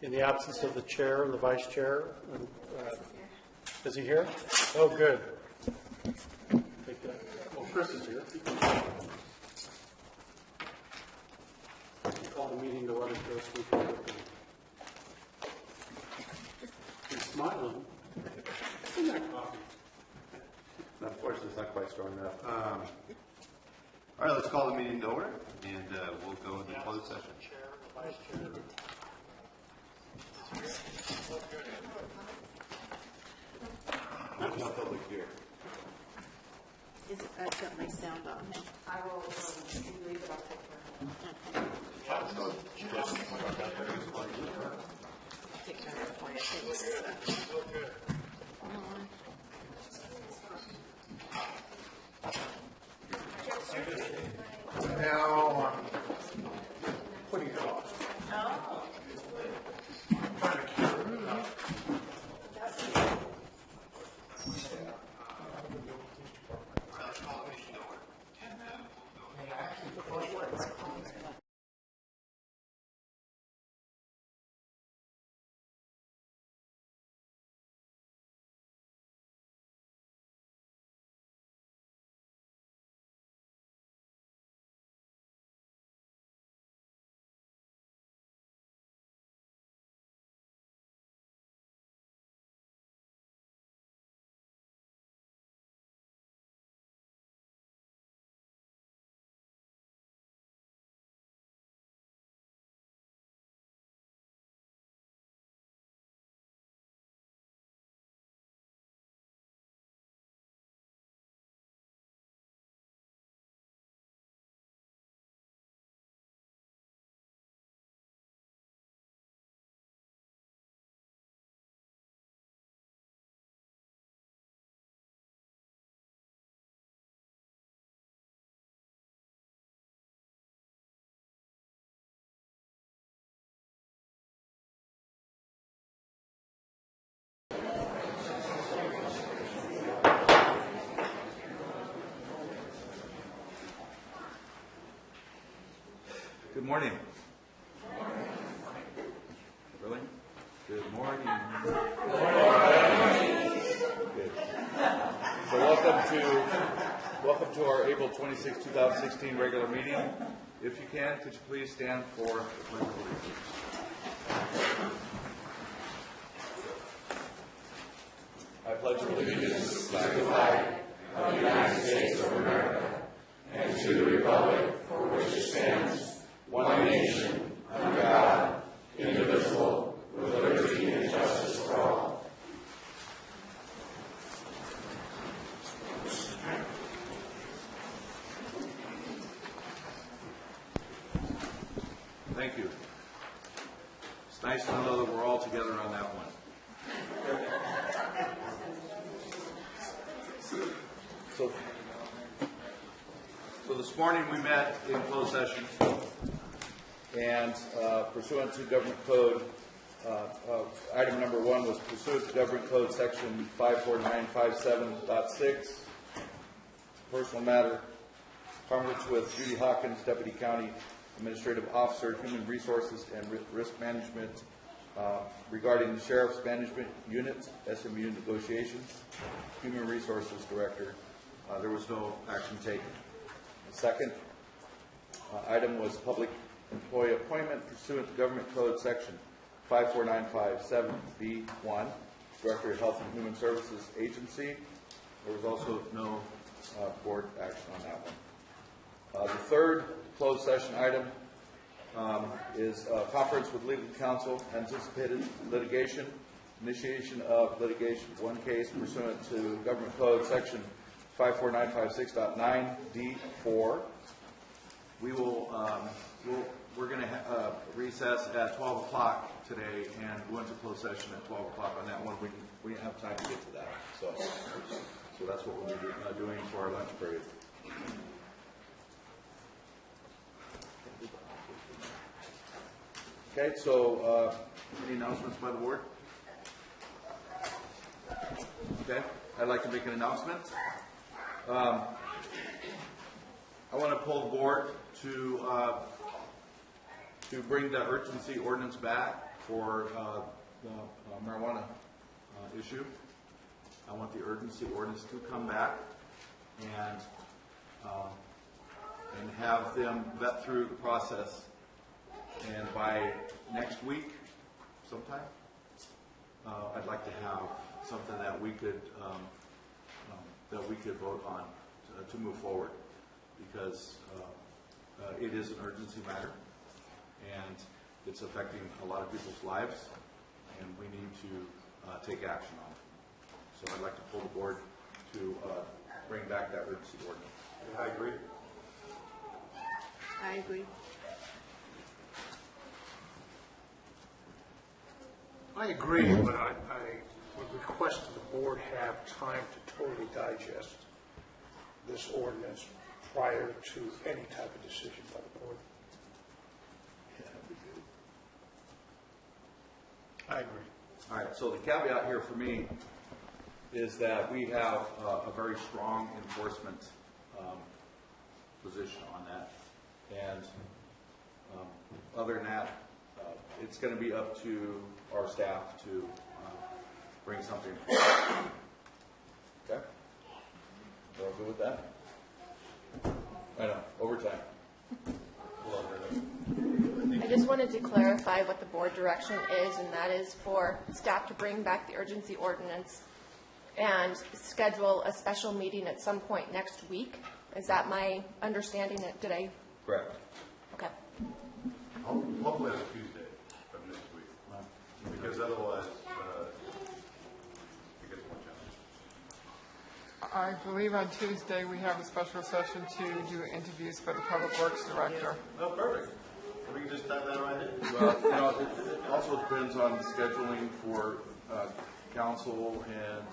In the absence of the chair and the vice chair, is he here? Oh, good. Take that. Oh, Chris is here. Call the meeting to order. He's smiling. Isn't that coffee? Unfortunately, it's not quite strong enough. All right, let's call the meeting to order, and we'll go into closed session. Chair, the vice chair. There's no public here. I've got my sound on. I will leave it up there. Take care of it for you. Now, putting it off. Good morning. Really? Good morning. Good morning. Good. So welcome to our April 26, 2016 regular meeting. If you can, could you please stand for the pledge of allegiance? I pledge allegiance to the flag of the United States of America and to the republic for which it stands, one nation, under God, indivisible, with liberty and justice for all. Thank you. It's nice to know that we're all together on that one. So this morning we met in closed session, and pursuant to Government Code, item number 1 was pursuant to Government Code section 54957.6, personal matter, conference with Judy Hawkins, Deputy County Administrative Officer, Human Resources and Risk Management, regarding the Sheriff's Management Unit, SMU negotiations, Human Resources Director. There was no action taken. The second item was public employee appointment pursuant to Government Code section 54957B1, Director of Health and Human Services Agency. There was also no board action on that one. The third closed session item is a conference with legal counsel, anticipated litigation, initiation of litigation, one case pursuant to Government Code section 54956.9D4. We're going to recess at 12 o'clock today and go into closed session at 12 o'clock on that one. We didn't have time to get to that. So that's what we'll be doing for our lunch period. Okay, so any announcements by the board? Okay, I'd like to make an announcement. I want to pull the board to bring the urgency ordinance back for the marijuana issue. I want the urgency ordinance to come back and have them vet through the process. And by next week, sometime, I'd like to have something that we could vote on to move forward, because it is an urgency matter and it's affecting a lot of people's lives, and we need to take action on it. So I'd like to pull the board to bring back that urgency ordinance. I agree. I agree. I agree, but I would request that the board have time to totally digest this ordinance prior to any type of decision by the board. I agree. All right, so the caveat here for me is that we have a very strong enforcement position on that. And other than that, it's going to be up to our staff to bring something. Okay? We're all good with that? I know, overtime. I just wanted to clarify what the board direction is, and that is for staff to bring back the urgency ordinance and schedule a special meeting at some point next week. Is that my understanding? Did I? Correct. Okay. Hopefully it's Tuesday of next week, because otherwise it gets more challenging. I believe on Tuesday we have a special session to do interviews for the Public Works Director. Oh, perfect. We can just type that right in. Well, it also depends on scheduling for council and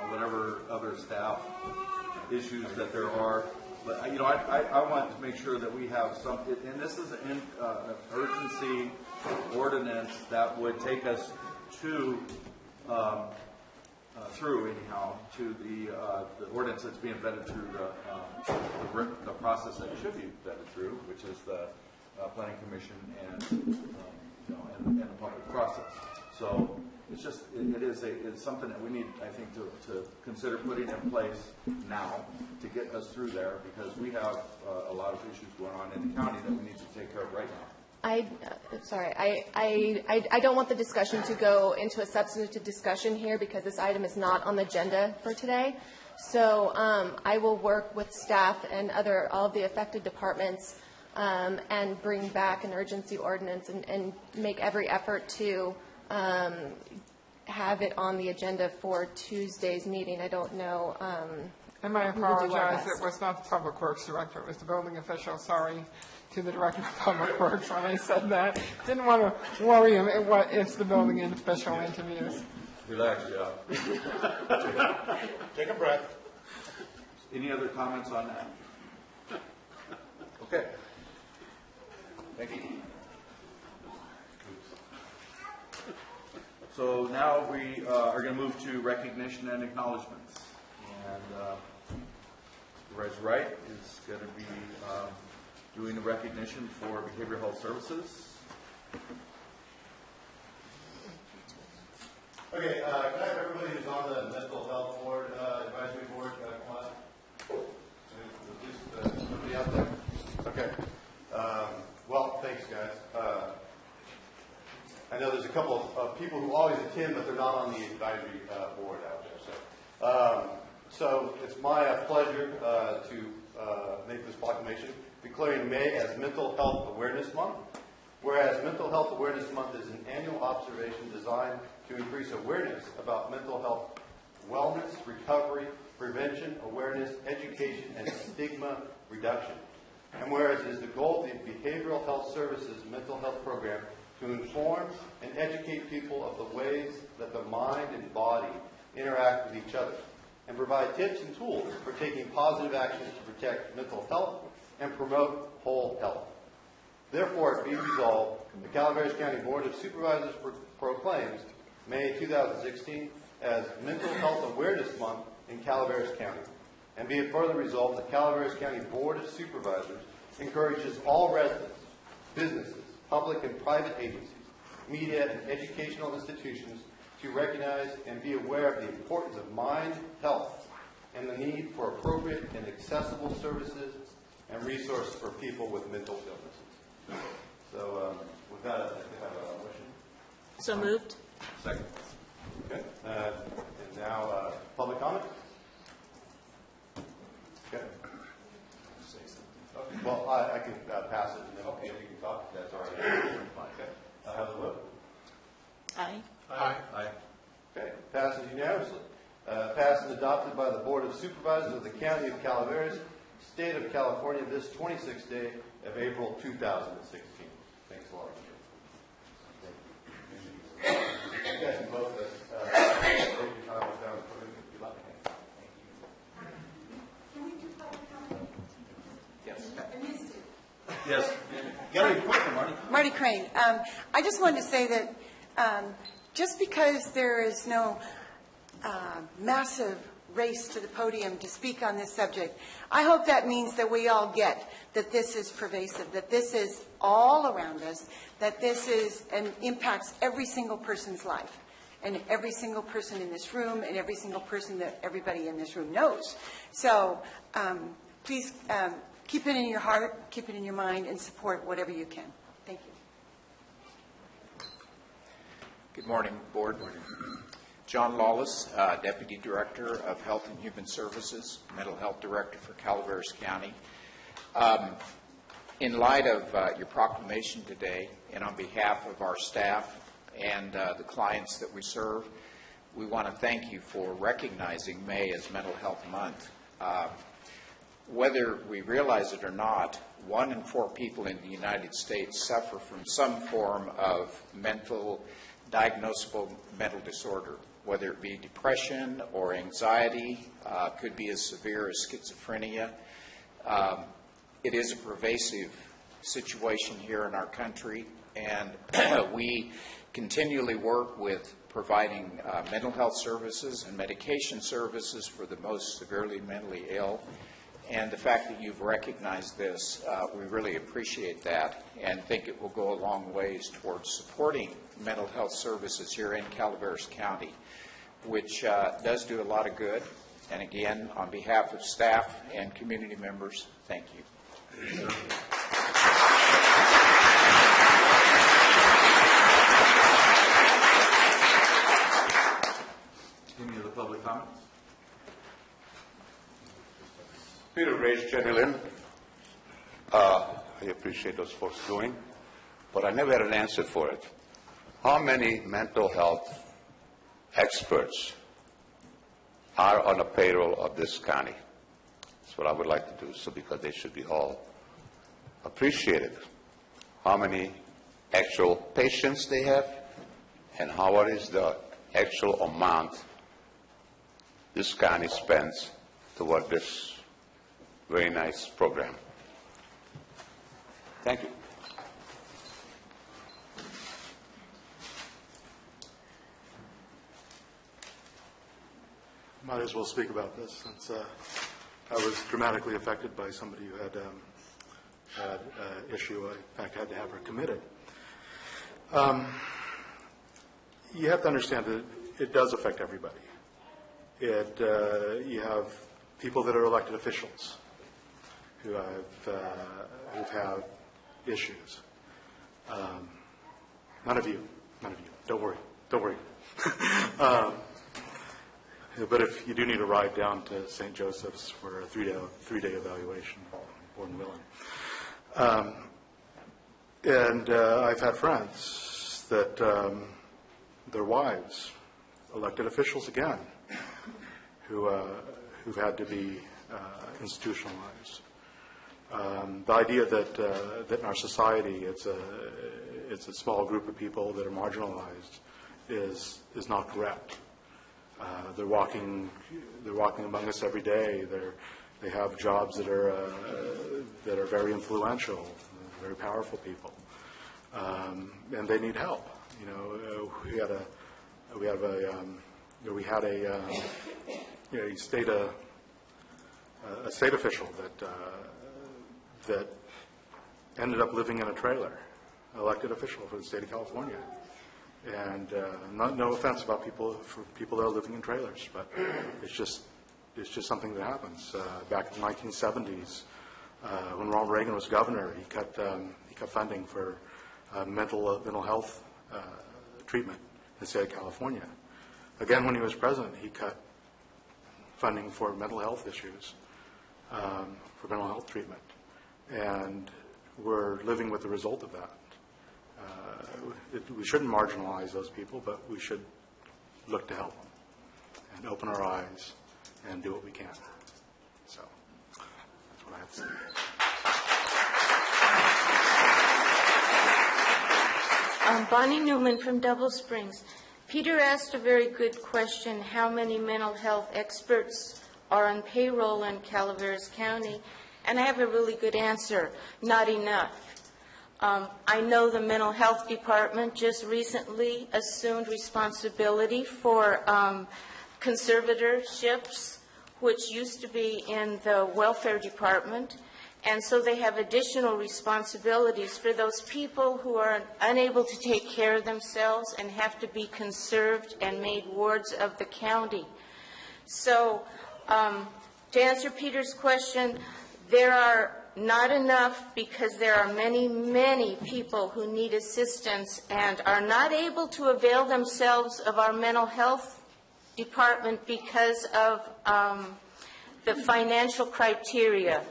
whatever other staff issues that there are. But I want to make sure that we have something, and this is an urgency ordinance that would take us to through anyhow to the ordinance that's being vetted through the process that it should be vetted through, which is the planning commission and the public process. So it's just it's something that we need, I think, to consider putting in place now to get us through there, because we have a lot of issues going on in the county that we need to take care of right now. I don't want the discussion to go into a substantive discussion here, because this item is not on the agenda for today. So I will work with staff and all of the affected departments and bring back an urgency ordinance and make every effort to have it on the agenda for Tuesday's meeting. I don't know. And I we will do our apologize, best. it was not the Public Works Director, it was the building official. Sorry to the Director of Public Works when I said that. Didn't want to worry him. It's the building official interviews. Relax, yeah. Take a breath. Any other comments on that? Okay. Thank you. So now we are going to move to recognition and acknowledgments. And Supervisor Wright is going to be doing the recognition for behavioral health services. Okay, can I have everybody who's on the mental health board, advisory board, come on? Somebody out there? Okay. Well, thanks, guys. I know there's a couple of people who always attend, but they're not on the advisory board out there. So it's my pleasure to make this proclamation declaring May as Mental Health Awareness Month. Whereas Mental Health Awareness Month is an annual observation designed to increase awareness about mental health wellness, recovery, prevention, awareness, education, and stigma reduction. And whereas it is the goal of the Behavioral Health Services Mental Health Program to inform and educate people of the ways that the mind and body interact with each other, and provide tips and tools for taking positive actions to protect mental health and promote whole health. Therefore, it be resolved, the Calaveras County Board of Supervisors proclaims May 2016 as Mental Health Awareness Month in Calaveras County. And be it further resolved, the Calaveras County Board of Supervisors encourages all residents, businesses, public and private agencies, media, and educational institutions to recognize and be aware of the importance of mind health and the need for appropriate and accessible services and resources for people with mental illnesses. So with that, I'd like to have a motion. So moved. Second. Okay. And now public comment? Okay. Okay. Well, I can pass it and then you can talk. That's all right. Okay. Have a vote. Aye. Aye. Aye. Okay. Passes unanimously. Passed and adopted by the Board of Supervisors of the County of Calaveras, State of California, this 26th day of April 2016. Thanks a lot. You guys can both take your time down the podium if you like. Can we do public comment? Yes. I missed it. Yes. You got any quicker, Marty? Marty Crane. I just wanted to say that just because there is no massive race to the podium to speak on this subject, I hope that means that we all get that this is pervasive, that this is all around us, that this is and impacts every single person's life and every single person in this room and every single person that everybody in this room knows. So please keep it in your heart, keep it in your mind, and support whatever you can. Thank you. Good morning, Board. John Lawless, Deputy Director of Health and Human Services, Mental Health Director for Calaveras County. In light of your proclamation today, and on behalf of our staff and the clients that we serve, we want to thank you for recognizing May as Mental Health Month. Whether we realize it or not, 1 in 4 people in the United States suffer from some form of diagnosable mental disorder, whether it be depression or anxiety, could be as severe as schizophrenia. It is a pervasive situation here in our country, and we continually work with providing mental health services and medication services for the most severely mentally ill. And the fact that you've recognized this, we really appreciate that and think it will go a long ways towards supporting mental health services here in Calaveras County, which does do a lot of good. And again, on behalf of staff and community members, thank you. Any other public comments? Peter raised General I appreciate those folks doing, but I never had an answer for it. How many mental health experts are on the payroll of this county? That's what I would like to do, so because they should be all appreciated. How many actual patients they have, and what is the actual amount this county spends toward this very nice program. Thank you. Might as well speak about this since I was dramatically affected by somebody who had an issue. I, in fact, had to have her committed. You have to understand that it does affect everybody. You have people that are elected officials who have issues. None of you. Don't worry. But if you do need a ride down to St. Joseph's for a three-day evaluation, more than willing. And I've had friends that their wives, elected officials again, who've had to be institutionalized. The idea that in our society it's a small group of people that are marginalized is not correct. They're walking among us every day. They have jobs that are very influential, very powerful people, and they need help. You know, we had a state official that ended up living in a trailer, elected official for the state of California, And no offense about for people that are living in trailers, but it's just something that happens. Back in the 1970s, when Ronald Reagan was governor, he cut funding for mental health treatment in the state of California. Again, when he was president, he cut funding for mental health issues, for mental health treatment. And we're living with the result of that. We shouldn't marginalize those people, but we should look to help them and open our eyes and do what we can. So that's what I have to say. Bonnie Newman from Double Springs. Peter asked a very good question, how many mental health experts are on payroll in Calaveras County? And I have a really good answer, not enough. I know the mental health department just recently assumed responsibility for conservatorships, which used to be in the welfare department. And so they have additional responsibilities for those people who are unable to take care of themselves and have to be conserved and made wards of the county. So to answer Peter's question, there are not enough because there are many, many people who need assistance and are not able to avail themselves of our mental health department because of the financial criteria.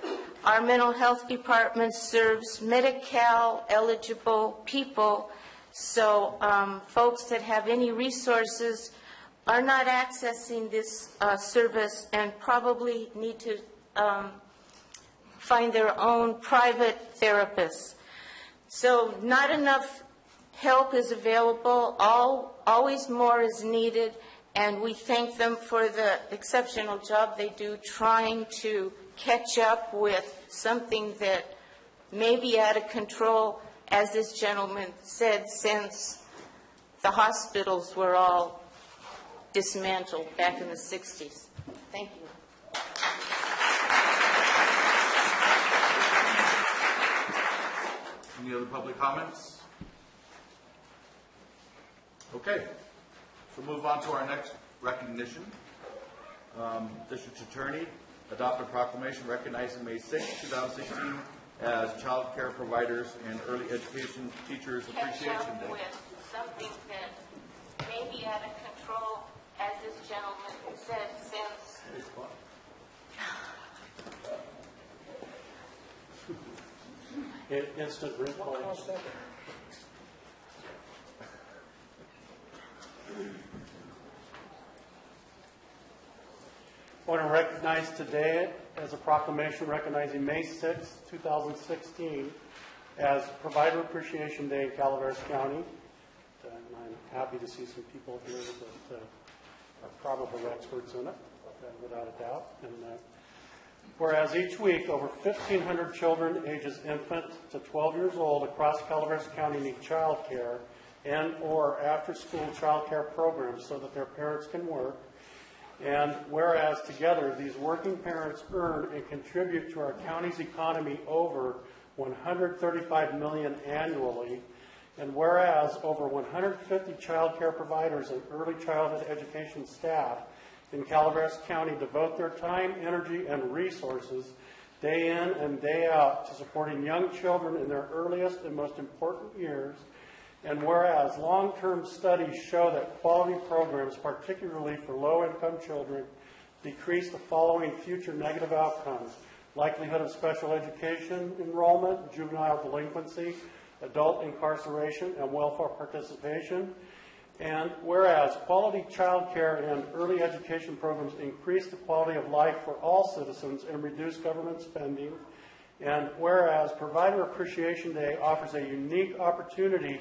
Our mental health department serves Medi-Cal eligible people, so folks that have any resources are not accessing this service and probably need to find their own private therapists. So not enough help is available, always more is needed, and we thank them for the exceptional job they do trying to catch up with something that may be out of control, as this gentleman said, since the hospitals were all dismantled back in the 60s. Thank you. Any other public comments? Okay, so move on to our next recognition. District Attorney, adopt a proclamation recognizing May 6, 2016 as Child Care Providers and Early Education Teachers Appreciation Day. With something that may be out of control, as this gentleman said, since instant recall. I want to recognize today as a proclamation recognizing May 6, 2016 as Provider Appreciation Day in Calaveras County. And I'm happy to see some people here that are probably experts in it, without a doubt. And whereas each week over 1,500 children ages infant to 12 years old across Calaveras County need child care and or after-school child care programs so that their parents can work. And whereas together these working parents earn and contribute to our county's economy over $135 million annually, and whereas over 150 child care providers and early childhood education staff in Calaveras County devote their time, energy, and resources day in and day out to supporting young children in their earliest and most important years, and whereas long-term studies show that quality programs, particularly for low-income children, decrease the following future negative outcomes: likelihood of special education enrollment, juvenile delinquency, adult incarceration, and welfare participation. And whereas quality child care and early education programs increase the quality of life for all citizens and reduce government spending. And whereas Provider Appreciation Day offers a unique opportunity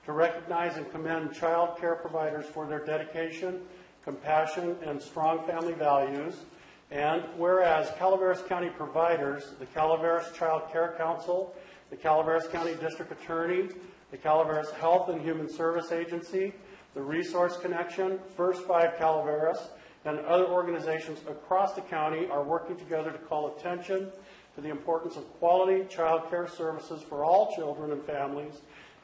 to recognize and commend child care providers for their dedication, compassion, and strong family values. And whereas Calaveras County providers, the Calaveras Child Care Council, the Calaveras County District Attorney, the Calaveras Health and Human Service Agency, the Resource Connection, First 5 Calaveras, and other organizations across the county are working together to call attention to the importance of quality child care services for all children and families,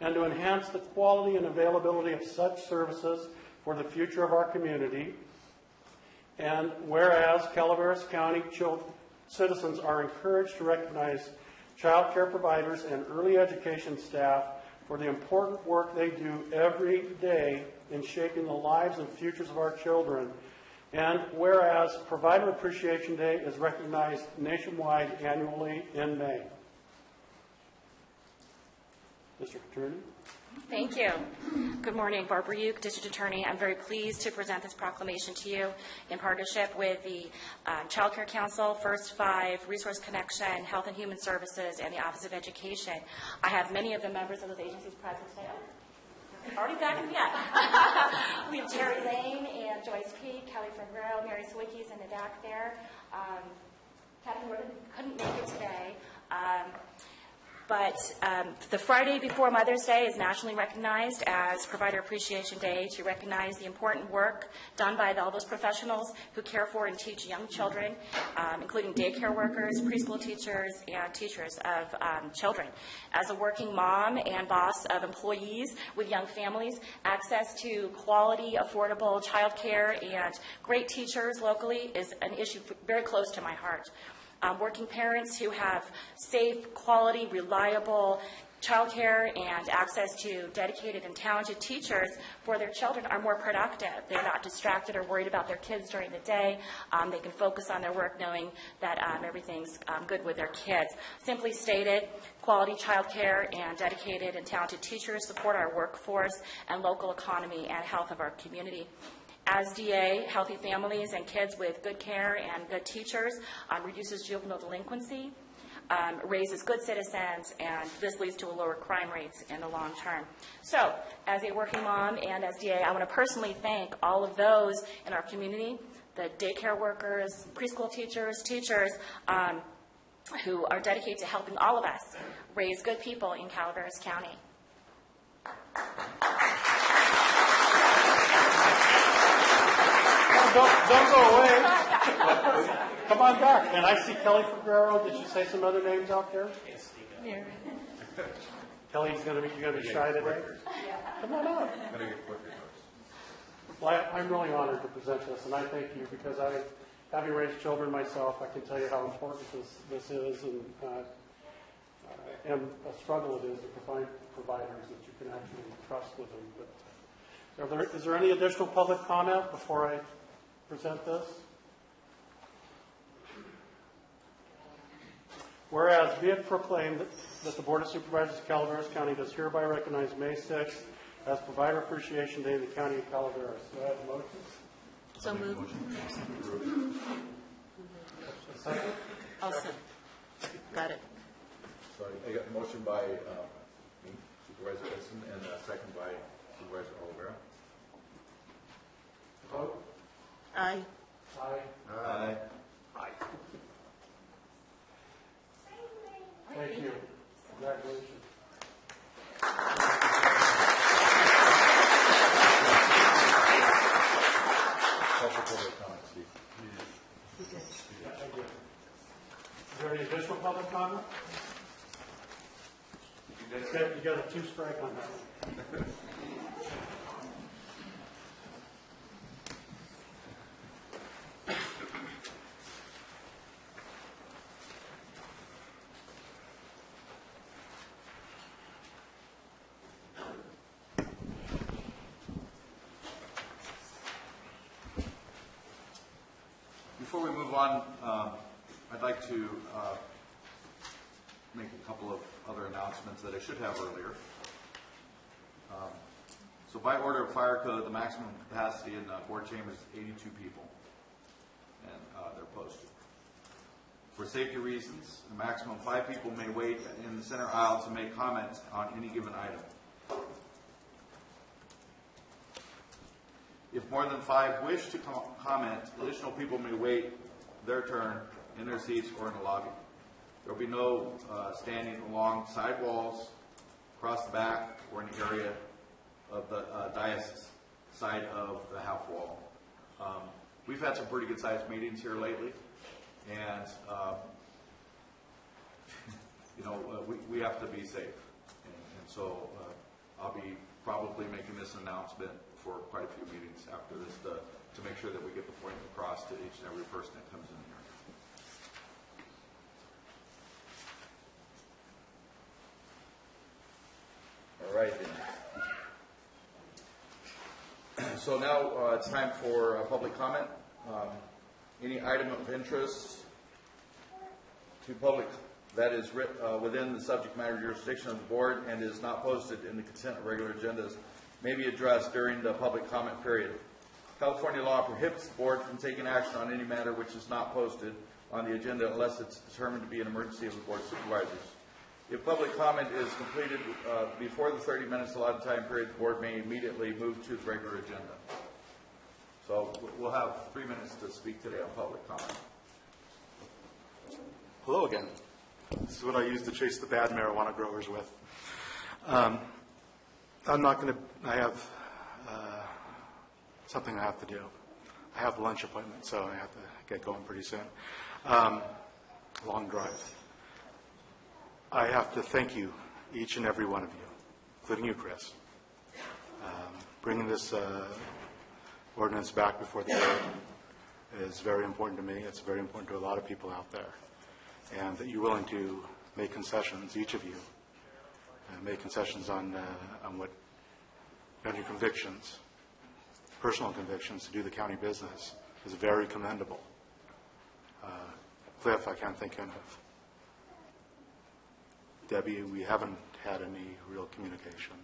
and to enhance the quality and availability of such services for the future of our community. And whereas Calaveras County citizens are encouraged to recognize child care providers and early education staff for the important work they do every day in shaping the lives and futures of our children. And whereas Provider Appreciation Day is recognized nationwide annually in May. District Attorney. Thank you. Good morning, Barbara Uke, District Attorney. I'm very pleased to present this proclamation to you in partnership with the Child Care Council, First Five, Resource Connection, Health and Human Services, and the Office of Education. I have many of the members of those agencies present today. Already back in the we have Terry Lane and Joyce Peak, Kelly Ferrero, Mary Swickey's in the back there. Kathy Norton couldn't make it today. But the Friday before Mother's Day is nationally recognized as Provider Appreciation Day to recognize the important work done by all those professionals who care for and teach young children, including daycare workers, preschool teachers, and teachers of children. As a working mom and boss of employees with young families, access to quality, affordable child care and great teachers locally is an issue very close to my heart. Working parents who have safe, quality, reliable childcare and access to dedicated and talented teachers for their children are more productive. They're not distracted or worried about their kids during the day. They can focus on their work knowing that everything's good with their kids. Simply stated, quality childcare and dedicated and talented teachers support our workforce and local economy and health of our community. As DA, healthy families and kids with good care and good teachers reduces juvenile delinquency, raises good citizens, and this leads to lower crime rates in the long term. So, as a working mom and as DA, I want to personally thank all of those in our community, the daycare workers, preschool teachers, who are dedicated to helping all of us raise good people in Calaveras County. Don't go away. Come on back. And I see Kelly Ferrero. Did you say some other names out there? Yes. Kelly's you're going to be shy today? Come on up. Well, I'm really honored to present this, and I thank you because having raised children myself, I can tell you how important this is and a struggle it is to find providers that you can actually trust with them. But is there any additional public comment before I present this? Whereas be it proclaimed that the Board of Supervisors of Calaveras County does hereby recognize May 6th as Provider Appreciation Day in the County of Calaveras. Do I have a motion? So moved. A second? I'll second. Got it. Sorry, I got a motion by me, Supervisor Edson, and a second by Supervisor Oliveira. Vote? Aye. Aye. Aye. Aye. Thank you. Congratulations. Is there any additional public comment? You got a two-strike on that one. Before we move on, I'd like to make a couple of other announcements that I should have earlier. So by order of fire code, the maximum capacity in the board chamber is 82 people, and they're posted. For safety reasons, a maximum of 5 people may wait in the center aisle to make comments on any given item. If more than 5 wish to comment, additional people may wait their turn in their seats or in the lobby. There will be no standing along side walls, across the back, or in the area of the dais side of the half wall. We've had some pretty good sized meetings here lately, and we have to be safe. And so I'll be probably making this announcement for quite a few meetings after this to make sure that we get the point across to each and every person that comes in here. All right, then. So now it's time for public comment. Any item of interest to public that is within the subject matter jurisdiction of the board and is not posted in the consent or regular agendas may be addressed during the public comment period. California law prohibits the board from taking action on any matter which is not posted on the agenda unless it's determined to be an emergency of the board of supervisors. If public comment is completed before the 30 minutes allotted time period, the board may immediately move to the regular agenda. So we'll have 3 minutes to speak today on public comment. Hello again. This is what I use to chase the bad marijuana growers with. I'm not going to, I have something I have to do. I have a lunch appointment, so I have to get going pretty soon. Long drive. I have to thank you, each and every one of you, including you, Chris, bringing this ordinance back before the board is very important to me. It's very important to a lot of people out there. And that you're willing to make concessions, each of you, make concessions on your convictions, personal convictions to do the county business is very commendable. Cliff, I can't think enough. Debbie, we haven't had any real communication,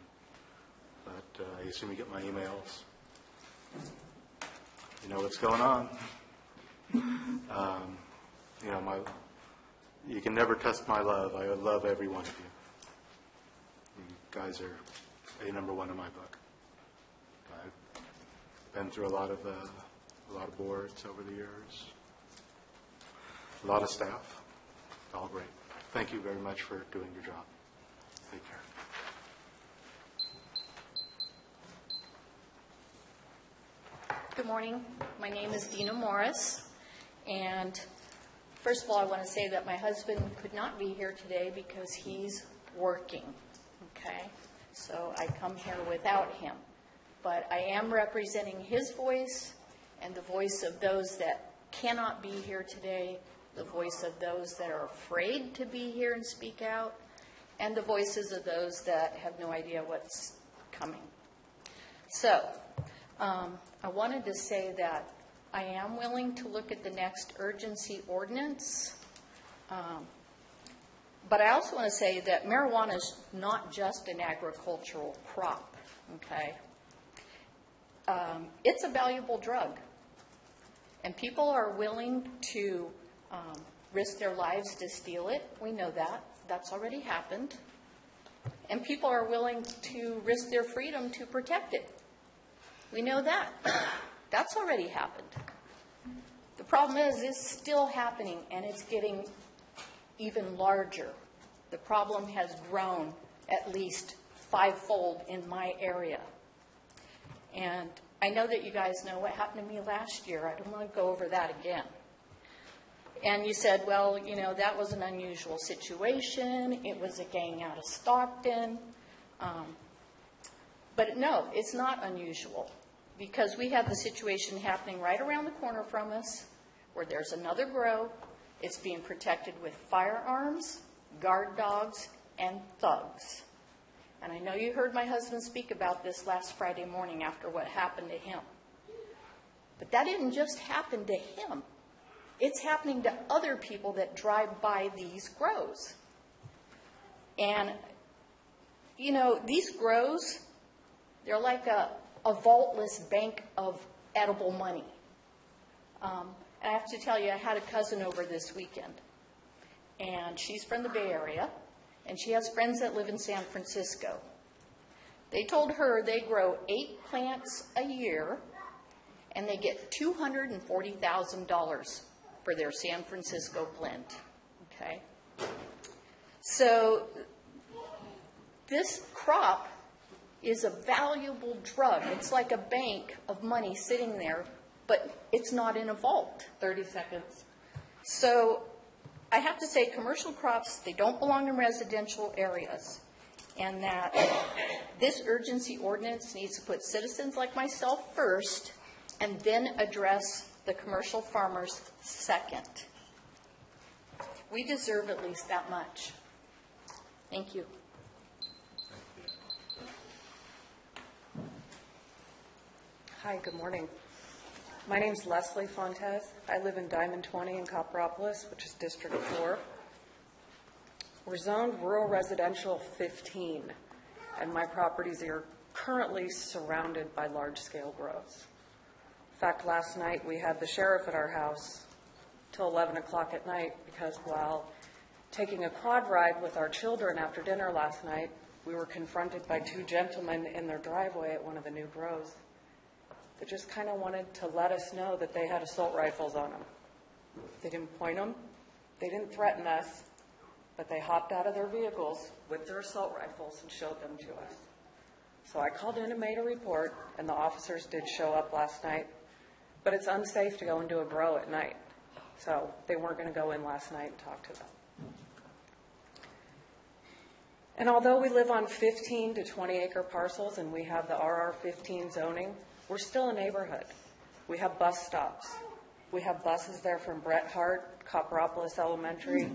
but I assume you get my emails. You know what's going on. You can never test my love. I love every one of you. You guys are a number one in my book. I've been through a lot of boards over the years. A lot of staff. All great. Thank you very much for doing your job. Take care. Good morning. My name is Dina Morris, and first of all, I want to say that my husband could not be here today because he's working, okay? So I come here without him. But I am representing his voice and the voice of those that cannot be here today, the voice of those that are afraid to be here and speak out, and the voices of those that have no idea what's coming. So I wanted to say that I am willing to look at the next urgency ordinance, but I also want to say that marijuana is not just an agricultural crop, okay? It's a valuable drug, and people are willing to risk their lives to steal it. We know that. That's already happened. And people are willing to risk their freedom to protect it. We know that. That's already happened. The problem is it's still happening, and it's getting even larger. The problem has grown at least fivefold in my area. And I know that you guys know what happened to me last year. I don't want to go over that again. And you said, well, you know, that was an unusual situation. It was a gang out of Stockton. But no, it's not unusual, because we have the situation happening right around the corner from us where there's another grow. It's being protected with firearms, guard dogs, and thugs. And I know you heard my husband speak about this last Friday morning after what happened to him. But that didn't just happen to him. It's happening to other people that drive by these grows. And, you know, these grows, they're like a vaultless bank of edible money. And I have to tell you, I had a cousin over this weekend. And she's from the Bay Area, and she has friends that live in San Francisco. They told her they grow 8 plants a year, and they get $240,000 for their San Francisco blend, okay? So this crop is a valuable drug. It's like a bank of money sitting there, but it's not in a vault. 30 seconds. So I have to say, commercial crops, they don't belong in residential areas. and that this urgency ordinance needs to put citizens like myself first and then address the commercial farmers second. We deserve at least that much. Thank you. Hi, good morning. My name's Leslie Fontes. I live in Diamond 20 in Copperopolis, which is District 4. We're zoned rural residential 15, and my properties are currently surrounded by large-scale growth. In fact, last night we had the sheriff at our house till 11 o'clock at night because while taking a quad ride with our children after dinner last night, we were confronted by two gentlemen in their driveway at one of the new grows that just kind of wanted to let us know that they had assault rifles on them. They didn't point them, they didn't threaten us, but they hopped out of their vehicles with their assault rifles and showed them to us. So I called in and made a report, and the officers did show up last night, but it's unsafe to go into a grow at night. So they weren't going to go in last night and talk to them. And although we live on 15 to 20 acre parcels and we have the RR15 zoning, we're still a neighborhood. We have bus stops. We have buses there from Bret Harte, Copperopolis Elementary,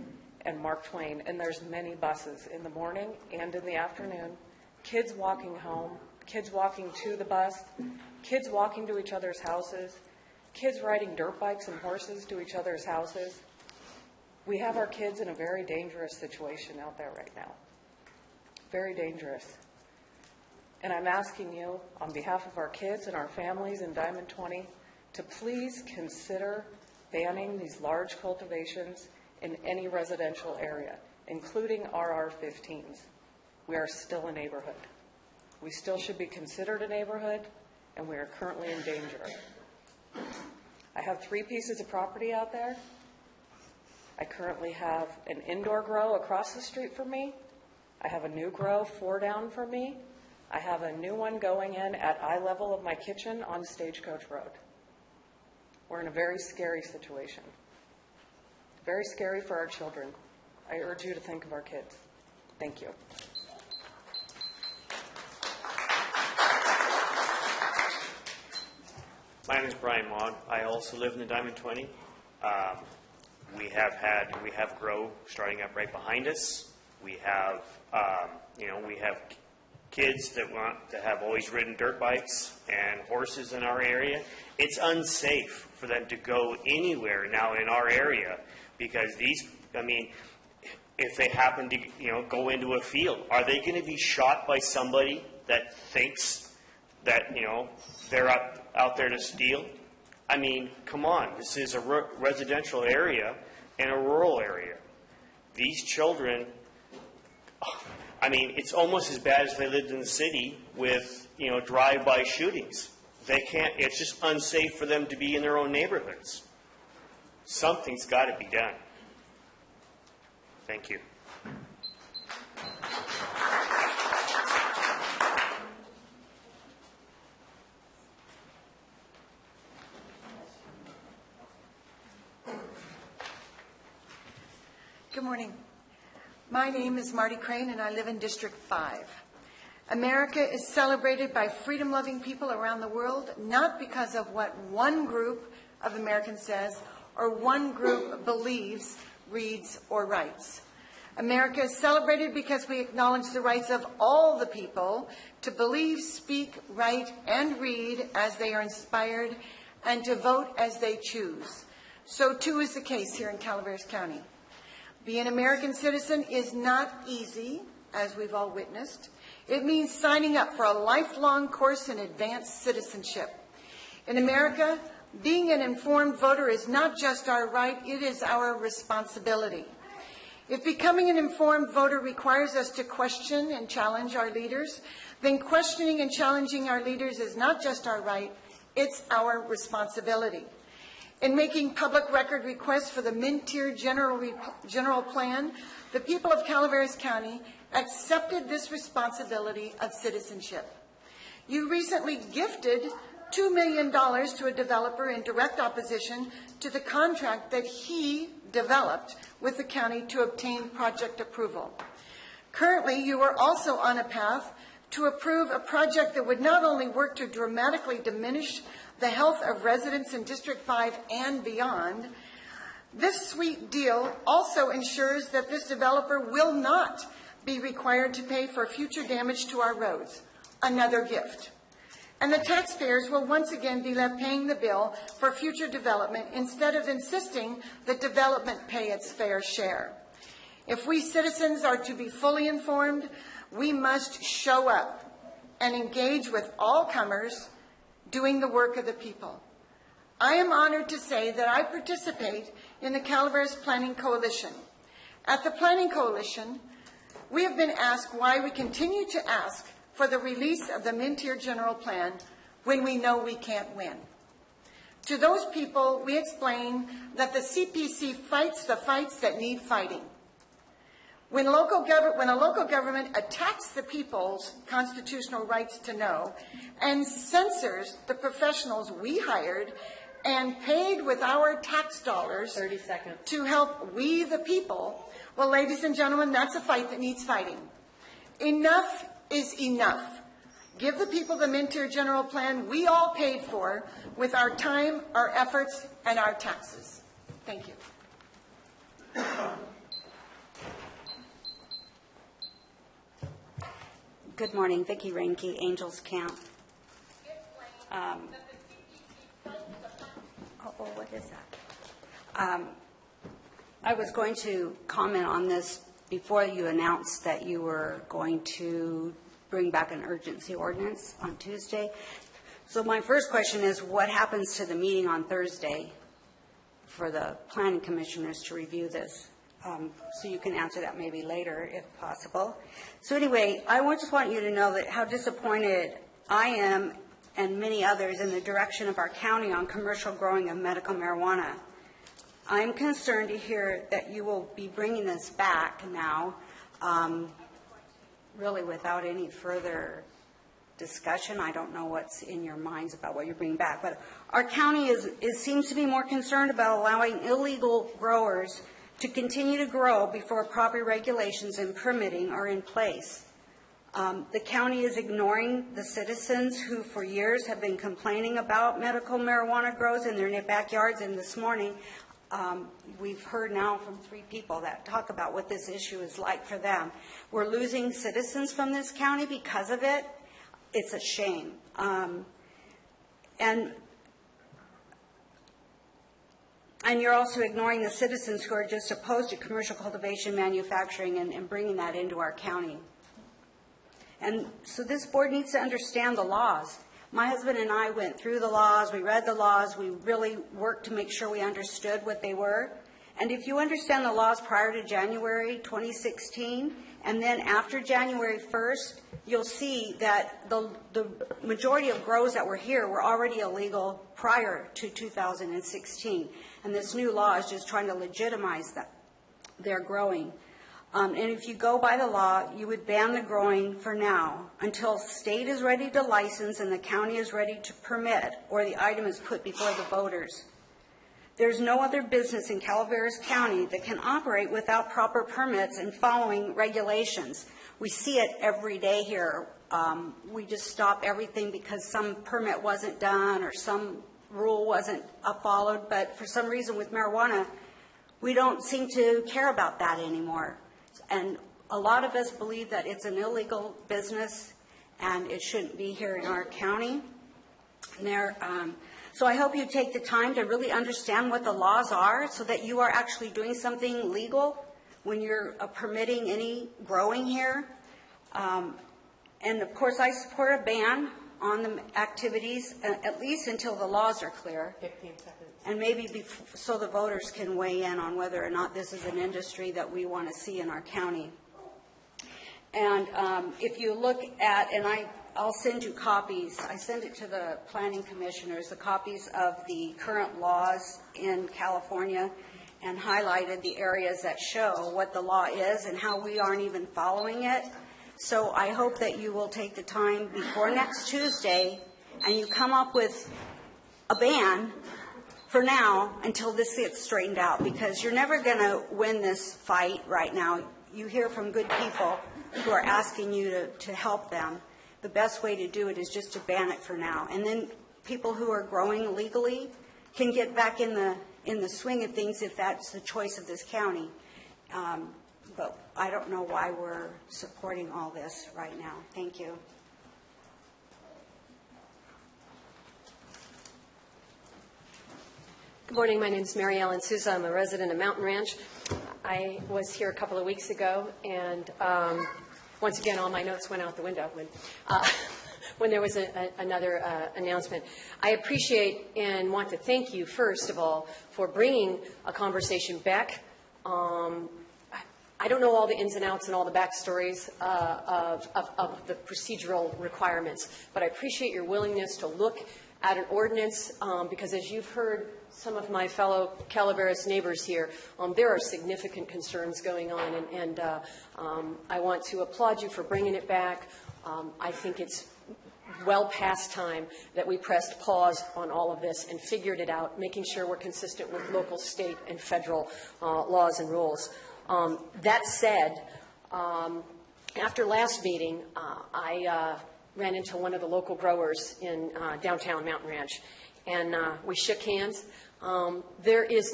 and Mark Twain. And there's many buses in the morning and in the afternoon. Kids walking home, kids walking to the bus, kids walking to each other's houses, kids riding dirt bikes and horses to each other's houses. We have our kids in a very dangerous situation out there right now. Very dangerous. And I'm asking you, on behalf of our kids and our families in Diamond 20, to please consider banning these large cultivations in any residential area, including RR15s. We are still a neighborhood. We still should be considered a neighborhood, and we are currently in danger. I have 3 pieces of property out there. I currently have an indoor grow across the street from me. I have a new grow 4 down from me. I have a new one going in at eye level of my kitchen on Stagecoach Road. We're in a very scary situation. Very scary for our children. I urge you to think of our kids. Thank you. My name is Brian Maughan. I also live in the Diamond 20. We have grow starting up right behind us. We have, we have kids that want to have always ridden dirt bikes and horses in our area. It's unsafe for them to go anywhere now in our area because if they happen to, go into a field, are they going to be shot by somebody that thinks that, they're out there to steal? I mean, come on. This is a residential area and a rural area. These children, it's almost as bad as if they lived in the city with, drive-by shootings. They can't, it's just unsafe for them to be in their own neighborhoods. Something's got to be done. Thank you. Good morning. My name is Marty Crane, and I live in District 5. America is celebrated by freedom-loving people around the world, not because of what one group of Americans says or one group believes, reads, or writes. America is celebrated because we acknowledge the rights of all the people to believe, speak, write, and read as they are inspired and to vote as they choose. So too is the case here in Calaveras County. Being an American citizen is not easy, as we've all witnessed. It means signing up for a lifelong course in advanced citizenship. In America, being an informed voter is not just our right, it is our responsibility. If becoming an informed voter requires us to question and challenge our leaders, then questioning and challenging our leaders is not just our right, it's our responsibility. In making public record requests for the mid-tier general plan, the people of Calaveras County accepted this responsibility of citizenship. You recently gifted $2 million to a developer in direct opposition to the contract that he developed with the county to obtain project approval. Currently, you are also on a path to approve a project that would not only work to dramatically diminish the health of residents in District 5 and beyond, this sweet deal also ensures that this developer will not be required to pay for future damage to our roads. Another gift. And the taxpayers will once again be left paying the bill for future development instead of insisting that development pay its fair share. If we citizens are to be fully informed, we must show up and engage with all comers doing the work of the people. I am honored to say that I participate in the Calaveras Planning Coalition. At the Planning Coalition, we have been asked why we continue to ask for the release of the mid-tier general plan when we know we can't win. To those people, we explain that the CPC fights the fights that need fighting. When a local government attacks the people's constitutional rights to know and censors the professionals we hired and paid with our tax dollars 30 seconds. to help we the people, well, ladies and gentlemen, that's a fight that needs fighting. Enough is enough. Give the people the mid-tier general plan we all paid for with our time, our efforts, and our taxes. Thank you. Good morning, Vicki Reinke, Angels Camp. What is that? I was going to comment on this before you announced that you were going to bring back an urgency ordinance on Tuesday. So my first question is, what happens to the meeting on Thursday for the planning commissioners to review this? So you can answer that maybe later if possible. So anyway, I just want you to know that how disappointed I am and many others in the direction of our county on commercial growing of medical marijuana. I'm concerned to hear that you will be bringing this back now, really without any further discussion. I don't know what's in your minds about what you're bringing back, but our county seems to be more concerned about allowing illegal growers to continue to grow before proper regulations and permitting are in place. The county is ignoring the citizens who for years have been complaining about medical marijuana grows in their backyards, and this morning we've heard now from 3 people that talk about what this issue is like for them. We're losing citizens from this county because of it. It's a shame. And you're also ignoring the citizens who are just opposed to commercial cultivation, manufacturing, and bringing that into our county. And so this board needs to understand the laws. My husband and I went through the laws, we read the laws, we really worked to make sure we understood what they were. And if you understand the laws prior to January 2016, and then after January 1st, you'll see that the majority of grows that were here were already illegal prior to 2016. And this new law is just trying to legitimize that they're growing. And if you go by the law, you would ban the growing for now until state is ready to license and the county is ready to permit, or the item is put before the voters. There's no other business in Calaveras County that can operate without proper permits and following regulations. We see it every day here. We just stop everything because some permit wasn't done or some rule wasn't followed. But for some reason with marijuana, we don't seem to care about that anymore. And a lot of us believe that it's an illegal business and it shouldn't be here in our county. So I hope you take the time to really understand what the laws are so that you are actually doing something legal when you're permitting any growing here. And of course, I support a ban on the activities, at least until the laws are clear. 15 seconds. And maybe so the voters can weigh in on whether or not this is an industry that we want to see in our county. And if you look at, and I'll send you copies. I send it to the planning commissioners, the copies of the current laws in California, and highlighted the areas that show what the law is and how we aren't even following it. So I hope that you will take the time before next Tuesday and you come up with a ban for now until this gets straightened out, because you're never going to win this fight right now. You hear from good people who are asking you to help them, the best way to do it is just to ban it for now. And then people who are growing legally can get back in the swing of things if that's the choice of this county. But I don't know why we're supporting all this right now. Thank you. Good morning. My name is Mary Ellen Souza. I'm a resident of Mountain Ranch. I was here a couple of weeks ago, and once again, all my notes went out the window when there was another announcement. I appreciate and want to thank you, first of all, for bringing a conversation back. I don't know all the ins and outs and all the backstories of the procedural requirements, but I appreciate your willingness to look at an ordinance because, as you've heard some of my fellow Calaveras neighbors here, there are significant concerns going on, and I want to applaud you for bringing it back. I think it's well past time that we pressed pause on all of this and figured it out, making sure we're consistent with local, state, and federal laws and rules. That said, after last meeting, I ran into one of the local growers in downtown Mountain Ranch, and we shook hands. This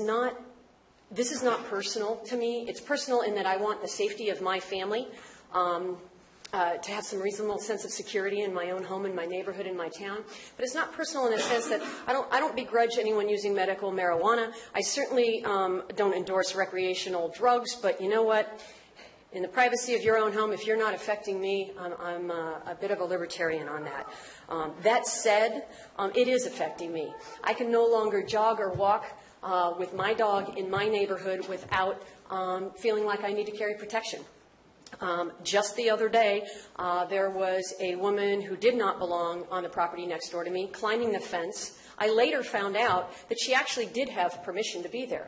is not personal to me. It's personal in that I want the safety of my family, to have some reasonable sense of security in my own home, in my neighborhood, in my town. But it's not personal in the sense that I don't begrudge anyone using medical marijuana. I certainly don't endorse recreational drugs, but you know what? In the privacy of your own home, if you're not affecting me, I'm a bit of a libertarian on that. That said, it is affecting me. I can no longer jog or walk with my dog in my neighborhood without feeling like I need to carry protection. Just the other day, there was a woman who did not belong on the property next door to me climbing the fence. I later found out that she actually did have permission to be there.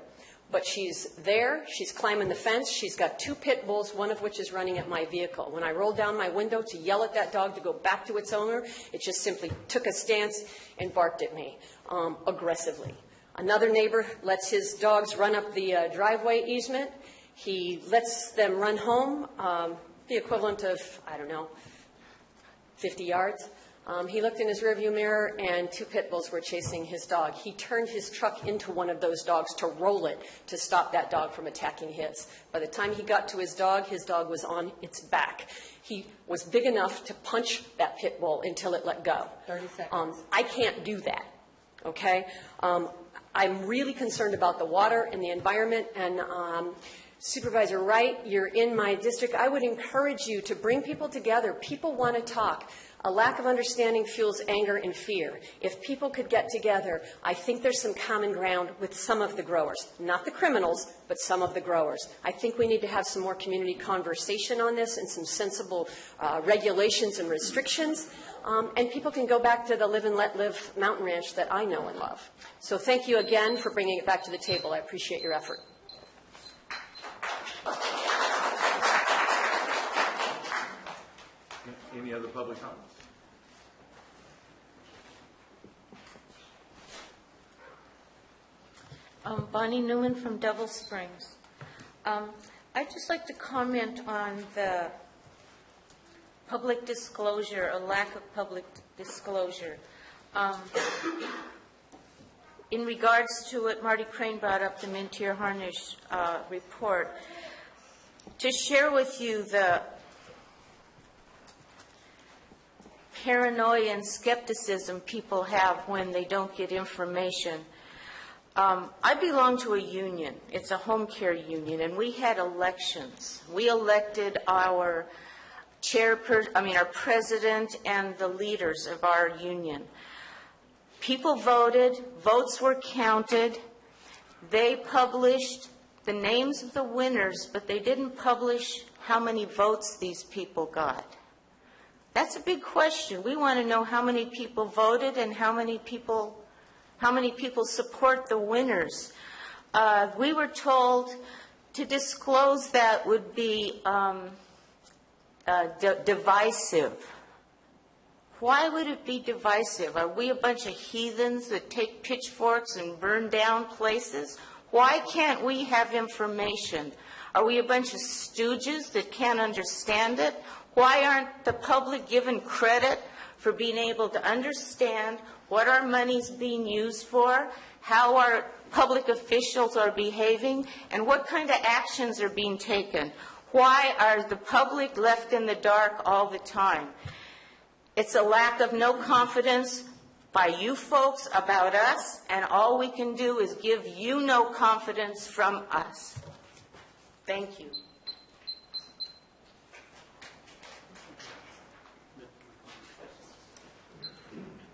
But she's there, she's climbing the fence, she's got 2 pit bulls, one of which is running at my vehicle. When I rolled down my window to yell at that dog to go back to its owner, it just simply took a stance and barked at me aggressively. Another neighbor lets his dogs run up the driveway easement. He lets them run home, the equivalent of, 50 yards. He looked in his rearview mirror, and 2 pit bulls were chasing his dog. He turned his truck into one of those dogs to roll it to stop that dog from attacking his. By the time he got to his dog was on its back. He was big enough to punch that pit bull until it let go. 30 seconds. I can't do that, okay? I'm really concerned about the water and the environment, and Supervisor Wright, you're in my district. I would encourage you to bring people together. People want to talk. A lack of understanding fuels anger and fear. If people could get together, I think there's some common ground with some of the growers. Not the criminals, but some of the growers. I think we need to have some more community conversation on this and some sensible regulations and restrictions. And people can go back to the live and let live mountain ranch that I know and love. So thank you again for bringing it back to the table. I appreciate your effort. Any other public comments? Bonnie Newman from Devil Springs. I'd just like to comment on the public disclosure, a lack of public disclosure. In regards to what Marty Crane brought up, the Mintier Harnish report, to share with you the paranoia and skepticism people have when they don't get information. I belong to a union. It's a home care union, and we had elections. We elected our our president and the leaders of our union. People voted, votes were counted. They published the names of the winners, but they didn't publish how many votes these people got. That's a big question. We want to know how many people voted and how many people support the winners. We were told to disclose that would be divisive. Why would it be divisive? Are we a bunch of heathens that take pitchforks and burn down places? Why can't we have information? Are we a bunch of stooges that can't understand it? Why aren't the public given credit for being able to understand what our money's being used for, how our public officials are behaving, and what kind of actions are being taken? Why are the public left in the dark all the time? It's a lack of no confidence by you folks about us, and all we can do is give you no confidence from us. Thank you.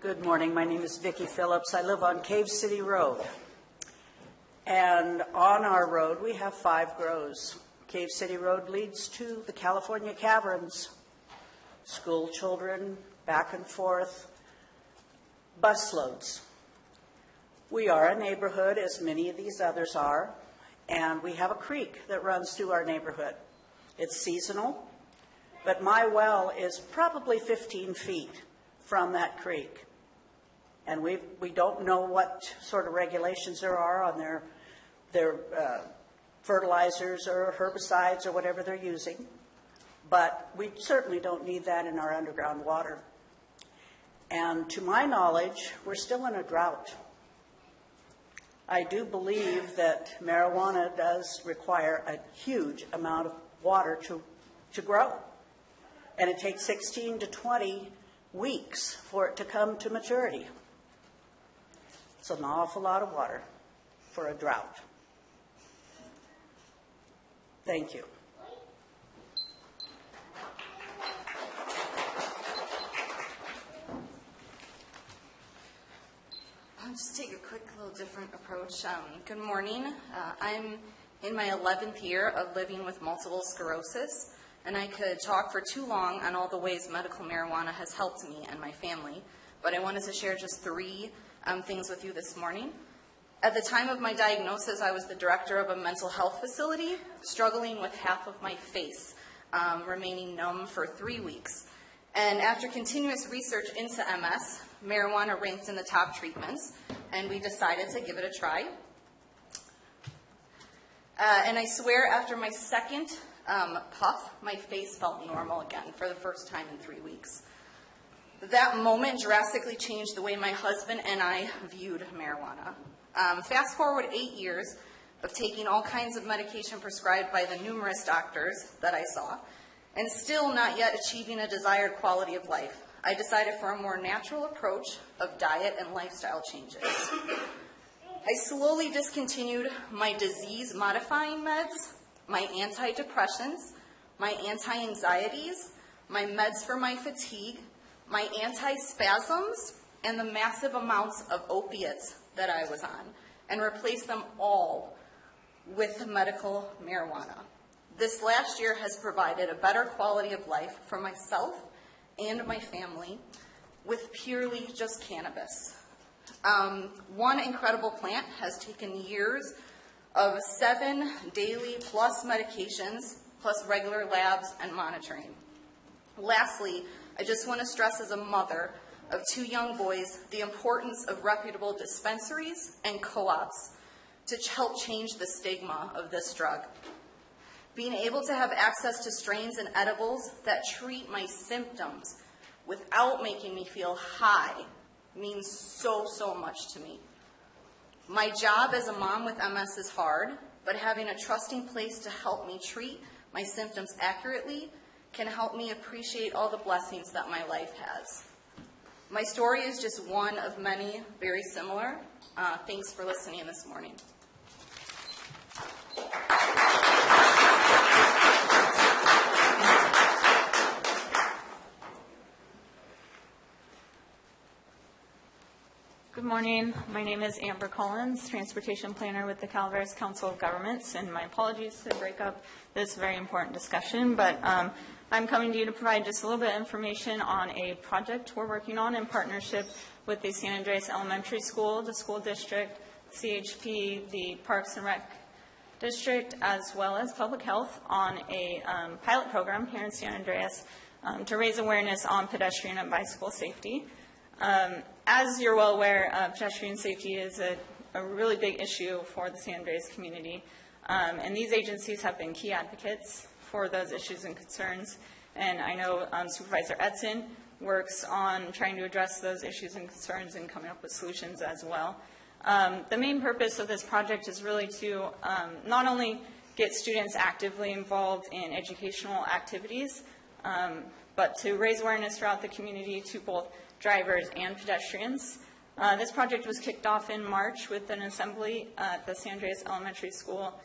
Good morning. My name is Vicki Phillips. I live on Cave City Road. And on our road, we have 5 grows. Cave City Road leads to the California Caverns. School children, back and forth, busloads. We are a neighborhood, as many of these others are, and we have a creek that runs through our neighborhood. It's seasonal, but my well is probably 15 feet from that creek. And we don't know what sort of regulations there are on their fertilizers or herbicides or whatever they're using, but we certainly don't need that in our underground water. And to my knowledge, we're still in a drought. I do believe that marijuana does require a huge amount of water to grow, and it takes 16 to 20 weeks for it to come to maturity. It's an awful lot of water for a drought. Thank you. I'll just take a quick little different approach. Good morning. I'm in my 11th year of living with multiple sclerosis, and I could talk for too long on all the ways medical marijuana has helped me and my family, but I wanted to share just 3 things with you this morning. At the time of my diagnosis, I was the director of a mental health facility, struggling with half of my face, remaining numb for 3 weeks. And after continuous research into MS, marijuana ranked in the top treatments, and we decided to give it a try. And I swear after my second puff, my face felt normal again for the first time in 3 weeks. That moment drastically changed the way my husband and I viewed marijuana. Fast forward 8 years of taking all kinds of medication prescribed by the numerous doctors that I saw, and still not yet achieving a desired quality of life. I decided for a more natural approach of diet and lifestyle changes. I slowly discontinued my disease-modifying meds, my antidepressants, my anti-anxieties, my meds for my fatigue, my anti-spasms, and the massive amounts of opiates that I was on, and replaced them all with medical marijuana. This last year has provided a better quality of life for myself and my family with purely just cannabis. One incredible plant has taken years of 7 daily plus medications, plus regular labs and monitoring. Lastly, I just want to stress as a mother of 2 young boys the importance of reputable dispensaries and co-ops to help change the stigma of this drug. Being able to have access to strains and edibles that treat my symptoms without making me feel high means so, so much to me. My job as a mom with MS is hard, but having a trusting place to help me treat my symptoms accurately can help me appreciate all the blessings that my life has. My story is just one of many very similar. Thanks for listening this morning. Good morning. My name is Amber Collins, Transportation Planner with the Calaveras Council of Governments, and my apologies to break up this very important discussion, but I'm coming to you to provide just a little bit of information on a project we're working on in partnership with the San Andreas Elementary School, the school district, CHP, the Parks and Rec district, as well as public health on a pilot program here in San Andreas to raise awareness on pedestrian and bicycle safety. As you're well aware, pedestrian safety is a really big issue for the San Andreas community. And these agencies have been key advocates for those issues and concerns. And I know Supervisor Edson works on trying to address those issues and concerns and coming up with solutions as well. The main purpose of this project is really to not only get students actively involved in educational activities, but to raise awareness throughout the community to both drivers and pedestrians. This project was kicked off in March with an assembly at the San Andreas Elementary School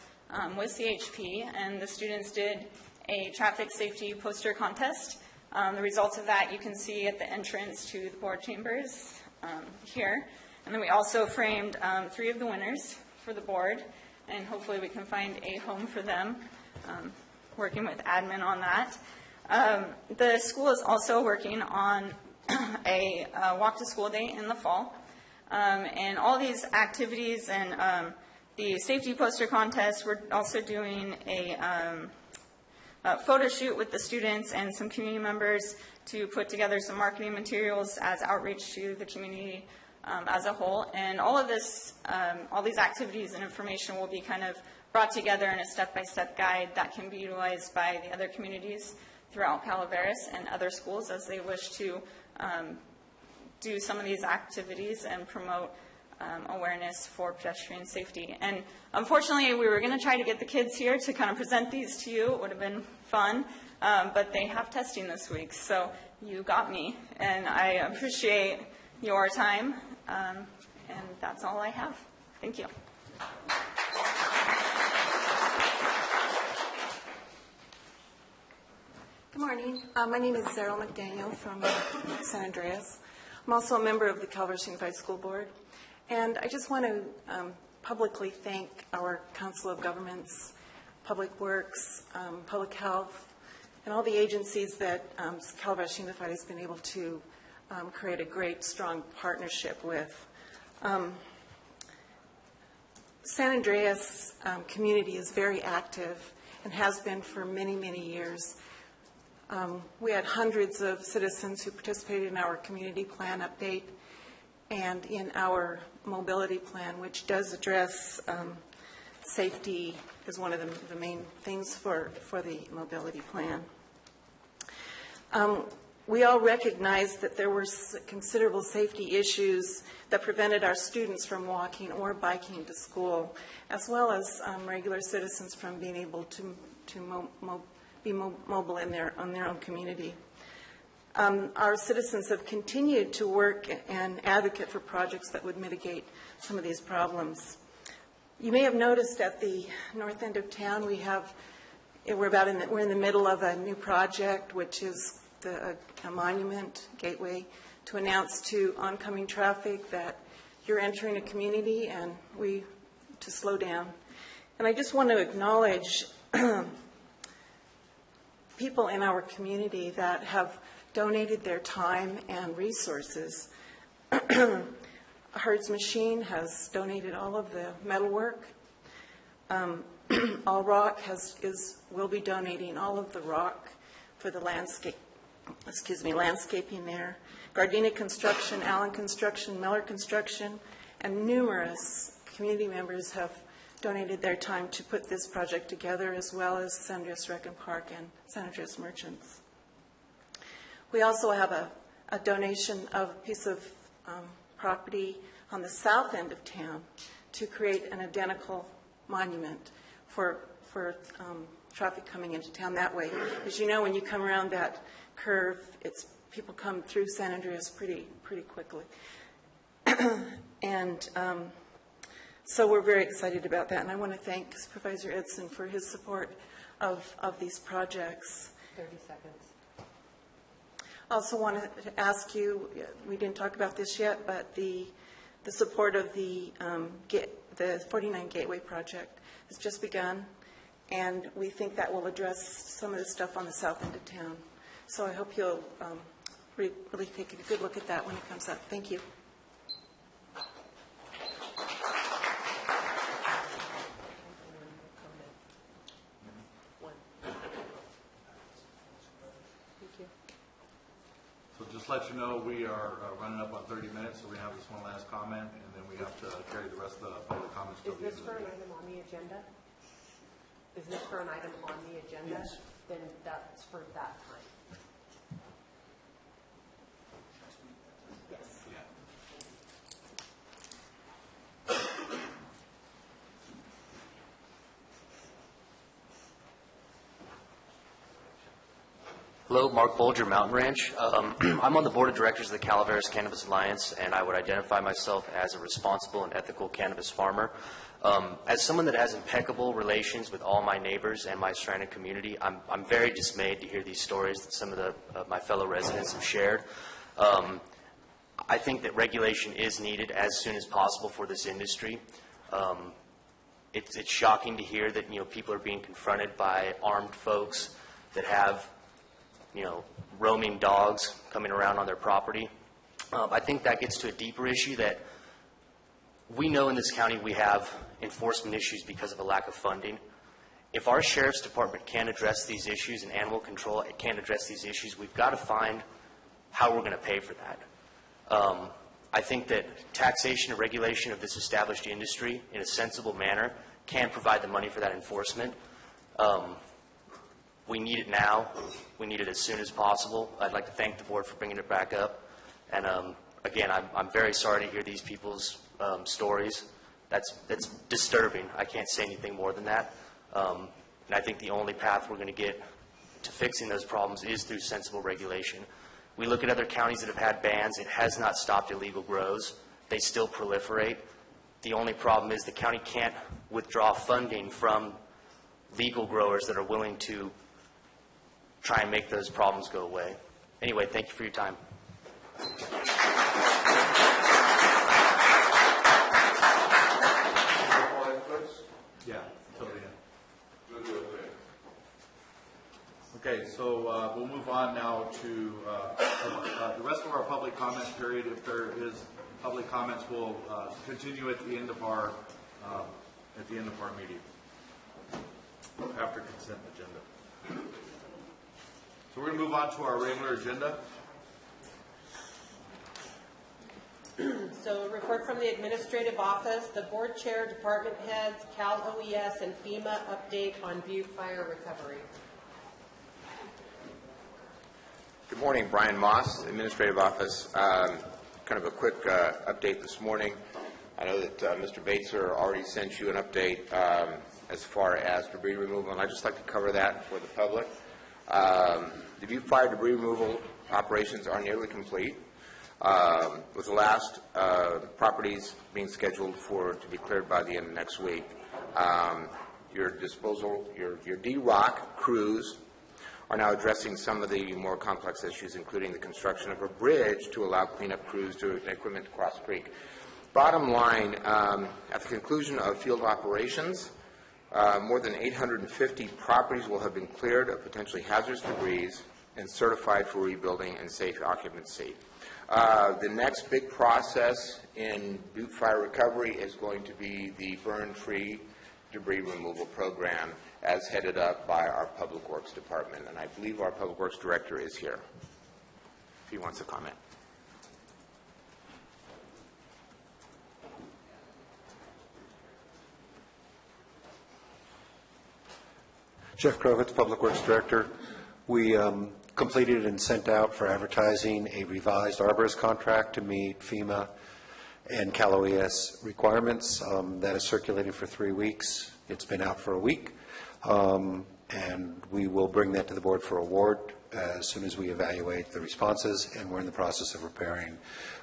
with CHP, and the students did a traffic safety poster contest. The results of that you can see at the entrance to the board chambers here. And then we also framed 3 of the winners for the board, and hopefully we can find a home for them, working with admin on that. The school is also working on a walk-to-school day in the fall. And all these activities and the safety poster contest, we're also doing a photo shoot with the students and some community members to put together some marketing materials as outreach to the community as a whole. And all of this, all these activities and information will be kind of brought together in a step-by-step guide that can be utilized by the other communities throughout Calaveras and other schools as they wish to do some of these activities and promote awareness for pedestrian safety. And unfortunately, we were going to try to get the kids here to kind of present these to you. It would have been fun, but they have testing this week, so you got me. And I appreciate your time, and that's all I have. Thank you. Good morning. My name is Cheryl McDaniel from San Andreas. I'm also a member of the Calaveras Unified School Board. And I just want to publicly thank our Council of Governments, Public Works, Public Health, and all the agencies that Calaveras Unified has been able to create a great, strong partnership with. San Andreas community is very active and has been for many, many years. We had hundreds of citizens who participated in our community plan update and in our mobility plan, which does address safety as one of the main things for the mobility plan. We all recognize that there were considerable safety issues that prevented our students from walking or biking to school, as well as regular citizens from being able to be mobile in on their own community. Our citizens have continued to work and advocate for projects that would mitigate some of these problems. You may have noticed at the north end of town we're in the middle of a new project, which is a monument gateway to announce to oncoming traffic that you're entering a community and to slow down. And I just want to acknowledge people in our community that have donated their time and resources. Herd's Machine has donated all of the metalwork. All Rock will be donating all of the rock for the landscaping there. Gardena Construction, Allen Construction, Miller Construction, and numerous community members have donated their time to put this project together, as well as San Andreas Rec and Park and San Andreas Merchants. We also have a donation of a piece of property on the south end of town to create an identical monument for traffic coming into town that way. As you know, when you come around that curve, people come through San Andreas pretty quickly. And so we're very excited about that, and I want to thank Supervisor Edson for his support of these projects. 30 seconds. I also wanted to ask you, we didn't talk about this yet, but the support of the 49 Gateway project has just begun, and we think that will address some of the stuff on the south end of town. So I hope you'll really take a good look at that when it comes up. Thank you. So just let you know, we are running up on 30 minutes, so we have this one last comment, and then we have to carry the rest of the public comments to the end of the meeting. Is this for an item on the agenda? is this for an item on the agenda? Yes. Then that's for that time. Yes. Hello, Mark Bolger, Mountain Ranch. I'm on the board of directors of the Calaveras Cannabis Alliance, and I would identify myself as a responsible and ethical cannabis farmer. As someone that has impeccable relations with all my neighbors and my surrounding community, I'm very dismayed to hear these stories that some of my fellow residents have shared. I think that regulation is needed as soon as possible for this industry. It's shocking to hear that people are being confronted by armed folks that have roaming dogs coming around on their property. I think that gets to a deeper issue that we know in this county we have enforcement issues because of a lack of funding. If our sheriff's department can't address these issues and animal control can't address these issues, we've got to find how we're going to pay for that. I think that taxation and regulation of this established industry in a sensible manner can provide the money for that enforcement. We need it now. We need it as soon as possible. I'd like to thank the board for bringing it back up. And again, I'm very sorry to hear these people's stories. That's disturbing. I can't say anything more than that. And I think the only path we're going to get to fixing those problems is through sensible regulation. We look at other counties that have had bans. It has not stopped illegal grows. They still proliferate. The only problem is the county can't withdraw funding from legal growers that are willing to try and make those problems go away. Anyway, thank you for your time. Yeah, totally. Okay, so we'll move on now to the rest of our public comment period. If there is public comments, we'll continue at the end of our meeting after consent agenda. So we're going to move on to our regular agenda. So, report from the administrative office, the board chair, department heads, Cal OES, and FEMA update on Butte fire recovery. Good morning, Brian Moss, administrative office. Kind of a quick update this morning. I know that Mr. Bateser already sent you an update as far as debris removal, and I'd just like to cover that for the public. The Butte fire debris removal operations are nearly complete, with the last properties being scheduled to be cleared by the end of next week. Your D-Rock crews are now addressing some of the more complex issues, including the construction of a bridge to allow cleanup crews and equipment to cross the creek. Bottom line, at the conclusion of field operations, more than 850 properties will have been cleared of potentially hazardous debris and certified for rebuilding and safe occupancy. The next big process in Butte fire recovery is going to be the burn tree debris removal program as headed up by our Public Works Department. And I believe our Public Works Director is here, if he wants to comment. Jeff Krovitz, Public Works Director. We completed and sent out for advertising a revised arborist contract to meet FEMA and Cal OES requirements. That is circulating for 3 weeks. It's been out for a week. And we will bring that to the board for award as soon as we evaluate the responses, and we're in the process of preparing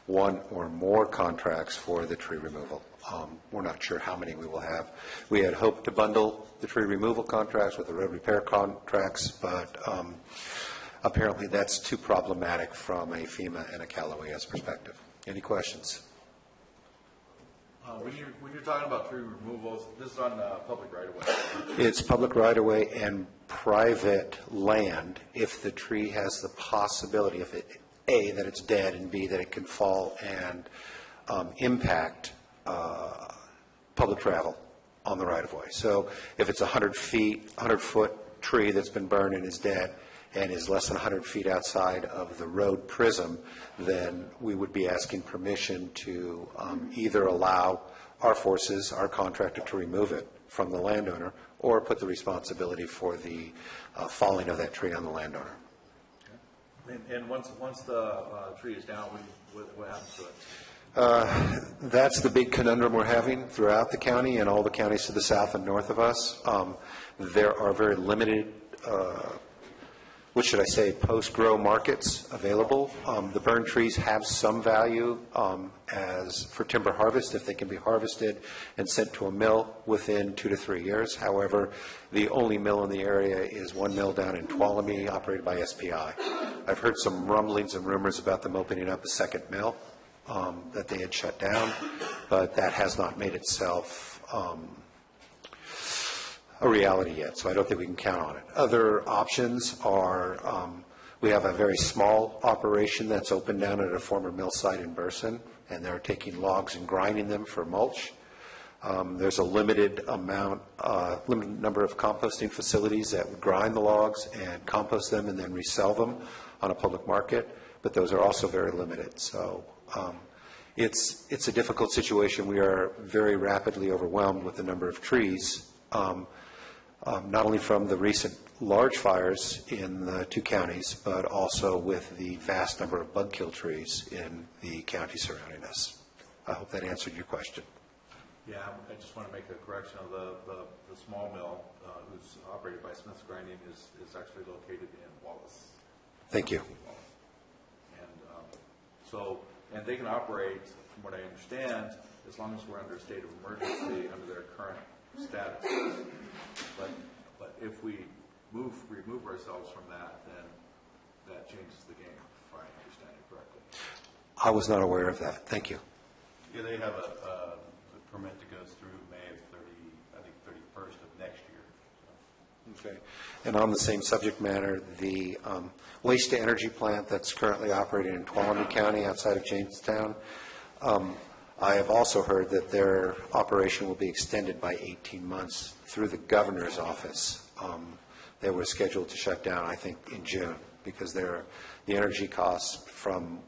one or more contracts for the tree removal. We're not sure how many we will have. We had hoped to bundle the tree removal contracts with the road repair contracts, but apparently that's too problematic from a FEMA and a Cal OES perspective. Any questions? When you're talking about tree removals, this is on public right-of-way. It's public right-of-way and private land if the tree has the possibility, if it, A, that it's dead, and B, that it can fall and impact public travel on the right-of-way. So if it's 100-foot tree that's been burned and is dead and is less than 100 feet outside of the road prism, then we would be asking permission to either allow our forces, our contractor, to remove it from the landowner, or put the responsibility for the falling of that tree on the landowner. And once the tree is down, what happens to it? That's the big conundrum we're having throughout the county and all the counties to the south and north of us. There are very limited, what should I say, post-grow markets available. The burned trees have some value as for timber harvest if they can be harvested and sent to a mill within 2 to 3 years. However, the only mill in the area is one mill down in Tuolumne operated by SPI. I've heard some rumblings and rumors about them opening up a second mill that they had shut down, but that has not made itself a reality yet, so I don't think we can count on it. Other options are, we have a very small operation that's open down at a former mill site in Burson, and they're taking logs and grinding them for mulch. There's a limited number of composting facilities that would grind the logs and compost them and then resell them on a public market, but those are also very limited. So it's a difficult situation. We are very rapidly overwhelmed with the number of trees, not only from the recent large fires in the 2 counties, but also with the vast number of bug kill trees in the county surrounding us. I hope that answered your question. Yeah, I just want to make a correction of the small mill who's operated by Smith's Grinding is actually located in Wallace. Thank you. And they can operate, from what I understand, as long as we're under a state of emergency under their current status. But if we remove ourselves from that, then that changes the game, if I understand it correctly. I was not aware of that. Thank you. Yeah, they have a permit that goes through May of 31st of next year. Okay. And on the same subject matter, the waste-to-energy plant that's currently operating in Tuolumne County outside of Jamestown, I have also heard that their operation will be extended by 18 months through the governor's office. They were scheduled to shut down, I think, in June because the energy costs from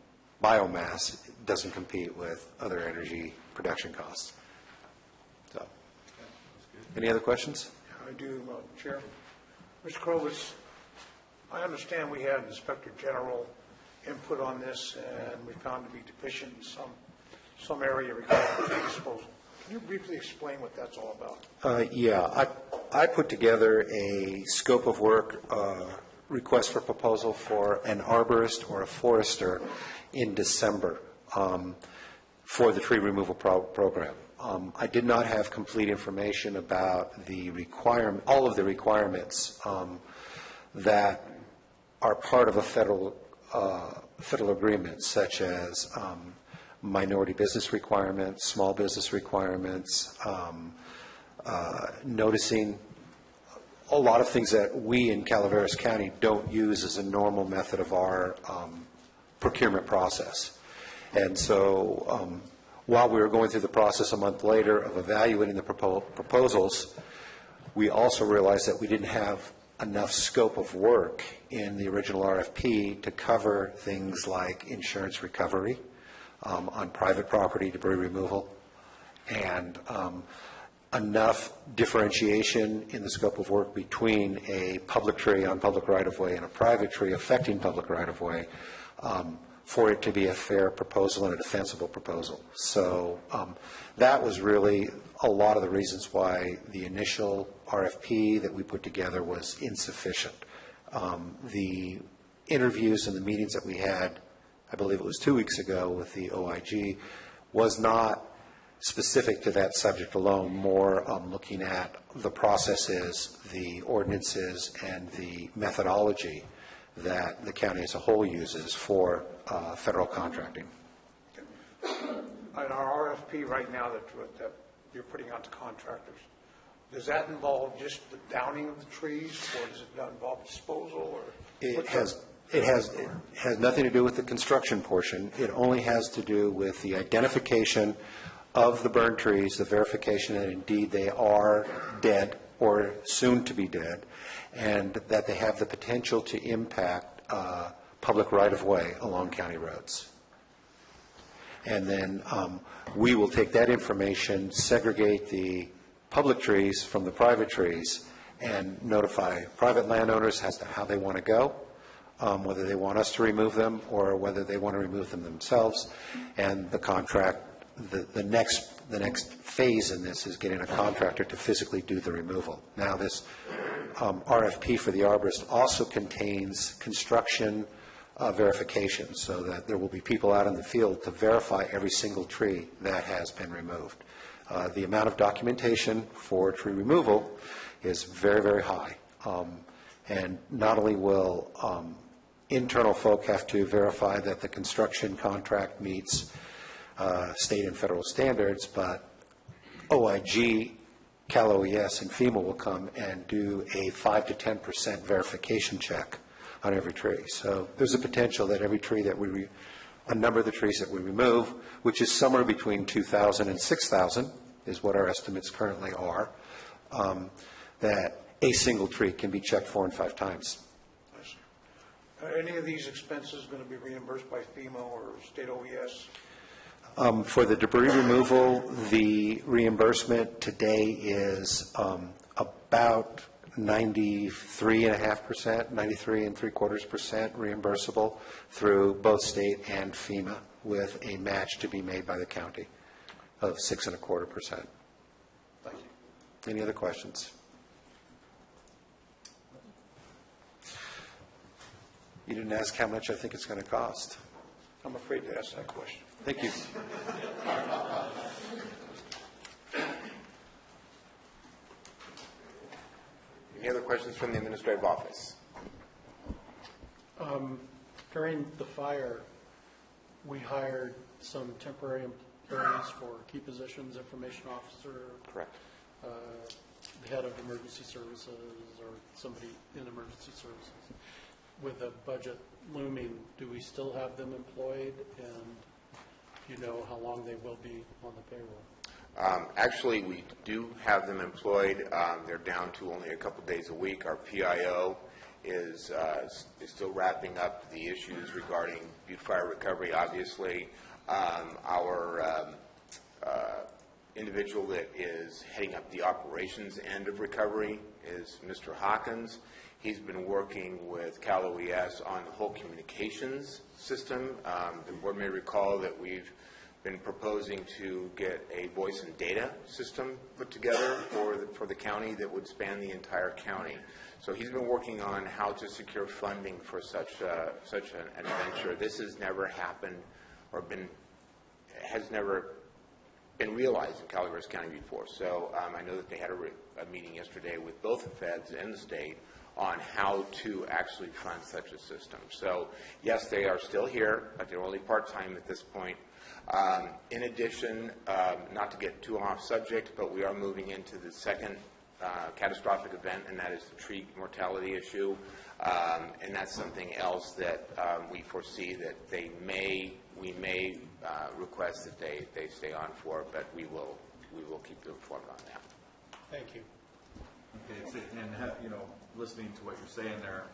biomass doesn't compete with other energy production costs. So, any other questions? I do, Chair. Mr. Krovitz, I understand we had Inspector General input on this, and we found to be deficient in some area regarding tree disposal. Can you briefly explain what that's all about? Yeah, I put together a scope of work request for proposal for an arborist or a forester in December for the tree removal program. I did not have complete information about all of the requirements that are part of a federal agreement, such as minority business requirements, small business requirements, noticing a lot of things that we in Calaveras County don't use as a normal method of our procurement process. And so while we were going through the process a month later of evaluating the proposals, we also realized that we didn't have enough scope of work in the original RFP to cover things like insurance recovery on private property debris removal, and enough differentiation in the scope of work between a public tree on public right-of-way and a private tree affecting public right-of-way for it to be a fair proposal and a defensible proposal. So that was really a lot of the reasons why the initial RFP that we put together was insufficient. The interviews and the meetings that we had, I believe it was 2 weeks ago with the OIG, was not specific to that subject alone, more looking at the processes, the ordinances, and the methodology that the county as a whole uses for federal contracting. In our RFP right now that you're putting out to contractors, does that involve just the downing of the trees, or does it involve disposal? Or it has nothing to do with the construction portion. It only has to do with the identification of the burned trees, the verification that indeed they are dead or soon to be dead, and that they have the potential to impact public right-of-way along county roads. And then we will take that information, segregate the public trees from the private trees and notify private landowners as to how they want to go, whether they want us to remove them or whether they want to remove them themselves. And the contract, the next phase in this is getting a contractor to physically do the removal. Now, this RFP for the arborist also contains construction verification, so that there will be people out in the field to verify every single tree that has been removed. The amount of documentation for tree removal is very, very high. And not only will internal folk have to verify that the construction contract meets state and federal standards, but OIG, Cal OES, and FEMA will come and do a 5 to 10% verification check on every tree. So there's a potential that every tree that a number of the trees that we remove, which is somewhere between 2,000 and 6,000, is what our estimates currently are, that a single tree can be checked 4 and 5 times. Are any of these expenses going to be reimbursed by FEMA or state OES? For the debris removal, the reimbursement today is about 93.5%, 93.75% reimbursable through both state and FEMA, with a match to be made by the county of 6.25%. Thank you. Any other questions? You didn't ask how much I think it's going to cost. I'm afraid to ask that question. Thank you. Any other questions from the administrative office? During the fire, we hired some temporary employees for key positions, information officer. Correct. The head of emergency services or somebody in emergency services. With the budget looming, do we still have them employed, and do you know how long they will be on the payroll? Actually, we do have them employed. They're down to only a couple days a week. Our PIO is still wrapping up the issues regarding Butte Fire recovery, obviously. Our individual that is heading up the operations end of recovery is Mr. Hawkins. He's been working with Cal OES on the whole communications system. The board may recall that we've been proposing to get a voice and data system put together for the county that would span the entire county. So he's been working on how to secure funding for such an adventure. This has never happened or has never been realized in Calaveras County before. So I know that they had a meeting yesterday with both the feds and the state on how to actually fund such a system. So yes, they are still here, but they're only part-time at this point. In addition, not to get too off subject, but we are moving into the second catastrophic event, and that is the tree mortality issue. And that's something else that we foresee that we may request that they stay on for, but we will keep them informed on that. Thank you. Okay, and listening to what you're saying there,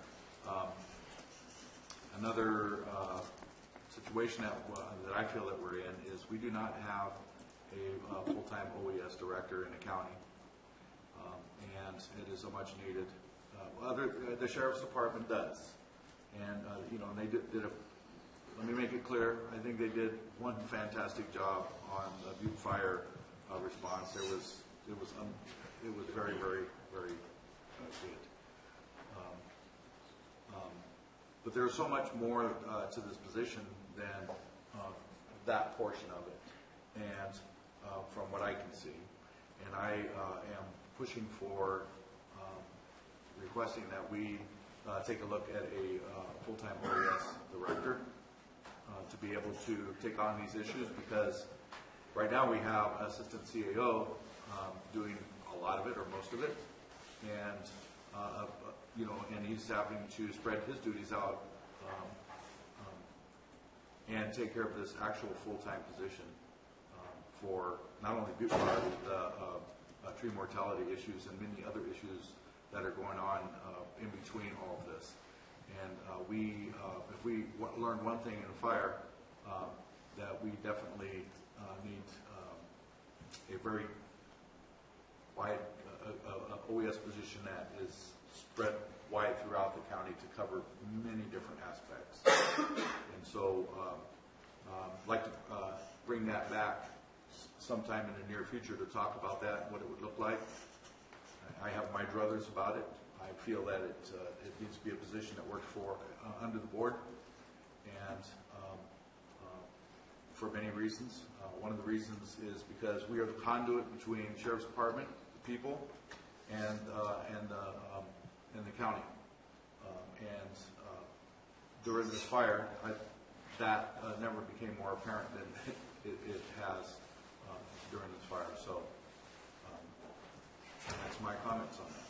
another situation that I feel that we're in is we do not have a full-time OES director in the county, and it is so much needed. The sheriff's department does, and and they did let me make it clear. I think they did one fantastic job on the Butte Fire response. It was very, very, very good. But there's so much more to this position than that portion of it, and from what I can see, and I am pushing for requesting that we take a look at a full-time OES director to be able to take on these issues, because right now we have assistant CAO doing a lot of it or most of it, and and he's having to spread his duties out and take care of this actual full-time position for not only Butte Fire, the tree mortality issues and many other issues that are going on in between all of this. And if we learn one thing in fire, that we definitely need a very provide a OES position that is spread wide throughout the county to cover many different aspects. And so I'd like to bring that back sometime in the near future to talk about that and what it would look like. I have my druthers about it. I feel that it needs to be a position that works for under the board, and for many reasons. One of the reasons is because we are the conduit between Sheriff's Department, the people, and the county. And during this fire, that never became more apparent than it has during this fire. So that's my comments on that.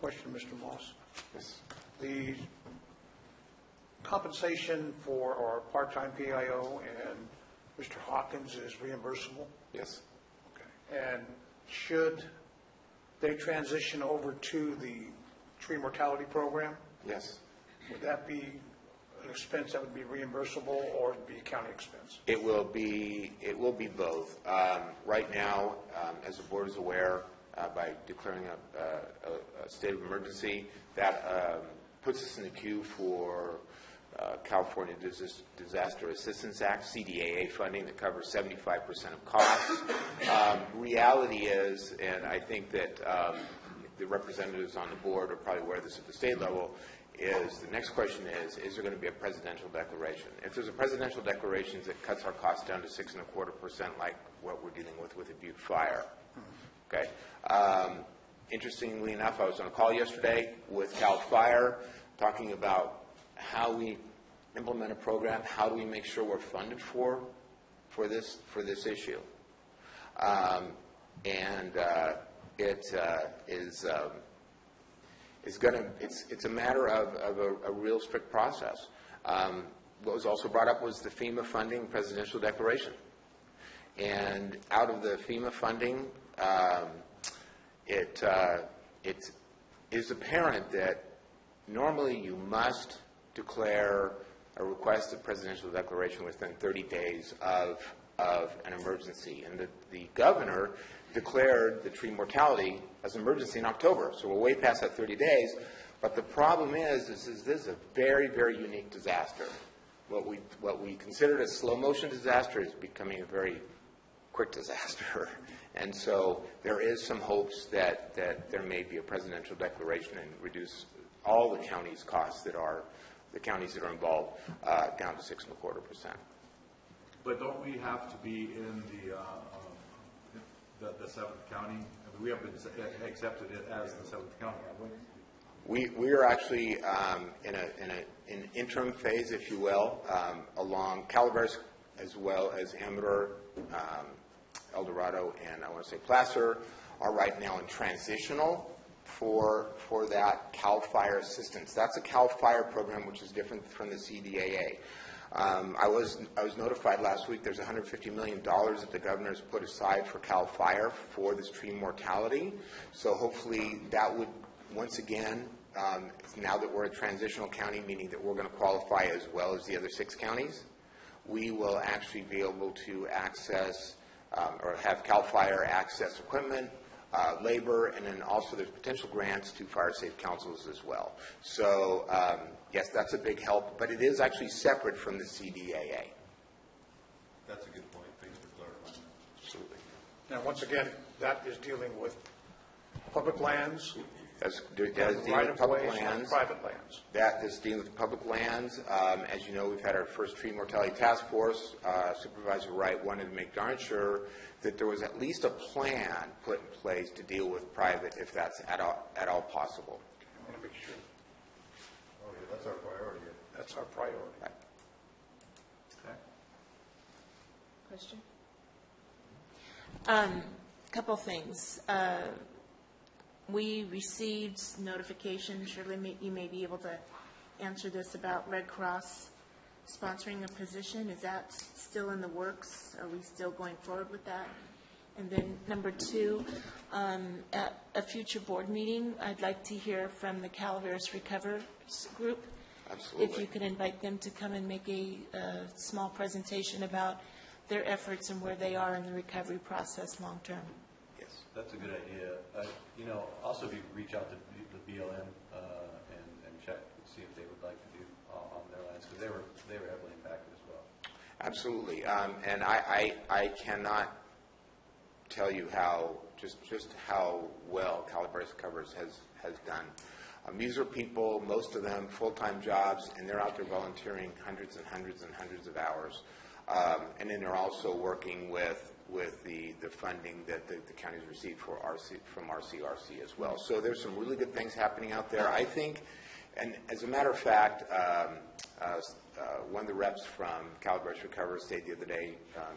Question, Mr. Moss. Yes. The compensation for our part-time PIO and Mr. Hawkins is reimbursable? Yes. Okay. And should they transition over to the tree mortality program? Yes. Would that be an expense that would be reimbursable, or would it be a county expense? It will be both. Right now, as the board is aware, by declaring a state of emergency, that puts us in the queue for California Disaster Assistance Act, CDAA funding that covers 75% of costs. Reality is, and I think that the representatives on the board are probably aware of this at the state level, is the next question is there going to be a presidential declaration? If there's a presidential declaration that cuts our costs down to 6.25%, like what we're dealing with the Butte fire, okay? Interestingly enough, I was on a call yesterday with Cal Fire talking about how we implement a program, how do we make sure we're funded for this issue, it's a matter of a real strict process. What was also brought up was the FEMA funding presidential declaration, and out of the FEMA funding, it is apparent that normally you must declare a request of presidential declaration within 30 days of an emergency. And the governor declared the tree mortality as an emergency in October. So we're way past that 30 days. But the problem is this is a very, very unique disaster. What we considered a slow motion disaster is becoming a very quick disaster. And so there is some hopes that there may be a presidential declaration and reduce all the county's costs that are the counties that are involved down to 6.25%. But don't we have to be in the seventh county? I mean, we have been accepted as the seventh county, haven't we? We are actually in an interim phase, if you will, along Calaveras as well as Amador, El Dorado, and I want to say Placer are right now in transitional for that CAL FIRE assistance. That's a CAL FIRE program, which is different from the CDAA. I was notified last week there's $150 million that the governor has put aside for CAL FIRE for this tree mortality. So hopefully that would, once again, now that we're a transitional county, meaning that we're going to qualify as well as the other 6 counties, we will actually be able to access or have CAL FIRE access equipment, labor, and then also there's potential grants to fire safe councils as well. So yes, that's a big help, but it is actually separate from the CDAA. That's a good point. Thanks for clarifying. Absolutely. Now, once again, that is dealing with public lands, That's dealing with public lands. Private lands. That is dealing with public lands. As you know, we've had our first tree mortality task force. Supervisor Wright wanted to make darn sure that there was at least a plan put in place to deal with private, if that's at all possible. I want to make sure. Oh, yeah, that's our priority. That's our priority. Right. Okay. Question? Couple things. We received notification, Shirley, you may be able to answer this, about Red Cross sponsoring a position. Is that still in the works? Are we still going forward with that? And then number 2, at a future board meeting, I'd like to hear from the Calaveras Recover group. Absolutely. If you could invite them to come and make a small presentation about their efforts and where they are in the recovery process long-term. Yes. That's a good idea. Also if you reach out to the BLM and check, see if they would like to do on their lands, because they were heavily impacted as well. Absolutely. And I cannot tell you how, just how well Calaveras Recovers has done. These are people, most of them full-time jobs, and they're out there volunteering hundreds and hundreds and hundreds of hours. And then they're also working with the funding that the county's received from RCRC as well. So there's some really good things happening out there, I think. And as a matter of fact, one of the reps from Calaveras Recover stayed the other day,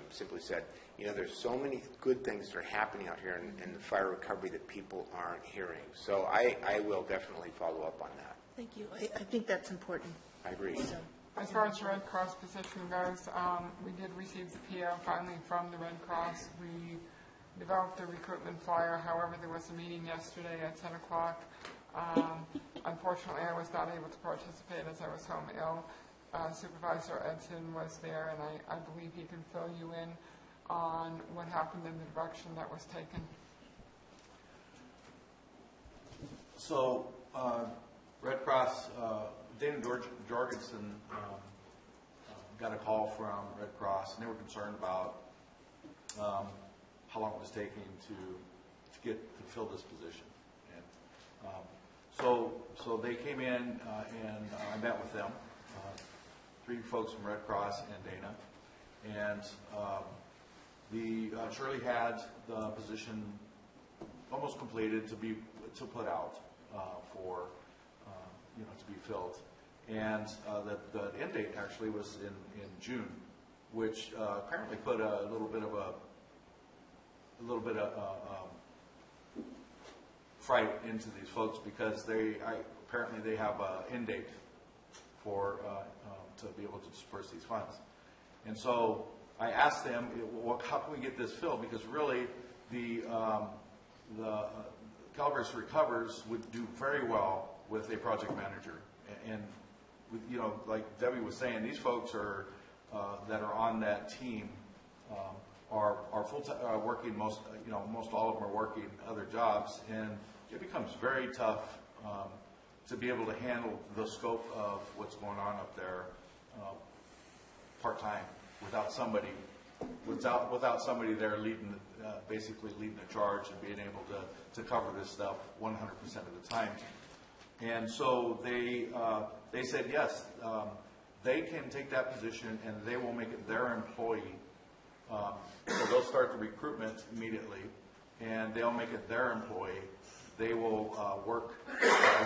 simply said, there's so many good things that are happening out here in the fire recovery that people aren't hearing. So I will definitely follow up on that. Thank you. I think that's important. I agree. So, As far as the Red Cross position goes, we did receive the PO finally from the Red Cross. We developed the recruitment flyer. However, there was a meeting yesterday at 10 o'clock. Unfortunately, I was not able to participate as I was home ill. Supervisor Edson was there, and I believe he can fill you in on what happened in the direction that was taken. So, Red Cross, Dana Jorgensen got a call from Red Cross, and they were concerned about how long it was taking to fill this position. And so they came in, and I met with them, 3 folks from Red Cross and Dana, and Shirley had the position almost completed to put out for to be filled, and the end date actually was in June, which apparently put a little bit of fright into these folks, because apparently they have an end date for to be able to disperse these funds. And so I asked them, how can we get this filled? Because really, the Calaveras Recovers would do very well with a project manager. And like Debbie was saying, these folks are that are on that team are full time working. Most all of them are working other jobs, and it becomes very tough to be able to handle the scope of what's going on up there part time without somebody there leading, basically leading the charge and being able to cover this stuff 100% of the time. And so they said yes, they can take that position and they will make it their employee. So they'll start the recruitment immediately, and they'll make it their employee. They will work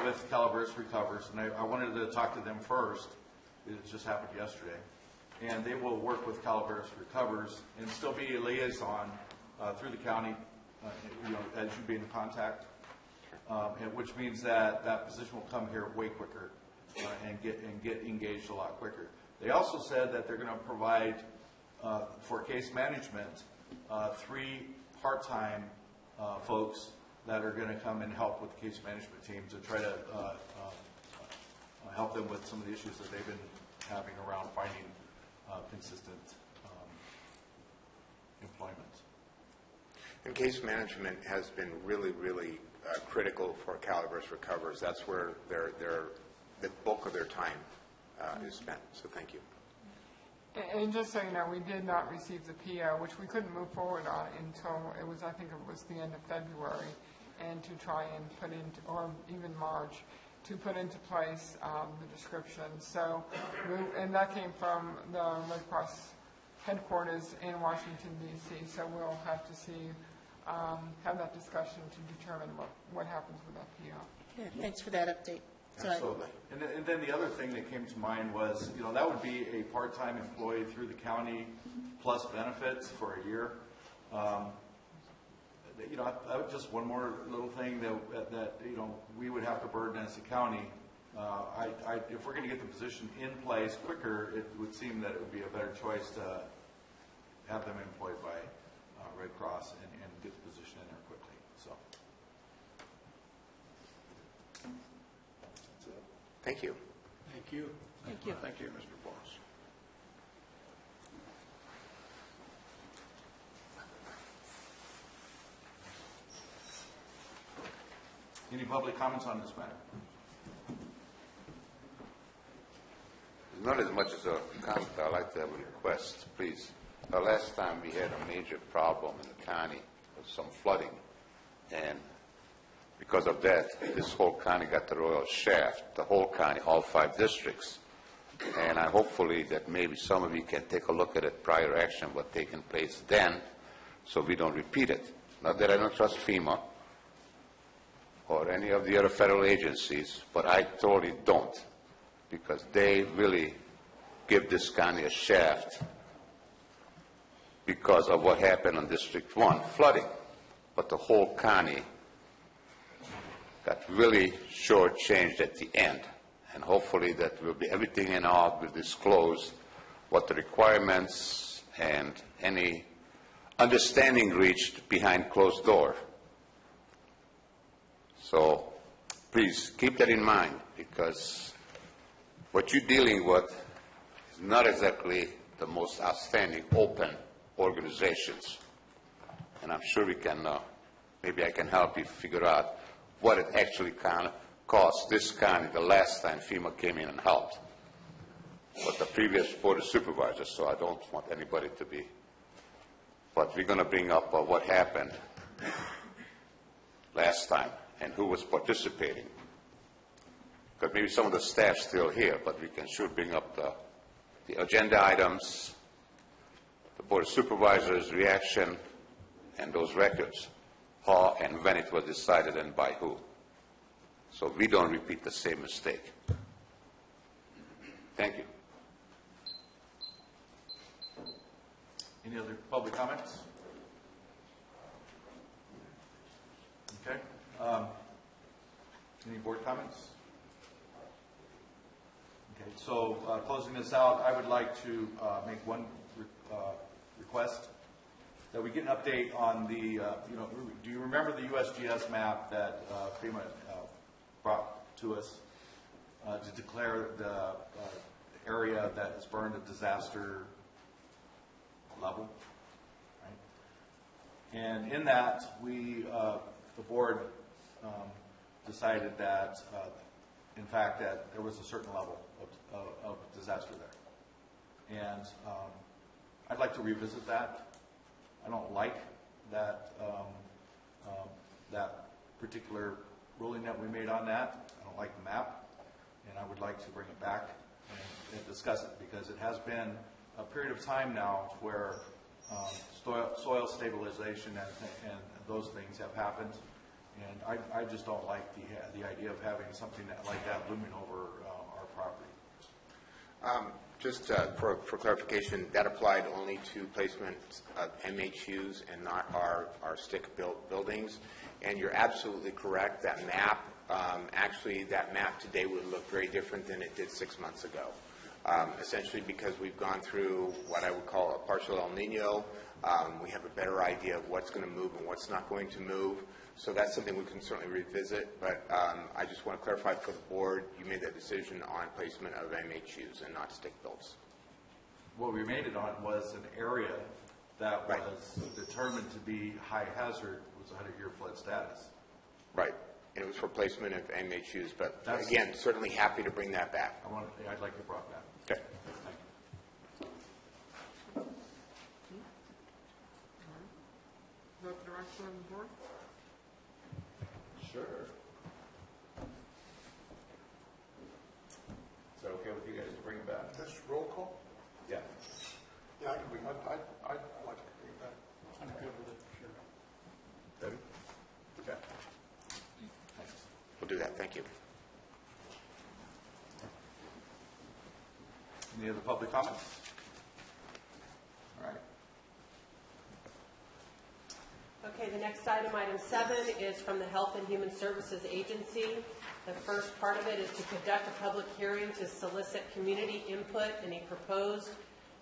with Calaveras Recovers, and I wanted to talk to them first. It just happened yesterday. And they will work with Calaveras Recovers and still be a liaison through the county, as you be in contact, which means that position will come here way quicker and get engaged a lot quicker. They also said that they're going to provide for case management 3 part-time folks that are going to come and help with the case management team to try to help them with some of the issues that they've been having around finding consistent employment. And case management has been really, really critical for Calaveras Recovers. That's where the bulk of their time is spent. So thank you. And just so you know, we did not receive the PO, which we couldn't move forward on until I think it was the end of February, and to try and put into, or even March, to put into place the description. So, and that came from the Red Cross headquarters in Washington, D.C., so we'll have to see, have that discussion to determine what happens with that PO. Yeah, thanks for that update. Absolutely. And then the other thing that came to mind was, that would be a part-time employee through the county plus benefits for a year. Just one more little thing that we would have to burden as a county. If we're going to get the position in place quicker, it would seem that it would be a better choice to have them employed by Red Cross and get the position in there quickly. So. That's it. Thank you. Thank you. Thank you. Thank you, Mr. Boss. Any public comments on this matter? Not as much as a comment, I'd like to have a request, please. Last time we had a major problem in the county with some flooding, and because of that, this whole county got the royal shaft, the whole county, all 5 districts. And I hopefully that maybe some of you can take a look at it, prior action, what taken place then, so we don't repeat it. Not that I don't trust FEMA or any of the other federal agencies, but I totally don't, because they really give this county a shaft because of what happened on District 1, flooding. But the whole county got really shortchanged at the end. And hopefully that will be everything in all will disclose what the requirements and any understanding reached behind closed door. So please keep that in mind, because what you're dealing with is not exactly the most outstanding open organizations. And I'm sure we can, maybe I can help you figure out what it actually kind of cost this county the last time FEMA came in and helped with the previous Board of Supervisors, so I don't want anybody to be. But we're going to bring up what happened last time and who was participating. Because maybe some of the staff's still here, but we can sure bring up the agenda items, the Board of Supervisors' reaction, and those records, how and when it was decided and by who, so we don't repeat the same mistake. Thank you. Any other public comments? Okay. Any board comments? Okay, so closing this out, I would like to make one request, that we get an update on the, do you remember the USGS map that FEMA brought to us to declare the area that is burned at disaster level? Right? And in that, we, the board decided that, in fact, that there was a certain level of disaster there. And I'd like to revisit that. I don't like that that particular ruling that we made on that. I don't like the map, and I would like to bring it back and discuss it, because it has been a period of time now where soil stabilization and those things have happened, and I just don't like the idea of having something like that looming over our property. Just for clarification, that applied only to placement of MHUs and not our stick-built buildings. And you're absolutely correct. That map, actually, that map today would look very different than it did 6 months ago. Essentially because we've gone through what I would call a partial El Nino. We have a better idea of what's going to move and what's not going to move. So that's something we can certainly revisit, but I just want to clarify for the board, you made that decision on placement of MHUs and not stick-builts. What we made it on was an area that was determined to be high hazard, was 100-year flood status. Right, and it was for placement of MHUs, but again, certainly happy to bring that back. I'd like to brought back. Okay. Is that the direction of the board? Sure. Is that okay with you guys to bring it back? This roll call? Yeah. Yeah, I can bring, I'd like to bring it back. I'm good with it, sure. Debbie? Okay. Thanks. We'll do that, thank you. Any other public comments? All right. Okay, the next item, item 7, is from the Health and Human Services Agency. The first part of it is to conduct a public hearing to solicit community input in a proposed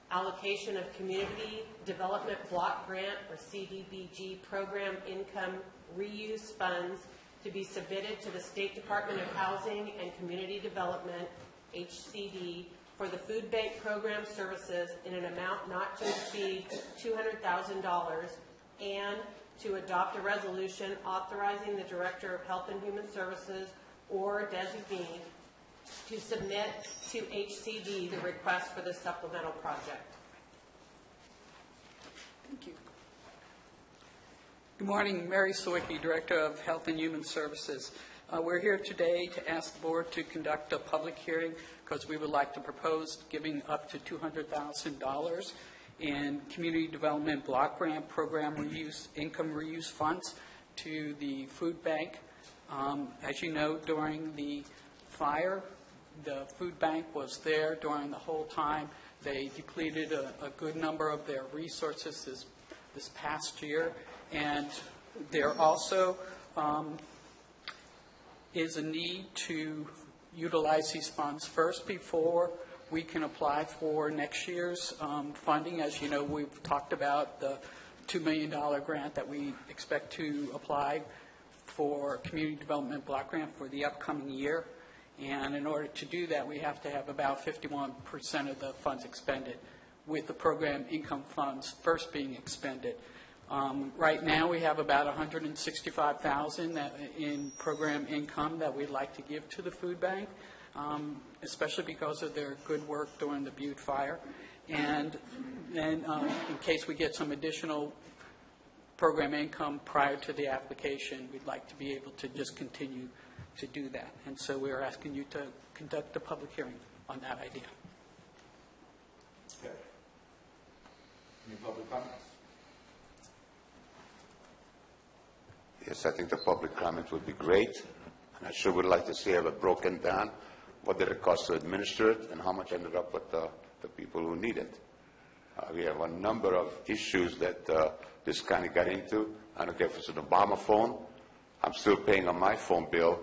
allocation of Community Development Block Grant, or CDBG, program income reuse funds to be submitted to the State Department of Housing and Community Development, HCD, for the food bank program services in an amount not to exceed $200,000, and to adopt a resolution authorizing the Director of Health and Human Services or designee to submit to HCD the request for the supplemental project. Thank you. Good morning, Mary Sawicki, Director of Health and Human Services. We're here today to ask the board to conduct a public hearing because we would like to propose giving up to $200,000 in Community Development Block Grant Program reuse, income reuse funds to the food bank. As you know, during the fire, the food bank was there during the whole time. They depleted a good number of their resources this past year, and there also is a need to utilize these funds first before we can apply for next year's funding. As you know, we've talked about the $2 million grant that we expect to apply for Community Development Block Grant for the upcoming year. And in order to do that, we have to have about 51% of the funds expended, with the program income funds first being expended. Right now, we have about $165,000 in program income that we'd like to give to the food bank, especially because of their good work during the Butte fire. And then in case we get some additional program income prior to the application, we'd like to be able to just continue to do that. And so we are asking you to conduct a public hearing on that idea. Okay. Any public comments? Yes, I think the public comment would be great. And I sure would like to see it broken down, what did it cost to administer it, and how much ended up with the people who need it. We have a number of issues that this county got into. I don't care if it's an Obama phone. I'm still paying on my phone bill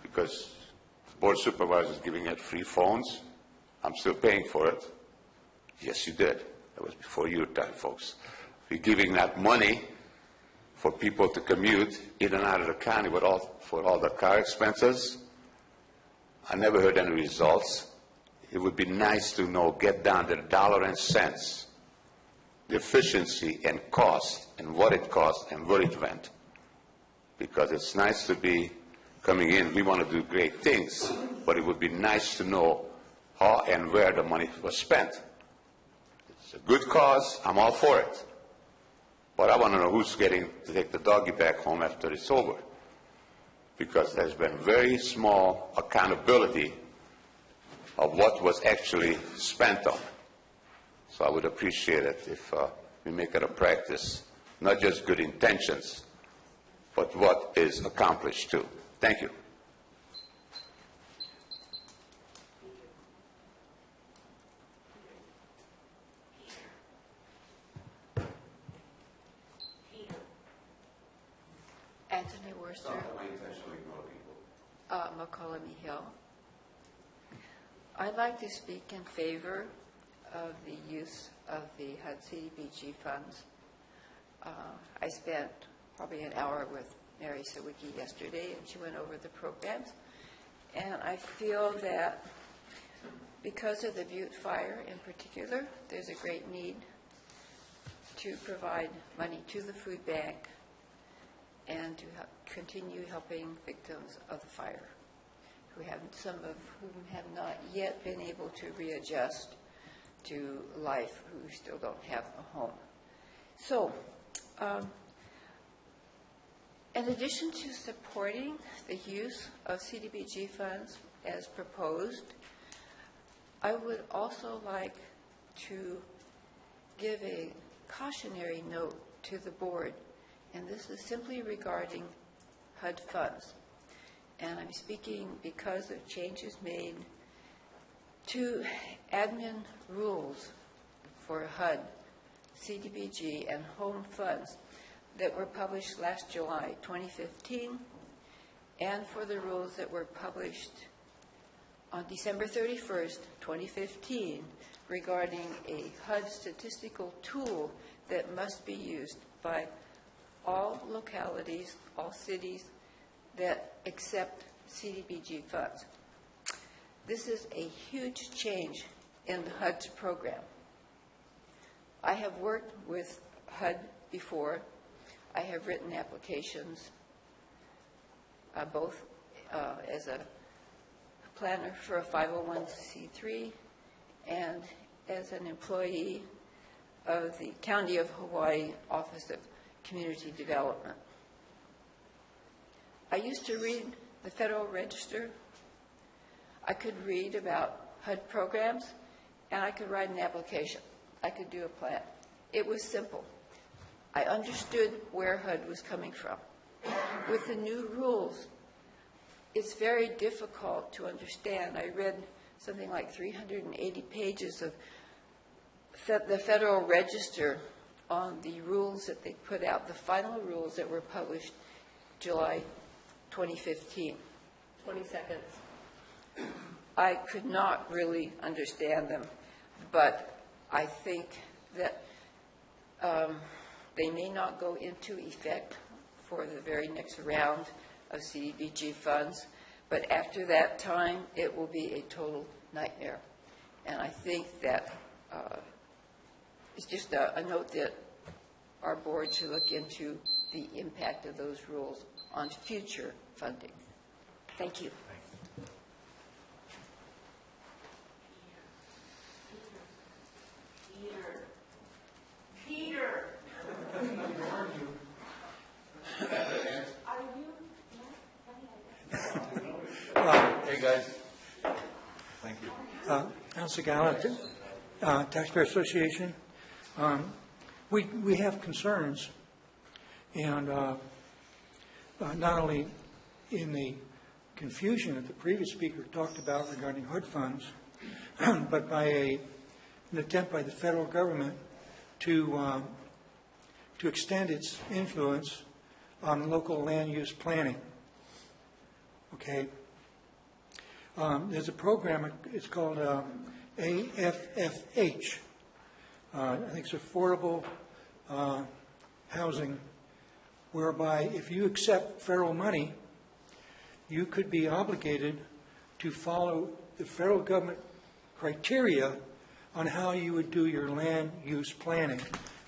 because the Board of Supervisors is giving it free phones. I'm still paying for it. Yes, you did. That was before your time, folks. We're giving that money for people to commute in and out of the county for all the car expenses. I never heard any results. It would be nice to know, get down to the dollar and cents, the efficiency and cost and what it cost and what it went. Because it's nice to be coming in. We want to do great things, but it would be nice to know how and where the money was spent. It's a good cause. I'm all for it. But I want to know who's getting to take the doggy back home after it's over. Because there's been very small accountability of what was actually spent on. So I would appreciate it if we make it a practice, not just good intentions, but what is accomplished too. Thank you. Anthony Worcester, McCollum Hill. I'd like to speak in favor of the use of the HUD CDBG funds. I spent probably an hour with Mary Sawicki yesterday, and she went over the programs. And I feel that because of the Butte fire in particular, there's a great need to provide money to the food bank and to continue helping victims of the fire, some of whom have not yet been able to readjust to life, who still don't have a home. So, in addition to supporting the use of CDBG funds as proposed, I would also like to give a cautionary note to the board, and this is simply regarding HUD funds. And I'm speaking because of changes made to admin rules for HUD, CDBG, and home funds that were published last July 2015, and for the rules that were published on December 31st, 2015, regarding a HUD statistical tool that must be used by all localities, all cities that accept CDBG funds. This is a huge change in the HUD's program. I have worked with HUD before. I have written applications, both as a planner for a 501c3 and as an employee of the County of Hawaii Office of Community Development. I used to read the Federal Register. I could read about HUD programs, and I could write an application. I could do a plan. It was simple. I understood where HUD was coming from. With the new rules, it's very difficult to understand. I read something like 380 pages of the Federal Register on the rules that they put out, the final rules that were published July 2015. 20 seconds. I could not really understand them, but I think that they may not go into effect for the very next round of CDBG funds, but after that time, it will be a total nightmare. And I think that it's just a note that our board should look into the impact of those rules on future funding. Thank you. Peter. Hey, guys. Thank you. Council Gallant, Taxpayer Association. We have concerns, and not only in the confusion that the previous speaker talked about regarding HUD funds, but by an attempt by the federal government to extend its influence on local land use planning. Okay. There's a program, it's called AFFH. I think it's Affordable Housing, whereby if you accept federal money, you could be obligated to follow the federal government criteria on how you would do your land use planning,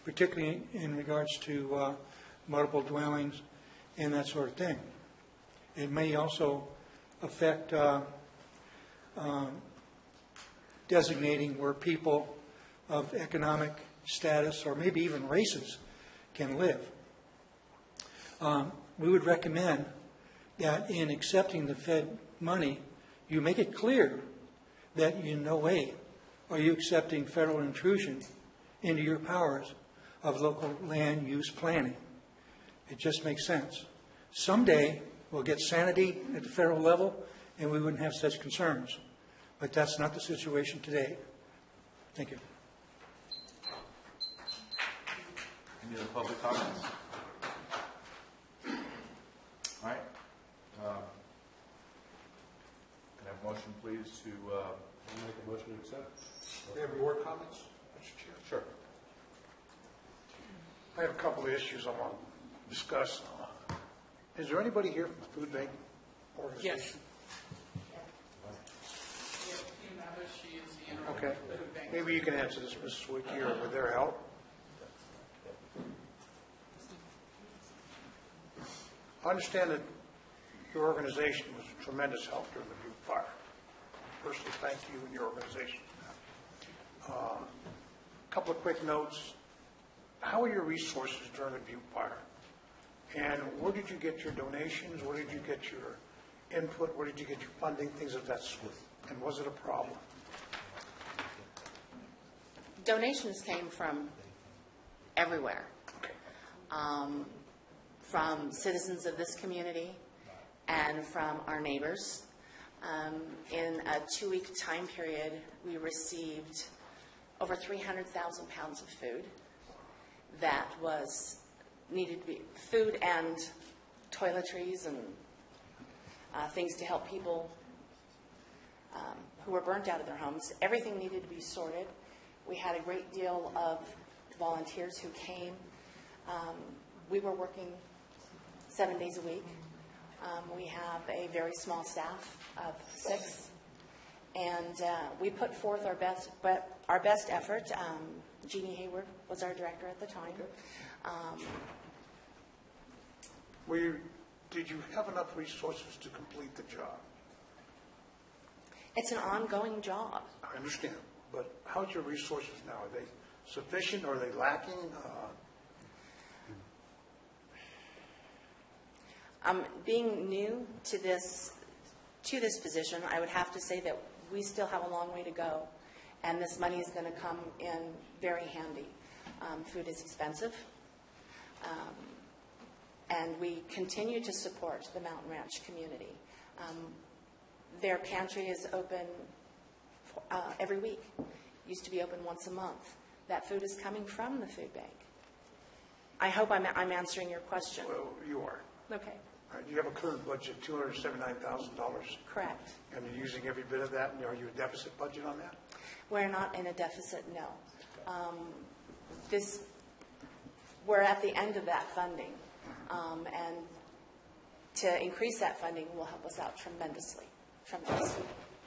particularly in regards to multiple dwellings and that sort of thing. It may also affect designating where people of economic status or maybe even races can live. We would recommend that in accepting the Fed money, you make it clear that in no way are you accepting federal intrusion into your powers of local land use planning. It just makes sense. Someday, we'll get sanity at the federal level, and we wouldn't have such concerns. But that's not the situation today. Thank you. Any other public comments? All right. Can I have a motion, please, to Make a motion to accept. We have more comments, Mr. Chair? Sure. I have a couple of issues I want to discuss. Is there anybody here from the food bank organization? Yes. Okay. Maybe you can answer this, Mrs. Wiki, or with their help. I understand that your organization was a tremendous help during the Butte fire. Personally, thank you and your organization. A couple of quick notes. How are your resources during the Butte fire? And where did you get your donations? Where did you get your input? Where did you get your funding? Things of that sort. And was it a problem? Donations came from everywhere, from citizens of this community and from our neighbors. In a 2-week time period, we received over 300,000 pounds of food that was needed to be food and toiletries and things to help people who were burnt out of their homes. Everything needed to be sorted. We had a great deal of volunteers who came. We were working 7 days a week. We have a very small staff of 6, and we put forth our best effort. Jeannie Hayward was our director at the time. Did you have enough resources to complete the job? It's an ongoing job. I understand, but how's your resources now? Are they sufficient? Are they lacking? Being new to this position, I would have to say that we still have a long way to go, and this money is going to come in very handy. Food is expensive, and we continue to support the Mountain Ranch community. Their pantry is open every week. Used to be open once a month. That food is coming from the food bank. I hope I'm answering your question. Well, you are. Okay. All right, you have a current budget, $279,000. Correct. And you're using every bit of that, and are you a deficit budget on that? We're not in a deficit, no. We're at the end of that funding, and to increase that funding will help us out tremendously.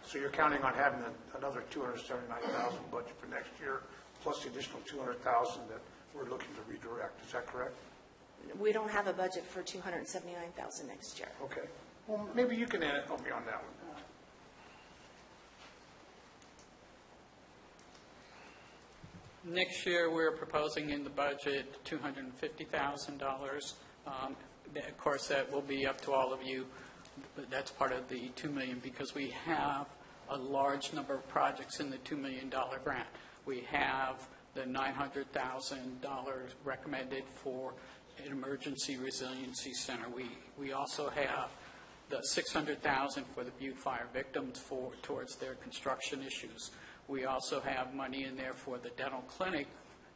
So you're counting on having another $279,000 budget for next year, plus the additional $200,000 that we're looking to redirect. Is that correct? We don't have a budget for $279,000 next year. Okay. Well, maybe you can help me on that one. Next year, we're proposing in the budget $250,000. Of course, that will be up to all of you, but that's part of the $2 million because we have a large number of projects in the $2 million grant. We have the $900,000 recommended for an emergency resiliency center. We also have the $600,000 for the Butte Fire victims towards their construction issues. We also have money in there for the dental clinic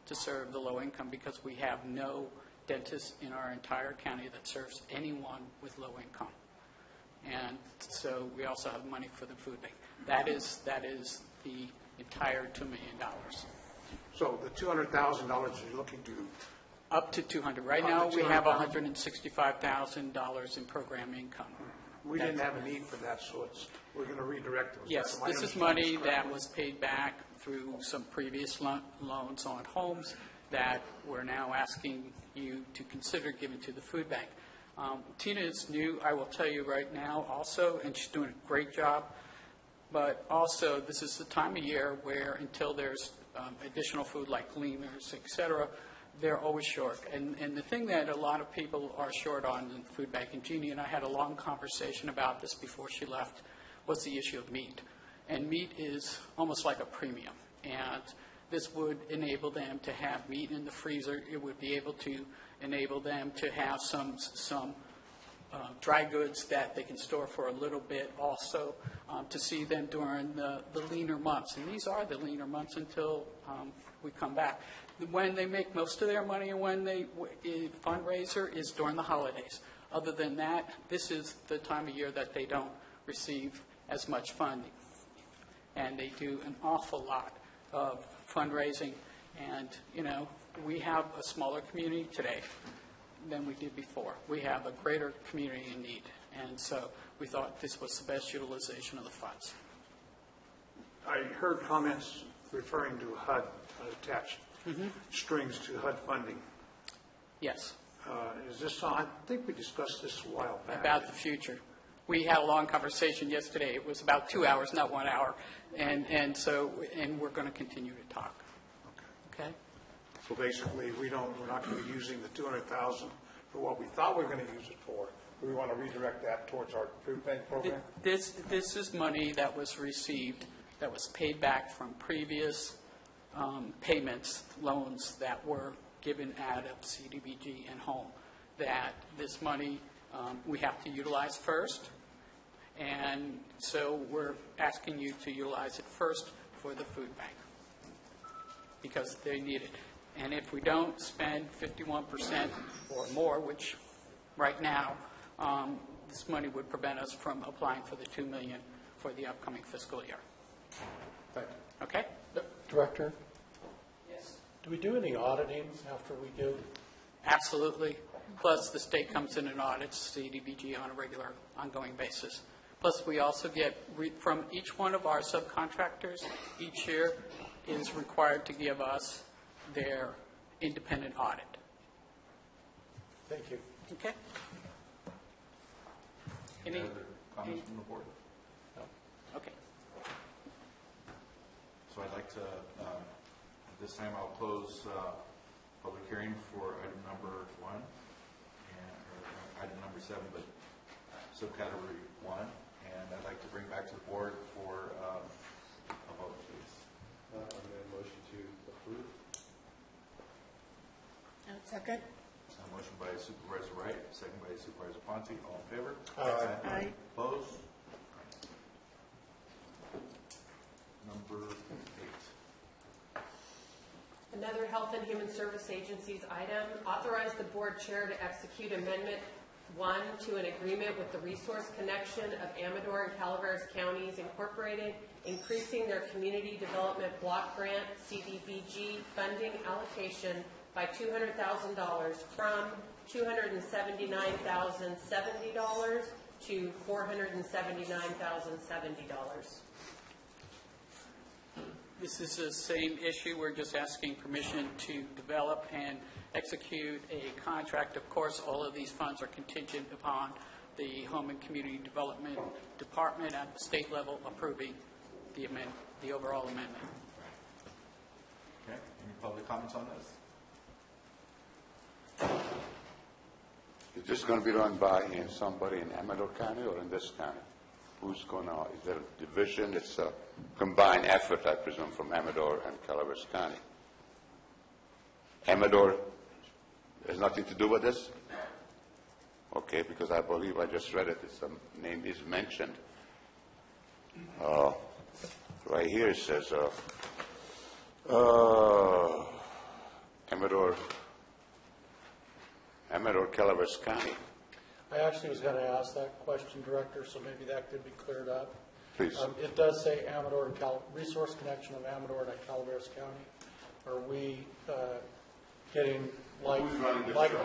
to serve the low income because we have no dentist in our entire county that serves anyone with low income. And so we also have money for the food bank. That is the entire $2 million. So the $200,000 you're looking to... Up to 200. Right now, we have $165,000 in program income. We didn't have a need for that, so we're going to redirect those. Yes, this is money that was paid back through some previous loans on homes that we're now asking you to consider giving to the food bank. Tina is new, I will tell you right now also, and she's doing a great job, but also this is the time of year where until there's additional food like cleaners, et cetera, they're always short. And the thing that a lot of people are short on in the food bank, and Jeannie and I had a long conversation about this before she left, was the issue of meat. And meat is almost like a premium. And this would enable them to have meat in the freezer. It would be able to enable them to have some dry goods that they can store for a little bit also, to see them during the leaner months. And these are the leaner months until we come back. When they make most of their money and when they fundraiser is during the holidays. Other than that, this is the time of year that they don't receive as much funding. And they do an awful lot of fundraising. And, you know, we have a smaller community today than we did before. We have a greater community in need. And so we thought this was the best utilization of the funds. I heard comments referring to HUD attached strings to HUD funding. Yes. Is this on? I think we discussed this a while back. About the future. We had a long conversation yesterday. It was about 2 hours, not 1 hour. And we're going to continue to talk. Okay? So basically, we're not going to be using the $200,000 for what we thought we were going to use it for. We want to redirect that towards our food bank program? This is money that was received, that was paid back from previous payments, loans that were given out of CDBG and home, that this money we have to utilize first. And so we're asking you to utilize it first for the food bank because they need it. And if we don't spend 51% or more, which right now, this money would prevent us from applying for the $2 million for the upcoming fiscal year. Thank you. Okay? Director? Yes. Do we do any auditing after we do? Absolutely. Plus, the state comes in and audits CDBG on a regular, ongoing basis. Plus, we also get, from each one of our subcontractors, each year is required to give us their independent audit. Thank you. Okay? Any other comments from the board? No. Okay. So I'd like to, at this time, I'll close public hearing for item number 1, or item number 7, but subcategory 1, and I'd like to bring back to the board for a vote, please. I'm going to motion to approve. Second. A motion by Supervisor Wright, second by Supervisor Ponte. All in favor? Aye. Opposed? Number 8. Another Health and Human Service Agencies item, authorize the board chair to execute Amendment 1 to an agreement with the Resource Connection of Amador and Calaveras Counties Incorporated, increasing their Community Development Block Grant CDBG funding allocation by $200,000 from $279,070 to $479,070. This is the same issue. We're just asking permission to develop and execute a contract. Of course, all of these funds are contingent upon the Home and Community Development Department at the state level approving the overall amendment. Okay. Any public comments on this? Is this going to be run by somebody in Amador County or in this county? Who's going to, is there a division? It's a combined effort, I presume, from Amador and Calaveras County. Amador has nothing to do with this? Okay, because I believe I just read it. Its name is mentioned. Right here it says Amador, Calaveras County. I actually was going to ask that question, Director, so maybe that could be cleared up. Please. It does say Amador and Resource Connection of Amador and Calaveras County. Are we getting like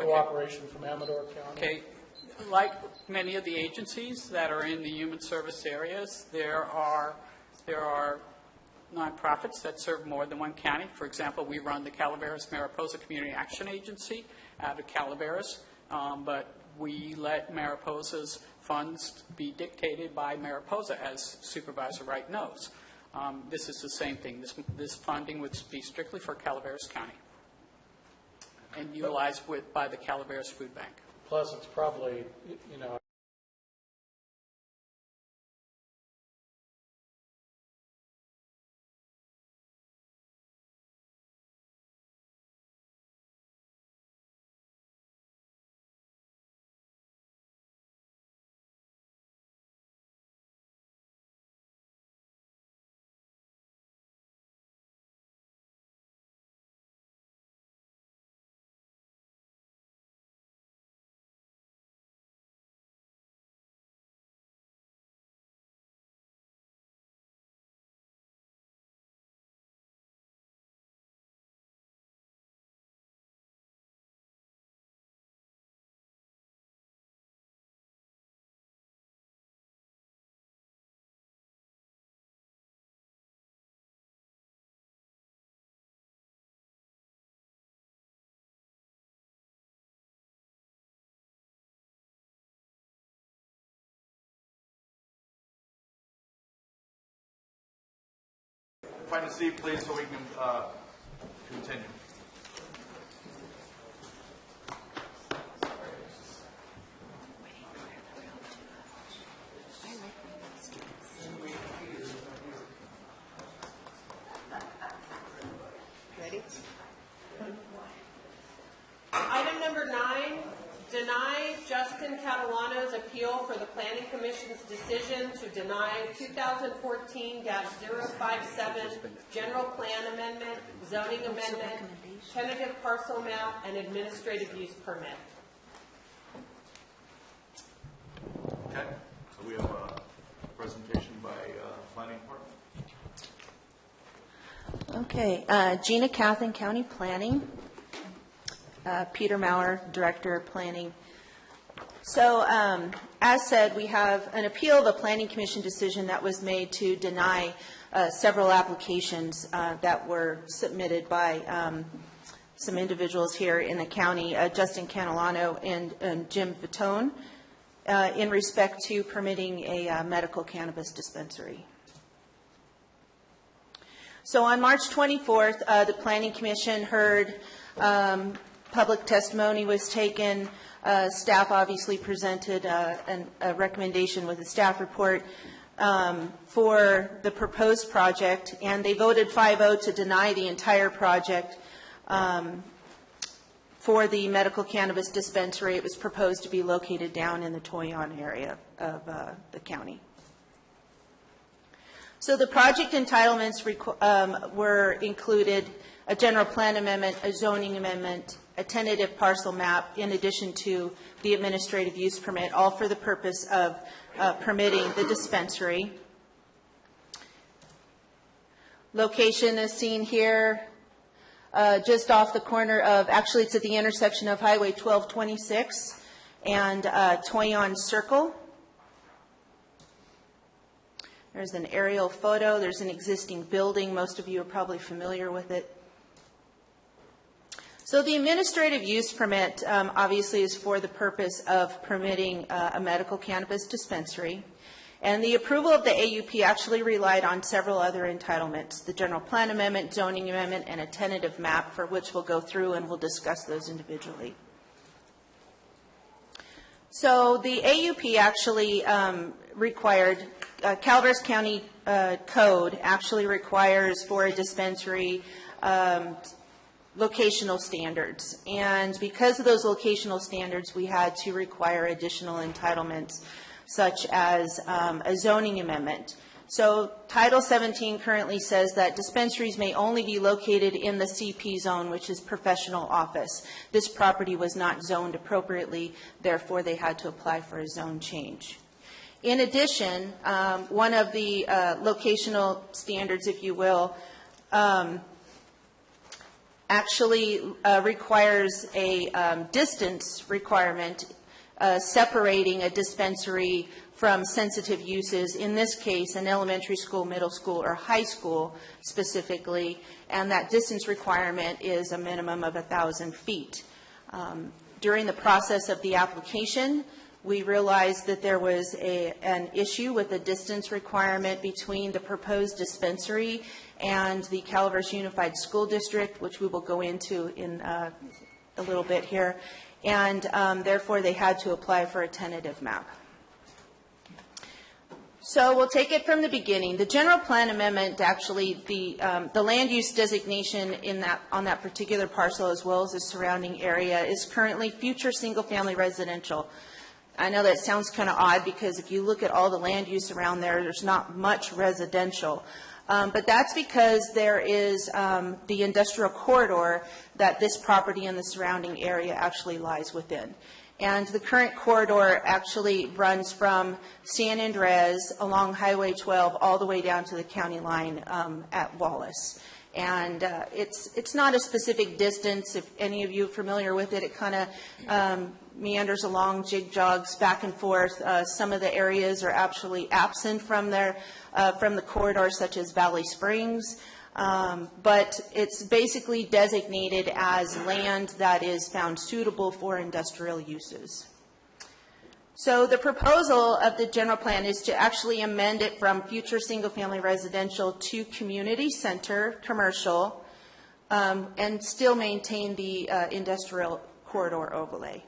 cooperation from Amador County? Okay. Like many of the agencies that are in the human service areas, there are nonprofits that serve more than one county. For example, we run the Calaveras Mariposa Community Action Agency out of Calaveras, but we let Mariposa's funds be dictated by Mariposa, as Supervisor Wright knows. This is the same thing. This funding would be strictly for Calaveras County and utilized by the Calaveras Food Bank. Plus, it's probably, you know, Find a seat, please, so we can continue. Ready? Item number 9, deny Justin Catalano's appeal for the Planning Commission's decision to deny 2014-057 General Plan Amendment, Zoning Amendment, Tentative Parcel Map, and Administrative Use Permit. Okay, so we have a presentation by Planning Department. Okay, Gina Cathan, County Planning. Peter Maurer, Director of Planning. So, as said, we have an appeal of a Planning Commission decision that was made to deny several applications that were submitted by some individuals here in the county, Justin Catalano and Jim Vitone. in respect to permitting a medical cannabis dispensary. So on March 24th, the Planning Commission heard public testimony was taken. Staff obviously presented a recommendation with a staff report for the proposed project, and they voted 5-0 to deny the entire project for the medical cannabis dispensary. It was proposed to be located down in the Toyon area of the county. So the project entitlements were included a general plan amendment, a zoning amendment, a tentative parcel map, in addition to the administrative use permit, all for the purpose of permitting the dispensary. Location is seen here, just off the corner of, actually it's at the intersection of Highway 1226 and Toyon Circle. There's an aerial photo. There's an existing building. Most of you are probably familiar with it. So the administrative use permit obviously is for the purpose of permitting a medical cannabis dispensary. And the approval of the AUP actually relied on several other entitlements, the general plan amendment, zoning amendment, and a tentative map, for which we'll go through and we'll discuss those individually. So the AUP actually required, Calaveras County Code actually requires for a dispensary locational standards. And because of those locational standards, we had to require additional entitlements, such as a zoning amendment. So Title 17 currently says that dispensaries may only be located in the CP zone, which is professional office. This property was not zoned appropriately, therefore they had to apply for a zone change. In addition, one of the locational standards, if you will, actually requires a distance requirement separating a dispensary from sensitive uses, in this case an elementary school, middle school, or high school specifically, and that distance requirement is a minimum of 1,000 feet. During the process of the application, we realized that there was an issue with the distance requirement between the proposed dispensary and the Calaveras Unified School District, which we will go into in a little bit here, and therefore they had to apply for a tentative map. So we'll take it from the beginning. The general plan amendment, actually, the land use designation on that particular parcel, as well as the surrounding area, is currently future single-family residential. I know that sounds kind of odd, because if you look at all the land use around there, there's not much residential. But that's because there is the industrial corridor that this property and the surrounding area actually lies within. And the current corridor actually runs from San Andres along Highway 12 all the way down to the county line at Wallace. And it's not a specific distance. If any of you are familiar with it, it kind of meanders along, jig-jogs back and forth. Some of the areas are actually absent from the corridor, such as Valley Springs. But it's basically designated as land that is found suitable for industrial uses. So the proposal of the general plan is to actually amend it from future single-family residential to community center commercial, and still maintain the industrial corridor overlay.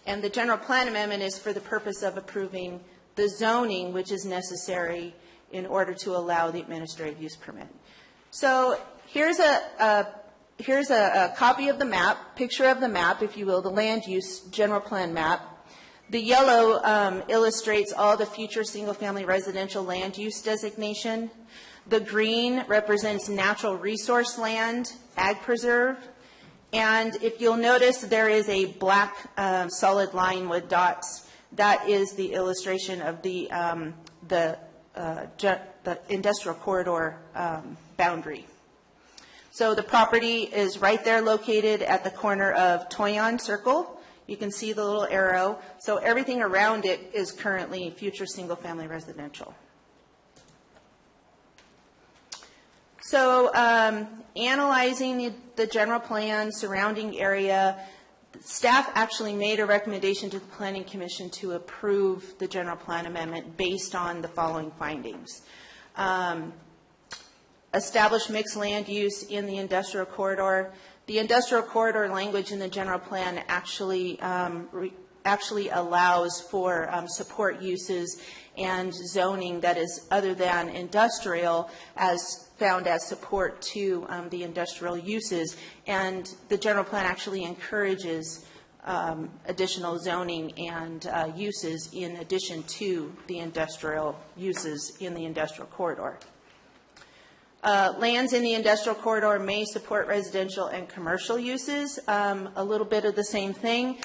And the general plan amendment is for the purpose of approving the zoning, which is necessary in order to allow the administrative use permit. So here's a copy of the map, picture of the map, if you will, the land use general plan map. The yellow illustrates all the future single-family residential land use designation. The green represents natural resource land, ag preserve. And if you'll notice, there is a black solid line with dots. That is the illustration of the industrial corridor boundary. So the property is right there located at the corner of Toyon Circle. You can see the little arrow. So everything around it is currently future single-family residential. So analyzing the general plan surrounding area, Staff actually made a recommendation to the Planning Commission to approve the general plan amendment based on the following findings. Establish mixed land use in the industrial corridor. The industrial corridor language in the general plan actually allows for support uses and zoning that is other than industrial as found as support to the industrial uses. And the general plan actually encourages additional zoning and uses in addition to the industrial uses in the industrial corridor. Lands in the industrial corridor may support residential and commercial uses. A little bit of the same thing.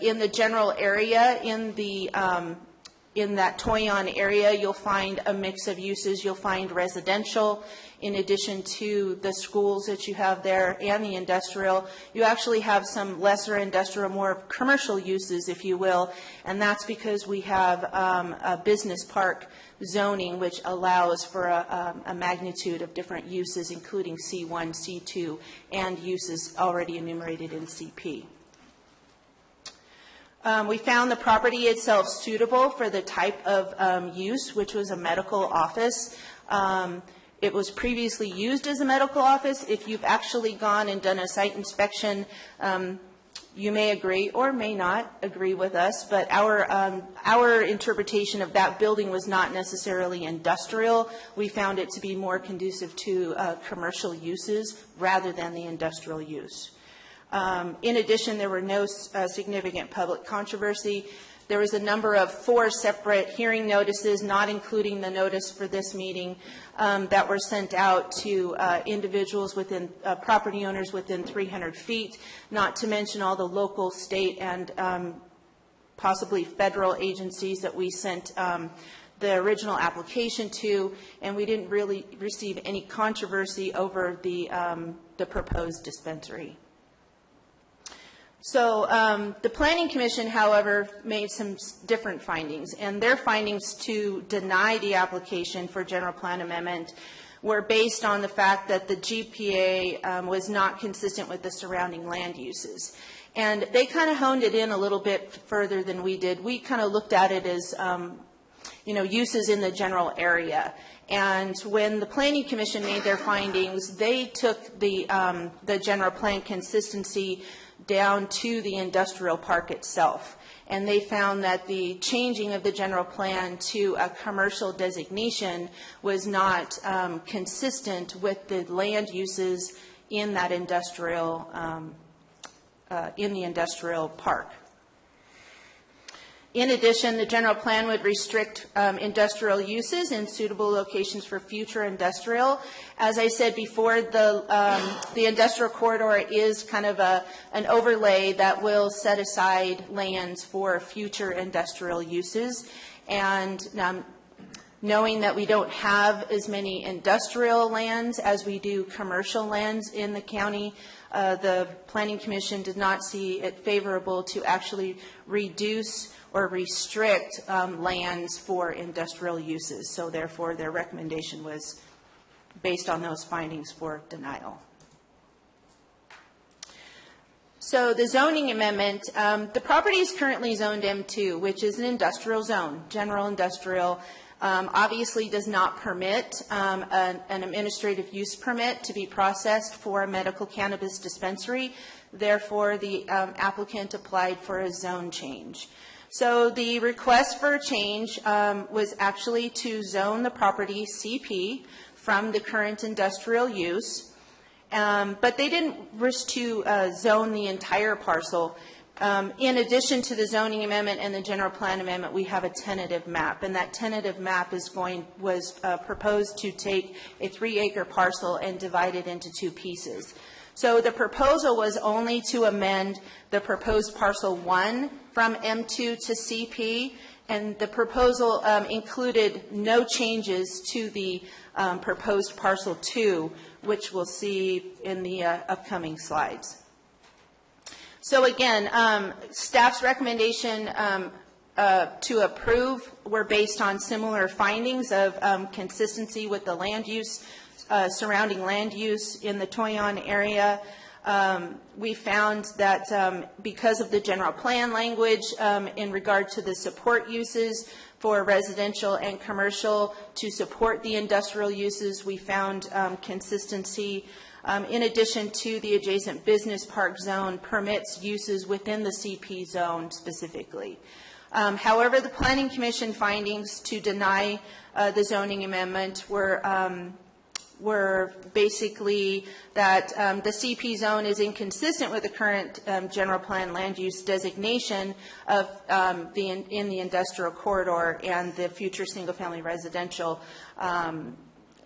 In the general area, in that Toyon area, you'll find a mix of uses. You'll find residential in addition to the schools that you have there and the industrial. You actually have some lesser industrial, more commercial uses, if you will, and that's because we have a business park zoning which allows for a magnitude of different uses, including C1, C2, and uses already enumerated in CP. We found the property itself suitable for the type of use, which was a medical office. It was previously used as a medical office. If you've actually gone and done a site inspection, you may agree or may not agree with us, but our interpretation of that building was not necessarily industrial. We found it to be more conducive to commercial uses rather than the industrial use. In addition, there were no significant public controversy. There was a number of 4 separate hearing notices, not including the notice for this meeting, that were sent out to individuals within, property owners within 300 feet, not to mention all the local, state, and possibly federal agencies that we sent the original application to, and we didn't really receive any controversy over the proposed dispensary. So the Planning Commission, however, made some different findings, and their findings to deny the application for general plan amendment were based on the fact that the GPA was not consistent with the surrounding land uses. And they kind of honed it in a little bit further than we did. We kind of looked at it as, uses in the general area. And when the Planning Commission made their findings, they took the general plan consistency down to the industrial park itself. And they found that the changing of the general plan to a commercial designation was not consistent with the land uses in that industrial, in the industrial park. In addition, the general plan would restrict industrial uses in suitable locations for future industrial. As I said before, the industrial corridor is kind of an overlay that will set aside lands for future industrial uses. And knowing that we don't have as many industrial lands as we do commercial lands in the county, the Planning Commission did not see it favorable to actually reduce or restrict lands for industrial uses. So therefore, their recommendation was based on those findings for denial. So the zoning amendment, the property is currently zoned M2, which is an industrial zone, general industrial. Obviously does not permit an administrative use permit to be processed for a medical cannabis dispensary. Therefore, the applicant applied for a zone change. So the request for a change was actually to zone the property CP from the current industrial use, but they didn't wish to zone the entire parcel. In addition to the zoning amendment and the general plan amendment, we have a tentative map, and that tentative map was proposed to take a 3-acre parcel and divide it into 2 pieces. So the proposal was only to amend the proposed parcel 1 from M2 to CP, and the proposal included no changes to the proposed parcel 2, which we'll see in the upcoming slides. So again, staff's recommendation to approve were based on similar findings of consistency with the land use, surrounding land use in the Toyon area. We found that because of the general plan language in regard to the support uses for residential and commercial to support the industrial uses, we found consistency. In addition to the adjacent business park zone permits uses within the CP zone specifically. However, the Planning Commission findings to deny the zoning amendment were basically that the CP zone is inconsistent with the current general plan land use designation of in the industrial corridor and the future single-family residential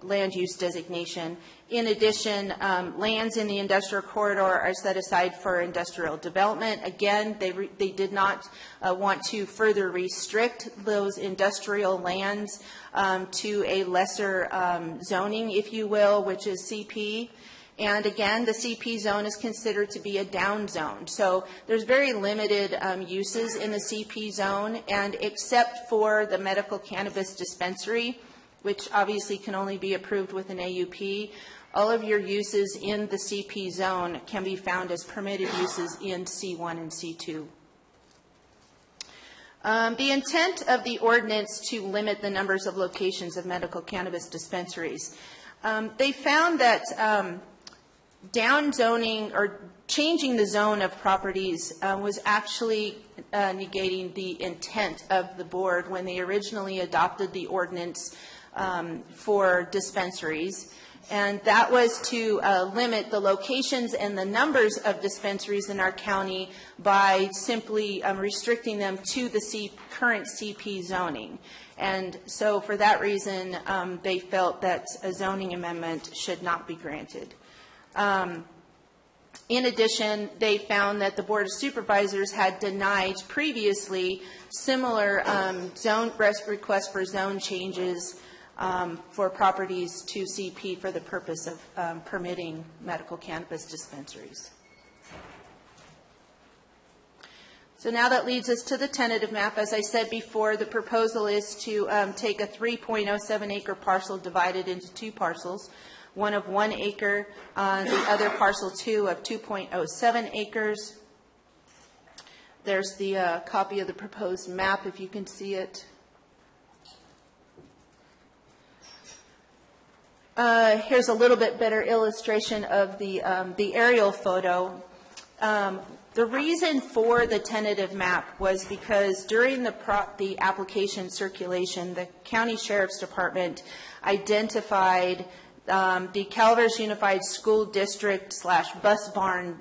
land use designation. In addition, lands in the industrial corridor are set aside for industrial development. Again, they did not want to further restrict those industrial lands to a lesser zoning, if you will, which is CP. And again, the CP zone is considered to be a down zone. So there's very limited uses in the CP zone, and except for the medical cannabis dispensary, which obviously can only be approved with an AUP, all of your uses in the CP zone can be found as permitted uses in C1 and C2. The intent of the ordinance to limit the numbers of locations of medical cannabis dispensaries. They found that down zoning or changing the zone of properties was actually negating the intent of the board when they originally adopted the ordinance for dispensaries. And that was to limit the locations and the numbers of dispensaries in our county by simply restricting them to the current CP zoning. And so for that reason, they felt that a zoning amendment should not be granted. In addition, they found that the Board of Supervisors had denied previously similar zone requests for zone changes for properties to CP for the purpose of permitting medical cannabis dispensaries. So now that leads us to the tentative map. As I said before, the proposal is to take a 3.07 acre parcel divided into two parcels, one of 1 acre, the other parcel 2 of 2.07 acres. There's the copy of the proposed map, if you can see it. Here's a little bit better illustration of the aerial photo. The reason for the tentative map was because during the application circulation, the County Sheriff's Department identified the Calaveras Unified School District / bus barn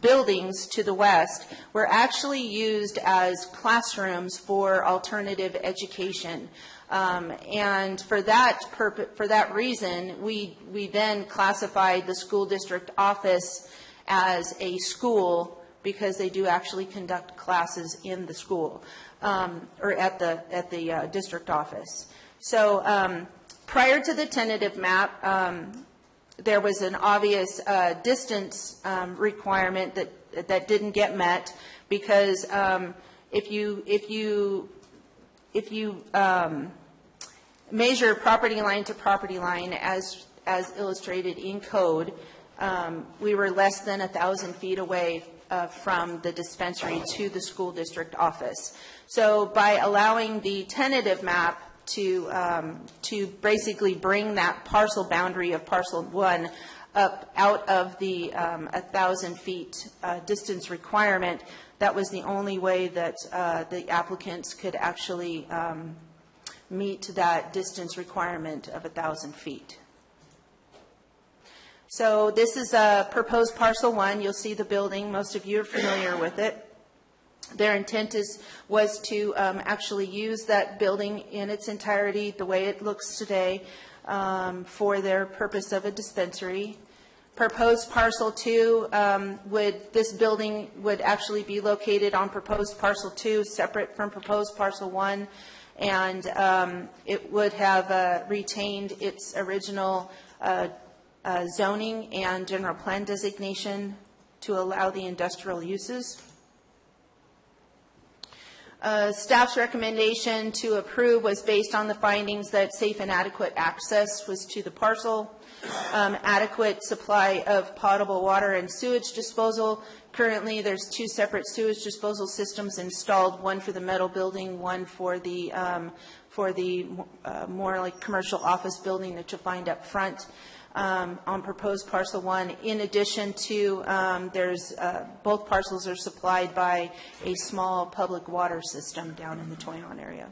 buildings to the west were actually used as classrooms for alternative education. And for that reason, we then classified the school district office as a school because they do actually conduct classes in the school or at the district office. So prior to the tentative map, there was an obvious distance requirement that didn't get met because if you measure property line to property line as illustrated in code, we were less than 1,000 feet away from the dispensary to the school district office. So by allowing the tentative map to basically bring that parcel boundary of parcel 1 up out of the 1,000 feet distance requirement, that was the only way that the applicants could actually meet that distance requirement of 1,000 feet. So this is a proposed parcel 1. You'll see the building. Most of you are familiar with it. Their intent was to actually use that building in its entirety, the way it looks today, for their purpose of a dispensary. Proposed parcel 2, this building would actually be located on proposed parcel 2, separate from proposed parcel 1, and it would have retained its original zoning and general plan designation to allow the industrial uses. Staff's recommendation to approve was based on the findings that safe and adequate access was to the parcel, adequate supply of potable water and sewage disposal. Currently, there's 2 separate sewage disposal systems installed, one for the metal building, one for the more like commercial office building that you'll find up front on proposed parcel 1. In addition to, both parcels are supplied by a small public water system down in the Toyon area.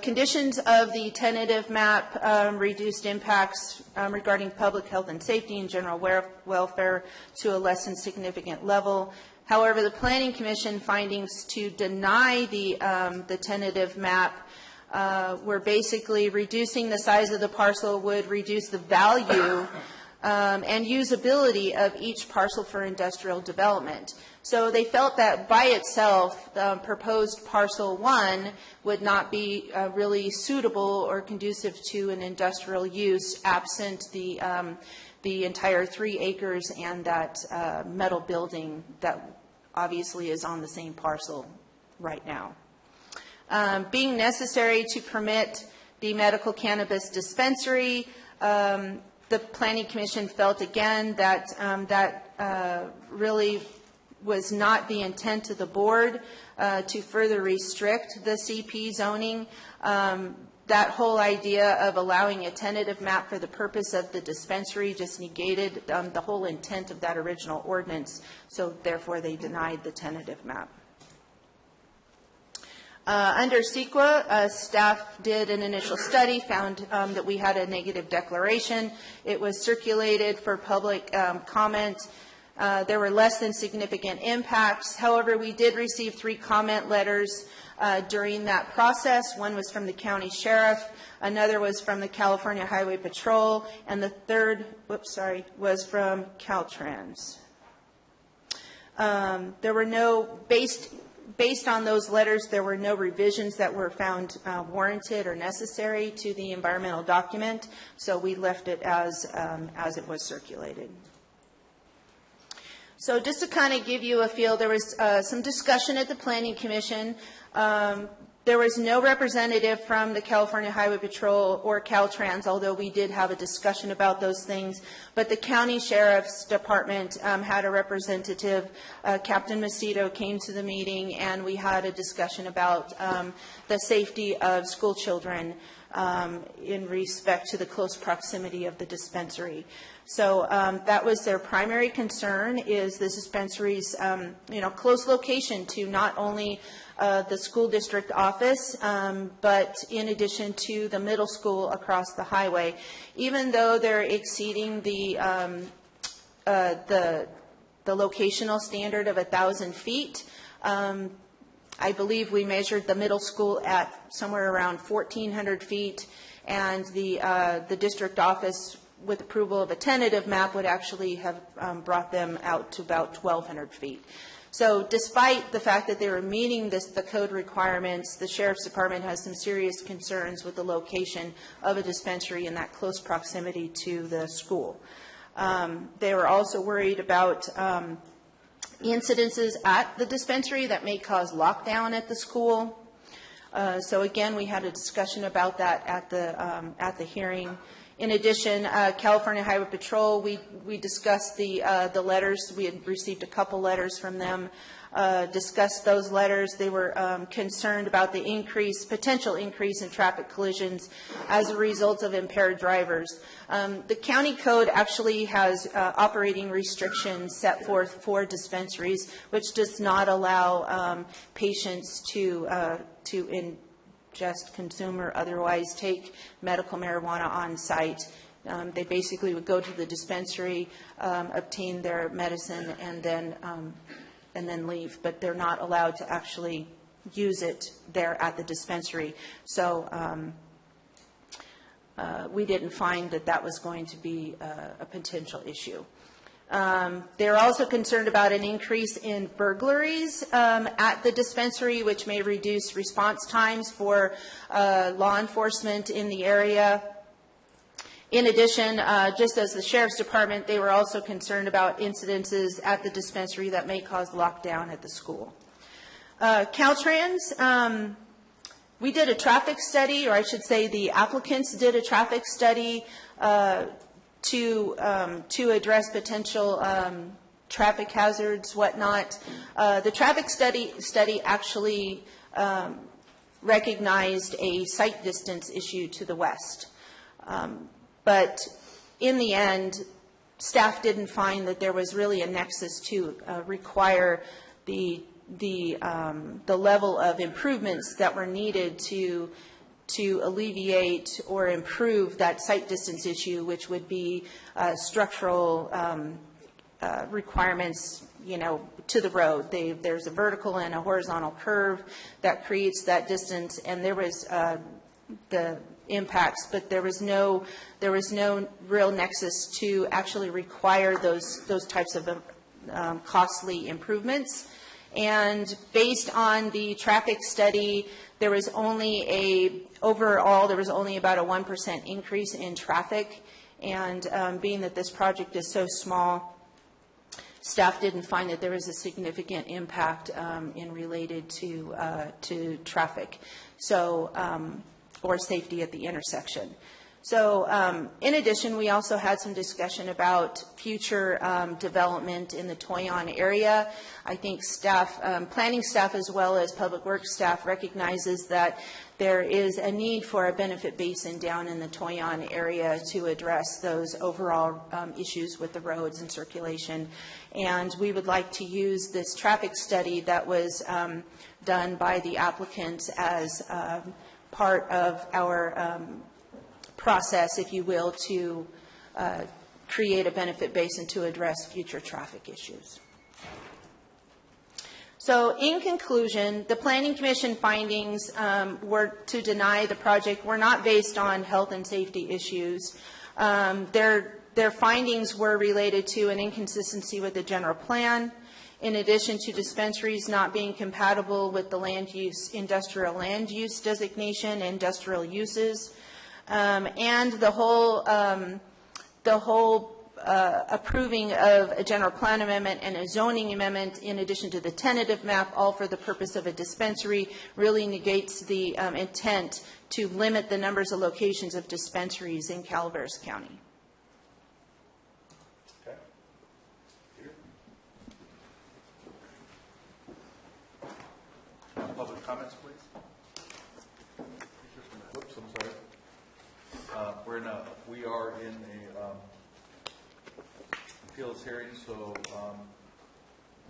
Conditions of the tentative map reduced impacts regarding public health and safety and general welfare to a less than significant level. However, the Planning Commission findings to deny the tentative map were basically reducing the size of the parcel would reduce the value and usability of each parcel for industrial development. So they felt that by itself, the proposed parcel 1 would not be really suitable or conducive to an industrial use absent the entire 3 acres and that metal building that obviously is on the same parcel right now. Being necessary to permit the medical cannabis dispensary, the Planning Commission felt again that really was not the intent of the board to further restrict the CP zoning. That whole idea of allowing a tentative map for the purpose of the dispensary just negated the whole intent of that original ordinance, so therefore they denied the tentative map. Under CEQA, staff did an initial study, found that we had a negative declaration. It was circulated for public comment. There were less than significant impacts. However, we did receive 3 comment letters during that process. One was from the county sheriff, another was from the California Highway Patrol, and the third, was from Caltrans. There were no, based on those letters, there were no revisions that were found warranted or necessary to the environmental document, so we left it as it was circulated. So just to kind of give you a feel, there was some discussion at the Planning Commission. There was no representative from the California Highway Patrol or Caltrans, although we did have a discussion about those things. But the County Sheriff's Department had a representative. Captain Macedo came to the meeting, and we had a discussion about the safety of school children in respect to the close proximity of the dispensary. So that was their primary concern, is the dispensary's close location to not only the school district office, but in addition to the middle school across the highway. Even though they're exceeding the locational standard of 1,000 feet, I believe we measured the middle school at somewhere around 1,400 feet, and the district office, with approval of a tentative map, would actually have brought them out to about 1,200 feet. So despite the fact that they were meeting the code requirements, the Sheriff's Department has some serious concerns with the location of a dispensary in that close proximity to the school. They were also worried about incidences at the dispensary that may cause lockdown at the school. So again, we had a discussion about that at the hearing. In addition, California Highway Patrol, we discussed the letters. We had received a couple letters from them, discussed those letters. They were concerned about the potential increase in traffic collisions as a result of impaired drivers. The county code actually has operating restrictions set forth for dispensaries, which does not allow patients to ingest, consume, or otherwise take medical marijuana on site. They basically would go to the dispensary, obtain their medicine, and then leave. But they're not allowed to actually use it there at the dispensary. So we didn't find that was going to be a potential issue. They're also concerned about an increase in burglaries at the dispensary, which may reduce response times for law enforcement in the area. In addition, just as the Sheriff's Department, they were also concerned about incidences at the dispensary that may cause lockdown at the school. Caltrans, we did a traffic study, or I should say the applicants did a traffic study to address potential traffic hazards, whatnot. The traffic study actually recognized a sight distance issue to the west. But in the end, staff didn't find that there was really a nexus to require the level of improvements that were needed to alleviate or improve that sight distance issue, which would be structural requirements, to the road. There's a vertical and a horizontal curve that creates that distance, and there was the impacts, but there was no real nexus to actually require those types of costly improvements. And based on the traffic study, there was only overall there was only about a 1% increase in traffic. And being that this project is so small, staff didn't find that there was a significant impact in related to traffic, or safety at the intersection. So in addition, we also had some discussion about future development in the Toyon area. I think staff, planning staff as well as public works staff recognizes that there is a need for a benefit basin down in the Toyon area to address those overall issues with the roads and circulation. And we would like to use this traffic study that was done by the applicant as part of our process, if you will, to create a benefit basin to address future traffic issues. So in conclusion, the Planning Commission findings were to deny the project were not based on health and safety issues. Their findings were related to an inconsistency with the general plan, in addition to dispensaries not being compatible with the industrial land use designation, industrial uses, and the whole approving of a general plan amendment and a zoning amendment in addition to the tentative map, all for the purpose of a dispensary, really negates the intent to limit the numbers of locations of dispensaries in Calaveras County. Okay. Public comments, please. Whoops, I'm sorry. We are in a appeals hearing, so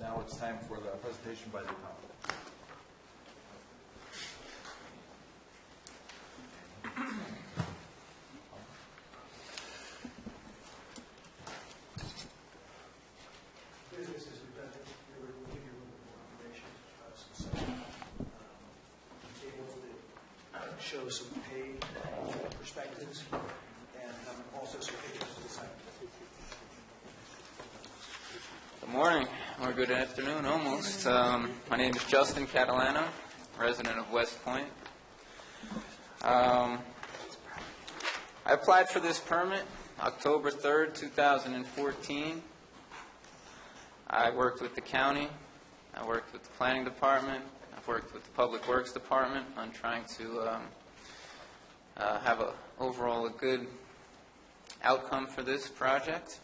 now it's time for the presentation by the accountant. Show some paid perspectives and also some pictures of the site. Good morning, or good afternoon, almost. My name is Justin Catalano, resident of West Point. I applied for this permit October 3rd, 2014. I worked with the county. I worked with the planning department. I've worked with the Public Works Department on trying to have overall a good outcome for this project.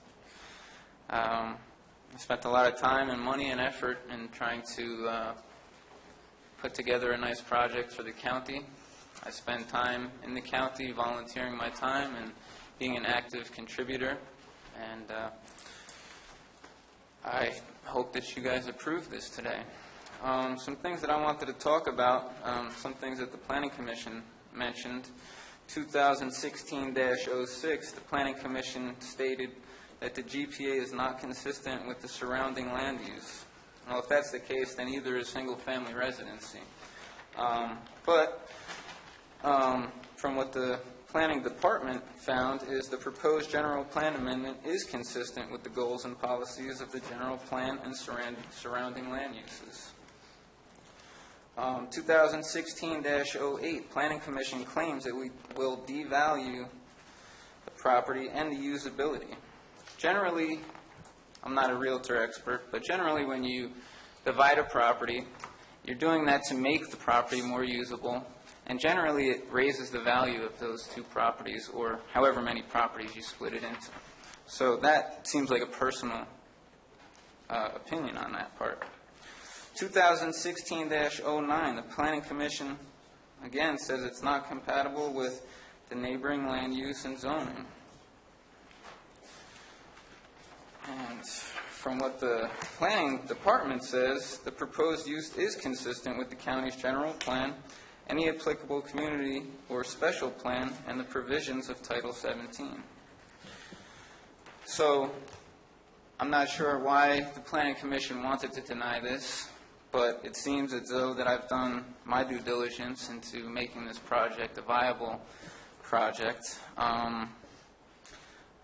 I spent a lot of time and money and effort in trying to put together a nice project for the county. I spend time in the county volunteering my time and being an active contributor, and I hope that you guys approve this today. Some things that I wanted to talk about, some things that the Planning Commission mentioned. 2016-06, the Planning Commission stated that the GPA is not consistent with the surrounding land use. Well, if that's the case, then either is single-family residency. But from what the Planning Department found is the proposed general plan amendment is consistent with the goals and policies of the general plan and surrounding land uses. 2016-08, Planning Commission claims that we will devalue the property and the usability. Generally, I'm not a realtor expert, but generally when you divide a property You're doing that to make the property more usable, and generally it raises the value of those two properties, or however many properties you split it into. So that seems like a personal opinion on that part. 2016-09, the Planning Commission, again, says it's not compatible with the neighboring land use and zoning. And from what the Planning Department says, the proposed use is consistent with the county's general plan, any applicable community or special plan, and the provisions of Title 17. So, I'm not sure why the Planning Commission wanted to deny this, but it seems as though that I've done my due diligence into making this project a viable project.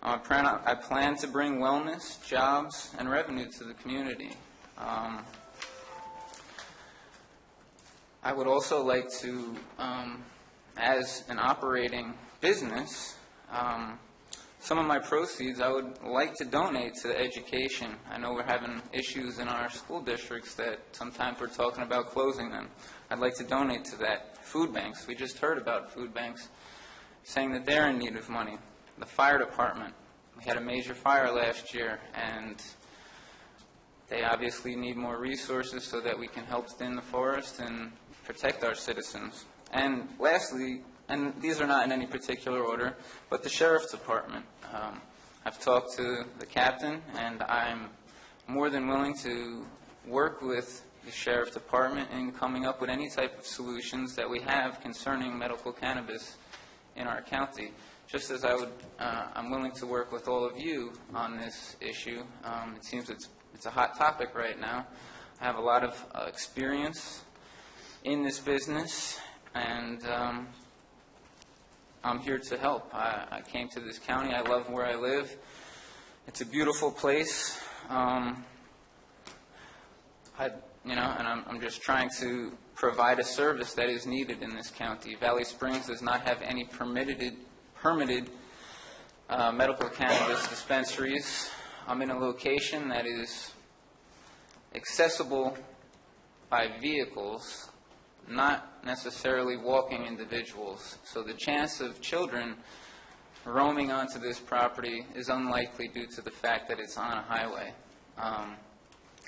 I plan to bring wellness, jobs, and revenue to the community. I would also like to, as an operating business, some of my proceeds I would like to donate to education. I know we're having issues in our school districts that sometimes we're talking about closing them. I'd like to donate to that. Food banks, we just heard about food banks saying that they're in need of money. The fire department, we had a major fire last year, and they obviously need more resources so that we can help thin the forest and protect our citizens. And lastly, and these are not in any particular order, but the Sheriff's Department. I've talked to the captain, and I'm more than willing to work with the Sheriff's Department in coming up with any type of solutions that we have concerning medical cannabis in our county. Just as I'm willing to work with all of you on this issue. It seems it's a hot topic right now. I have a lot of experience in this business, and I'm here to help. I came to this county. I love where I live. It's a beautiful place. I'm just trying to provide a service that is needed in this county. Valley Springs does not have any permitted medical cannabis dispensaries. I'm in a location that is accessible by vehicles, not necessarily walking individuals. So the chance of children roaming onto this property is unlikely due to the fact that it's on a highway.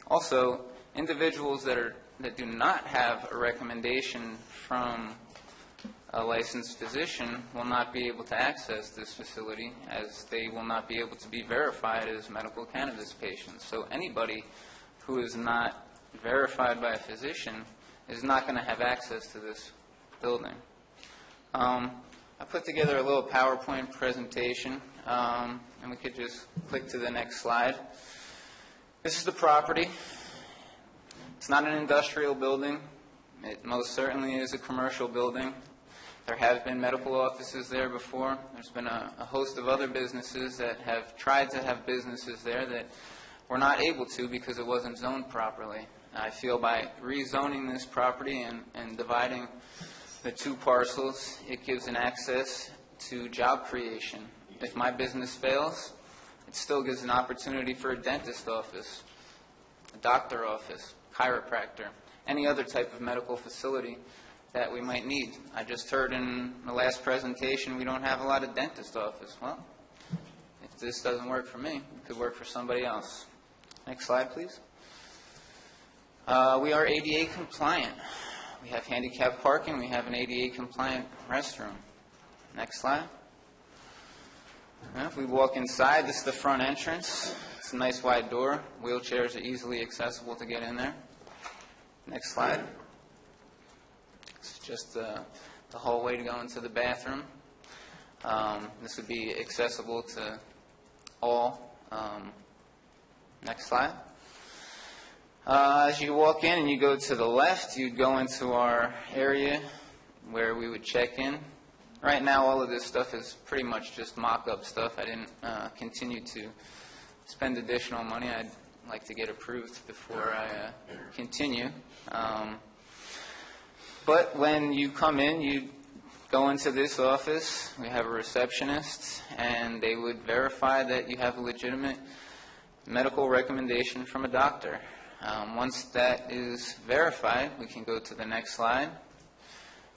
Also, individuals that do not have a recommendation from a licensed physician will not be able to access this facility, as they will not be able to be verified as medical cannabis patients. So anybody who is not verified by a physician is not going to have access to this building. I put together a little PowerPoint presentation, and we could just click to the next slide. This is the property. It's not an industrial building. It most certainly is a commercial building. There have been medical offices there before. There's been a host of other businesses that have tried to have businesses there that were not able to because it wasn't zoned properly. I feel by rezoning this property and dividing the two parcels, it gives an access to job creation. If my business fails, it still gives an opportunity for a dentist office, a doctor office, chiropractor, any other type of medical facility that we might need. I just heard in the last presentation we don't have a lot of dentist office. Well, if this doesn't work for me, it could work for somebody else. Next slide, please. We are ADA compliant. We have handicap parking. We have an ADA compliant restroom. Next slide. Now, if we walk inside, this is the front entrance. It's a nice wide door. Wheelchairs are easily accessible to get in there. Next slide. It's just the hallway to go into the bathroom. This would be accessible to all. Next slide. As you walk in and you go to the left, you'd go into our area where we would check in. Right now, all of this stuff is pretty much just mock-up stuff. I didn't continue to spend additional money. I'd like to get approved before I continue. But when you come in, you go into this office. We have a receptionist, and they would verify that you have a legitimate medical recommendation from a doctor. Once that is verified, we can go to the next slide.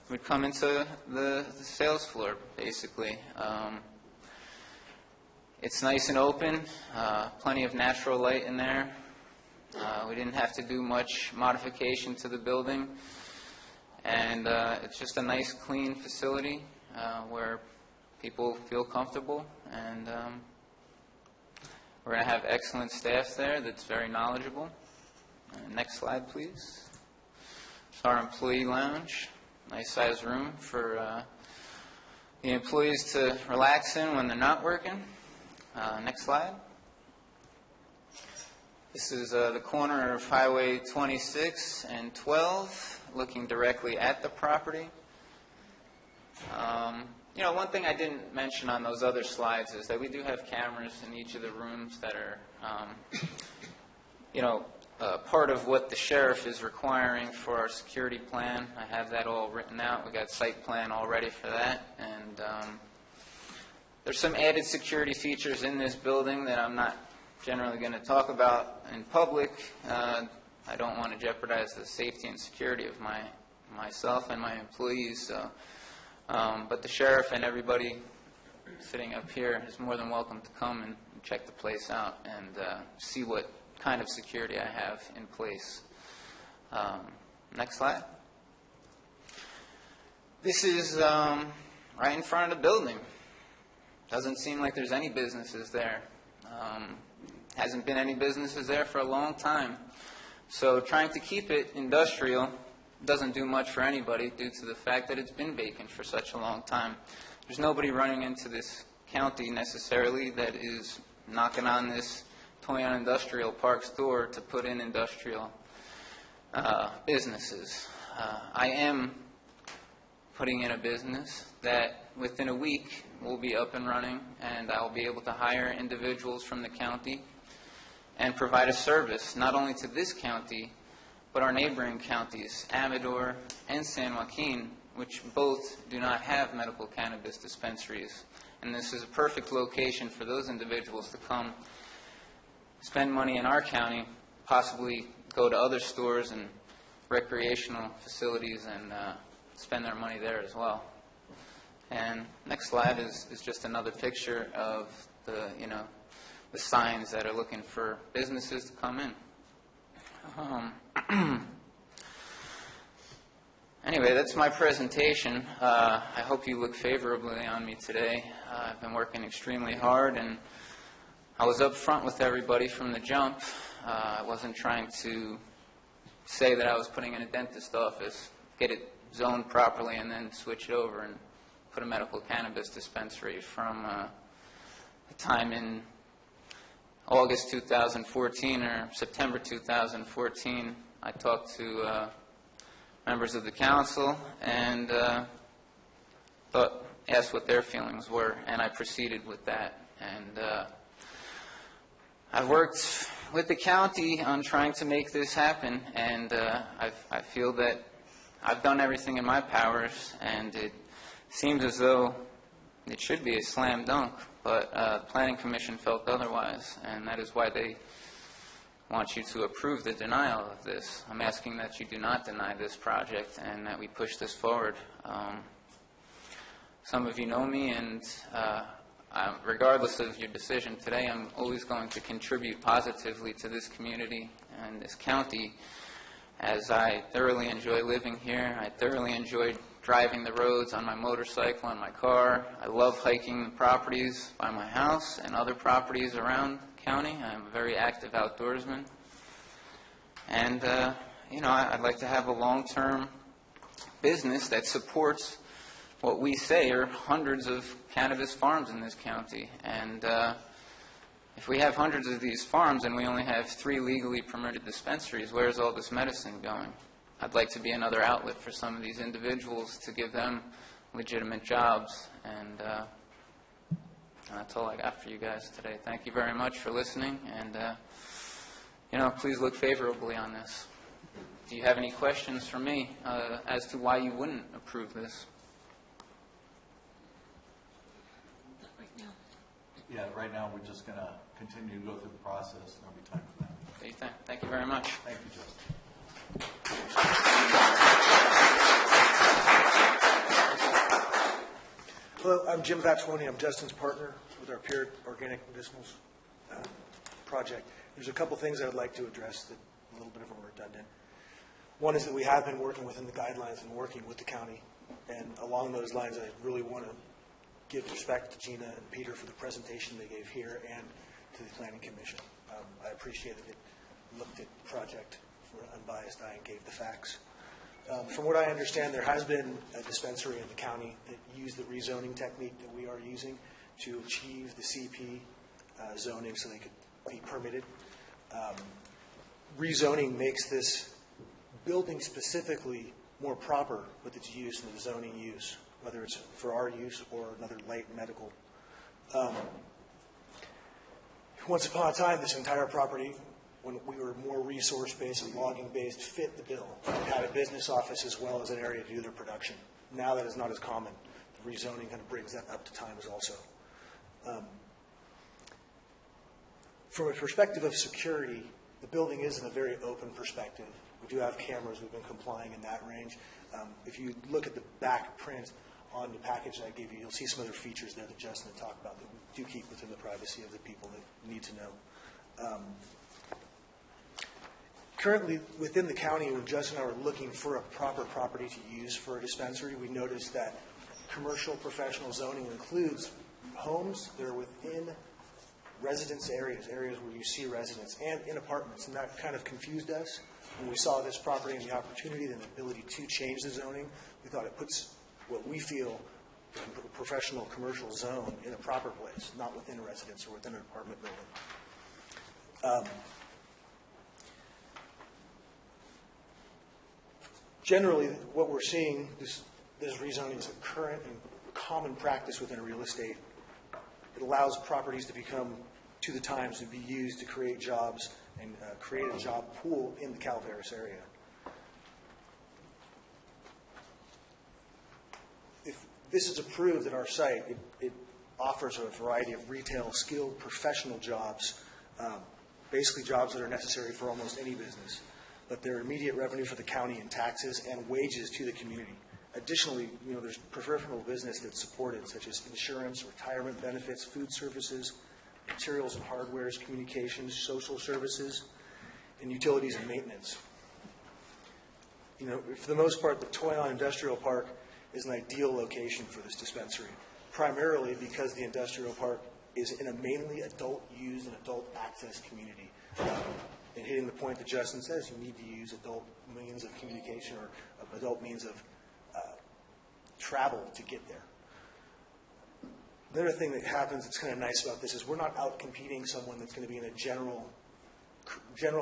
We'd come into the sales floor, basically. It's nice and open, plenty of natural light in there. We didn't have to do much modification to the building, and it's just a nice, clean facility where people feel comfortable, and we're going to have excellent staff there that's very knowledgeable. Next slide, please. It's our employee lounge. Nice size room for the employees to relax in when they're not working. Next slide. This is the corner of Highway 26 and 12, looking directly at the property. You know, one thing I didn't mention on those other slides is that we do have cameras in each of the rooms that are, you know, part of what the sheriff is requiring for our security plan. I have that all written out. We got site plan all ready for that, and there's some added security features in this building that I'm not generally going to talk about in public. I don't want to jeopardize the safety and security of myself and my employees. So, but the sheriff and everybody sitting up here is more than welcome to come and check the place out and see what kind of security I have in place. Next slide. This is right in front of the building. Doesn't seem like there's any businesses there. Hasn't been any businesses there for a long time. So trying to keep it industrial doesn't do much for anybody due to the fact that it's been vacant for such a long time. There's nobody running into this county necessarily that is knocking on this Toyon Industrial Park's door to put in industrial businesses. I am putting in a business that within a week will be up and running, and I'll be able to hire individuals from the county and provide a service not only to this county, but our neighboring counties, Amador and San Joaquin, which both do not have medical cannabis dispensaries. And this is a perfect location for those individuals to come spend money in our county, possibly go to other stores and recreational facilities and spend their money there as well. And next slide is just another picture of the, you know, the signs that are looking for businesses to come in. Anyway, that's my presentation. I hope you look favorably on me today. I've been working extremely hard, and I was up front with everybody from the jump. I wasn't trying to say that I was putting in a dentist office, get it zoned properly, and then switch it over and put a medical cannabis dispensary. From the time in August 2014 or September 2014, I talked to members of the council and asked what their feelings were, and I proceeded with that. And I've worked with the county on trying to make this happen, and I feel that I've done everything in my powers, and it seems as though it should be a slam dunk, but the Planning Commission felt otherwise, and that is why they want you to approve the denial of this. I'm asking that you do not deny this project and that we push this forward. Some of you know me, and regardless of your decision today, I'm always going to contribute positively to this community and this county, as I thoroughly enjoy living here. I thoroughly enjoy driving the roads on my motorcycle and my car. I love hiking the properties by my house and other properties around the county. I'm a very active outdoorsman. And, you know, I'd like to have a long-term business that supports what we say are hundreds of cannabis farms in this county. And if we have hundreds of these farms and we only have 3 legally permitted dispensaries, where's all this medicine going? I'd like to be another outlet for some of these individuals to give them legitimate jobs. And that's all I got for you guys today. Thank you very much for listening. And, you know, please look favorably on this. Do you have any questions for me as to why you wouldn't approve this? Yeah, right now we're just going to continue to go through the process. There'll be time for that. Thank you very much. Thank you, Justin. Hello, I'm Jim Vatchwoni. I'm Justin's partner with our Pure Organic Medicinals project. There's a couple things I would like to address that are a little bit of a redundant. One is that we have been working within the guidelines and working with the county. And along those lines, I really want to give respect to Gina and Peter for the presentation they gave here and to the Planning Commission. I appreciate that it looked at the project for an unbiased eye and gave the facts. From what I understand, there has been a dispensary in the county that used the rezoning technique that we are using to achieve the CP zoning so they could be permitted. Rezoning makes this building specifically more proper with its use than the zoning use, whether it's for our use or another light medical. Once upon a time, this entire property, when we were more resource-based and logging-based, fit the bill. It had a business office as well as an area to do their production. Now that is not as common. The rezoning kind of brings that up to times also. From a perspective of security, the building is in a very open perspective. We do have cameras. We've been complying in that range. If you look at the back print on the package that I gave you, you'll see some other features there that Justin had talked about that we do keep within the privacy of the people that need to know. Currently, within the county, when Justin and I were looking for a proper property to use for a dispensary, we noticed that commercial professional zoning includes homes that are within residence areas, areas where you see residents, and in apartments. And that kind of confused us. When we saw this property and the opportunity and the ability to change the zoning, we thought it puts what we feel a professional commercial zone in a proper place, not within a residence or within an apartment building. Generally, what we're seeing, this rezoning is a current and common practice within real estate. It allows properties to become, to the times, to be used to create jobs and create a job pool in the Calaveras area. If this is approved at our site, it offers a variety of retail, skilled, professional jobs, basically jobs that are necessary for almost any business, but they're immediate revenue for the county in taxes and wages to the community. Additionally, there's professional business that's supported, such as insurance, retirement benefits, food services, materials and hardwares, communications, social services, and utilities and maintenance. For the most part, the Toyon Industrial Park is an ideal location for this dispensary, primarily because the industrial park is in a mainly adult-used and adult-access community. And hitting the point that Justin says, you need to use adult means of communication or adult means of travel to get there. The other thing that happens that's kind of nice about this is we're not out competing someone that's going to be in a general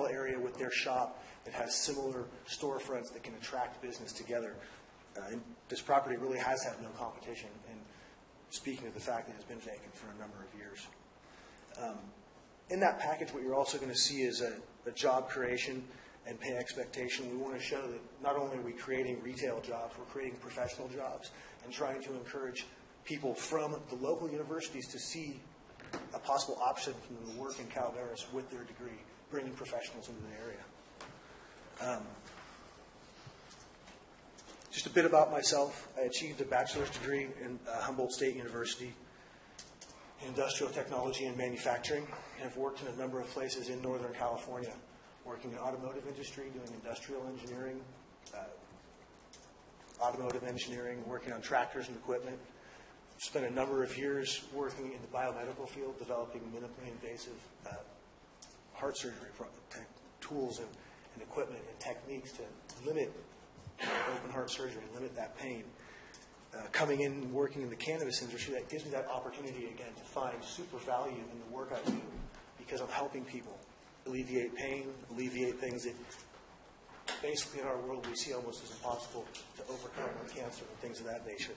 area with their shop that has similar storefronts that can attract business together. And this property really has had no competition, and speaking of the fact that it's been vacant for a number of years. In that package, what you're also going to see is a job creation and pay expectation. We want to show that not only are we creating retail jobs, we're creating professional jobs and trying to encourage people from the local universities to see a possible option from the work in Calaveras with their degree, bringing professionals into the area. Just a bit about myself. I achieved a bachelor's degree in Humboldt State University in industrial technology and manufacturing. I've worked in a number of places in Northern California, working in automotive industry, doing industrial engineering, working on tractors and equipment. Spent a number of years working in the biomedical field, developing minimally invasive heart surgery tools and equipment and techniques to limit open heart surgery, limit that pain. Coming in and working in the cannabis industry, that gives me that opportunity again to find super value in the work I do because I'm helping people alleviate pain, alleviate things that basically in our world we see almost as impossible to overcome, like cancer and things of that nature.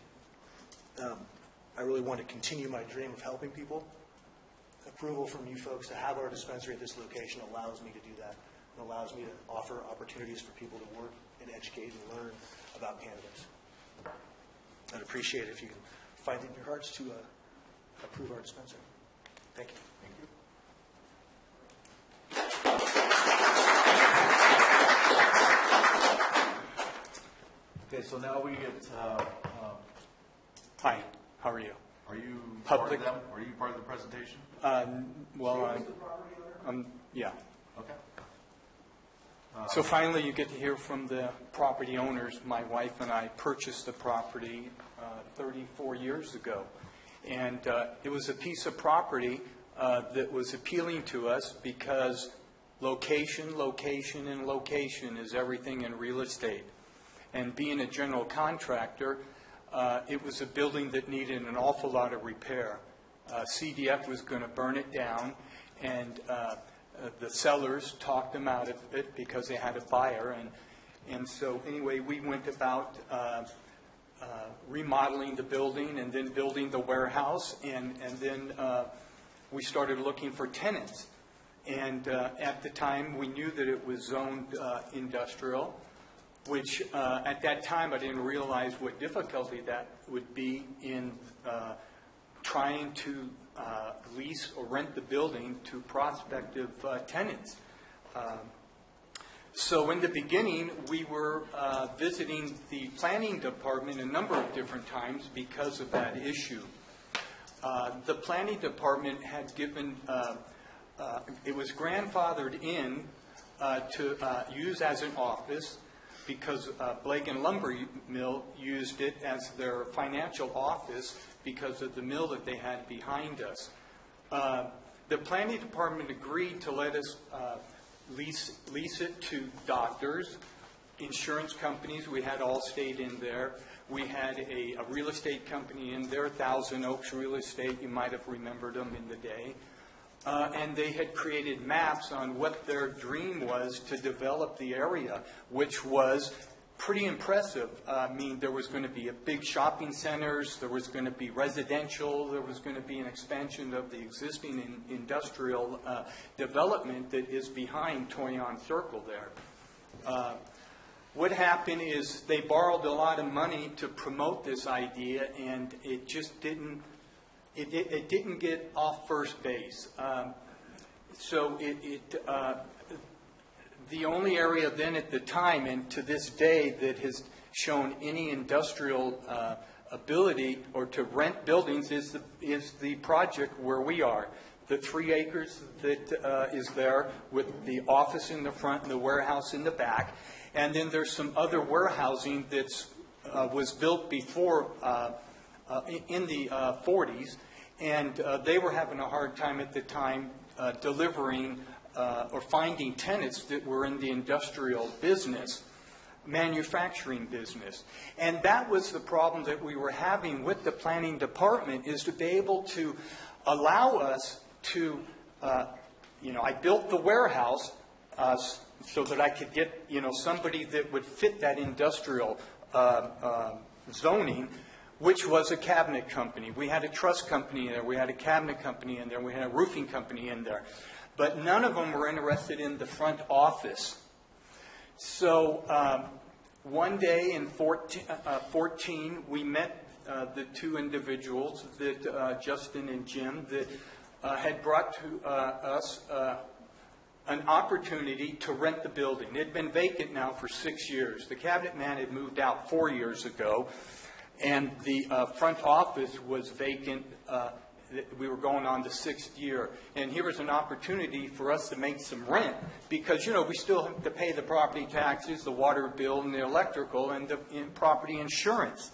I really want to continue my dream of helping people. Approval from you folks to have our dispensary at this location allows me to do that and allows me to offer opportunities for people to work and educate and learn about cannabis. I'd appreciate it if you can find it in your hearts to approve our dispensary. Thank you. Thank you. So now we get, Hi, how are you? are you Public- part of them? Are you part of the presentation? Well, yeah. Okay. So finally, you get to hear from the property owners. My wife and I purchased the property 34 years ago. And it was a piece of property that was appealing to us because location, location, and location is everything in real estate. And being a general contractor, it was a building that needed an awful lot of repair. CDF was going to burn it down, and the sellers talked them out of it because they had a buyer. And so anyway, we went about remodeling the building and then building the warehouse, and then we started looking for tenants. And at the time, we knew that it was zoned industrial, which at that time I didn't realize what difficulty that would be in trying to lease or rent the building to prospective tenants. So in the beginning, we were visiting the planning department a number of different times because of that issue. The planning department had given, it was grandfathered in to use as an office because Blake and Lumber Mill used it as their financial office because of the mill that they had behind us. The planning department agreed to let us lease it to doctors, insurance companies. We had Allstate in there. We had a real estate company in there, Thousand Oaks Real Estate. You might have remembered them in the day. And they had created maps on what their dream was to develop the area, which was pretty impressive. I mean, there was going to be a big shopping centers, there was going to be residential, there was going to be an expansion of the existing industrial development that is behind Toyon Circle there. What happened is they borrowed a lot of money to promote this idea, and it just didn't it didn't get off first base. So the only area then at the time and to this day that has shown any industrial ability or to rent buildings is the project where we are. The 3 acres that is there with the office in the front and the warehouse in the back. And then there's some other warehousing that was built before in the 40s. And they were having a hard time at the time delivering or finding tenants that were in the industrial business, manufacturing business. And that was the problem that we were having with the planning department, is to be able to allow us to, I built the warehouse so that I could get, somebody that would fit that industrial zoning, which was a cabinet company. We had a truss company in there. We had a cabinet company in there. We had a roofing company in there. But none of them were interested in the front office. So one day in 14, we met the 2 individuals, that Justin and Jim, that had brought to us an opportunity to rent the building. It had been vacant now for 6 years. The cabinet man had moved out 4 years ago. And the front office was vacant. We were going on the 6th year. And here was an opportunity for us to make some rent because, we still have to pay the property taxes, the water bill, and the electrical, and the property insurance.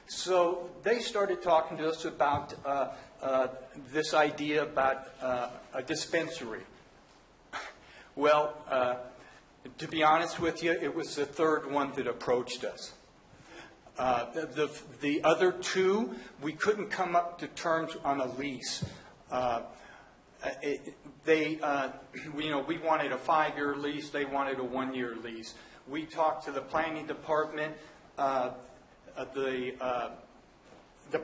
So they started talking to us about this idea about a dispensary. Well, to be honest with you, it was the 3rd one that approached us. The other 2, we couldn't come up to terms on a lease. We wanted a 5-year lease. They wanted a 1-year lease. We talked to the planning department. The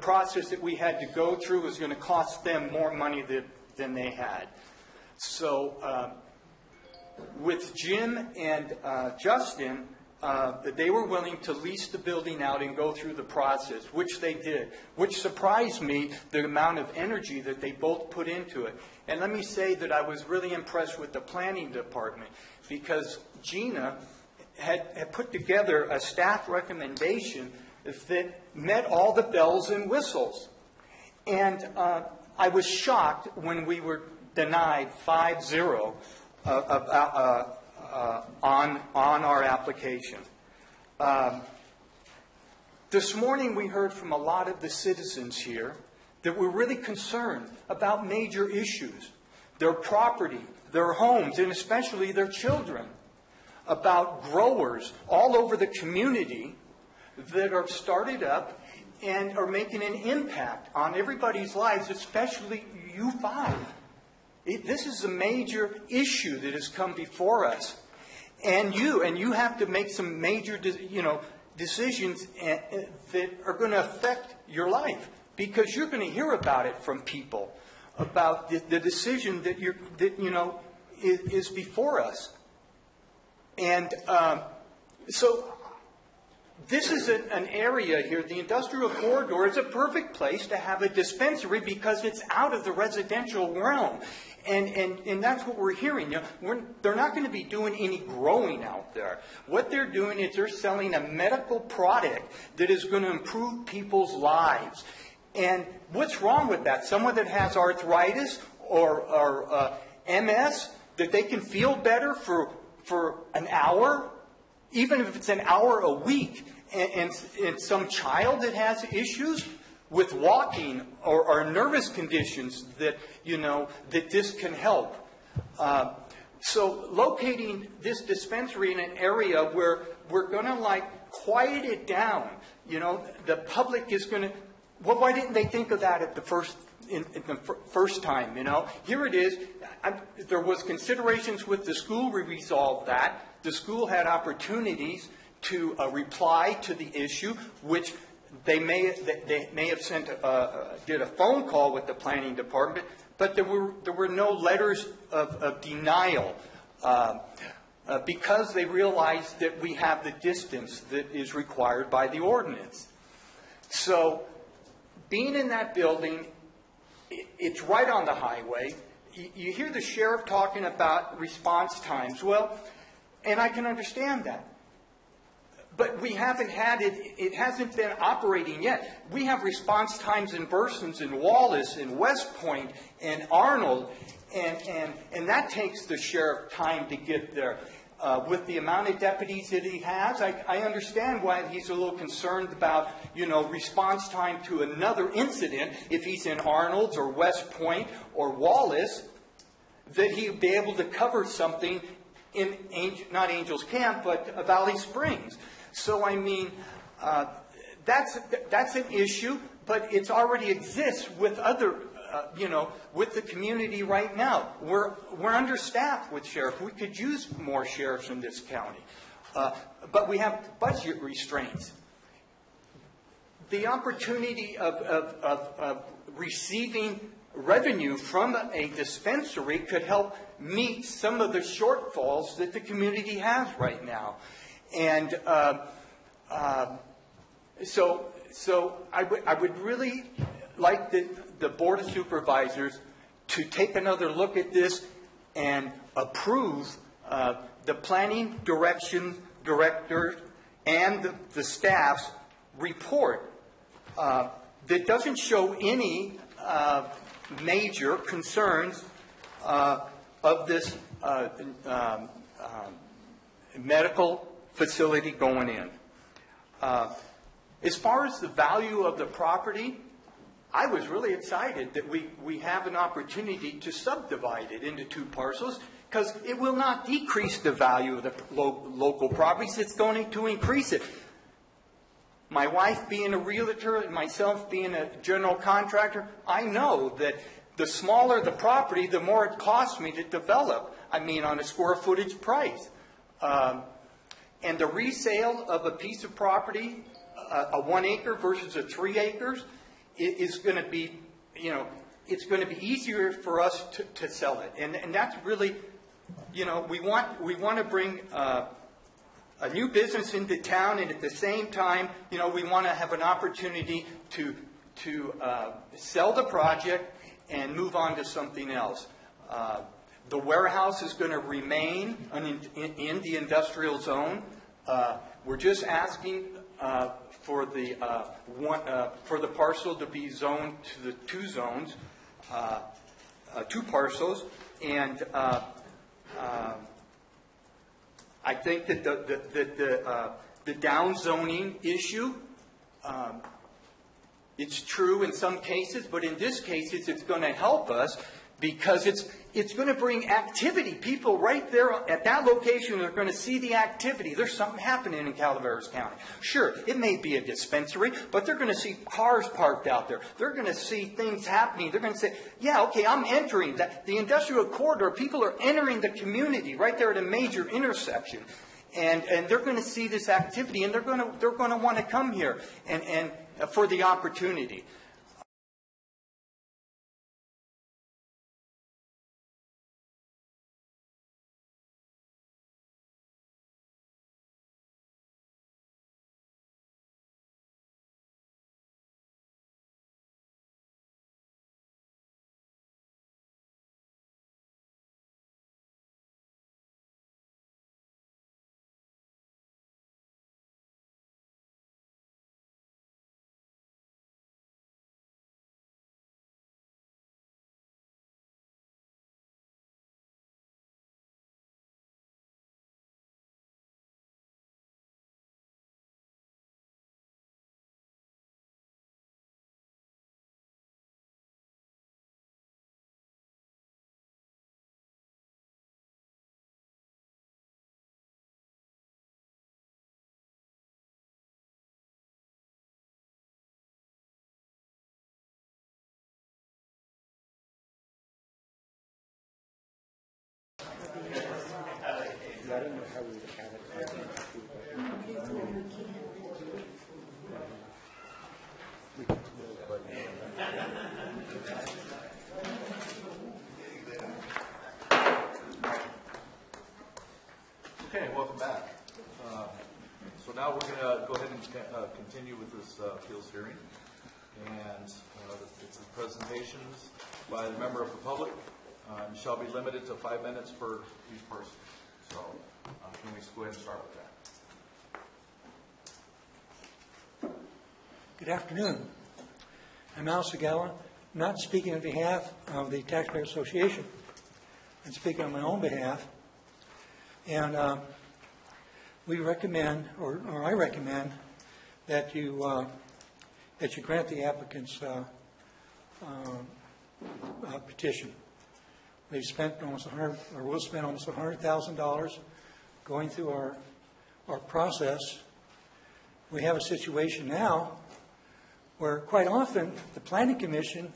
process that we had to go through was going to cost them more money than they had. So with Jim and Justin, they were willing to lease the building out and go through the process, which they did, which surprised me, the amount of energy that they both put into it. And let me say that I was really impressed with the planning department because Gina had put together a staff recommendation that met all the bells and whistles. And I was shocked when we were denied 5-0 on our application. This morning we heard from a lot of the citizens here that were really concerned about major issues, their property, their homes, and especially their children, about growers all over the community that are started up and are making an impact on everybody's lives, especially you five. This is a major issue that has come before us. And you have to make some major, decisions that are going to affect your life, because you're going to hear about it from people, about the decision that is before us. And so this is an area here, the industrial corridor is a perfect place to have a dispensary because it's out of the residential realm. And that's what we're hearing. They're not going to be doing any growing out there. What they're doing is they're selling a medical product that is going to improve people's lives. And what's wrong with that? Someone that has arthritis or MS, that they can feel better for an hour, even if it's an hour a week. And some child that has issues with walking or nervous conditions that this can help. So locating this dispensary in an area where we're going to quiet it down, the public is going to, well, why didn't they think of that at the first time, Here it is. There was considerations with the school. We resolved that. The school had opportunities to reply to the issue, which they may have did a phone call with the planning department, but there were no letters of denial because they realized that we have the distance that is required by the ordinance. So being in that building, it's right on the highway. You hear the sheriff talking about response times. Well, and I can understand that. But we haven't had it, it hasn't been operating yet. We have response times in Bursons and Wallace and West Point and Arnold, and that takes the sheriff time to get there. With the amount of deputies that he has, I understand why he's a little concerned about, response time to another incident if he's in Arnold's or West Point or Wallace, that he'd be able to cover something in, not Angels Camp, but Valley Springs. So, I mean, that's an issue, but it already exists with other, with the community right now. We're understaffed with sheriffs. We could use more sheriffs in this county. But we have budget restraints. The opportunity of receiving revenue from a dispensary could help meet some of the shortfalls that the community has right now. And so I would really like the Board of Supervisors to take another look at this and approve the planning director and the staff's report that doesn't show any major concerns of this medical facility going in. As far as the value of the property, I was really excited that we have an opportunity to subdivide it into two parcels, because it will not decrease the value of the local properties. It's going to increase it. My wife being a realtor and myself being a general contractor, I know that the smaller the property, the more it costs me to develop. I mean, on a square footage price. And the resale of a piece of property, a 1 acre versus a 3 acres, is going to be, it's going to be easier for us to sell it. And that's really, we want to bring a new business into town, and at the same time, we want to have an opportunity to sell the project and move on to something else. The warehouse is going to remain in the industrial zone. We're just asking for the parcel to be zoned to the two zones, two parcels, and I think that the downzoning issue, it's true in some cases, but in this case, it's going to help us because it's going to bring activity. People right there at that location are going to see the activity. There's something happening in Calaveras County. Sure, it may be a dispensary, but they're going to see cars parked out there. They're going to see things happening. They're going to say, yeah, okay, I'm entering the industrial corridor. People are entering the community right there at a major intersection. And they're going to see this activity, and they're going to want to come here and for the opportunity. Okay, welcome back. So now we're going to go ahead and continue with this appeals hearing. And it's the presentations by the member of the public. Shall be limited to 5 minutes for each person. So can we go ahead and start with that? Good afternoon. I'm Al Segala, not speaking on behalf of the Taxpayer Association. I'm speaking on my own behalf. And we recommend, or I recommend, that you grant the applicant's petition. They've spent almost will spend almost $100,000 going through our process. We have a situation now where quite often the Planning Commission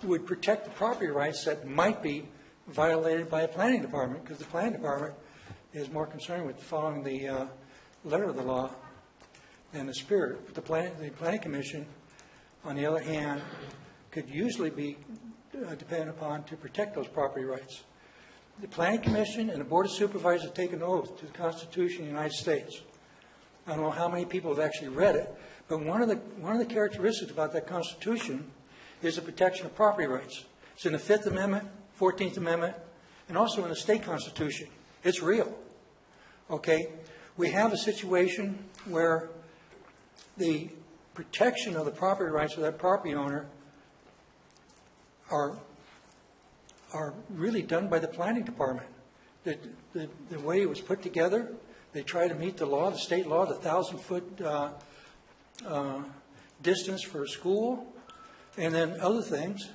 would protect the property rights that might be violated by a planning department, because the planning department is more concerned with following the letter of the law than the spirit. But the planning commission, on the other hand, could usually be depended upon to protect those property rights. The planning commission and the board of supervisors take an oath to the Constitution of the United States. I don't know how many people have actually read it, but one of the characteristics about that Constitution is the protection of property rights. It's in the 5th Amendment, 14th Amendment, and also in the state constitution. It's real. Okay? We have a situation where the protection of the property rights of that property owner are really done by the planning department. The way it was put together, they try to meet the law, the state law, the 1,000-foot distance for a school, and then other things.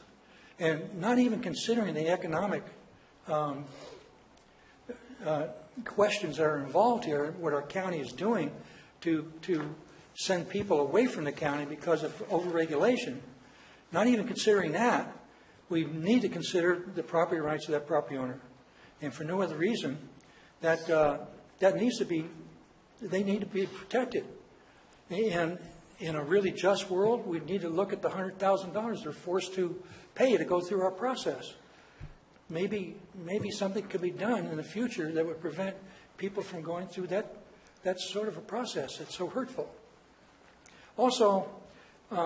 And not even considering the economic questions that are involved here, what our county is doing to send people away from the county because of overregulation. Not even considering that, we need to consider the property rights of that property owner. And for no other reason, they need to be protected. And in a really just world, we need to look at the $100,000 they're forced to pay to go through our process. Maybe something could be done in the future that would prevent people from going through that sort of a process. It's so hurtful. Also,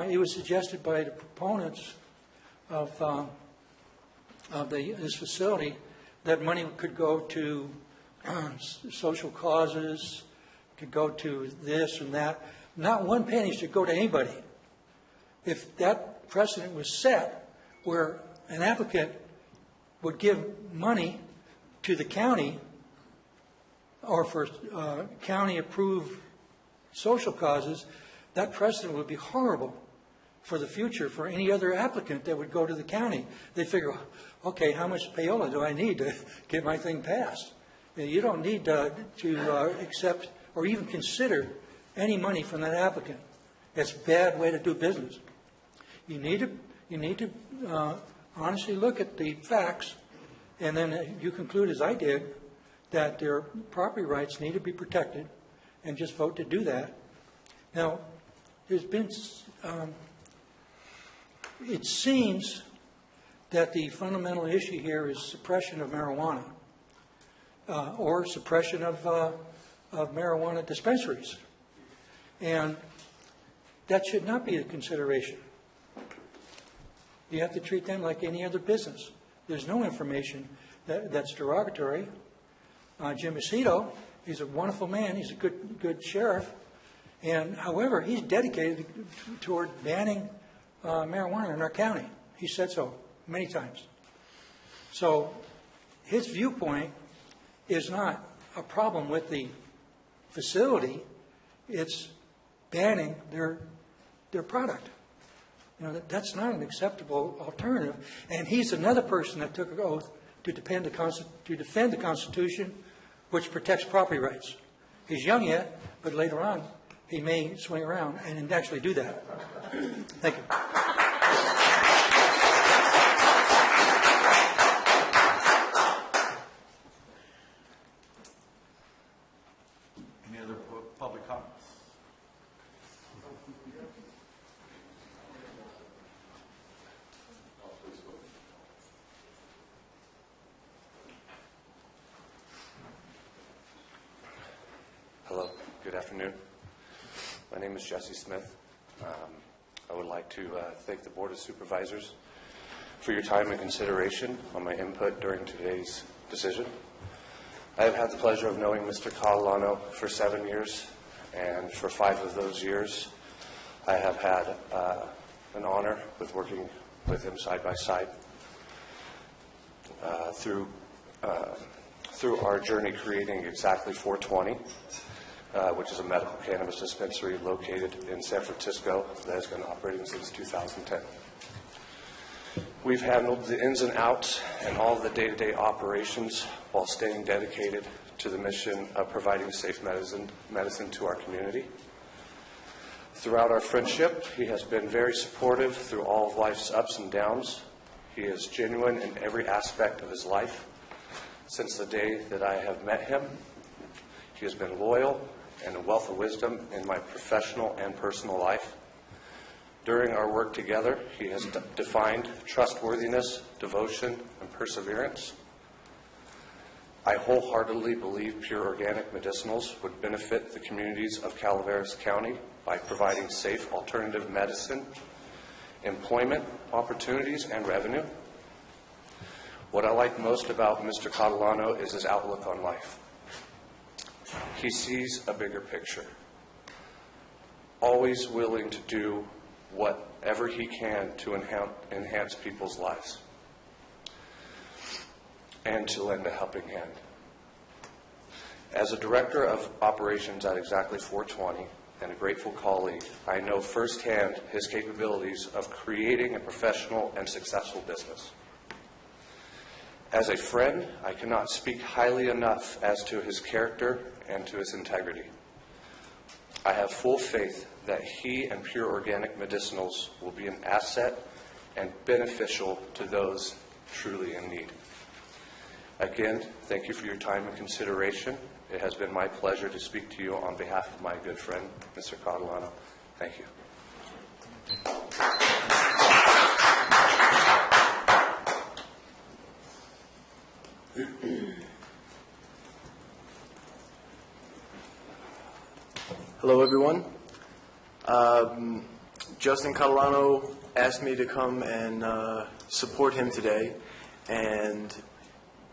it was suggested by the proponents of this facility that money could go to social causes, could go to this and that. Not one penny should go to anybody. If that precedent was set where an applicant would give money to the county or for county-approved social causes, that precedent would be horrible for the future for any other applicant that would go to the county. They figure, okay, how much payola do I need to get my thing passed? You don't need to accept or even consider any money from that applicant. It's a bad way to do business. You need to honestly look at the facts, and then you conclude, as I did, that their property rights need to be protected, and just vote to do that. Now, there's been, it seems that the fundamental issue here is suppression of marijuana, or suppression of marijuana dispensaries. And that should not be a consideration. You have to treat them like any other business. There's no information that's derogatory. Jim Aceto, he's a wonderful man. He's a good sheriff. And however, he's dedicated toward banning marijuana in our county. He said so many times. So his viewpoint is not a problem with the facility. It's banning their product. You know, that's not an acceptable alternative. And he's another person that took an oath to defend the Constitution, which protects property rights. He's young yet, but later on he may swing around and actually do that. Thank you. Any other public comments? Hello, good afternoon. My name is Jesse Smith. I would like to thank the Board of Supervisors for your time and consideration on my input during today's decision. I have had the pleasure of knowing Mr. Catalano for 7 years, and for 5 of those years I have had an honor with working with him side by side through our journey creating Exactly 420, which is a medical cannabis dispensary located in San Francisco that has been operating since 2010. We've handled the ins and outs and all of the day-to-day operations while staying dedicated to the mission of providing safe medicine to our community. Throughout our friendship, he has been very supportive through all of life's ups and downs. He is genuine in every aspect of his life. Since the day that I have met him, he has been loyal and a wealth of wisdom in my professional and personal life. During our work together, he has defined trustworthiness, devotion, and perseverance. I wholeheartedly believe Pure Organic Medicinals would benefit the communities of Calaveras County by providing safe alternative medicine, employment opportunities, and revenue. What I like most about Mr. Catalano is his outlook on life. He sees a bigger picture, always willing to do whatever he can to enhance people's lives and to lend a helping hand. As a director of operations at Exactly 420 and a grateful colleague, I know firsthand his capabilities of creating a professional and successful business. As a friend, I cannot speak highly enough as to his character and to his integrity. I have full faith that he and Pure Organic Medicinals will be an asset and beneficial to those truly in need. Again, thank you for your time and consideration. It has been my pleasure to speak to you on behalf of my good friend, Mr. Catalano. Thank you. Hello, everyone. Justin Catalano asked me to come and support him today, and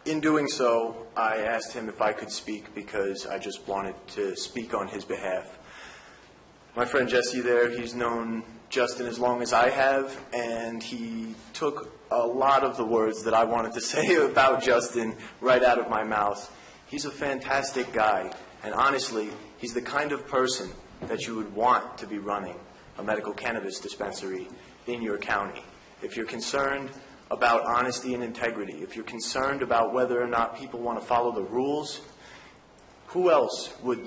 In doing so, I asked him if I could speak because I just wanted to speak on his behalf. My friend Jesse there, he's known Justin as long as I have, and he took a lot of the words that I wanted to say about Justin right out of my mouth. He's a fantastic guy, and honestly, he's the kind of person that you would want to be running a medical cannabis dispensary in your county. If you're concerned about honesty and integrity, if you're concerned about whether or not people want to follow the rules, who else would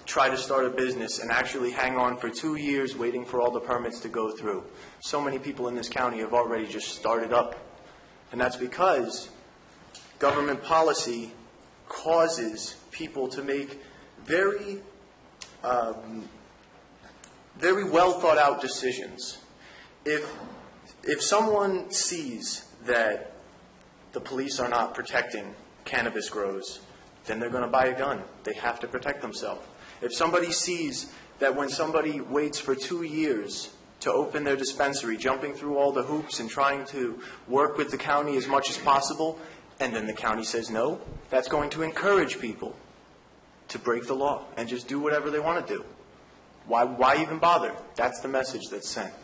try to start a business and actually hang on for 2 years waiting for all the permits to go through? So many people in this county have already just started up. And that's because government policy causes people to make very well thought out decisions. If someone sees that the police are not protecting cannabis grows, then they're going to buy a gun. They have to protect themselves. If somebody sees that when somebody waits for 2 years to open their dispensary, jumping through all the hoops and trying to work with the county as much as possible, and then the county says no, that's going to encourage people to break the law and just do whatever they want to do. Why even bother? That's the message that's sent.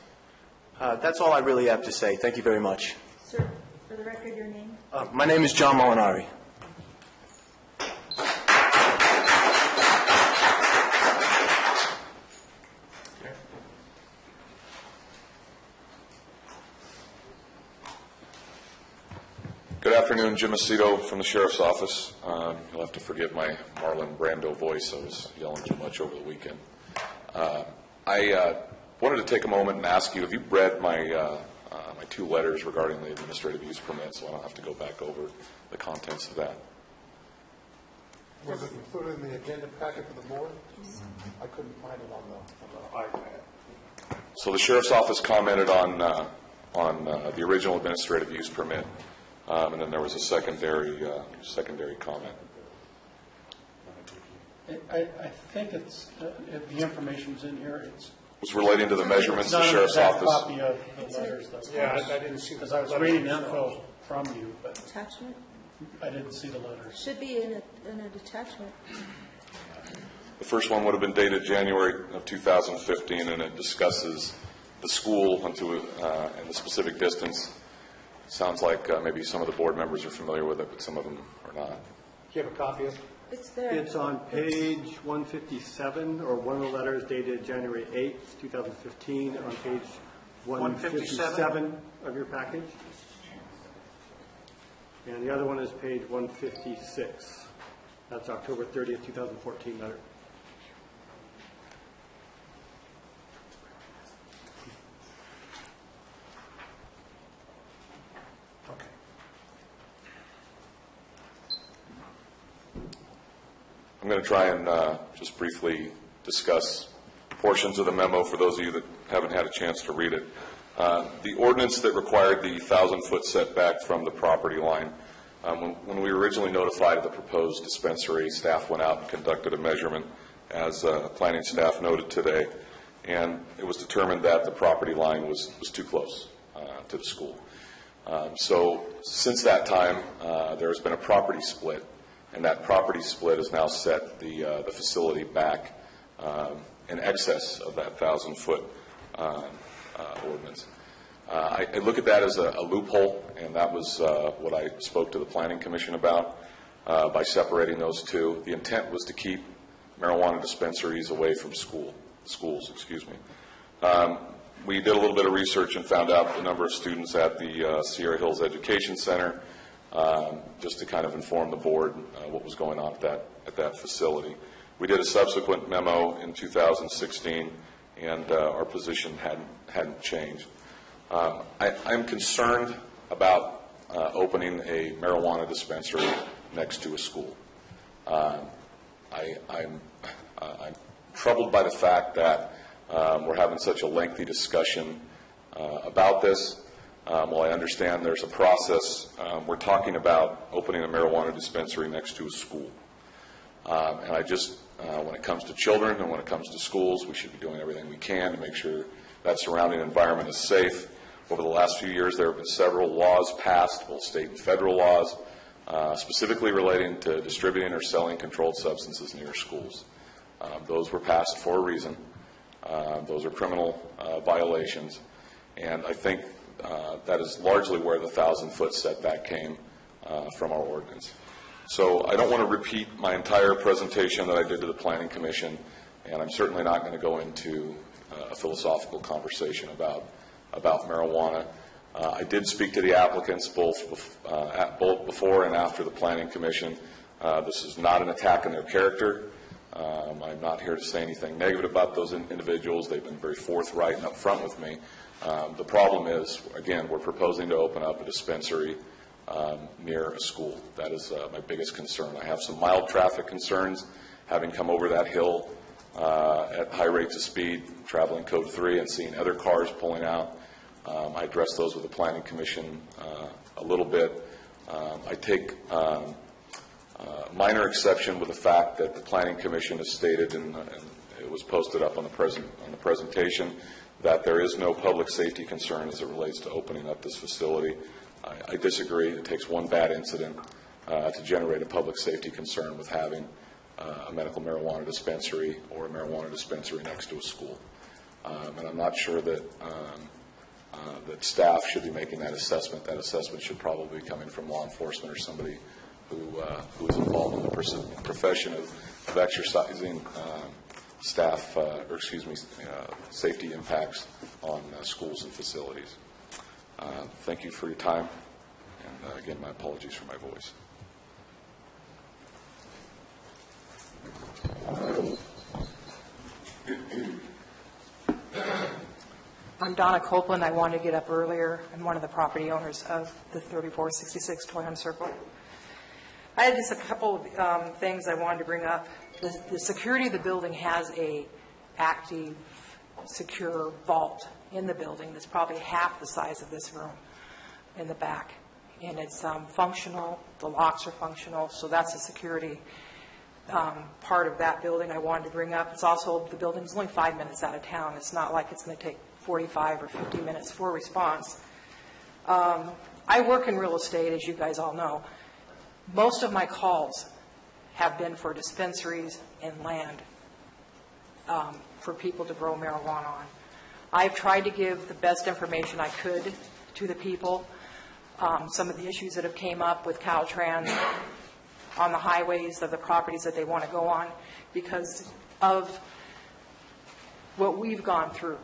That's all I really have to say. Thank you very much. Sir, for the record, your name? My name is John Molinari. Good afternoon, Jim Aceto from the Sheriff's Office. You'll have to forgive my Marlon Brando voice. I was yelling too much over the weekend. I wanted to take a moment and ask you, have you read my 2 letters regarding the administrative use permit, so I don't have to go back over the contents of that? Was it included in the agenda packet for the board? I couldn't find it on the iPad. So the Sheriff's Office commented on the original administrative use permit, and then there was a secondary comment. I think it's, the information's in here. It's relating to the measurements the Sheriff's Office. Copy of the letters. Yeah, I didn't see. Because I was reading info from you, but Attachment? I didn't see the letters. Should be in a detachment. The first one would have been dated January of 2015, and it discusses the school and the specific distance. Sounds like maybe some of the board members are familiar with it, but some of them are not. Do you have a copy of it? It's there. It's on page 157, or one of the letters dated January 8th, 2015, on page 157 of your package. And the other one is page 156. That's October 30th, 2014 letter. I'm going to try and just briefly discuss portions of the memo for those of you that haven't had a chance to read it. The ordinance that required the 1,000-foot setback from the property line, when we were originally notified of the proposed dispensary, staff went out and conducted a measurement, as planning staff noted today, and it was determined that the property line was too close to the school. So since that time, there has been a property split, and that property split has now set the facility back in excess of that 1,000-foot ordinance. I look at that as a loophole, and that was what I spoke to the Planning Commission about by separating those two. The intent was to keep marijuana dispensaries away from schools. We did a little bit of research and found out the number of students at the Sierra Hills Education Center, just to kind of inform the board what was going on at that facility. We did a subsequent memo in 2016, and our position hadn't changed. I'm concerned about opening a marijuana dispensary next to a school. I'm troubled by the fact that we're having such a lengthy discussion about this. While I understand there's a process, we're talking about opening a marijuana dispensary next to a school. And I just, when it comes to children and when it comes to schools, we should be doing everything we can to make sure that surrounding environment is safe. Over the last few years, there have been several laws passed, both state and federal laws, specifically relating to distributing or selling controlled substances near schools. Those were passed for a reason. Those are criminal violations, and I think that is largely where the 1,000-foot setback came from our ordinance. So I don't want to repeat my entire presentation that I did to the Planning Commission, and I'm certainly not going to go into a philosophical conversation about marijuana. I did speak to the applicants both before and after the Planning Commission. This is not an attack on their character. I'm not here to say anything negative about those individuals. They've been very forthright and upfront with me. The problem is, again, we're proposing to open up a dispensary near a school. That is my biggest concern. I have some mild traffic concerns, having come over that hill at high rates of speed, traveling code 3 and seeing other cars pulling out. I addressed those with the Planning Commission a little bit. I take minor exception with the fact that the Planning Commission has stated, and it was posted up on the presentation, that there is no public safety concern as it relates to opening up this facility. I disagree. It takes one bad incident to generate a public safety concern with having a medical marijuana dispensary or a marijuana dispensary next to a school. And I'm not sure that that staff should be making that assessment. That assessment should probably be coming from law enforcement or somebody who is involved in the profession of exercising safety impacts on schools and facilities. Thank you for your time, and again, my apologies for my voice. I'm Donna Copeland. I wanted to get up earlier. I'm one of the property owners of the 3466 Toyon Circle. I had just a couple of things I wanted to bring up. The security of the building has a active, secure vault in the building that's probably half the size of this room in the back. And it's functional. The locks are functional. So that's the security part of that building I wanted to bring up. It's also, the building's only 5 minutes out of town. It's not like it's going to take 45 or 50 minutes for response. I work in real estate, as you guys all know. Most of my calls have been for dispensaries and land for people to grow marijuana on. I've tried to give the best information I could to the people. Some of the issues that have came up with Caltrans on the highways of the properties that they want to go on because of what we've gone through.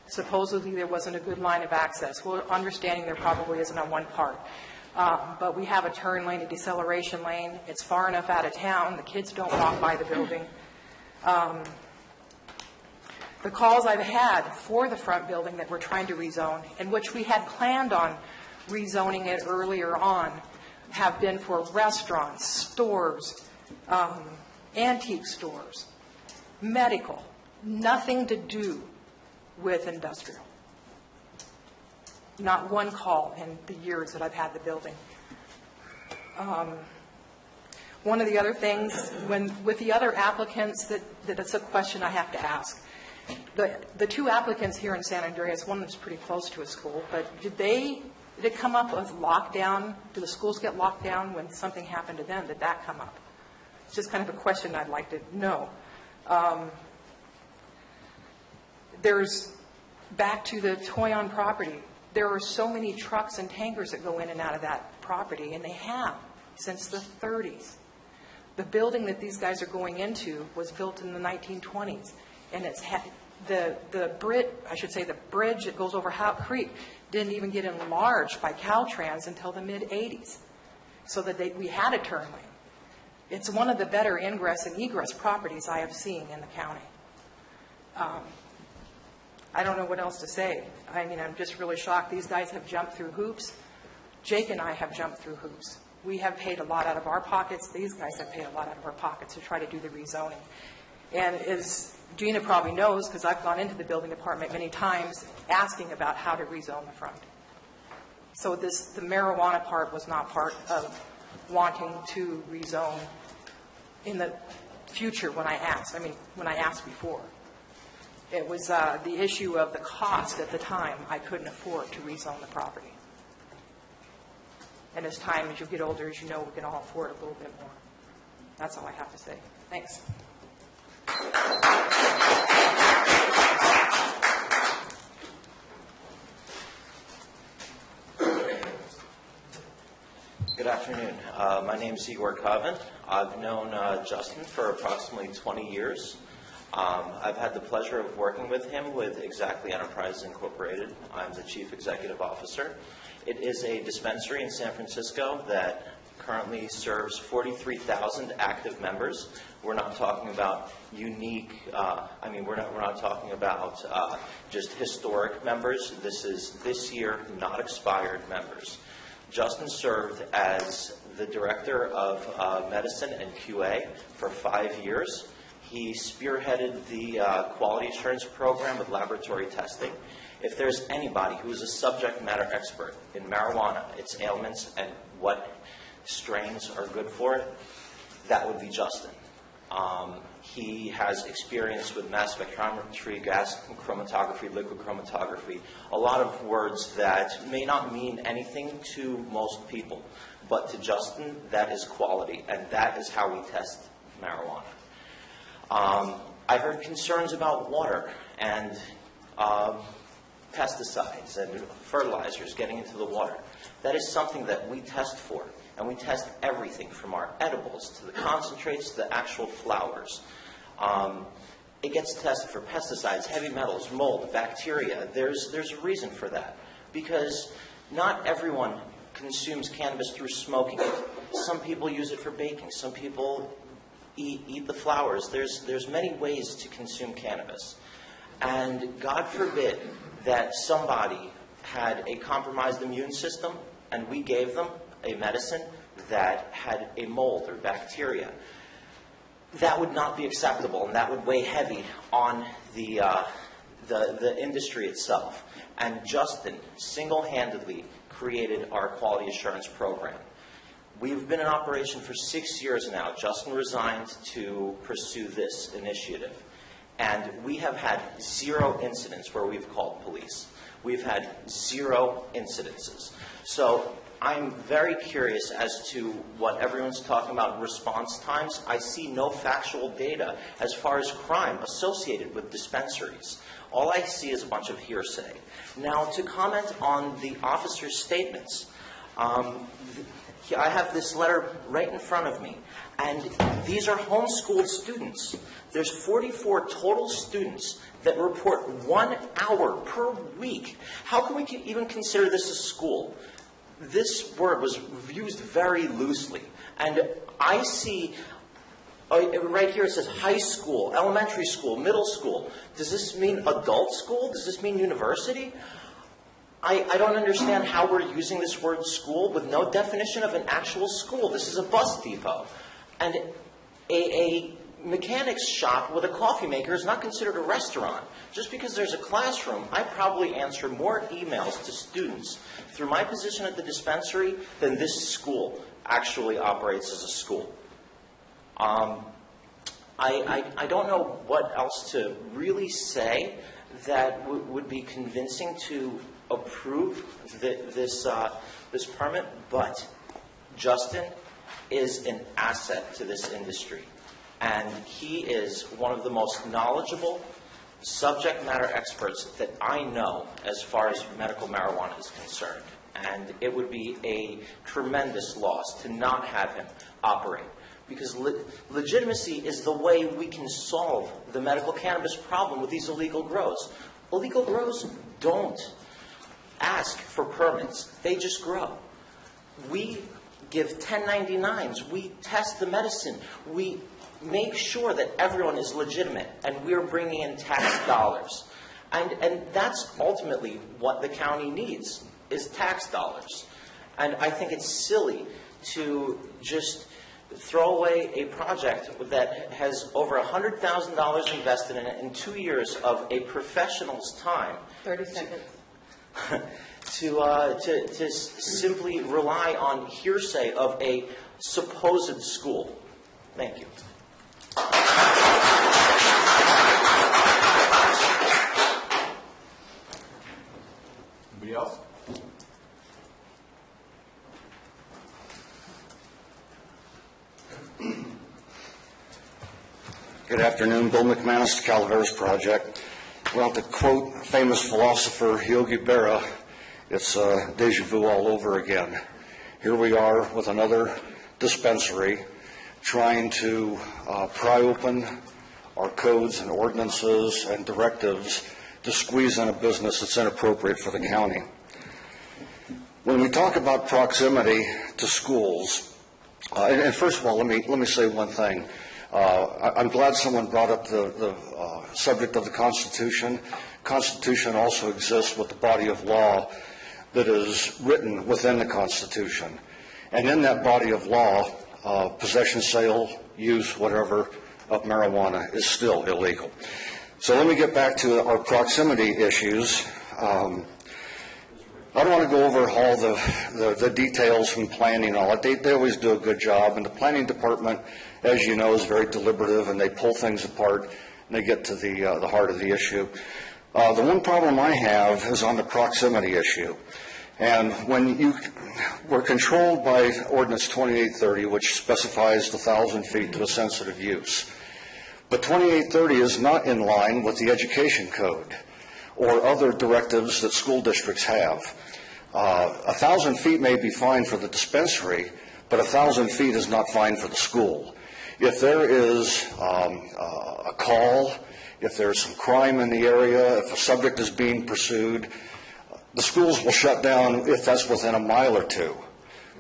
Supposedly there wasn't a good line of access. Well, understanding there probably isn't on one part. But we have a turn lane, a deceleration lane. It's far enough out of town. The kids don't walk by the building. The calls I've had for the front building that we're trying to rezone, and which we had planned on rezoning it earlier on, have been for restaurants, stores, antique stores, medical, nothing to do with industrial. Not one call in the years that I've had the building. One of the other things, with the other applicants, that it's a question I have to ask. The two applicants here in San Andreas, one was pretty close to a school, but did it come up with lockdown? Do the schools get locked down when something happened to them? Did that come up? It's just kind of a question I'd like to know. There's, back to the Toyon property, there are so many trucks and tankers that go in and out of that property, and they have since the 30s. The building that these guys are going into was built in the 1920s, and it's the bridge that goes over Howe Creek didn't even get enlarged by Caltrans until the mid-'80s, so that we had a turn lane. It's one of the better ingress and egress properties I have seen in the county. I don't know what else to say. I mean, I'm just really shocked. These guys have jumped through hoops. Jake and I have jumped through hoops. We have paid a lot out of our pockets. These guys have paid a lot out of our pockets to try to do the rezoning. And as Gina probably knows, because I've gone into the building department many times asking about how to rezone the front. So the marijuana part was not part of wanting to rezone in the future when I asked before. It was the issue of the cost at the time. I couldn't afford to rezone the property. And as you get older, as you know, we can all afford a little bit more. That's all I have to say. Thanks. Good afternoon. My name is Igor Kovin. I've known Justin for approximately 20 years. I've had the pleasure of working with him with Exactly Enterprises Incorporated. I'm the Chief Executive Officer. It is a dispensary in San Francisco that currently serves 43,000 active members. We're not talking about unique, we're not talking about just historic members. This is this year, not expired members. Justin served as the Director of Medicine and QA for 5 years. He spearheaded the quality assurance program with laboratory testing. If there's anybody who is a subject matter expert in marijuana, its ailments, and what strains are good for it, that would be Justin. He has experience with mass spectrometry, gas chromatography, liquid chromatography, a lot of words that may not mean anything to most people, but to Justin, that is quality, and that is how we test marijuana. I heard concerns about water and pesticides and fertilizers getting into the water. That is something that we test for, and we test everything from our edibles to the concentrates to the actual flowers. It gets tested for pesticides, heavy metals, mold, bacteria. There's a reason for that, because not everyone consumes cannabis through smoking it. Some people use it for baking. Some people eat the flowers. There's many ways to consume cannabis. And God forbid that somebody had a compromised immune system and we gave them a medicine that had a mold or bacteria. That would not be acceptable, and that would weigh heavy on the industry itself. And Justin single-handedly created our quality assurance program. We've been in operation for 6 years now. Justin resigned to pursue this initiative. And we have had 0 incidents where we've called police. We've had 0 incidences. So I'm very curious as to what everyone's talking about response times. I see no factual data as far as crime associated with dispensaries. All I see is a bunch of hearsay. Now, to comment on the officer's statements, I have this letter right in front of me, and these are homeschooled students. There's 44 total students that report 1 hour per week. How can we even consider this a school? This word was used very loosely, and I see right here it says high school, elementary school, middle school. Does this mean adult school? Does this mean university? I don't understand how we're using this word school with no definition of an actual school. This is a bus depot. And a mechanic's shop with a coffee maker is not considered a restaurant. Just because there's a classroom, I probably answer more emails to students through my position at the dispensary than this school actually operates as a school. I don't know what else to really say that would be convincing to approve this permit, but Justin is an asset to this industry, and he is one of the most knowledgeable subject matter experts that I know as far as medical marijuana is concerned, and it would be a tremendous loss to not have him operate, because legitimacy is the way we can solve the medical cannabis problem with these illegal grows. Illegal grows don't ask for permits. They just grow. We give 1099s. We test the medicine. We make sure that everyone is legitimate, and we're bringing in tax dollars. And that's ultimately what the county needs, is tax dollars. And I think it's silly to just throw away a project that has over $100,000 invested in it in 2 years of a professional's time. 30 seconds. To simply rely on hearsay of a supposed school. Thank you. Anybody else? Good afternoon. Bill McManus, the Calaveras Project. Well, to quote famous philosopher Yogi Berra, it's deja vu all over again. Here we are with another dispensary trying to pry open our codes and ordinances and directives to squeeze in a business that's inappropriate for the county. When we talk about proximity to schools, and first of all, let me say one thing. I'm glad someone brought up the subject of the Constitution. Constitution also exists with the body of law that is written within the Constitution. And in that body of law, possession, sale, use, whatever, of marijuana is still illegal. So let me get back to our proximity issues. I don't want to go over all the details from planning and all that. They always do a good job, and the planning department, as you know, is very deliberative, and they pull things apart, and they get to the heart of the issue. The one problem I have is on the proximity issue. And when we're controlled by Ordinance 2830, which specifies the 1,000 feet to a sensitive use. But 2830 is not in line with the education code or other directives that school districts have. 1,000 feet may be fine for the dispensary, but 1,000 feet is not fine for the school. If there is a call, if there's some crime in the area, if a subject is being pursued, the schools will shut down if that's within a mile or two.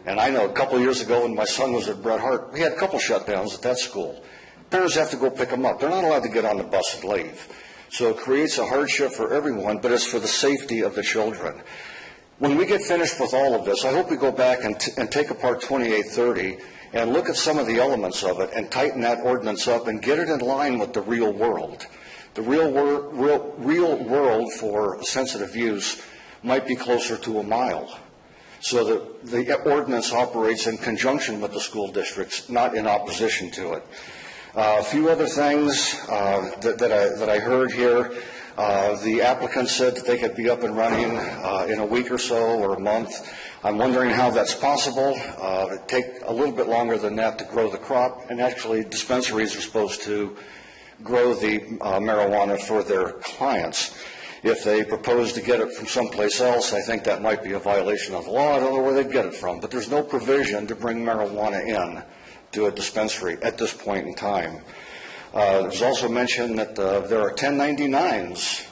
And I know a couple of years ago when my son was at Bret Harte, we had a couple shutdowns at that school. Parents have to go pick them up. They're not allowed to get on the bus and leave. So it creates a hardship for everyone, but it's for the safety of the children. When we get finished with all of this, I hope we go back and take apart 2830 and look at some of the elements of it and tighten that ordinance up and get it in line with the real world. The real world for sensitive use might be closer to a mile, so that the ordinance operates in conjunction with the school districts, not in opposition to it. A few other things that I heard here. The applicant said that they could be up and running in a week or so or a month. I'm wondering how that's possible. It take a little bit longer than that to grow the crop, and actually dispensaries are supposed to grow the marijuana for their clients. If they propose to get it from someplace else, I think that might be a violation of the law. I don't know where they'd get it from, but there's no provision to bring marijuana in to a dispensary at this point in time. There's also mentioned that there are 1099s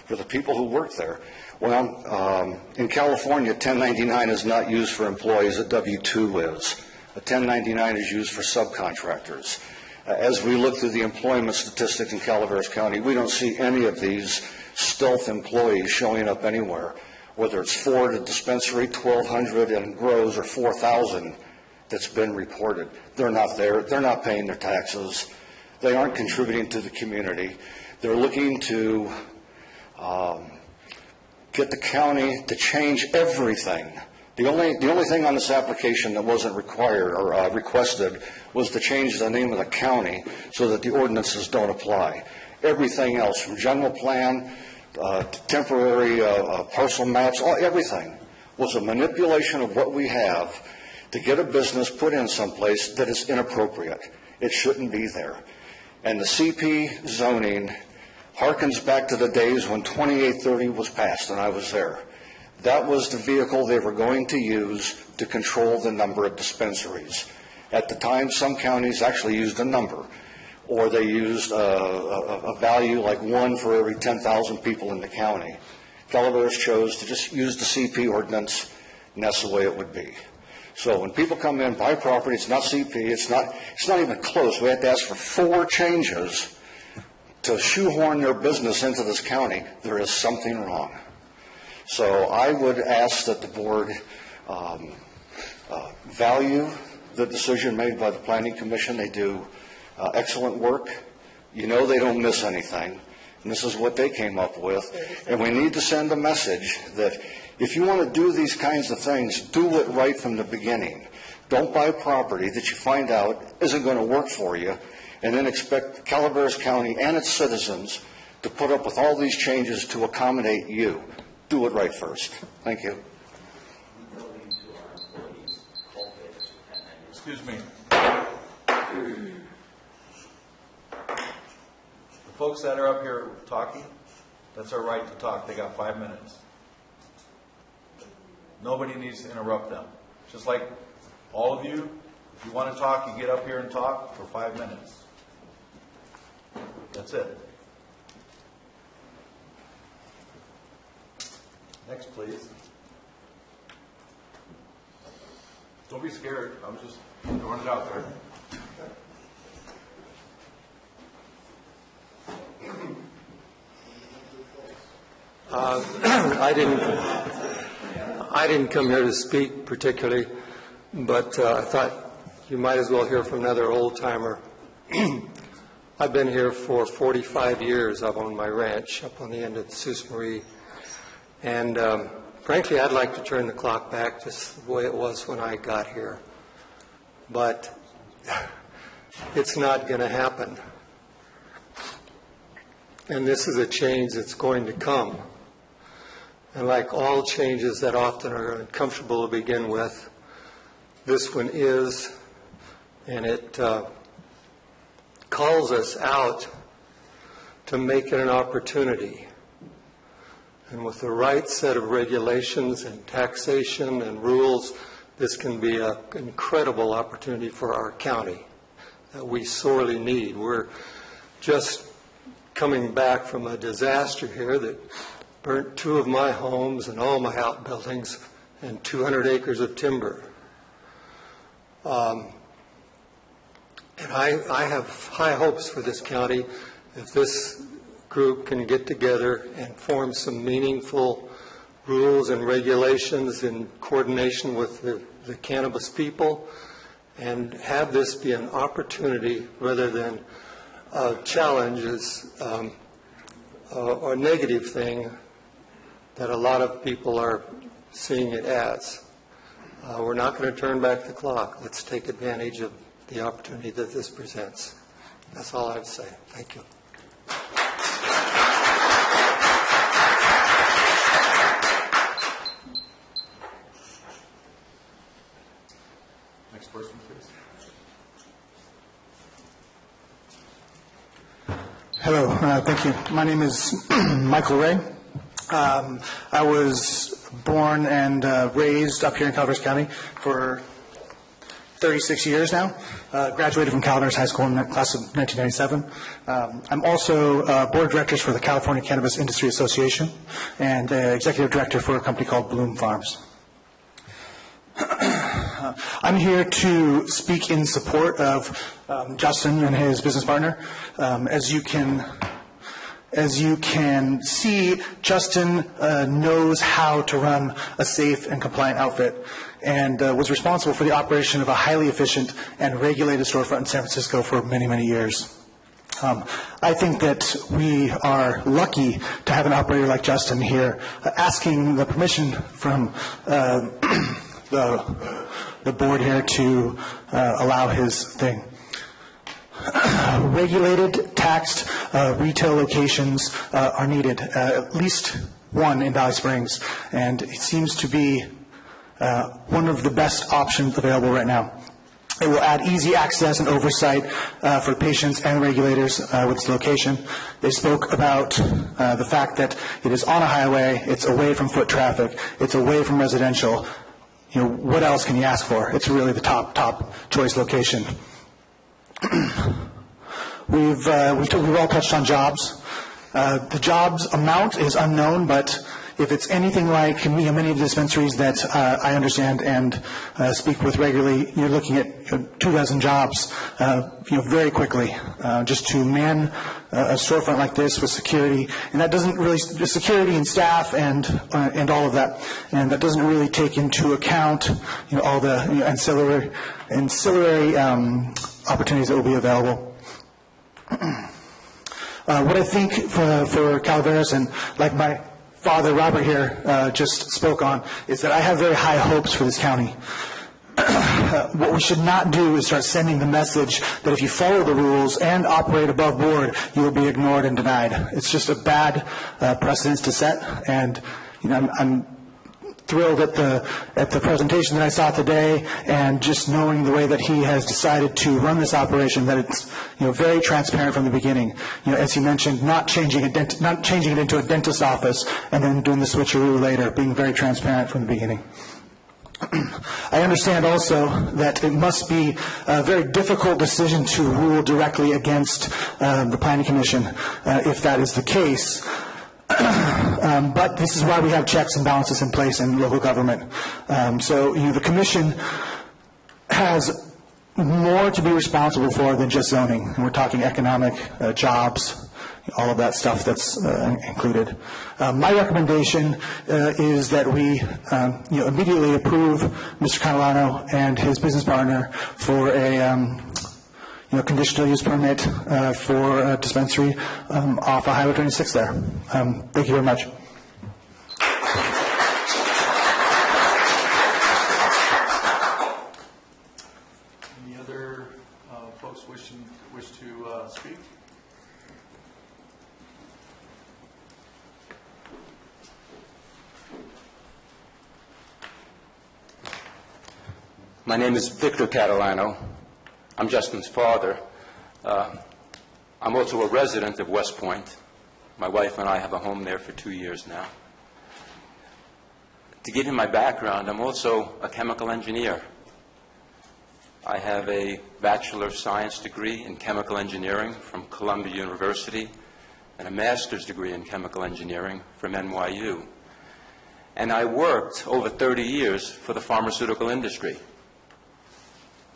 for the people who work there. Well, in California, 1099 is not used for employees, a W-2 is. A 1099 is used for subcontractors. As we look through the employment statistics in Calaveras County, we don't see any of these stealth employees showing up anywhere, whether it's 4 at a dispensary, 1,200 in grows, or 4,000 that's been reported. They're not there. They're not paying their taxes. They aren't contributing to the community. They're looking to get the county to change everything. The only thing on this application that wasn't required or requested was to change the name of the county so that the ordinances don't apply. Everything else, from general plan to temporary parcel maps, everything was a manipulation of what we have to get a business put in someplace that is inappropriate. It shouldn't be there. And the CP zoning harkens back to the days when 2830 was passed, and I was there. That was the vehicle they were going to use to control the number of dispensaries. At the time, some counties actually used a number, or they used a value like 1 for every 10,000 people in the county. Calaveras chose to just use the CP ordinance, and that's the way it would be. So when people come in, buy property, it's not CP, it's not even close. We have to ask for 4 changes to shoehorn their business into this county. There is something wrong. So I would ask that the board value the decision made by the Planning Commission. They do excellent work. You know they don't miss anything. And this is what they came up with. And we need to send a message that if you want to do these kinds of things, do it right from the beginning. Don't buy property that you find out isn't going to work for you and then expect Calaveras County and its citizens to put up with all these changes to accommodate you. Do it right first. Thank you. Excuse me. folks that are up here talking, that's our right to talk. They got 5 minutes. Nobody needs to interrupt them. Just like all of you, if you want to talk, you get up here and talk for 5 minutes. That's it. Next, please. Don't be scared. I was just throwing it out there. I didn't come here to speak particularly, but I thought you might as well hear from another old timer. I've been here for 45 years up on my ranch, up on the end of the Sault Ste. Marie, and frankly, I'd like to turn the clock back just the way it was when I got here, but it's not going to happen. And this is a change that's going to come. And like all changes that often are uncomfortable to begin with, this one is, and it calls us out to make it an opportunity. And with the right set of regulations and taxation and rules, this can be an incredible opportunity for our county that we sorely need. We're just coming back from a disaster here that burnt 2 of my homes and all my outbuildings and 200 acres of timber. And I have high hopes for this county if this group can get together and form some meaningful rules and regulations in coordination with the cannabis people and have this be an opportunity rather than a challenge is a negative thing that a lot of people are seeing it as. We're not going to turn back the clock. Let's take advantage of the opportunity that this presents. That's all I have to say. Thank you. Next person, please. Hello, thank you. My name is Michael Ray. I was born and raised up here in Calaveras County for 36 years now. Graduated from Calaveras High School in the class of 1997. I'm also board of directors for the California Cannabis Industry Association and executive director for a company called Bloom Farms. I'm here to speak in support of Justin and his business partner. As you can see, Justin knows how to run a safe and compliant outfit and was responsible for the operation of a highly efficient and regulated storefront in San Francisco for many, many years. I think that we are lucky to have an operator like Justin here asking the permission from the board here to allow his thing. Regulated, taxed retail locations are needed, at least one in Valley Springs, and it seems to be one of the best options available right now. It will add easy access and oversight for patients and regulators with its location. They spoke about the fact that it is on a highway, it's away from foot traffic, it's away from residential. You know, what else can you ask for? It's really the top choice location. We've all touched on jobs. The jobs amount is unknown, but if it's anything like many of the dispensaries that I understand and speak with regularly, you're looking at 24 jobs, very quickly, just to man a storefront like this with security, and that doesn't really security and staff and all of that, and that doesn't really take into account all the ancillary opportunities that will be available. What I think for Calaveras, and like my father Robert here just spoke on, is that I have very high hopes for this county. What we should not do is start sending the message that if you follow the rules and operate above board, you will be ignored and denied. It's just a bad precedence to set, and I'm thrilled at the presentation that I saw today, and just knowing the way that he has decided to run this operation, that it's very transparent from the beginning. As he mentioned, not changing it into a dentist's office and then doing the switcheroo later, being very transparent from the beginning. I understand also that it must be a very difficult decision to rule directly against the Planning Commission if that is the case. But this is why we have checks and balances in place in local government. So the Commission has more to be responsible for than just zoning. And we're talking economic, jobs, all of that stuff that's included. My recommendation is that we immediately approve Mr. Catalano and his business partner for a conditional use permit for a dispensary off of Highway 26 there. Thank you very much. Any other folks wish to speak? My name is Victor Catalano. I'm Justin's father. I'm also a resident of West Point. My wife and I have a home there for 2 years now. To give you my background, I'm also a chemical engineer. I have a Bachelor of Science degree in chemical engineering from Columbia University and a master's degree in chemical engineering from NYU. And I worked over 30 years for the pharmaceutical industry.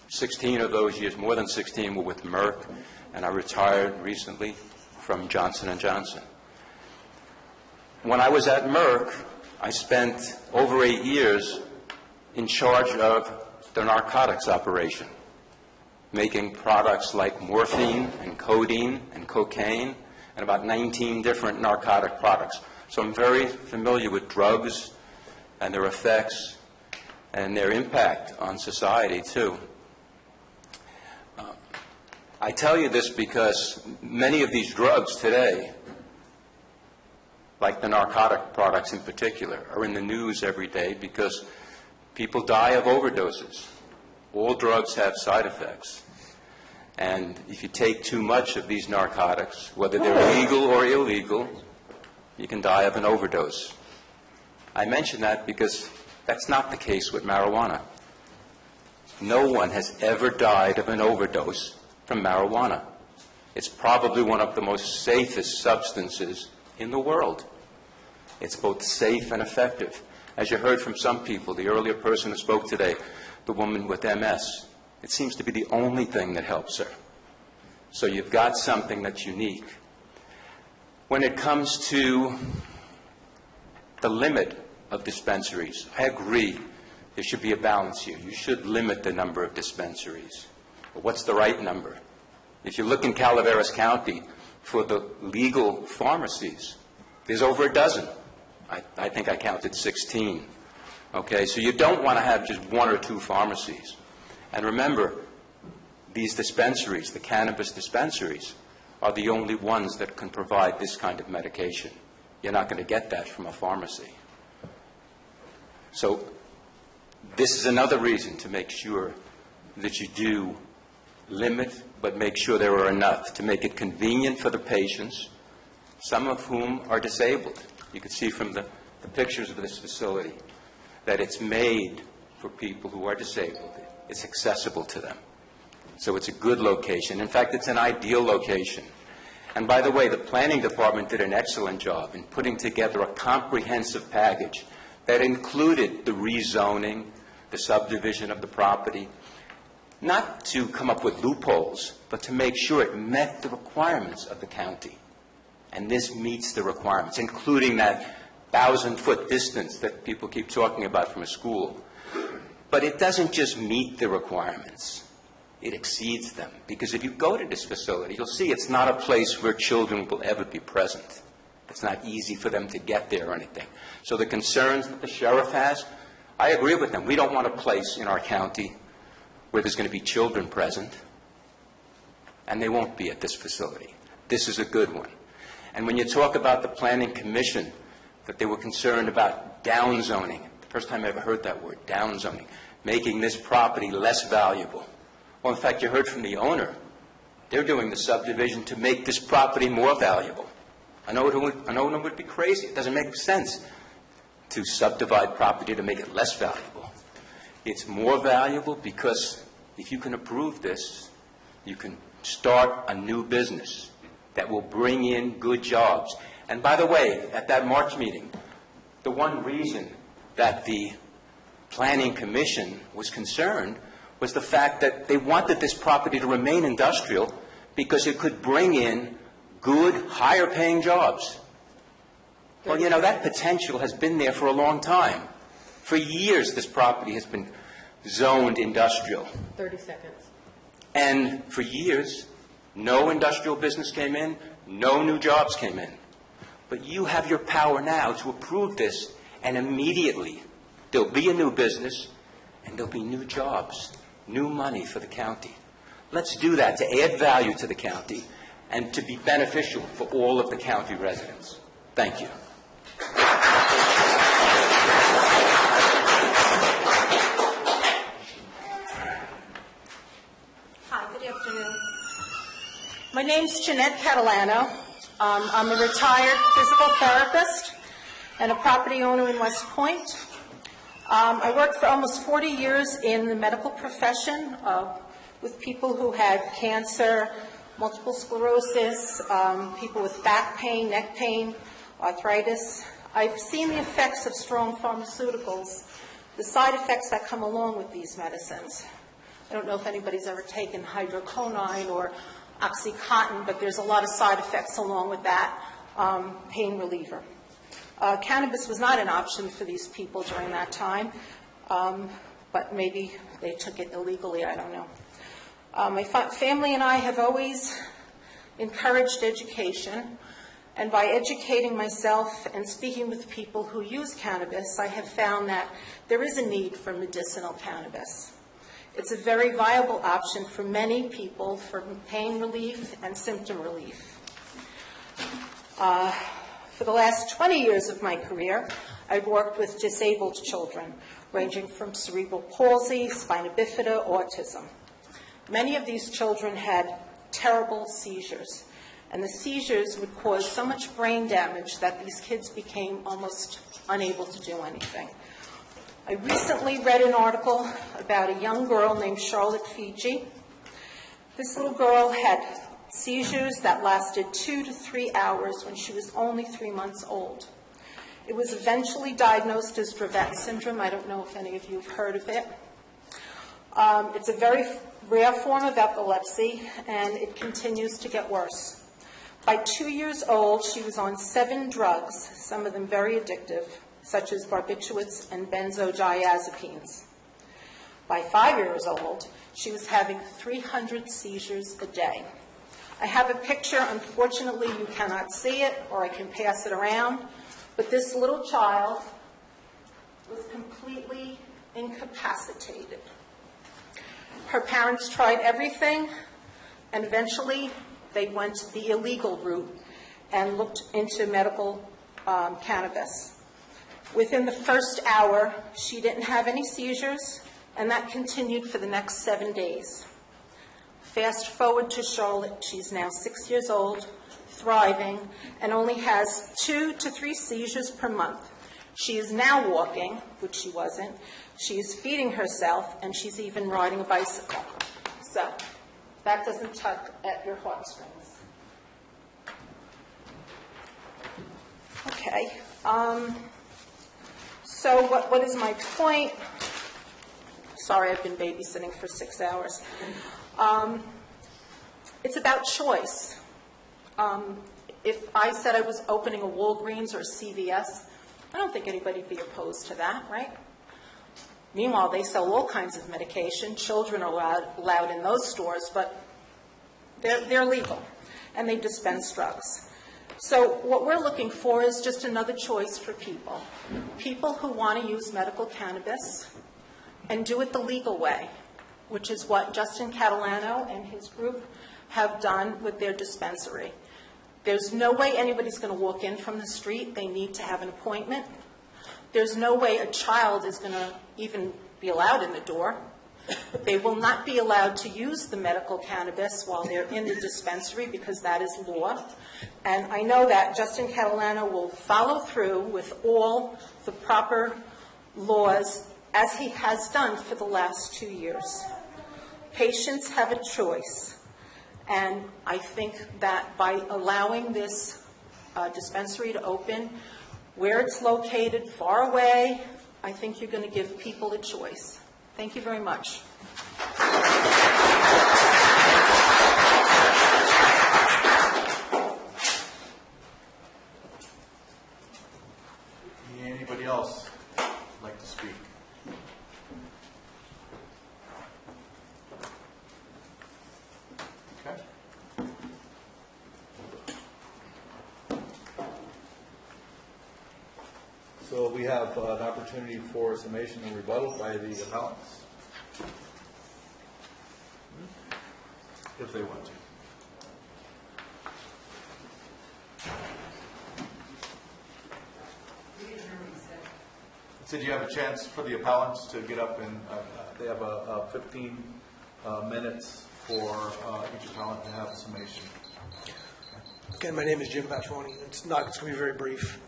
16 of those years, more than 16, were with Merck, and I retired recently from Johnson & Johnson. When I was at Merck, I spent over 8 years in charge of the narcotics operation, making products like morphine and codeine and cocaine and about 19 different narcotic products. So I'm very familiar with drugs and their effects and their impact on society, too. I tell you this because many of these drugs today, like the narcotic products in particular, are in the news every day because people die of overdoses. All drugs have side effects. And if you take too much of these narcotics, whether they're legal or illegal, you can die of an overdose. I mention that because that's not the case with marijuana. No one has ever died of an overdose from marijuana. It's probably one of the most safest substances in the world. It's both safe and effective. As you heard from some people, the earlier person who spoke today, the woman with MS, it seems to be the only thing that helps her. So you've got something that's unique. When it comes to the limit of dispensaries, I agree there should be a balance here. You should limit the number of dispensaries. But what's the right number? If you look in Calaveras County for the legal pharmacies, there's over a dozen. I think I counted 16. Okay, so you don't want to have just 1 or 2 pharmacies. And remember, these dispensaries, the cannabis dispensaries, are the only ones that can provide this kind of medication. You're not going to get that from a pharmacy. So this is another reason to make sure that you do limit, but make sure there are enough to make it convenient for the patients, some of whom are disabled. You can see from the pictures of this facility that it's made for people who are disabled. It's accessible to them. So it's a good location. In fact, it's an ideal location. And by the way, the planning department did an excellent job in putting together a comprehensive package that included the rezoning, the subdivision of the property, not to come up with loopholes, but to make sure it met the requirements of the county. And this meets the requirements, including that 1,000-foot distance that people keep talking about from a school. But it doesn't just meet the requirements. It exceeds them. Because if you go to this facility, you'll see it's not a place where children will ever be present. It's not easy for them to get there or anything. So the concerns that the sheriff has, I agree with them. We don't want a place in our county where there's going to be children present, and they won't be at this facility. This is a good one. And when you talk about the Planning Commission, that they were concerned about downzoning, First time I ever heard that word, downzoning, making this property less valuable. Well, in fact, you heard from the owner. They're doing the subdivision to make this property more valuable. I know it would be crazy. It doesn't make sense to subdivide property to make it less valuable. It's more valuable because if you can approve this, you can start a new business that will bring in good jobs. And by the way, at that March meeting, the one reason that the Planning Commission was concerned was the fact that they wanted this property to remain industrial because it could bring in good, higher-paying jobs. Well, you know, that potential has been there for a long time. For years, this property has been zoned industrial. 30 seconds. And for years, no industrial business came in, no new jobs came in. But you have your power now to approve this, and immediately there'll be a new business, and there'll be new jobs, new money for the county. Let's do that to add value to the county and to be beneficial for all of the county residents. Thank you. Hi, good afternoon. My name's Jeanette Catalano. I'm a retired physical therapist and a property owner in West Point. I worked for almost 40 years in the medical profession with people who had cancer, multiple sclerosis, people with back pain, neck pain, arthritis. I've seen the effects of strong pharmaceuticals, the side effects that come along with these medicines. I don't know if anybody's ever taken hydroconine or OxyContin, but there's a lot of side effects along with that pain reliever. Cannabis was not an option for these people during that time, but maybe they took it illegally, I don't know. My family and I have always encouraged education, and by educating myself and speaking with people who use cannabis, I have found that there is a need for medicinal cannabis. It's a very viable option for many people for pain relief and symptom relief. For the last 20 years of my career, I've worked with disabled children, ranging from cerebral palsy, spina bifida, autism. Many of these children had terrible seizures, and the seizures would cause so much brain damage that these kids became almost unable to do anything. I recently read an article about a young girl named Charlotte Fiji. This little girl had seizures that lasted 2 to 3 hours when she was only 3 months old. It was eventually diagnosed as Dravet syndrome. I don't know if any of you have heard of it. It's a very rare form of epilepsy, and it continues to get worse. By 2 years old, she was on 7 drugs, some of them very addictive, such as barbiturates and benzodiazepines. By 5 years old, she was having 300 seizures a day. I have a picture. Unfortunately, you cannot see it, or I can pass it around, but this little child was completely incapacitated. Her parents tried everything, and eventually they went the illegal route and looked into medical cannabis. Within the first hour, she didn't have any seizures, and that continued for the next 7 days. Fast forward to Charlotte. She's now 6 years old, thriving, and only has 2 to 3 seizures per month. She is now walking, which she wasn't. She's feeding herself, and she's even riding a bicycle. So that doesn't tug at your heartstrings. Okay. So what is my point? Sorry, I've been babysitting for 6 hours. It's about choice. If I said I was opening a Walgreens or a CVS, I don't think anybody would be opposed to that, right? Meanwhile, they sell all kinds of medication. Children are allowed in those stores, but they're legal, and they dispense drugs. So what we're looking for is just another choice for people. People who want to use medical cannabis and do it the legal way, which is what Justin Catalano and his group have done with their dispensary. There's no way anybody's going to walk in from the street. They need to have an appointment. There's no way a child is going to even be allowed in the door. They will not be allowed to use the medical cannabis while they're in the dispensary because that is law. And I know that Justin Catalano will follow through with all the proper laws as he has done for the last 2 years. Patients have a choice. And I think that by allowing this dispensary to open, where it's located, far away, I think you're going to give people a choice. Thank you very much. Anybody else like to speak? Okay. So we have an opportunity for summation and rebuttal by the appellants, if they want to. So do you have a chance for the appellants to get up and they have 15 minutes for each appellant to have a summation. Again, my name is Jim Baccioni. It's going to be very brief.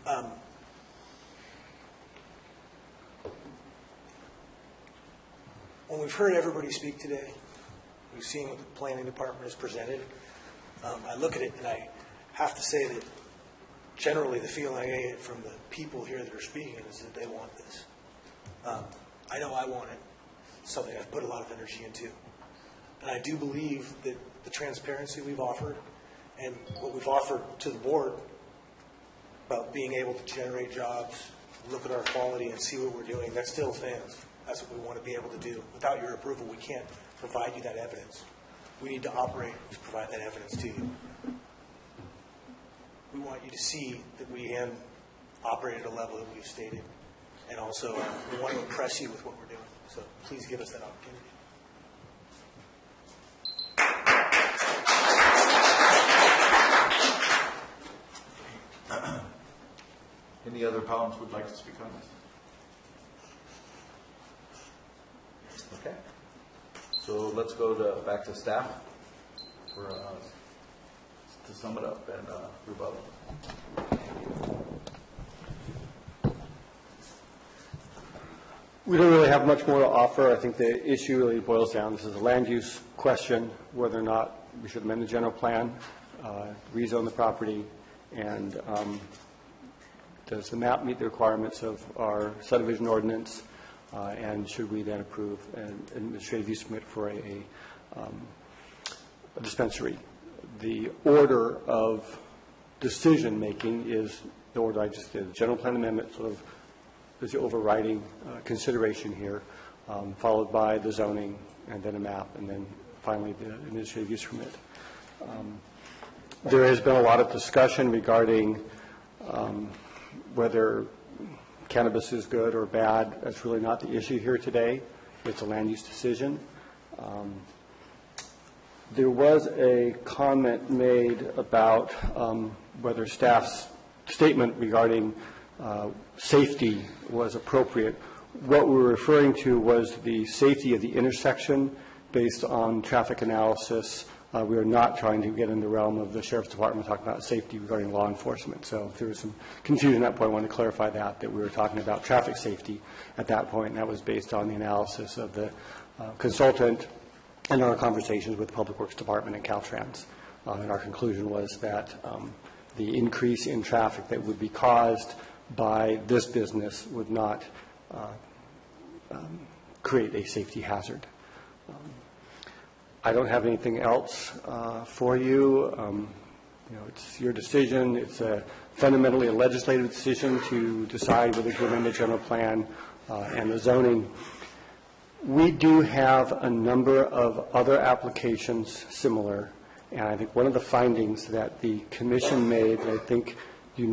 When we've heard everybody speak today, we've seen what the planning department has presented. I look at it and I have to say that generally the feeling I get from the people here that are speaking is that they want this. I know I want it. It's something I've put a lot of energy into. And I do believe that the transparency we've offered and what we've offered to the board about being able to generate jobs, look at our quality and see what we're doing, that still stands. That's what we want to be able to do. Without your approval, we can't provide you that evidence. We need to operate to provide that evidence to you. We want you to see that we can operate at a level that we've stated. And also, we want to impress you with what we're doing. So please give us that opportunity. Any other appellants would like to speak on this? Okay. So let's go back to staff for to sum it up and rebuttal. We don't really have much more to offer. I think the issue really boils down, this is a land use question, whether or not we should amend the general plan, rezone the property, and does the map meet the requirements of our subdivision ordinance, and should we then approve an administrative use permit for a dispensary. The order of decision-making is the order I just did. The general plan amendment sort of is the overriding consideration here, followed by the zoning, and then a map, and then finally the administrative use permit. There has been a lot of discussion regarding whether cannabis is good or bad. That's really not the issue here today. It's a land use decision. There was a comment made about whether staff's statement regarding safety was appropriate. What we're referring to was the safety of the intersection based on traffic analysis. We are not trying to get in the realm of the Sheriff's Department talking about safety regarding law enforcement. So if there was some confusion at that point, I want to clarify that we were talking about traffic safety at that point, and that was based on the analysis of the consultant and our conversations with the Public Works Department and Caltrans. And our conclusion was that the increase in traffic that would be caused by this business would not create a safety hazard. I don't have anything else for you. It's your decision. It's fundamentally a legislative decision to decide whether to amend the general plan and the zoning. We do have a number of other applications similar, and I think one of the findings that the commission made that I think we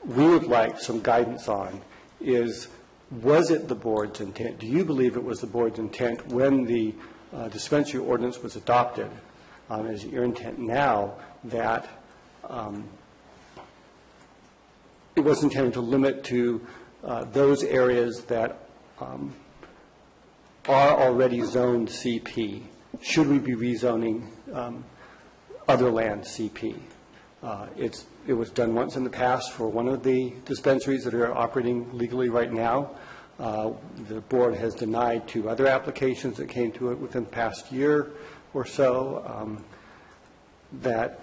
would like some guidance on is, was it the board's intent? Do you believe it was the board's intent when the dispensary ordinance was adopted, is your intent now that it was intended to limit to those areas that are already zoned CP, should we be rezoning other land CP? It was done once in the past for one of the dispensaries that are operating legally right now. The board has denied 2 other applications that came to it within the past year or so that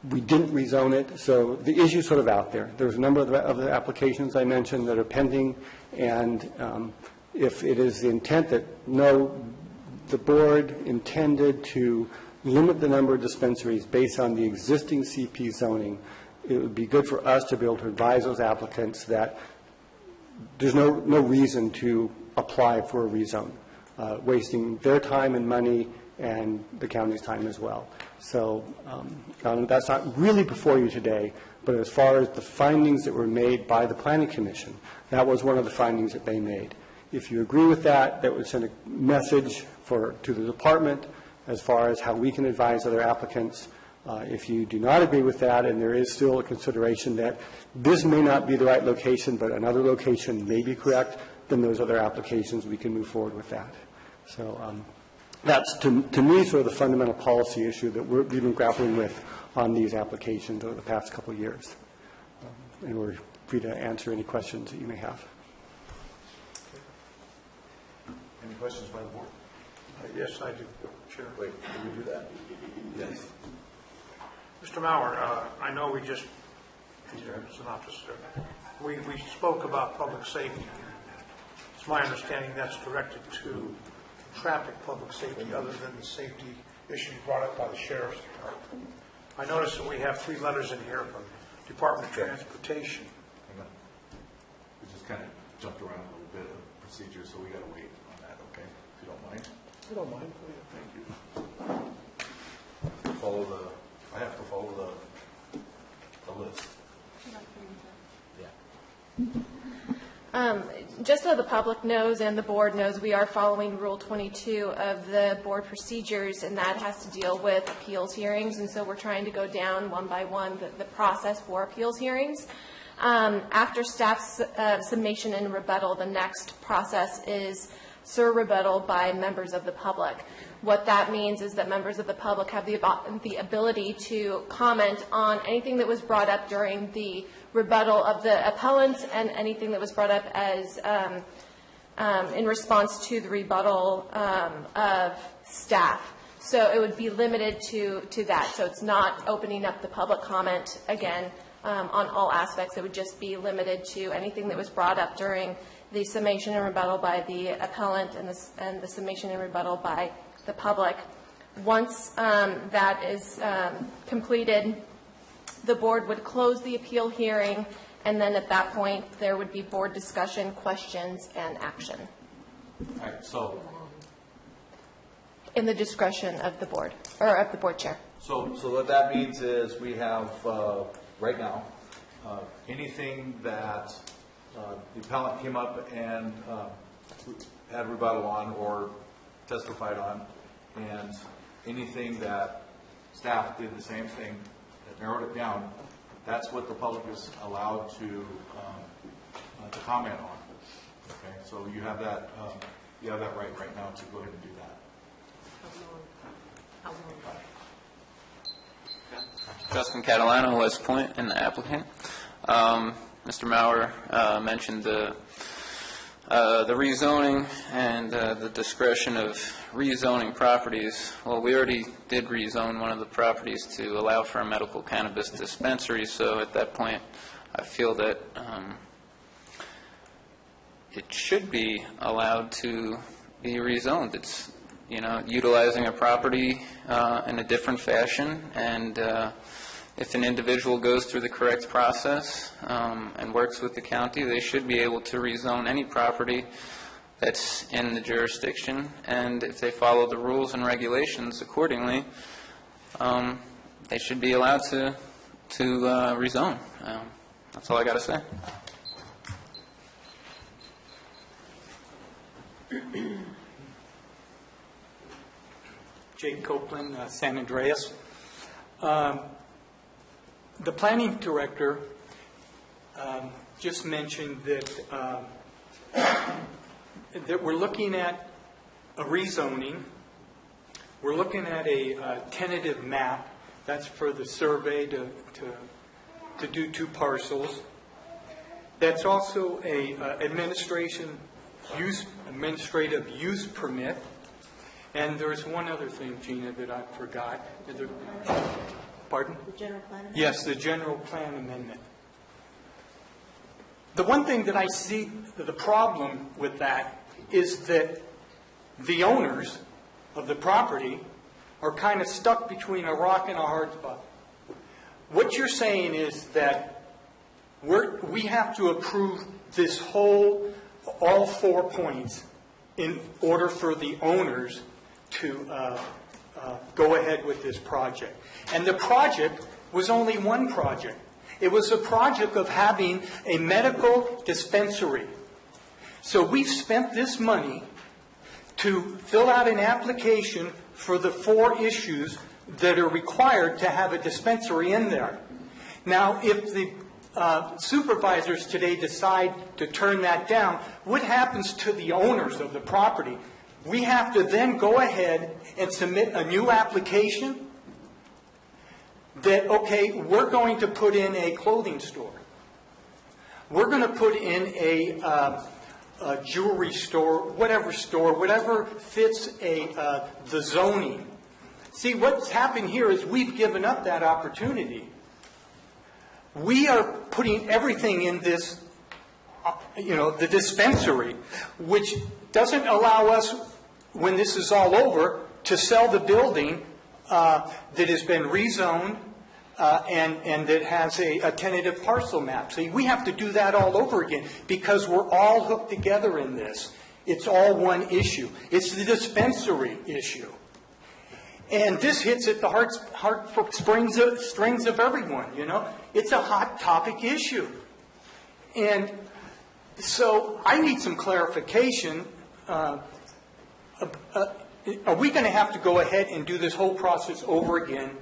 we didn't rezone it. So the issue's sort of out there. There's a number of the applications I mentioned that are pending, and if it is the intent that the board intended to limit the number of dispensaries based on the existing CP zoning, it would be good for us to be able to advise those applicants that there's no reason to apply for a rezone, wasting their time and money and the county's time as well. So that's not really before you today, but as far as the findings that were made by the Planning Commission, that was one of the findings that they made. If you agree with that, that would send a message to the department as far as how we can advise other applicants. If you do not agree with that, and there is still a consideration that this may not be the right location, but another location may be correct, then those other applications, we can move forward with that. So that's, to me, sort of the fundamental policy issue that we've been grappling with on these applications over the past couple of years. And we're free to answer any questions that you may have. Any questions by the board? Yes, I do. Chair. Wait, can we do that? Yes. Mr. Mauer, I know we just, synopsis, we spoke about public safety. It's my understanding that's directed to traffic public safety other than the safety issues brought up by the Sheriff's Department. I noticed that we have 3 letters in here from Department of Transportation. Hang on. We just kind of jumped around a little bit of procedure, so we got to wait on that, okay? If you don't mind. I don't mind. Thank you. I have to follow the list. Yeah. Just so the public knows and the board knows, we are following Rule 22 of the board procedures, and that has to deal with appeals hearings. And so we're trying to go down one by one the process for appeals hearings. After staff's summation and rebuttal, the next process is rebuttal by members of the public. What that means is that members of the public have the ability to comment on anything that was brought up during the rebuttal of the appellants and anything that was brought up as in response to the rebuttal of staff. So it would be limited to that. So it's not opening up the public comment again on all aspects. It would just be limited to anything that was brought up during the summation and rebuttal by the appellant and the summation and rebuttal by the public. Once that is completed, the board would close the appeal hearing, and then at that point there would be board discussion, questions, and action. All right, so in the discretion of the board, or of the board chair. So what that means is we have, right now, anything that the appellant came up and had rebuttal on or testified on, and anything that staff did the same thing, that narrowed it down, that's what the public is allowed to comment on. Okay, so you have that right now to go ahead and do that. Justin Catalano, West Point, and the applicant. Mr. Mauer mentioned the rezoning and the discretion of rezoning properties. Well, we already did rezone one of the properties to allow for a medical cannabis dispensary, so at that point I feel that it should be allowed to be rezoned. It's, utilizing a property in a different fashion, and if an individual goes through the correct process and works with the county, they should be able to rezone any property that's in the jurisdiction, and if they follow the rules and regulations accordingly, they should be allowed to rezone. That's all I got to say. Jake Copeland, San Andreas. The planning director just mentioned that that we're looking at a rezoning. We're looking at a tentative map. That's for the survey to do 2 parcels. That's also a administrative use permit. And there's one other thing, Gina, that I forgot. Pardon? The general plan? Yes, the general plan amendment. The one thing that I see, the problem with that, is that the owners of the property are kind of stuck between a rock and a hard spot. What you're saying is that we have to approve this all 4 points in order for the owners to go ahead with this project. And the project was only one project. It was a project of having a medical dispensary. So we've spent this money to fill out an application for the 4 issues that are required to have a dispensary in there. Now, if the supervisors today decide to turn that down, what happens to the owners of the property? We have to then go ahead and submit a new application that, okay, we're going to put in a clothing store. We're going to put in a jewelry store, whatever fits the zoning. See, what's happened here is we've given up that opportunity. We are putting everything in this, the dispensary, which doesn't allow us, when this is all over, to sell the building that has been rezoned and that has a tentative parcel map. See, we have to do that all over again because we're all hooked together in this. It's all one issue. It's the dispensary issue. And this hits at the heartstrings of everyone, It's a hot topic issue. And so I need some clarification. Are we going to have to go ahead and do this whole process over again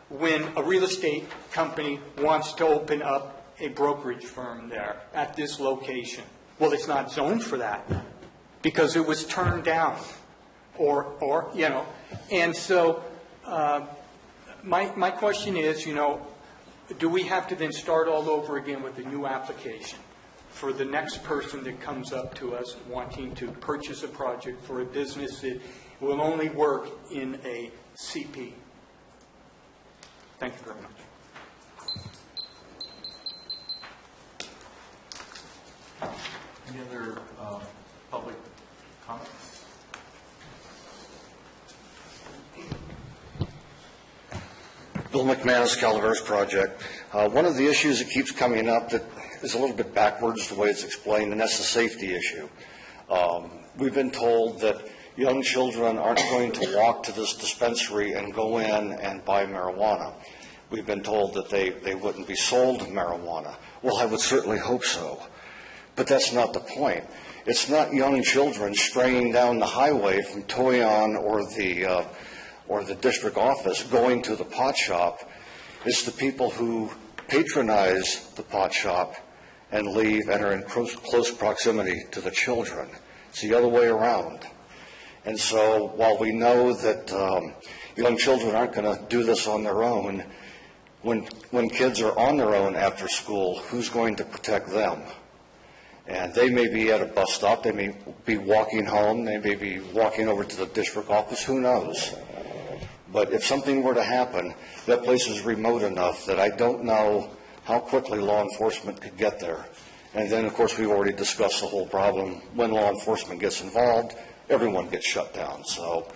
when a real estate company wants to open up a brokerage firm there at this location? Well, it's not zoned for that because it was turned down. And so my question is, do we have to then start all over again with a new application for the next person that comes up to us wanting to purchase a project for a business that will only work in a CP? Thank you very much. Any other public comments? Bill McManus, Calaveras Project. One of the issues that keeps coming up that is a little bit backwards the way it's explained, and that's the safety issue. We've been told that young children aren't going to walk to this dispensary and go in and buy marijuana. We've been told that they wouldn't be sold marijuana. Well, I would certainly hope so. But that's not the point. It's not young children straying down the highway from Toyon or the district office going to the pot shop. It's the people who patronize the pot shop and leave and are in close proximity to the children. It's the other way around. And so while we know that young children aren't going to do this on their own, when kids are on their own after school, who's going to protect them? And they may be at a bus stop, they may be walking home, they may be walking over to the district office, who knows? But if something were to happen, that place is remote enough that I don't know how quickly law enforcement could get there. And then, of course, we've already discussed the whole problem. When law enforcement gets involved, everyone gets shut down. So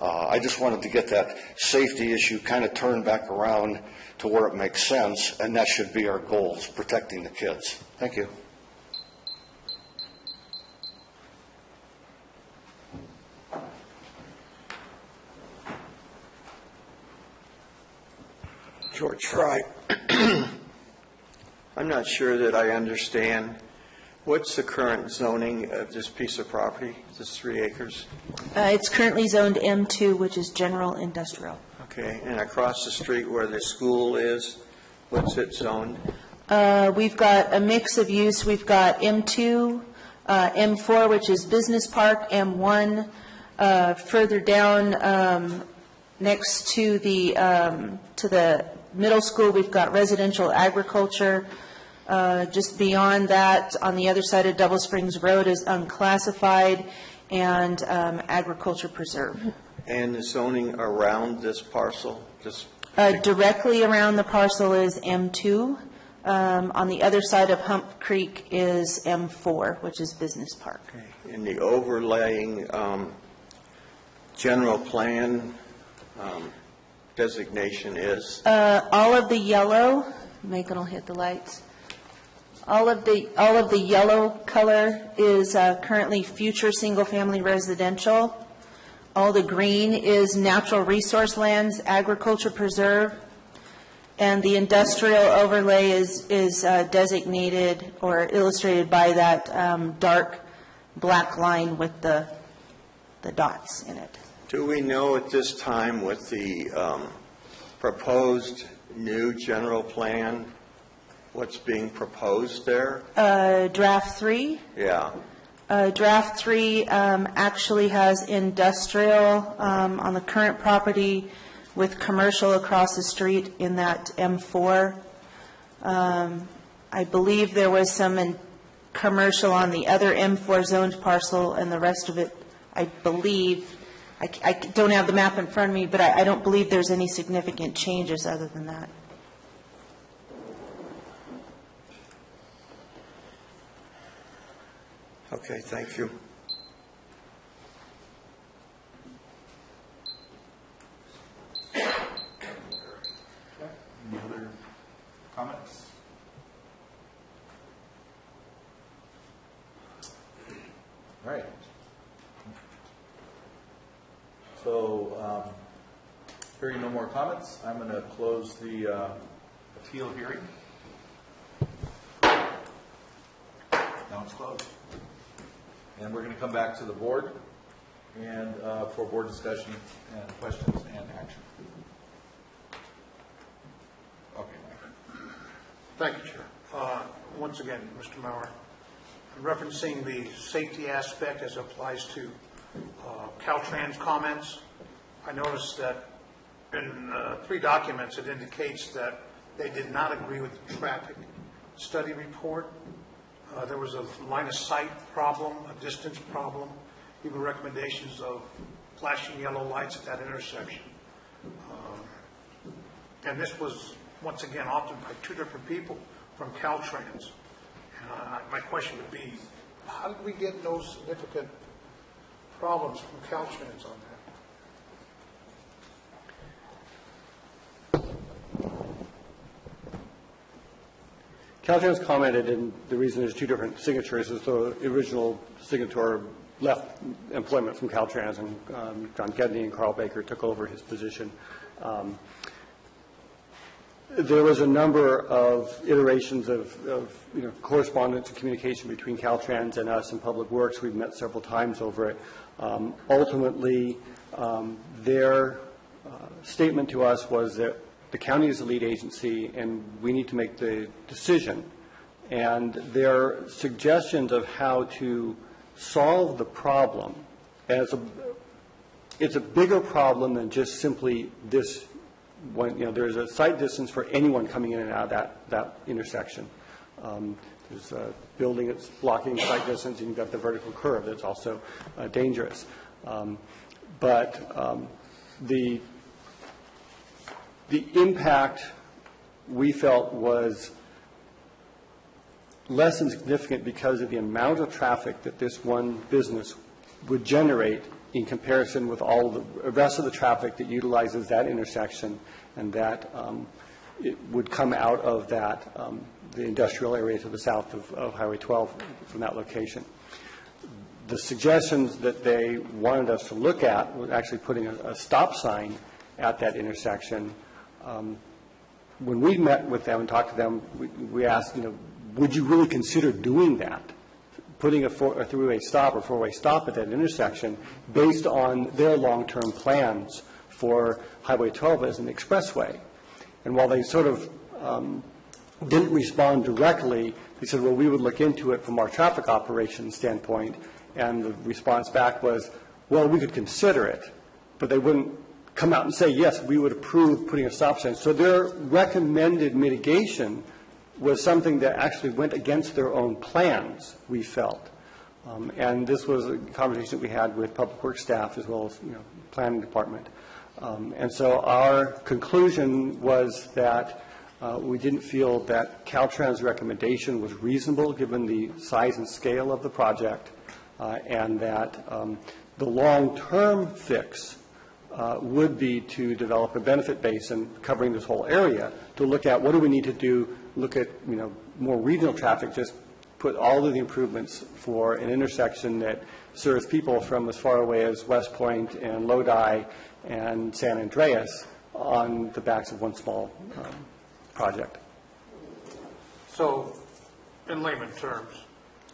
I just wanted to get that safety issue kind of turned back around to where it makes sense, and that should be our goal, is protecting the kids. Thank you. George Fry. I'm not sure that I understand. What's the current zoning of this piece of property, this 3 acres? It's currently zoned M2, which is general industrial. Okay, and across the street where the school is, what's it zoned? We've got a mix of use. We've got M2, M4, which is business park, M1. Further down, next to the middle school, we've got residential agriculture. Just beyond that, on the other side of Double Springs Road is unclassified and agriculture preserve. And the zoning around this parcel? Just Directly around the parcel is M2. On the other side of Hump Creek is M4, which is business park. in the overlaying general plan designation is? All of the yellow, Megan will hit the lights. All of the yellow color is currently future single-family residential. All the green is natural resource lands, agriculture preserve, and the industrial overlay is designated or illustrated by that dark black line with the dots in it. Do we know at this time with the proposed new general plan, what's being proposed there? Draft 3? Yeah. Draft 3 actually has industrial on the current property with commercial across the street in that M4. I believe there was some commercial on the other M4 zoned parcel, and the rest of it, I believe, I don't have the map in front of me, but I don't believe there's any significant changes other than that. Okay, thank you. Any other comments? All right. So, hearing no more comments, I'm going to close the appeal hearing. Now it's closed. And we're going to come back to the board and for board discussion and questions and action. Okay, Mike. Thank you, Chair. Once again, Mr. Maurer, referencing the safety aspect as it applies to Caltrans comments, I noticed that in 3 documents it indicates that they did not agree with the traffic study report. There was a line of sight problem, a distance problem, even recommendations of flashing yellow lights at that intersection. And this was, once again, authored by 2 different people from Caltrans. And my question would be, how did we get no significant problems from Caltrans on that? Caltrans commented, and the reason there's 2 different signatures is the original signator left employment from Caltrans, and John Gedney and Carl Baker took over his position. There was a number of iterations of correspondence and communication between Caltrans and us and Public Works. We've met several times over it. Ultimately, their statement to us was that the county is the lead agency, and we need to make the decision. And their suggestions of how to solve the problem, it's a bigger problem than just simply this one. There's a sight distance for anyone coming in and out of that intersection. There's a building that's blocking sight distance, and you've got the vertical curve that's also dangerous. But the impact we felt was less than significant because of the amount of traffic that this one business would generate in comparison with all the rest of the traffic that utilizes that intersection, and that it would come out of that, the industrial area to the south of Highway 12 from that location. The suggestions that they wanted us to look at was actually putting a stop sign at that intersection. When we met with them and talked to them, we asked, would you really consider doing that, putting a three-way stop or four-way stop at that intersection based on their long-term plans for Highway 12 as an expressway? And while they sort of didn't respond directly. They said, well, we would look into it from our traffic operations standpoint, and the response back was, well, we could consider it, but they wouldn't come out and say, yes, we would approve putting a stop sign. So their recommended mitigation was something that actually went against their own plans, we felt. And this was a conversation that we had with Public Works staff as well as, planning department. And so our conclusion was that we didn't feel that Caltrans' recommendation was reasonable given the size and scale of the project, and that the long-term fix would be to develop a benefit basin covering this whole area to look at what do we need to do, look at, more regional traffic, just put all of the improvements for an intersection that serves people from as far away as West Point and Lodi and San Andreas on the backs of one small project. So, in layman terms,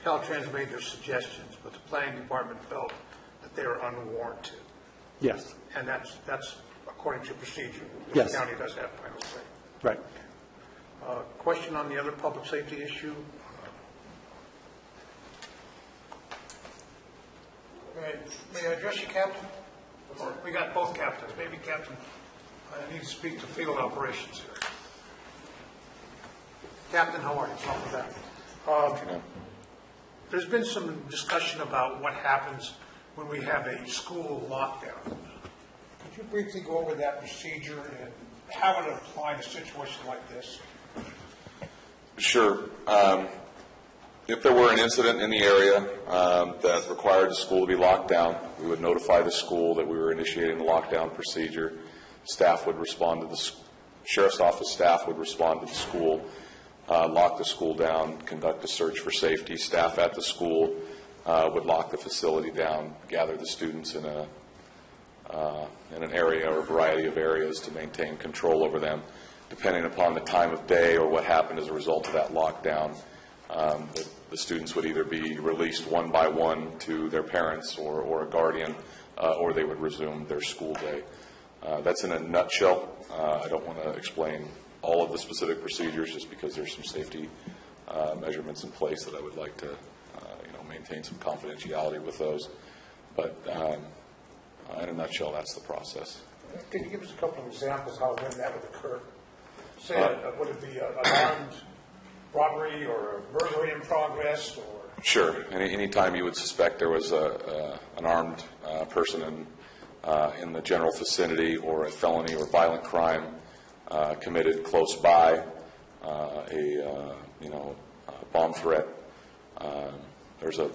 Caltrans made their suggestions, but the planning department felt that they were unwarranted. Yes. And that's according to procedure. Yes. The county does have final say. Right. Question on the other public safety issue. May I address you, Captain? We got both captains. Maybe Captain, I need to speak to field operations here. Captain, how are you? Welcome back. There's been some discussion about what happens when we have a school lockdown. Could you briefly go over that procedure and how it would apply in a situation like this? Sure. If there were an incident in the area that required the school to be locked down, we would notify the school that we were initiating the lockdown procedure. Staff would respond to the sheriff's office staff would respond to the school, lock the school down, conduct a search for safety. Staff at the school would lock the facility down, gather the students in an area or a variety of areas to maintain control over them. Depending upon the time of day or what happened as a result of that lockdown, the students would either be released one by one to their parents or a guardian, or they would resume their school day. That's in a nutshell. I don't want to explain all of the specific procedures just because there's some safety measurements in place that I would like to maintain some confidentiality with those. But in a nutshell, that's the process. Can you give us a couple of examples how when that would occur? Say, would it be an armed robbery or a burglary in progress? Or? Sure. Any time you would suspect there was an armed person in the general vicinity, or a felony or violent crime committed close by, a bomb threat. There's a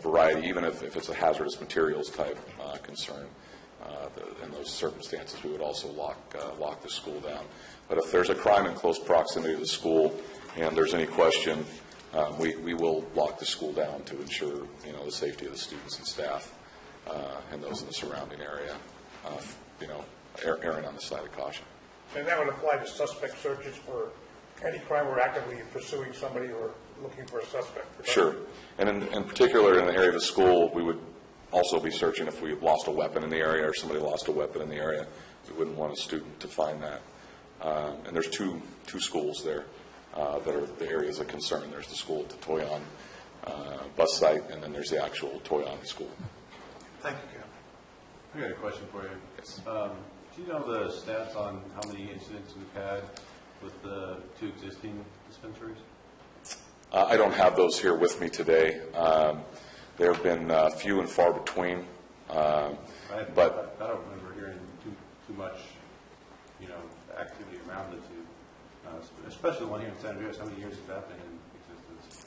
variety, even if it's a hazardous materials type concern. In those circumstances, we would also lock the school down. But if there's a crime in close proximity to the school and there's any question, we will lock the school down to ensure the safety of the students and staff and those in the surrounding area. Erring on the side of caution. And that would apply to suspect searches for any crime. We're actively pursuing somebody or looking for a suspect. Right? Sure. And in particular, in the area of the school, we would also be searching if we lost a weapon in the area or somebody lost a weapon in the area. We wouldn't want a student to find that. And there's two schools there that are the areas of concern. There's the school at the Toyon bus site, and then there's the actual Toyon school. Thank you, Kevin. I got a question for you. Yes. Do you know the stats on how many incidents we've had with the two existing dispensaries? I don't have those here with me today. There have been few and far between. But I don't remember hearing too much, activity around the two, especially the one here in San Andreas. How many years has that been in existence?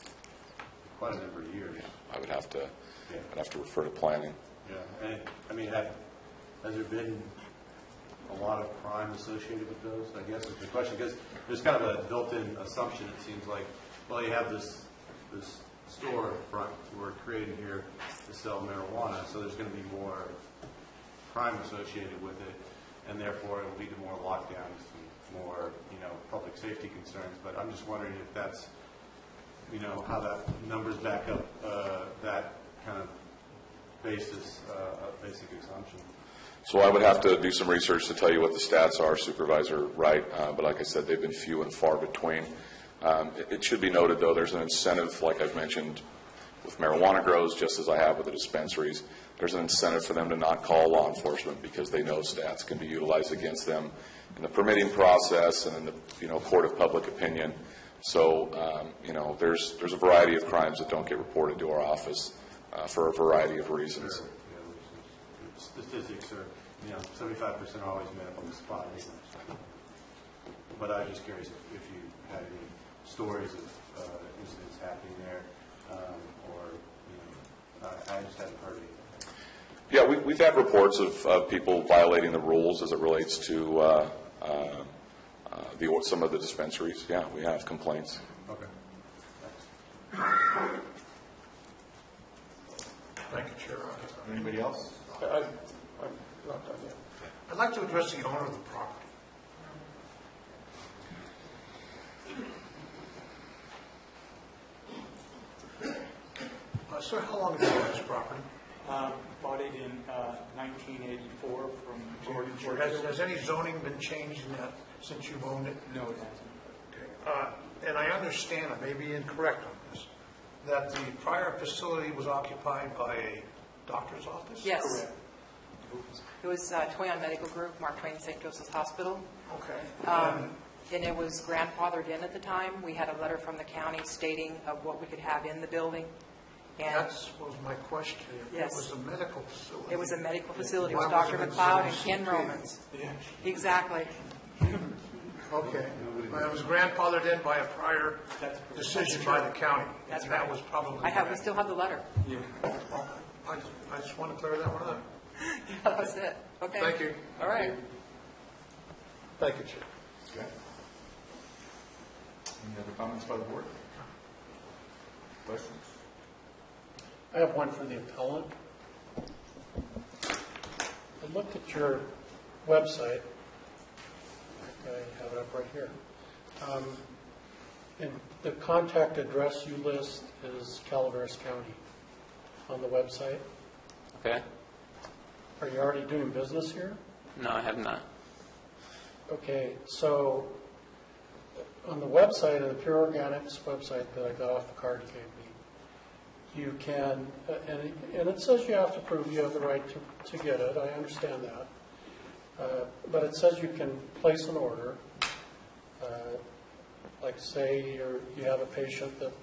Quite a number of years. I would have to. I'd have to refer to planning. Yeah, and has there been a lot of crime associated with those? I guess is the question, because there's kind of a built-in assumption. It seems like, well, you have this store front we're creating here to sell marijuana, so there's going to be more crime associated with it, and therefore it will lead to more lockdowns and more, public safety concerns. But I'm just wondering if that's, how that numbers back up that kind of basic assumption. So I would have to do some research to tell you what the stats are, Supervisor Wright. But like I said, they've been few and far between. It should be noted, though, there's an incentive, like I've mentioned, with marijuana grows, just as I have with the dispensaries. There's an incentive for them to not call law enforcement because they know stats can be utilized against them in the permitting process and in the court of public opinion. So there's a variety of crimes that don't get reported to our office for a variety of reasons. Statistics are 75% are always made up on the spot. But I was just curious if you had any stories of incidents happening there, I just haven't heard anything. Yeah, we've had reports of people violating the rules as it relates to some of the dispensaries. Yeah, we have complaints. Okay. Thank you, Chair. Anybody else? I'm not done yet. I'd like to address the owner of the property. Sir, how long have you owned this property? Bought it in 1984 from Georgia. Has any zoning been changed in that since you've owned it? No, it hasn't. Okay. And I understand, I may be incorrect on this, that the prior facility was occupied by a doctor's office? Yes. Correct. It was Toyon Medical Group, Mark Twain St. Joseph's Hospital. Okay. And it was grandfathered in at the time. We had a letter from the county stating of what we could have in the building. And That was my question. Yes. It was a medical facility. it was a medical facility. It was Why Dr. it McLeod and exhibit Ken C? Romans. Yeah. Exactly. Okay. Well, it was grandfathered in by a prior decision by the county. That's and right. That was probably. We still have the letter. I just want to clear that one up. Yeah, that was it. Okay. Thank you. All right. Thank you, Chair. Okay. Any other comments by the board? Questions? I have one for the appellant. I looked at your website. I have it up right here. And the contact address you list is Calaveras County on the website. Okay. Are you already doing business here? No, I have not. Okay, so on the website, on the Pure Organics website that I got off the card you gave me, you can, and it says you have to prove you have the right to get it. I understand that. But it says you can place an order. Like say you have a patient that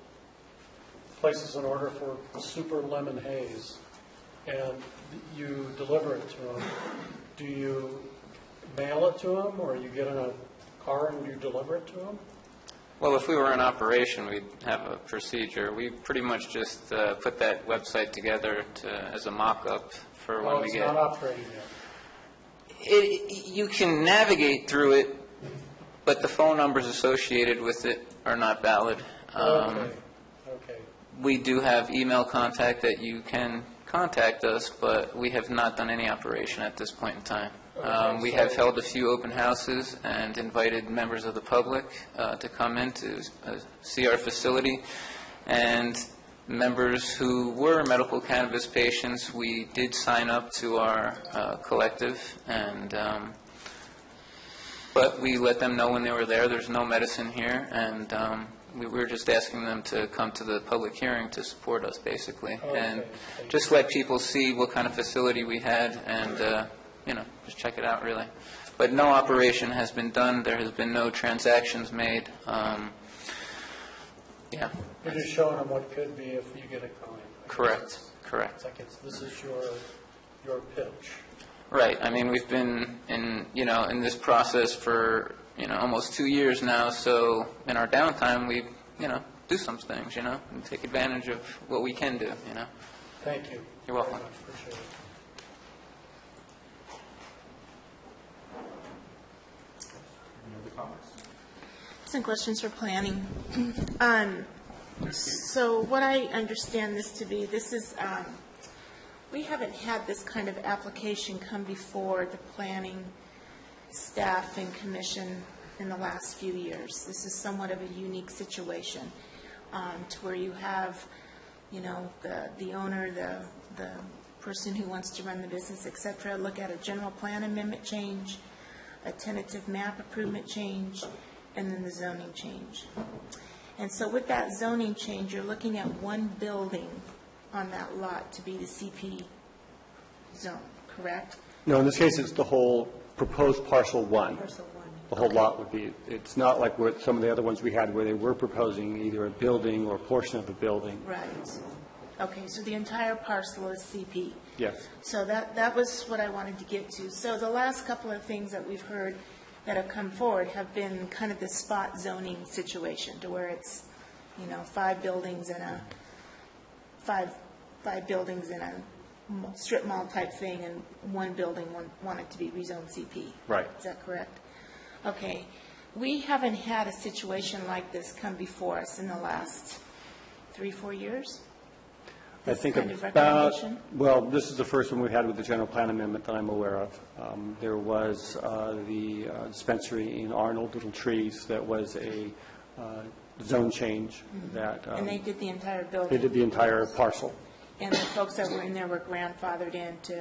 places an order for super lemon haze, and you deliver it to them. Do you mail it to them, or you get in a car and you deliver it to them? Well, if we were in operation, we'd have a procedure. We pretty much just put that website together as a mock-up for when we get... It's not operating yet. You can navigate through it, but the phone numbers associated with it are not valid. Okay. We do have email contact that you can contact us, but we have not done any operation at this point in time. We have held a few open houses and invited members of the public to come in to see our facility. And members who were medical cannabis patients, we did sign up to our collective, and but we let them know when they were there. There's no medicine here, and we were just asking them to come to the public hearing to support us, basically, and just let people see what kind of facility we had, and just check it out, really. But no operation has been done. There has been no transactions made. Yeah. You're just showing them what could be if you get a client. Correct. It's like this is your pitch. Right. I mean, we've been in this process for almost 2 years now. So in our downtime, we do some things, and take advantage of what we can do. Thank you. You're welcome. Appreciate it. Any other comments? Some questions for planning. So what I understand this to be, this is, we haven't had this kind of application come before the planning staff and commission in the last few years. This is somewhat of a unique situation, to where you have, the owner, the person who wants to run the business, et cetera, look at a general plan amendment change, a tentative map improvement change, and then the zoning change. And so with that zoning change, you're looking at one building on that lot to be the CP zone, correct? No, in this case, it's the whole proposed parcel one. Parcel one. The whole lot would be, it's not like what some of the other ones we had where they were proposing either a building or a portion of a building. Right. Okay, so the entire parcel is CP. Yes. So that was what I wanted to get to. So the last couple of things that we've heard that have come forward have been kind of the spot zoning situation, to where it's, you know, five buildings in a strip mall type thing, and one building wanted to be rezoned CP. Right. Is that correct? Okay. We haven't had a situation like this come before us in the last 3-4 years. I think kind of about, recommendation? well, this is the first one we had with the general plan amendment that I'm aware of. There was the dispensary in Arnold, Little Trees, that was a zone change that. And they did the entire building? They did the entire parcel. And the folks that were in there were grandfathered in to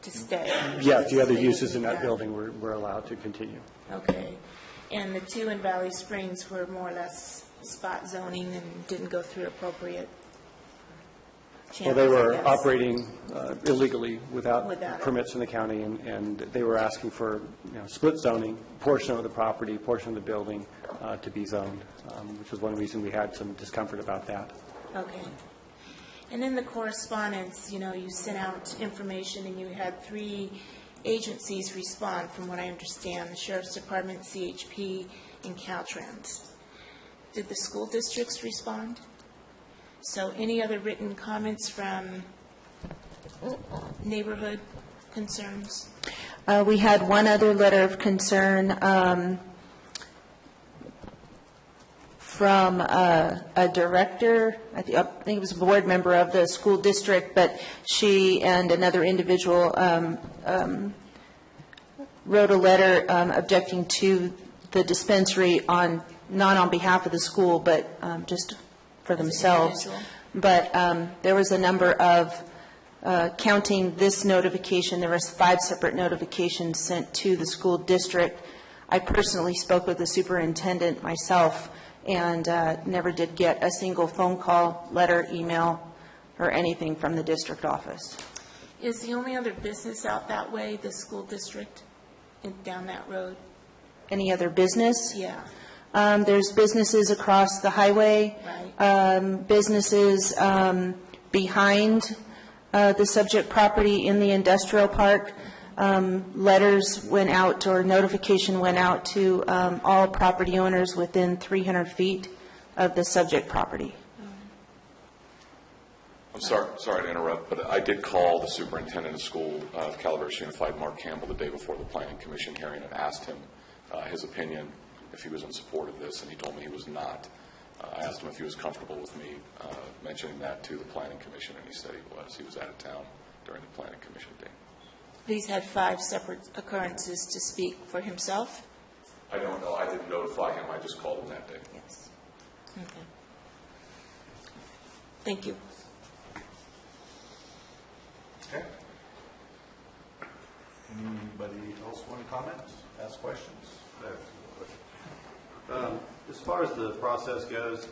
stay? Yeah, the other uses in that building were allowed to continue. Okay. And the two in Valley Springs were more or less spot zoning and didn't go through appropriate Well, channels, they I were guess. operating illegally without Without it. permits in the county, and they were asking for, you know, split zoning, portion of the property, portion of the building to be zoned, which was one reason we had some discomfort about that. Okay. And in the correspondence, you know, you sent out information and you had 3 agencies respond, from what I understand, the Sheriff's Department, CHP, and Caltrans. Did the school districts respond? So any other written comments from neighborhood concerns? We had one other letter of concern from a director, I think it was a board member of the school district, but she and another individual wrote a letter objecting to the dispensary not on behalf of the school, but just for themselves. But there was a number of, counting this notification, there was 5 separate notifications sent to the school district. I personally spoke with the superintendent myself and never did get a single phone call, letter, email, or anything from the district office. Is the only other business out that way the school district down that road? Any other business? Yeah. There's businesses across the highway, businesses behind the subject property in the industrial park. Letters went out, or notification went out to all property owners within 300 feet of the subject property. I'm sorry to interrupt, but I did call the superintendent of school of Calaveras Unified, Mark Campbell, the day before the planning commission hearing and asked him his opinion, if he was in support of this, and he told me he was not. I asked him if he was comfortable with me mentioning that to the planning commission, and he said he was. He was out of town during the planning commission day. He's had 5 separate occurrences to speak for himself? I don't know. I didn't notify him. I just called him that day. Yes. Okay. Thank you. Okay. Anybody else want to comment, ask questions? As far as the process goes,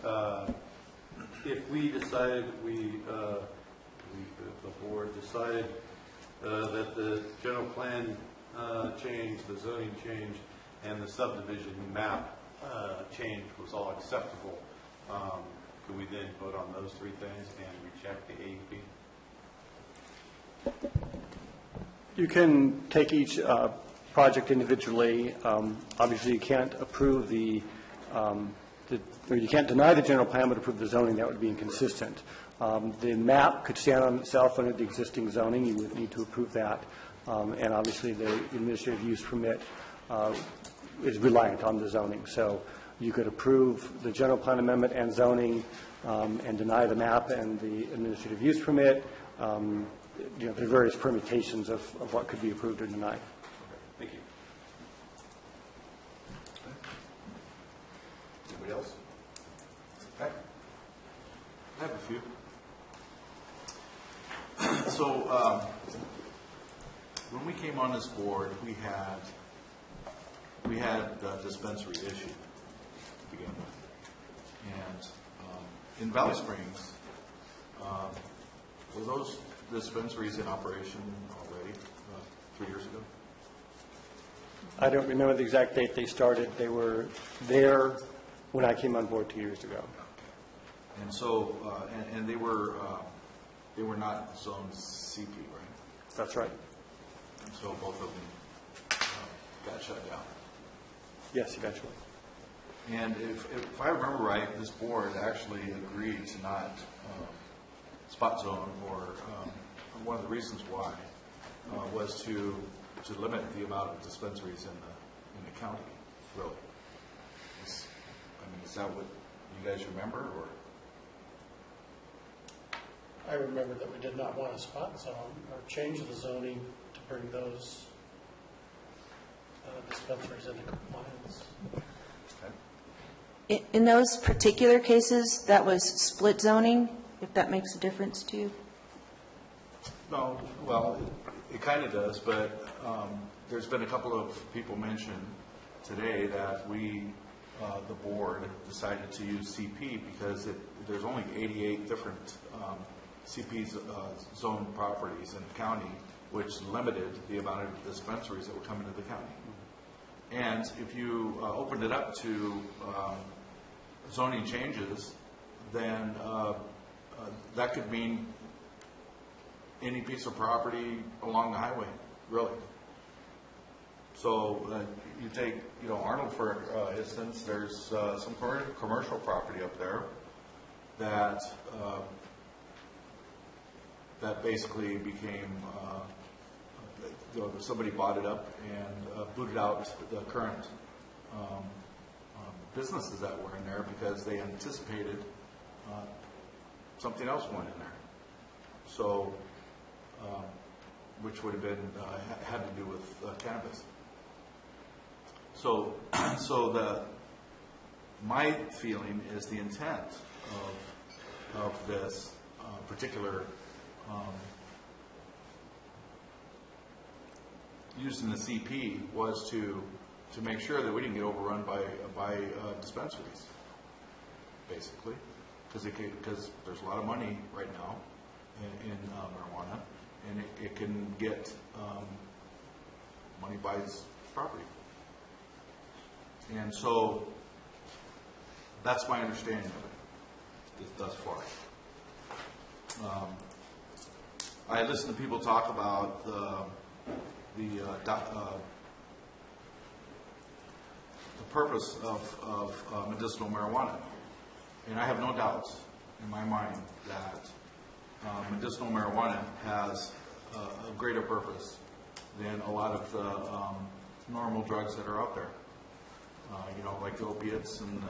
if we decided, the board decided that the general plan change, the zoning change, and the subdivision map change was all acceptable, could we then vote on those 3 things and reject the AUP? You can take each project individually. Obviously, you can't approve or you can't deny the general plan but approve the zoning. That would be inconsistent. The map could stand on itself under the existing zoning. You would need to approve that. And obviously, the administrative use permit is reliant on the zoning. So you could approve the general plan amendment and zoning and deny the map and the administrative use permit. You know, there are various permutations of what could be approved or denied. Thank you. Anybody else? Okay. I have a few. So when we came on this board, we had the dispensary issue to begin with. And in Valley Springs, were those dispensaries in operation already 3 years ago? I don't remember the exact date they started. They were there when I came on board 2 years ago. And so, and they were not zoned CP, right? That's right. And so both of them got shut down. Yes, eventually. And if I remember right, this board actually agreed to not spot zone, or one of the reasons why was to limit the amount of dispensaries in the county, really. Is that what you guys remember, or? I remember that we did not want to spot zone or change the zoning to bring those dispensaries into compliance. In those particular cases, that was split zoning, if that makes a difference to you? No, well, it kind of does, but there's been a couple of people mention today that the board decided to use CP because there's only 88 different CP zone properties in the county, which limited the amount of dispensaries that would come into the county. And if you opened it up to zoning changes, then that could mean any piece of property along the highway, really. So you take, Arnold, for instance, there's some commercial property up there that basically became, somebody bought it up and booted out the current businesses that were in there because they anticipated something else going in there. So, which would have been had to do with cannabis. So, my feeling is the intent of this particular using the CP was to make sure that we didn't get overrun by dispensaries, basically, because there's a lot of money right now in marijuana, and it can get money buys property. And so that's my understanding of it thus far. I listen to people talk about the purpose of medicinal marijuana, and I have no doubts in my mind that medicinal marijuana has a greater purpose than a lot of the normal drugs that are out there. Like the opiates and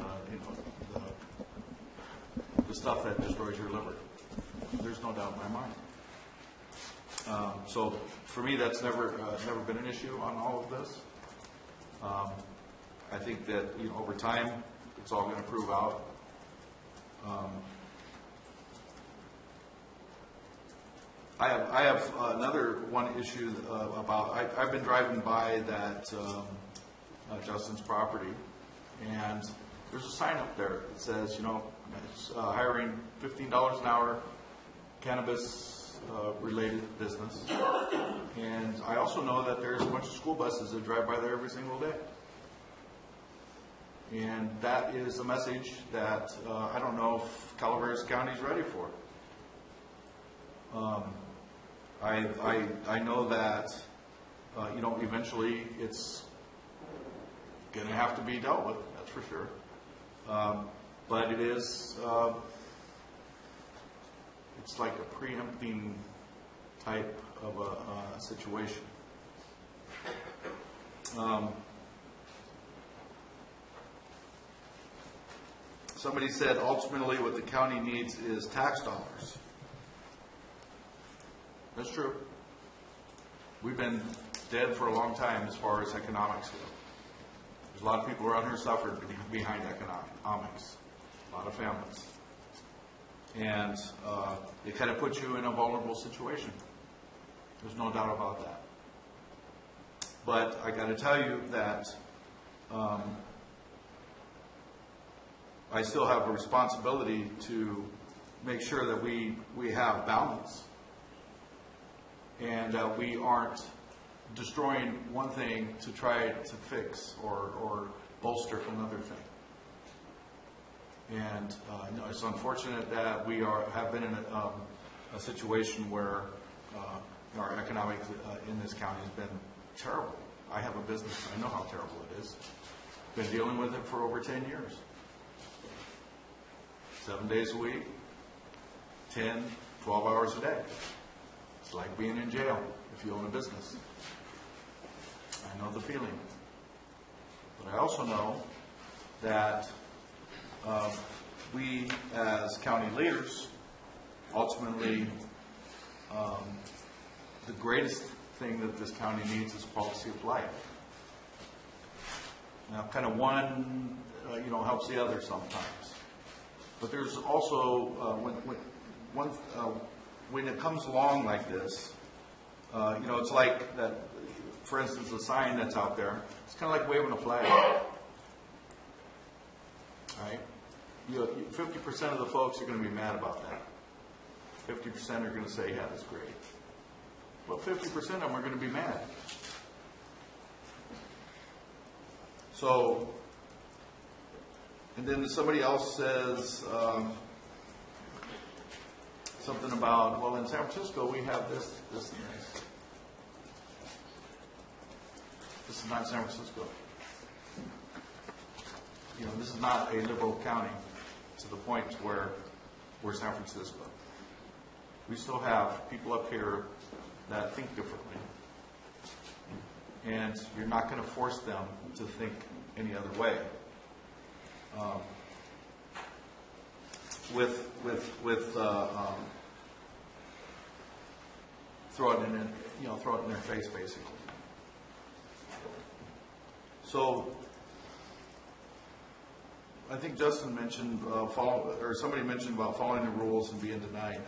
the stuff that destroys your liver. There's no doubt in my mind. So for me, that's never been an issue on all of this. I think that over time, it's all going to prove out. I have another one issue about. I've been driving by that Justin's property, and there's a sign up there that says, hiring $15 an hour, cannabis related business. And I also know that there's a bunch of school buses that drive by there every single day. And that is a message that I don't know if Calaveras County is ready for. I know that eventually it's going to have to be dealt with. That's for sure. But it is it's like a preempting type of a situation. Somebody said ultimately what the county needs is tax dollars. That's true. We've been dead for a long time as far as economics go. There's a lot of people around here suffering behind economics. A lot of families. And it kind of puts you in a vulnerable situation. There's no doubt about that. But I got to tell you that I still have a responsibility to make sure that we have balance and that we aren't destroying one thing to try to fix or bolster another thing. And it's unfortunate that we have been in a situation where our economic in this county has been terrible. I have a business. I know how terrible it is. Been dealing with it for over 10 years. 7 days a week, 10, 12 hours a day. It's like being in jail if you own a business. I know the feeling. But I also know that we as county leaders, ultimately, the greatest thing that this county needs is quality of life. Now, kind of one, helps the other sometimes. But there's also, when it comes along like this, it's like that, for instance, the sign that's out there, it's kind of like waving a flag. Right? 50% of the folks are going to be mad about that. 50% are going to say, yeah, that's great. But 50% of them are going to be mad. So, and then somebody else says something about, well, in San Francisco we have this, and this. This is not San Francisco. This is not a liberal county to the point where we're San Francisco. We still have people up here that think differently. And you're not going to force them to think any other way. Throw it in their face, basically. So, I think Justin mentioned, somebody mentioned about following the rules and being denied.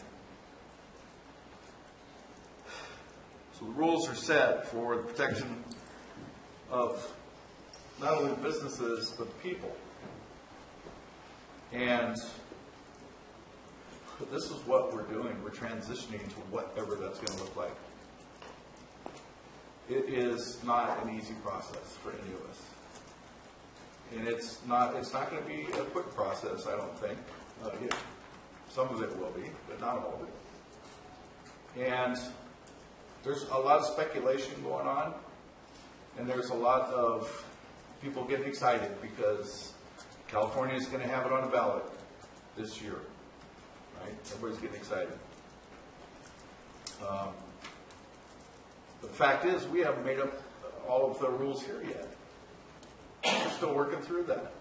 So the rules are set for the protection of not only businesses, but the people. And this is what we're doing. We're transitioning to whatever that's going to look like. It is not an easy process for any of us. And it's not going to be a quick process, I don't think. Some of it will be, but not all of it. And there's a lot of speculation going on, and there's a lot of people getting excited because California is going to have it on the ballot this year, right? Everybody's getting excited. The fact is, we haven't made up all of the rules here yet. We're still working through that.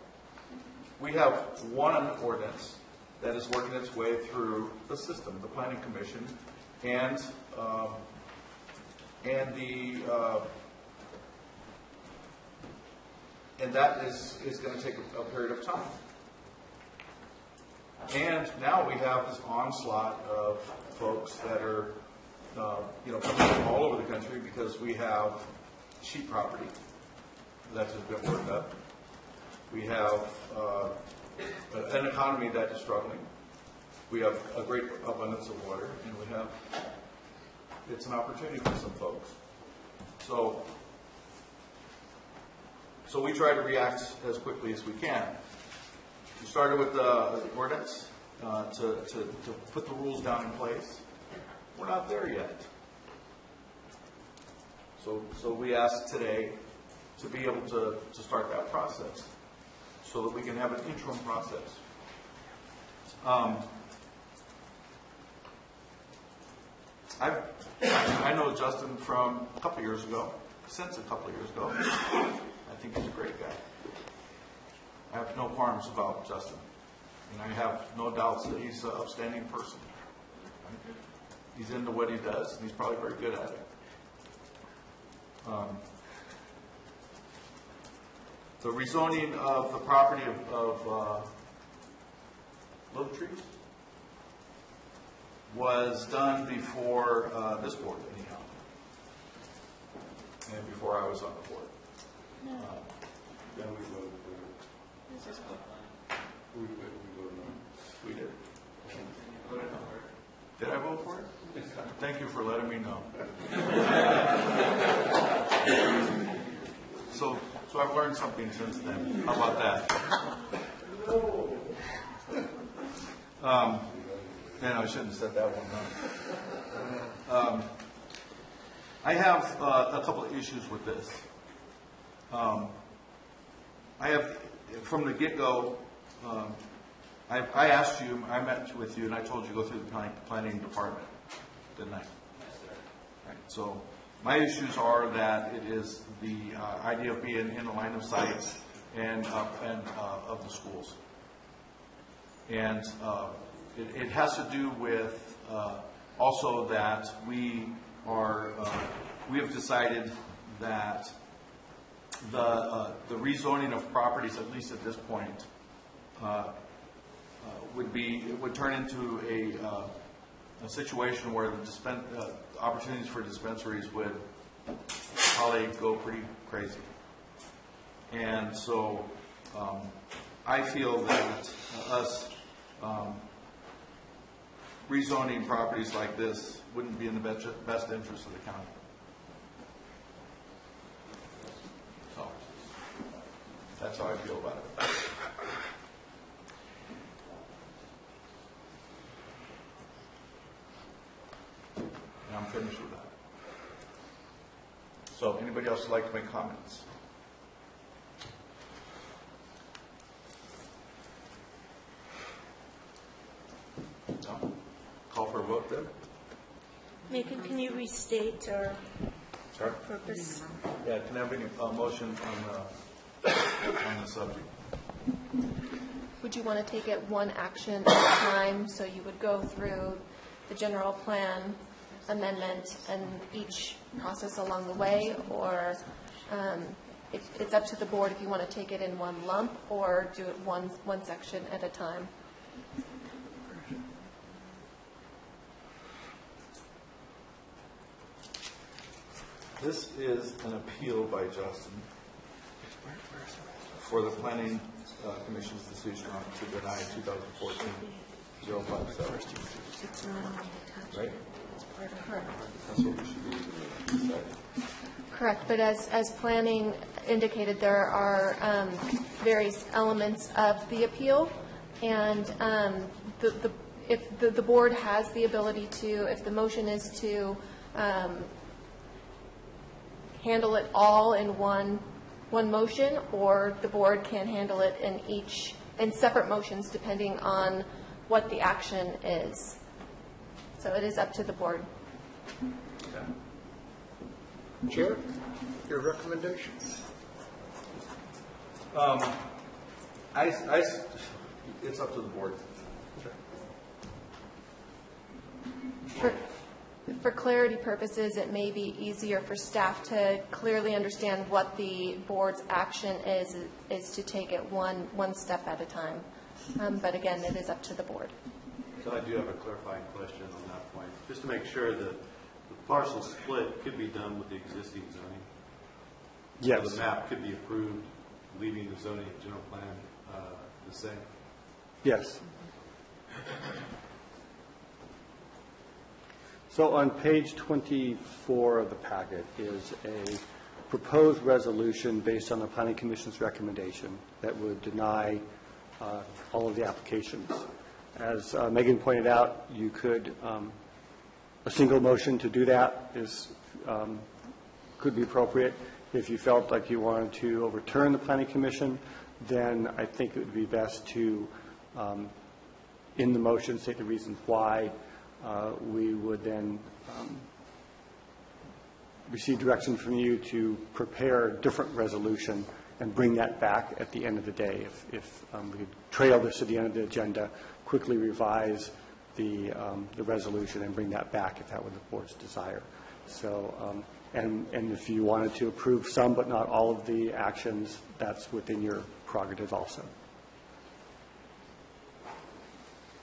We have one ordinance that is working its way through the system, the Planning Commission, and that is going to take a period of time. And now we have this onslaught of folks that are, coming from all over the country because we have cheap property that has been worked up. We have an economy that is struggling. We have a great abundance of water, and it's an opportunity for some folks. So we try to react as quickly as we can. We started with the ordinance to put the rules down in place. We're not there yet. So we asked today to be able to start that process so that we can have an interim process. I know Justin from a couple years ago, since a couple of years ago. I think he's a great guy. I have no qualms about Justin, and I have no doubts that he's an upstanding person. He's into what he does, and he's probably very good at it. The rezoning of the property of Little Trees was done before this board, anyhow, and before I was on the board. Then Thank you for letting me know. So I've learned something since then. How about that? Man, I shouldn't have said that one, huh? I have a couple of issues with this. I have, from the get-go, I asked you, I met with you, and I told you to go through the planning department, didn't I? Yes, sir. Right. So my issues are that it is the idea of being in the line of sight and of the schools. And it has to do with also that we have decided that the rezoning of properties, at least at this point, would turn into a situation where the opportunities for dispensaries would probably go pretty crazy. And so I feel that us rezoning properties like this wouldn't be in the best interest of the county. So that's how I feel about it. And I'm finished with that. So anybody else would like to make comments? No? Call for a vote then? Macon, can you restate our purpose? Yeah, can I have any motion on the subject? Would you want to take it one action at a time? So you would go through the general plan amendment and each process along the way, or it's up to the board if you want to take it in one lump or do it one section at a time. This is an appeal by Justin for the Planning Commission's decision to deny 2014-057. Right? That's what we should be deciding. Correct, but as planning indicated, there are various elements of the appeal, and if the board has the ability to, if the motion is to handle it all in one motion, or the board can handle it in separate motions depending on what the action is. So it is up to the board. Okay. Chair, your recommendations? It's up to the board. For clarity purposes, it may be easier for staff to clearly understand what the board's action is to take it one step at a time. But again, it is up to the board. So I do have a clarifying question on that point. Just to make sure that the parcel split could be done with the existing zoning. Yes. So the map could be approved, leaving the zoning and general plan the same. Yes. So on page 24 of the packet is a proposed resolution based on the Planning Commission's recommendation that would deny all of the applications. As Megan pointed out, you could, a single motion to do that could be appropriate. If you felt like you wanted to overturn the Planning Commission, then I think it would be best to, in the motion, state the reasons why. We would then receive direction from you to prepare a different resolution and bring that back at the end of the day. If we could trail this to the end of the agenda, quickly revise the resolution and bring that back if that were the board's desire. So, and if you wanted to approve some but not all of the actions, that's within your prerogative also.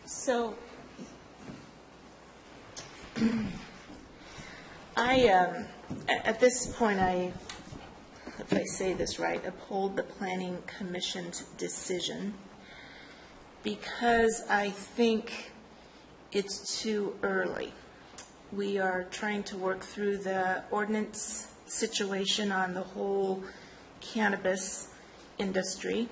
So at this point, if I say this right, uphold the Planning Commission's decision because I think it's too early We are trying to work through the ordinance situation on the whole cannabis industry,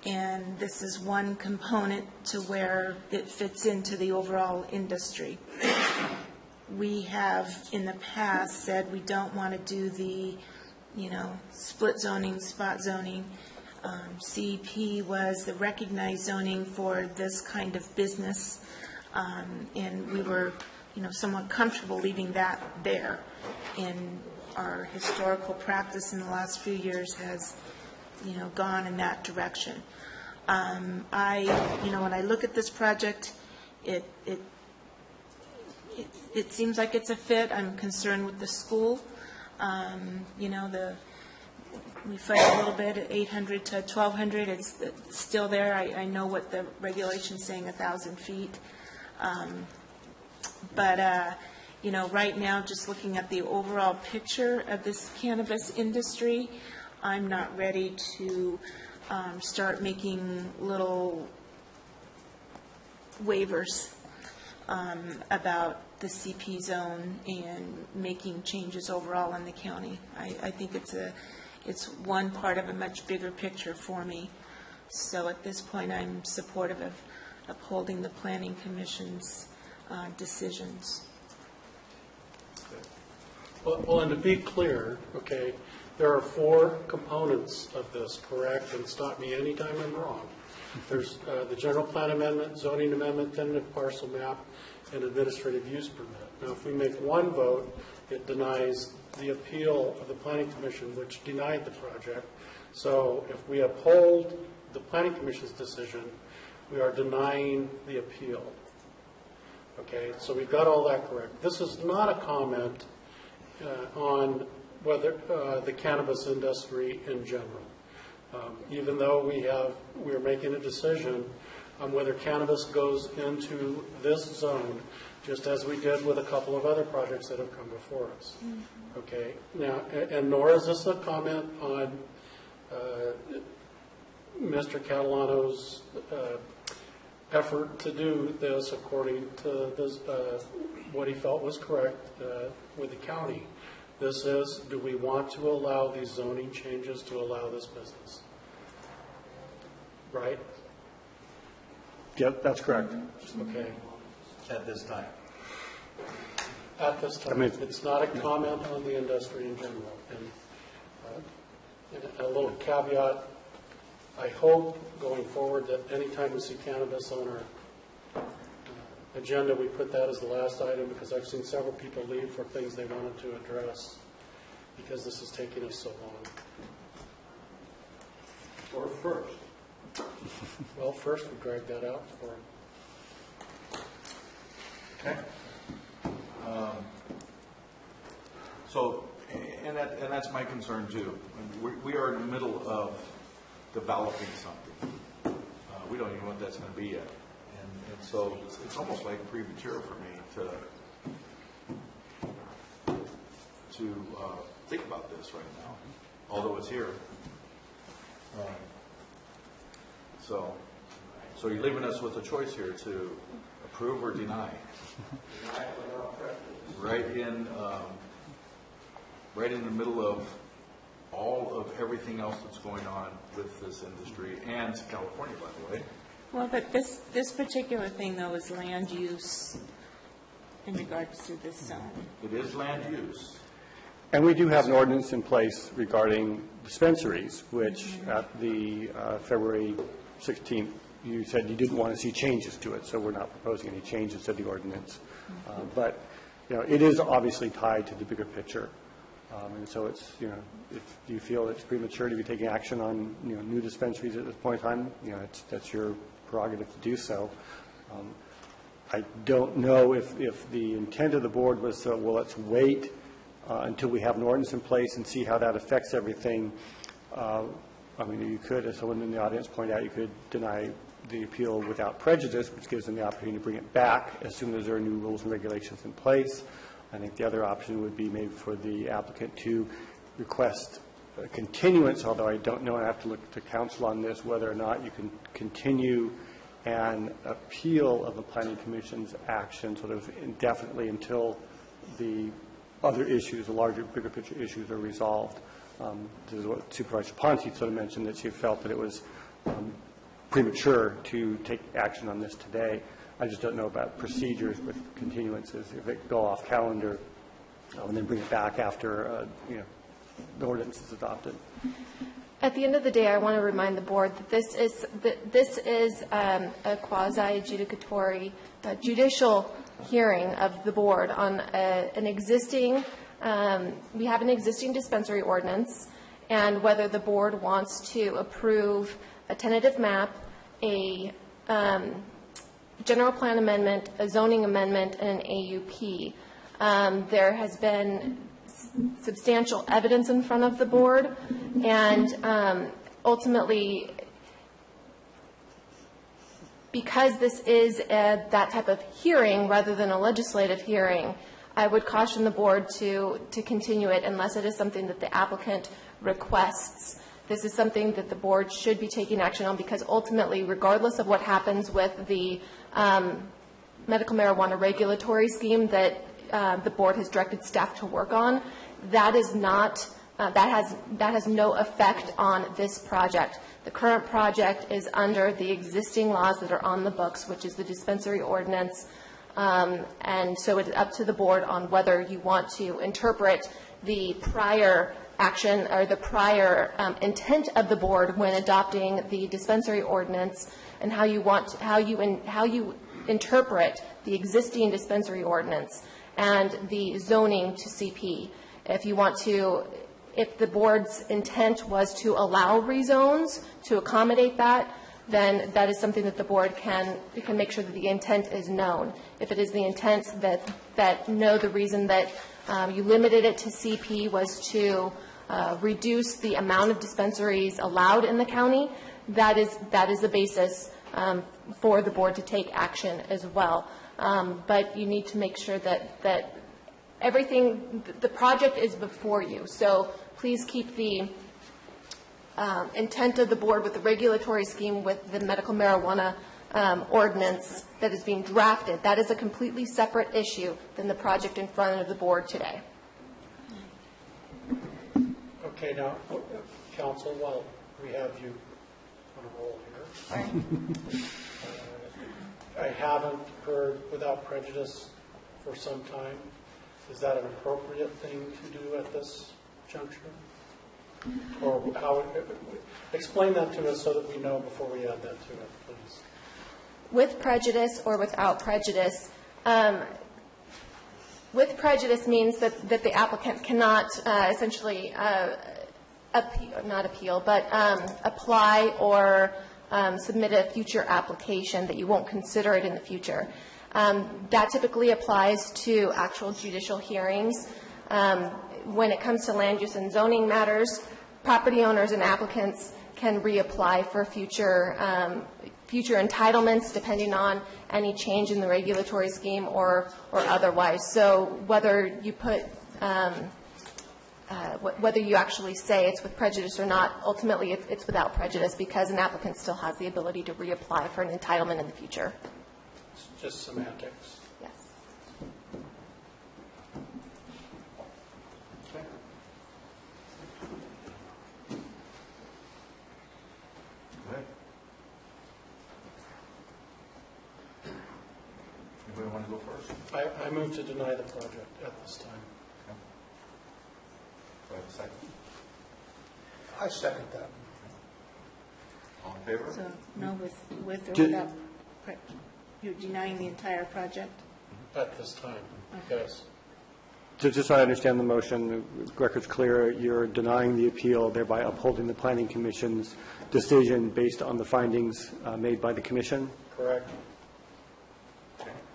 and this is one component to where it fits into the overall industry. We have in the past said we don't want to do the, split zoning, spot zoning. CEP was the recognized zoning for this kind of business, and we were, somewhat comfortable leaving that there. And our historical practice in the last few years has, gone in that direction. When I look at this project, it seems like it's a fit. I'm concerned with the school. We fight a little bit at 800 to 1,200. It's still there. I know what the regulation's saying, 1,000 feet. But right now, just looking at the overall picture of this cannabis industry, I'm not ready to start making little waivers about the CP zone and making changes overall in the county. I think it's one part of a much bigger picture for me. So at this point, I'm supportive of upholding the Planning Commission's decisions. Well, and to be clear, okay, there are 4 components of this, correct? And stop me anytime I'm wrong. There's the general plan amendment, zoning amendment, tentative parcel map, and administrative use permit. Now, if we make one vote, it denies the appeal of the Planning Commission, which denied the project. So if we uphold the Planning Commission's decision, we are denying the appeal. Okay, so we've got all that correct. This is not a comment on whether the cannabis industry in general. Even though we're making a decision on whether cannabis goes into this zone, just as we did with a couple of other projects that have come before us. Okay, now, and nor is this a comment on Mr. Catalano's effort to do this according to this, what he felt was correct with the county. This is, do we want to allow these zoning changes to allow this business? Right? Yep, that's correct. Okay. At this time. At this time. It's not a comment on the industry in general. And a little caveat, I hope going forward that anytime we see cannabis on our agenda, we put that as the last item, because I've seen several people leave for things they wanted to address because this is taking us so long. Or first. Well, first we dragged that out for him. Okay. So, and that's my concern too. We are in the middle of developing something. We don't even know what that's going to be yet. And so it's almost like premature for me to think about this right now, although it's here. So you're leaving us with a choice here to approve or deny. Right in the middle of all of everything else that's going on with this industry and California, by the way. Well, but this particular thing, though, is land use in regards to this zone. It is land use. And we do have an ordinance in place regarding dispensaries, which at the February 16th, you said you didn't want to see changes to it, so we're not proposing any changes to the ordinance. But, it is obviously tied to the bigger picture. And so it's, if you feel it's premature to be taking action on, new dispensaries at this point in time, that's your prerogative to do so. I don't know if the intent of the board was, well, let's wait until we have an ordinance in place and see how that affects everything. You could, as someone in the audience pointed out, you could deny the appeal without prejudice, which gives them the opportunity to bring it back as soon as there are new rules and regulations in place. I think the other option would be maybe for the applicant to request a continuance, although I don't know, I have to look to council on this, whether or not you can continue an appeal of the Planning Commission's action sort of indefinitely until the other issues, the larger, bigger picture issues are resolved. This is what Supervisor Ponte sort of mentioned, that she felt that it was premature to take action on this today. I just don't know about procedures with continuances, if they go off calendar and then bring it back after, the ordinance is adopted. At the end of the day, I want to remind the board that this is a quasi-adjudicatory judicial hearing of the board on an existing, we have an existing dispensary ordinance, and whether the board wants to approve a tentative map, a general plan amendment, a zoning amendment, and an AUP. There has been substantial evidence in front of the board, and ultimately, because this is that type of hearing rather than a legislative hearing, I would caution the board to continue it unless it is something that the applicant requests. This is something that the board should be taking action on, because ultimately, regardless of what happens with the medical marijuana regulatory scheme that the board has directed staff to work on, that is not that has no effect on this project. The current project is under the existing laws that are on the books, which is the dispensary ordinance, and so it's up to the board on whether you want to interpret the prior action or the prior intent of the board when adopting the dispensary ordinance, and how you interpret the existing dispensary ordinance and the zoning to CP. If the board's intent was to allow rezones to accommodate that, then that is something that the board can make sure that the intent is known. If it is the intent the reason that you limited it to CP was to reduce the amount of dispensaries allowed in the county, that is the basis for the board to take action as well. But you need to make sure that everything, the project is before you. So please keep the intent of the board with the regulatory scheme with the medical marijuana ordinance that is being drafted. That is a completely separate issue than the project in front of the board today. Okay, now, council, while we have you on a roll here, I haven't heard without prejudice for some time. Is that an appropriate thing to do at this juncture? Or how? Explain that to us so that we know before we add that to it, please. With prejudice or without prejudice, with prejudice means that the applicant cannot essentially apply or submit a future application, that you won't consider it in the future. That typically applies to actual judicial hearings. When it comes to land use and zoning matters, property owners and applicants can reapply for future entitlements depending on any change in the regulatory scheme or otherwise. So whether you put whether you actually say it's with prejudice or not, ultimately it's without prejudice, because an applicant still has the ability to reapply for an entitlement in the future. It's just semantics. Yes. Anybody want to go first? I move to deny the project at this time. Do I have a second? I second that. All in favor? So, no, with or without, you're denying the entire project? At this time, yes. So just so I understand the motion, the record's clear, you're denying the appeal, thereby upholding the Planning Commission's decision based on the findings made by the Commission? Correct.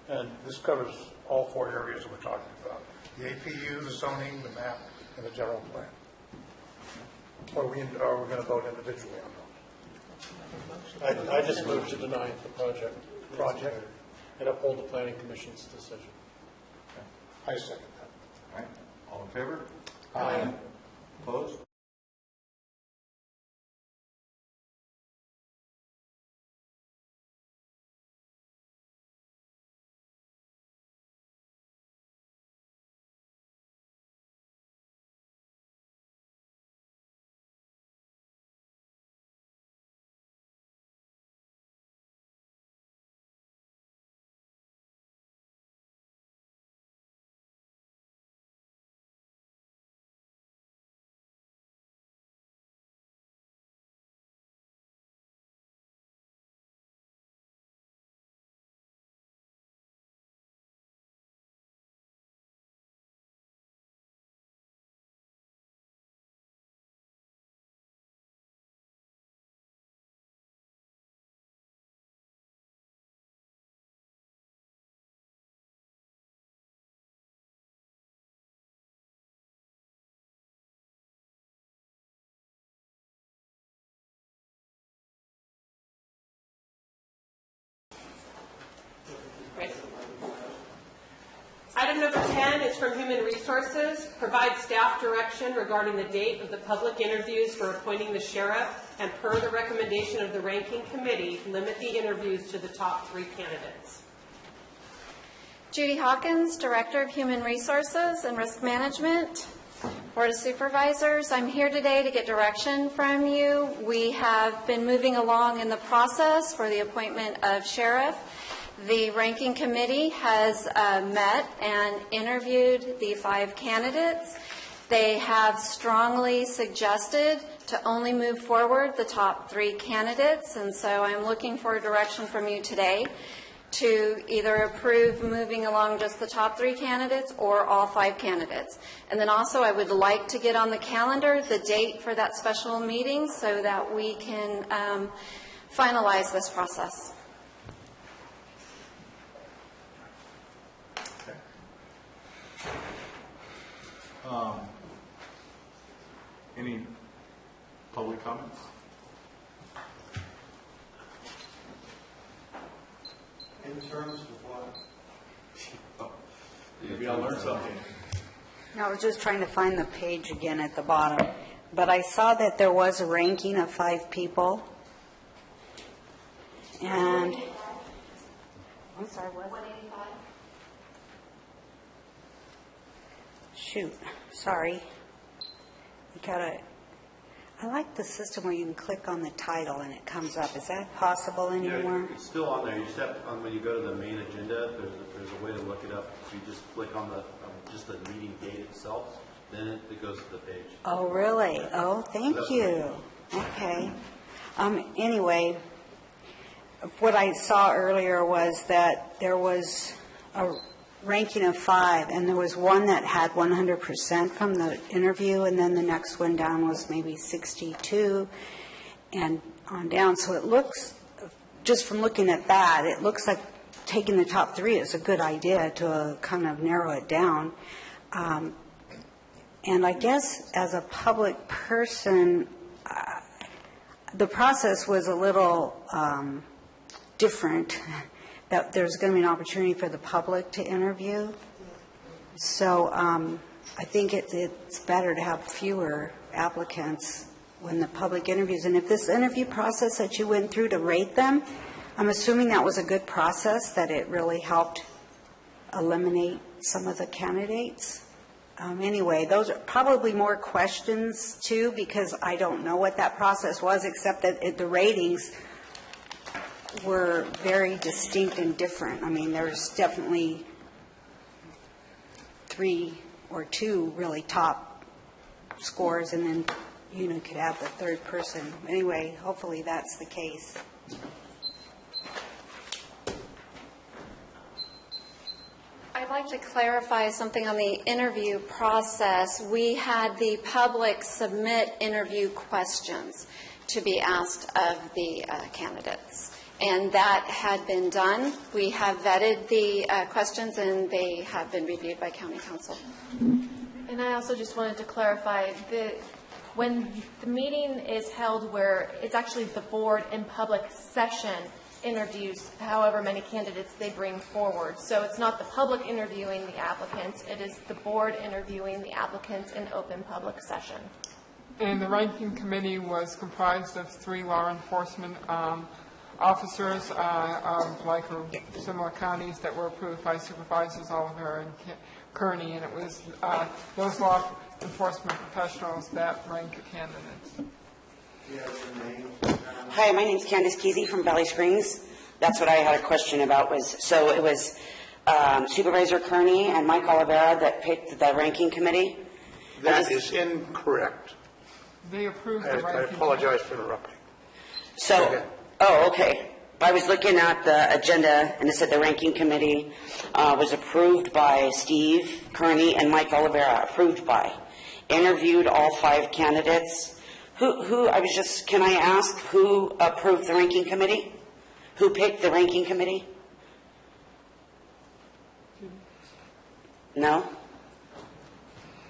And this covers all four areas we're talking about: the APU, the zoning, the map, and the general plan. Or are we going to vote individually on those? I just move to deny the project and uphold the Planning Commission's decision. I second that. All right. All in favor? Aye. Opposed? 10 is from Human Resources. Provide staff direction regarding the date of the public interviews for appointing the sheriff, and per the recommendation of the ranking committee, limit the interviews to the top 3 candidates. Judy Hawkins, Director of Human Resources and Risk Management, Board of Supervisors. I'm here today to get direction from you. We have been moving along in the process for the appointment of sheriff. The ranking committee has met and interviewed the 5 candidates. They have strongly suggested to only move forward the top 3 candidates, and so I'm looking for a direction from you today to either approve moving along just the top 3 candidates or all 5 candidates. And then also I would like to get on the calendar the date for that special meeting so that we can finalize this process. Any public comments? In terms of what? Maybe I'll learn something. No, I was just trying to find the page again at the bottom. But I saw that there was a ranking of 5 people. And, I'm sorry, what? 185? Shoot, sorry. You gotta, I like the system where you can click on the title and it comes up. Is that possible anymore? Yeah, it's still on there. You just have to, when you go to the main agenda, there's a way to look it up. You just click on the just the meeting date itself, then it goes to the page. Oh, really? Oh, thank you. Okay. Anyway, what I saw earlier was that there was a ranking of 5, and there was one that had 100% from the interview, and then the next one down was maybe 62 and on down. So it looks, just from looking at that, it looks like taking the top 3 is a good idea to kind of narrow it down. And I guess as a public person, the process was a little different, that there's going to be an opportunity for the public to interview. So I think it's better to have fewer applicants when the public interviews. And if this interview process that you went through to rate them, I'm assuming that was a good process, that it really helped eliminate some of the candidates. Anyway, those are probably more questions too, because I don't know what that process was, except that the ratings were very distinct and different. I mean, there's definitely 3 or 2 really top scores, and then you could add the 3rd person. Anyway, hopefully that's the case. I'd like to clarify something on the interview process. We had the public submit interview questions to be asked of the candidates, and that had been done. We have vetted the questions, and they have been reviewed by County Council. And I also just wanted to clarify that when the meeting is held where it's actually the board in public session interviews however many candidates they bring forward. So it's not the public interviewing the applicants, it is the board interviewing the applicants in open public session. And the ranking committee was comprised of 3 law enforcement officers of like similar counties that were approved by Supervisors Oliver and Kearney, and it was those law enforcement professionals that ranked the candidates. Hi, my name's Candace Kesey from Valley Springs. That's what I had a question about. So it was Supervisor Kearney and Mike Calaveras that picked the ranking committee? That is incorrect. They approved the ranking. I apologize for interrupting. So, oh, okay. I was looking at the agenda, and it said the ranking committee was approved by Steve Kearney and Mike Calaveras, approved by. Interviewed all 5 candidates. Can I ask who approved the ranking committee? Who picked the ranking committee? No?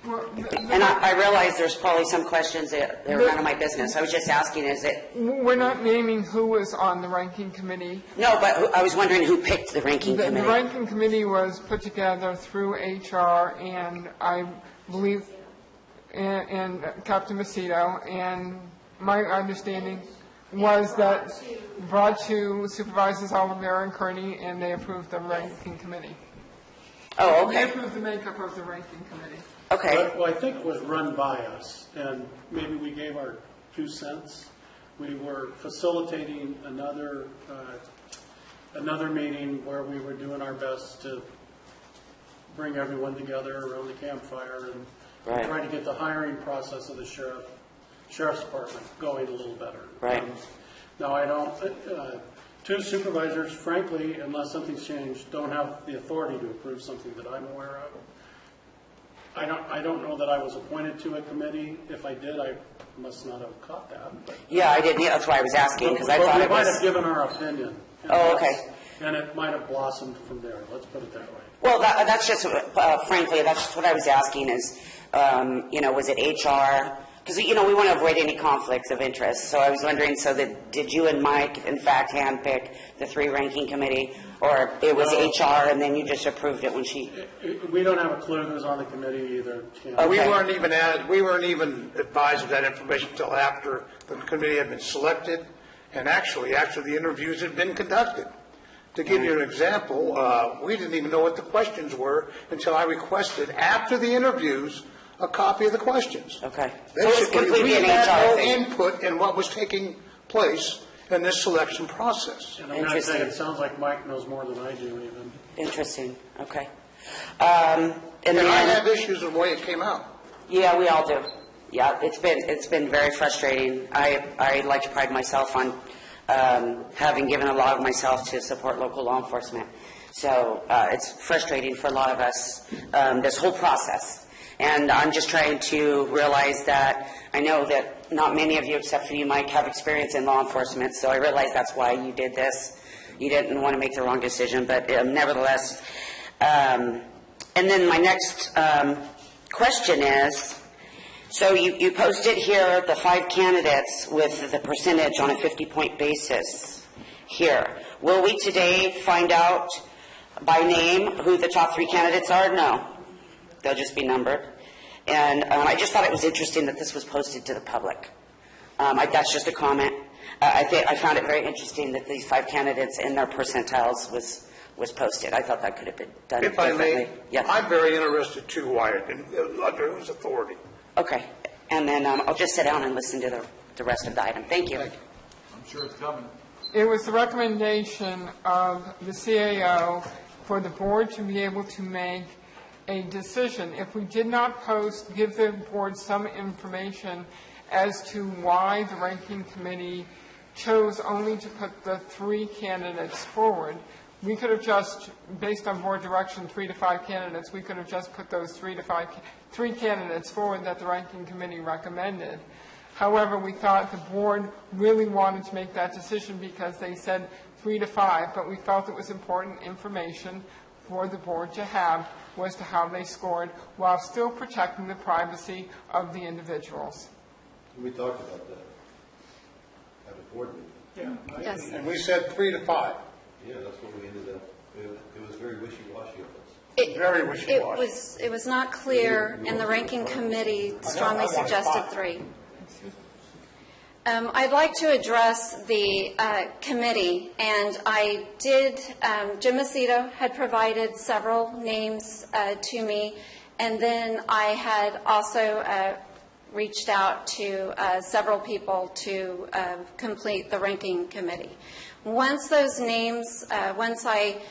And I realize there's probably some questions that are none of my business. I was just asking, is it? We're not naming who was on the ranking committee. No, but I was wondering who picked the ranking committee. The ranking committee was put together through HR and I believe, and Captain Macedo, and my understanding was that brought to Supervisors Oliveira and Kearney, and they approved the ranking committee. Oh, okay. They approved the makeup of the ranking committee. Okay. Well, I think it was run by us, and maybe we gave our 2 cents. We were facilitating another meeting where we were doing our best to bring everyone together around the campfire and try to get the hiring process of the sheriff's department going a little better. Right. Now, I don't, 2 supervisors, frankly, unless something's changed, don't have the authority to approve something that I'm aware of. I don't know that I was appointed to a committee. If I did, I must not have caught that. But, yeah, I did. Yeah, that's why I was asking, because I thought it was... we might have given our opinion. Oh, okay. And it might have blossomed from there. Let's put it that way. Well, that's just, frankly, that's just what I was asking is, was it HR? Because, we want to avoid any conflicts of interest. So I was wondering, did you and Mike, in fact, handpick the 3 ranking committee? Or it was HR and then you just approved it when she... We don't have a clue who's on the committee either. Okay. We weren't even advised of that information until after the committee had been selected and actually after the interviews had been conducted. To give you an example, we didn't even know what the questions were until I requested, after the interviews, a copy of the questions. Okay. So it's completely we an had HR no thing. input in what was taking place in this selection process. And I'm not saying it sounds like Mike knows more than I do even. Interesting. Okay. And I have issues with the way it came out. Yeah, we all do. Yeah, it's been very frustrating. I like to pride myself on having given a lot of myself to support local law enforcement. So it's frustrating for a lot of us, this whole process. And I'm just trying to realize that I know that not many of you, except for you, Mike, have experience in law enforcement. So I realize that's why you did this. You didn't want to make the wrong decision, but nevertheless. And then my next question is, so you posted here the 5 candidates with the percentage on a 50-point basis here. Will we today find out by name who the top 3 candidates are? No. They'll just be numbered. And I just thought it was interesting that this was posted to the public. That's just a comment. I found it very interesting that these 5 candidates and their percentiles was posted. I thought that could have been done differently. If I may, yes. I'm very interested too, Wyatt, under whose authority. Okay. And then I'll just sit down and listen to the rest of the item. Thank you. I'm sure it's coming. It was the recommendation of the CAO for the board to be able to make a decision. If we did not post, give the board some information as to why the ranking committee chose only to put the 3 candidates forward, we could have just, based on board direction, 3 to 5 candidates, we could have just put those 3 candidates forward that the ranking committee recommended. However, we thought the board really wanted to make that decision because they said 3 to 5, but we felt it was important information for the board to have was to how they scored while still protecting the privacy of the individuals. We talked about that at the board meeting. Yeah. Yes. And we said 3 to 5. Yeah, that's what we ended up, it was very wishy-washy of us. Very wishy-washy. It was not clear, and the ranking committee strongly suggested 3. I'd like to address the committee, and I did, Jim Macedo had provided several names to me, and then I had also reached out to several people to complete the ranking committee. Once those names, once I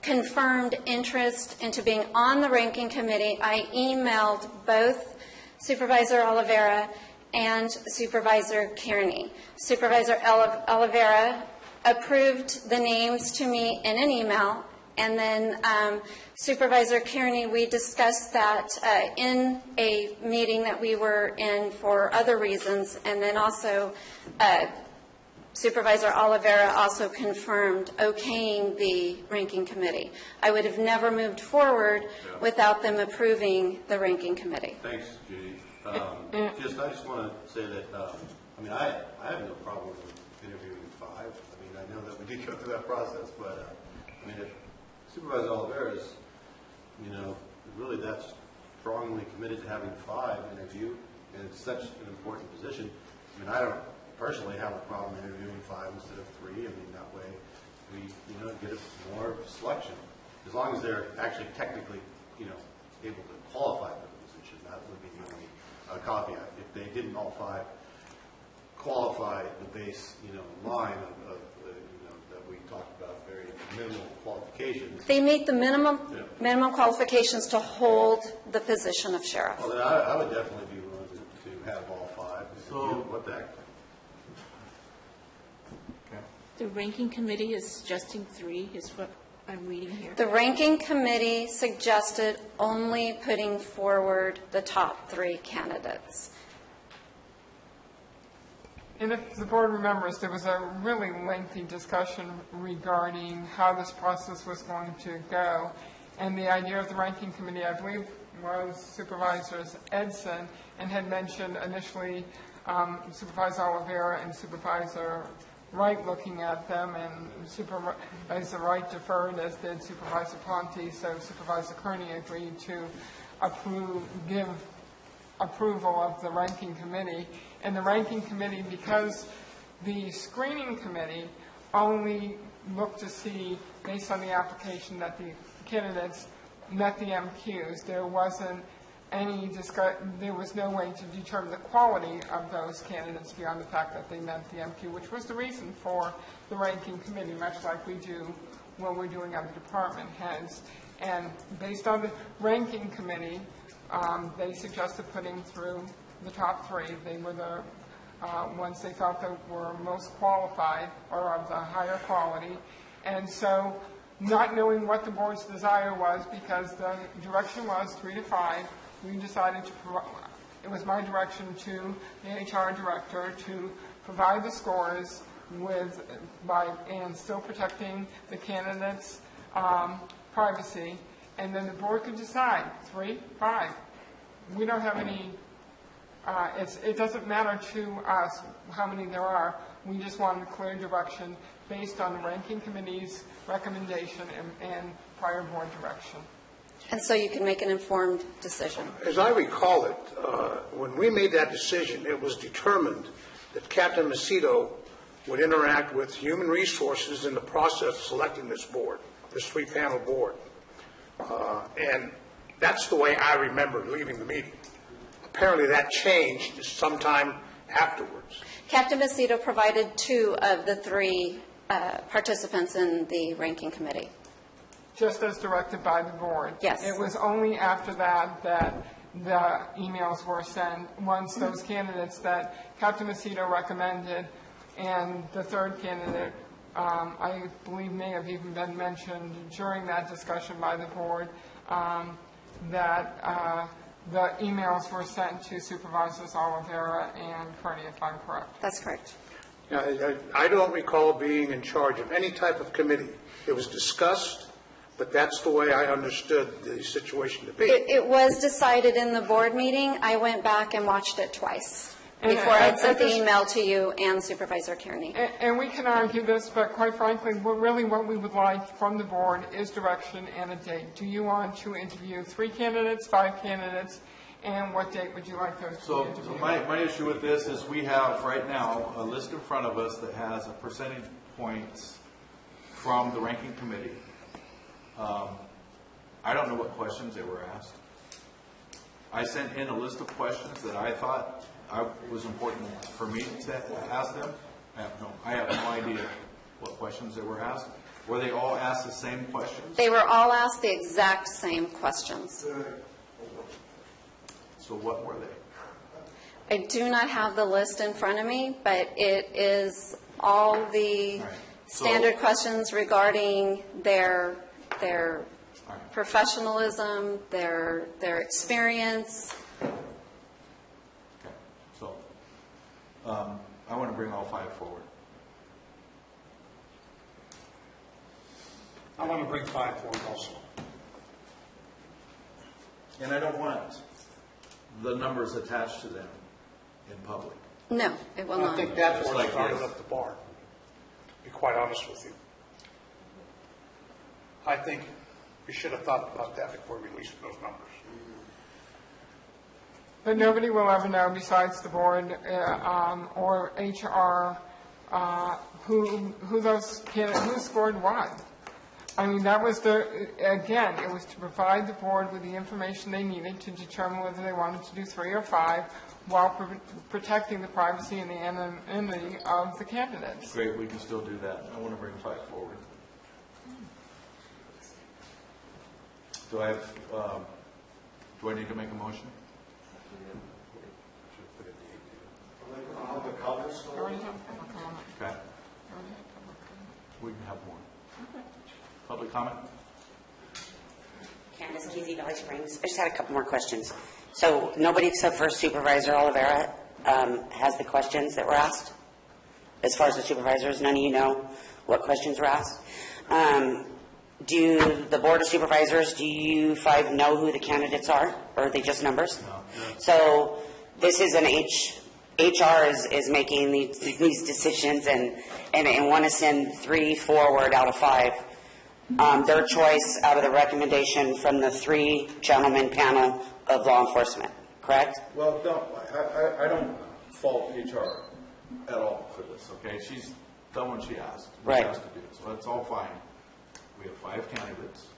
confirmed interest into being on the ranking committee, I emailed both Supervisor Oliveira and Supervisor Kearney. Supervisor Oliveira approved the names to me in an email, and then Supervisor Kearney, we discussed that in a meeting that we were in for other reasons, and then also Supervisor Oliveira also confirmed okaying the ranking committee. I would have never moved forward without them approving the ranking committee. Thanks, Judy. I just want to say that, I mean, I have no problem with interviewing 5. I mean, I know that we did go through that process, but, I mean, if Supervisor Oliveira is, you know, really that's strongly committed to having 5 interview, and it's such an important position, I mean, I don't personally have a problem interviewing 5 instead of 3. I mean, that way we, you know, get more selection. As long as they're actually technically, you know, able to qualify for the position, that would be the only caveat. If they didn't all 5 qualify the base, you know, line of you know, that we talked about, very minimal qualifications. They meet the minimum qualifications to hold the position of sheriff. Well, then I would definitely be willing to have all 5. So what the heck? The ranking committee is suggesting 3, is what I'm reading here. The ranking committee suggested only putting forward the top 3 candidates. And if the board remembers, there was a really lengthy discussion regarding how this process was going to go. And the idea of the ranking committee, I believe, was Supervisors Edson, and had mentioned initially Supervisor Oliveira and Supervisor Wright looking at them, and Supervisor Wright deferred, as did Supervisor Ponte, so Supervisor Kearney agreed to give approval of the ranking committee. And the ranking committee, because the screening committee only looked to see, based on the application, that the candidates met the MQs, there wasn't there was no way to determine the quality of those candidates beyond the fact that they met the MQ, which was the reason for the ranking committee, much like we do when we're doing other department heads. And based on the ranking committee, they suggested putting through the top 3. They were the ones they thought that were most qualified or of the higher quality. And so, not knowing what the board's desire was, because the direction was 3 to 5, we decided to it was my direction to the HR director to provide the scores and still protecting the candidates' privacy, and then the board could decide 3, 5. We don't have any. It doesn't matter to us how many there are. We just wanted a clear direction based on the ranking committee's recommendation and prior board direction. And so you can make an informed decision. As I recall it, when we made that decision, it was determined that Captain Macedo would interact with Human Resources in the process of selecting this board, this 3-panel board. And that's the way I remember leaving the meeting. Apparently that changed sometime afterwards. Captain Macedo provided 2 of the 3 participants in the ranking committee. Just as directed by the board. Yes. It was only after that that the emails were sent, once those candidates that Captain Macedo recommended and the 3rd candidate, I believe may have even been mentioned during that discussion by the board, that the emails were sent to Supervisors Oliveira and Kearney, if I'm correct. That's correct. I don't recall being in charge of any type of committee. It was discussed, but that's the way I understood the situation to be. It was decided in the board meeting. I went back and watched it twice before I sent the email to you and Supervisor Kearney. And we can argue this, but quite frankly, what we would like from the board is direction and a date. Do you want to interview 3 candidates, 5 candidates, and what date would you like those to be interviewed? So my issue with this is we have right now a list in front of us that has a percentage points from the ranking committee. I don't know what questions they were asked. I sent in a list of questions that I thought was important for me to ask them. I have no idea what questions they were asked. Were they all asked the same questions? They were all asked the exact same questions. So what were they? I do not have the list in front of me, but it is all the standard questions regarding their professionalism, their experience. Okay. So I want to bring all 5 forward. I want to bring 5 forward also. And I don't want the numbers attached to them in public. No, it will not. I think that's Just where it like started this. up the bar, to be quite honest with you. I think we should have thought about that before releasing those numbers. But nobody will ever know besides the board or HR who scored what. I mean, that was again, it was to provide the board with the information they needed to determine whether they wanted to do 3 or 5 while protecting the privacy and the anonymity of the candidates. Great, we can still do that. I want to bring 5 forward. Do I need to make a motion? Okay. We can have one. Public comment? Candace Kesey, Valley Springs. I just had a couple more questions. So nobody except for Supervisor Oliveira has the questions that were asked? As far as the supervisors, none of you know what questions were asked? Do the Board of Supervisors, do you 5 know who the candidates are? Or are they just numbers? No. So this is an HR is making these decisions and want to send 3 forward out of 5. Their choice out of the recommendation from the 3 gentleman panel of law enforcement, correct? Well, I don't fault HR at all for this, okay? She's done what she asked. Right. She has to do, so that's all fine. We have 5 candidates.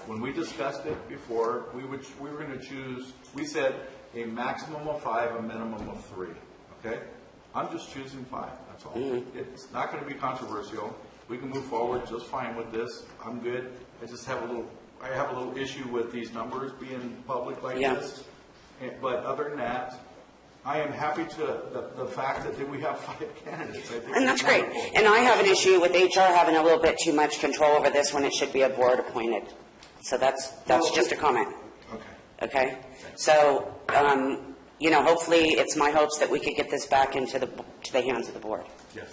When we discussed it before, we were going to choose, we said a maximum of 5, a minimum of 3, okay? I'm just choosing 5, that's all. It's not going to be controversial. We can move forward just fine with this. I'm good. I just have a little issue with these numbers being public like this. But other than that, I am happy to the fact that we have 5 candidates. I think And that's great. And I have an issue with HR having a little bit too much control over this when it should be a board appointed. So that's just a comment. Okay? So, hopefully it's my hopes that we could get this back into the hands of the board. Yes.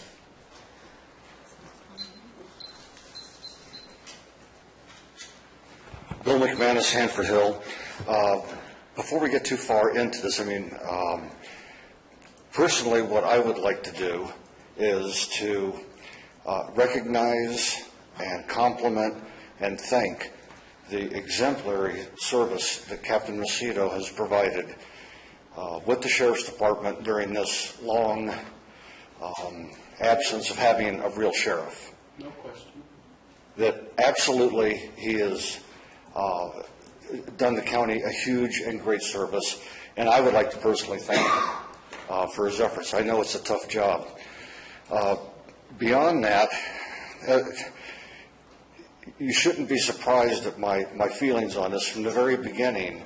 Bill McManus, Hanford Hill. Before we get too far into this, personally, what I would like to do is to recognize and compliment and thank the exemplary service that Captain Macedo has provided with the Sheriff's Department during this long absence of having a real sheriff. No question. That absolutely he has done the county a huge and great service, and I would like to personally thank him for his efforts. I know it's a tough job. Beyond that, you shouldn't be surprised at my feelings on this. From the very beginning,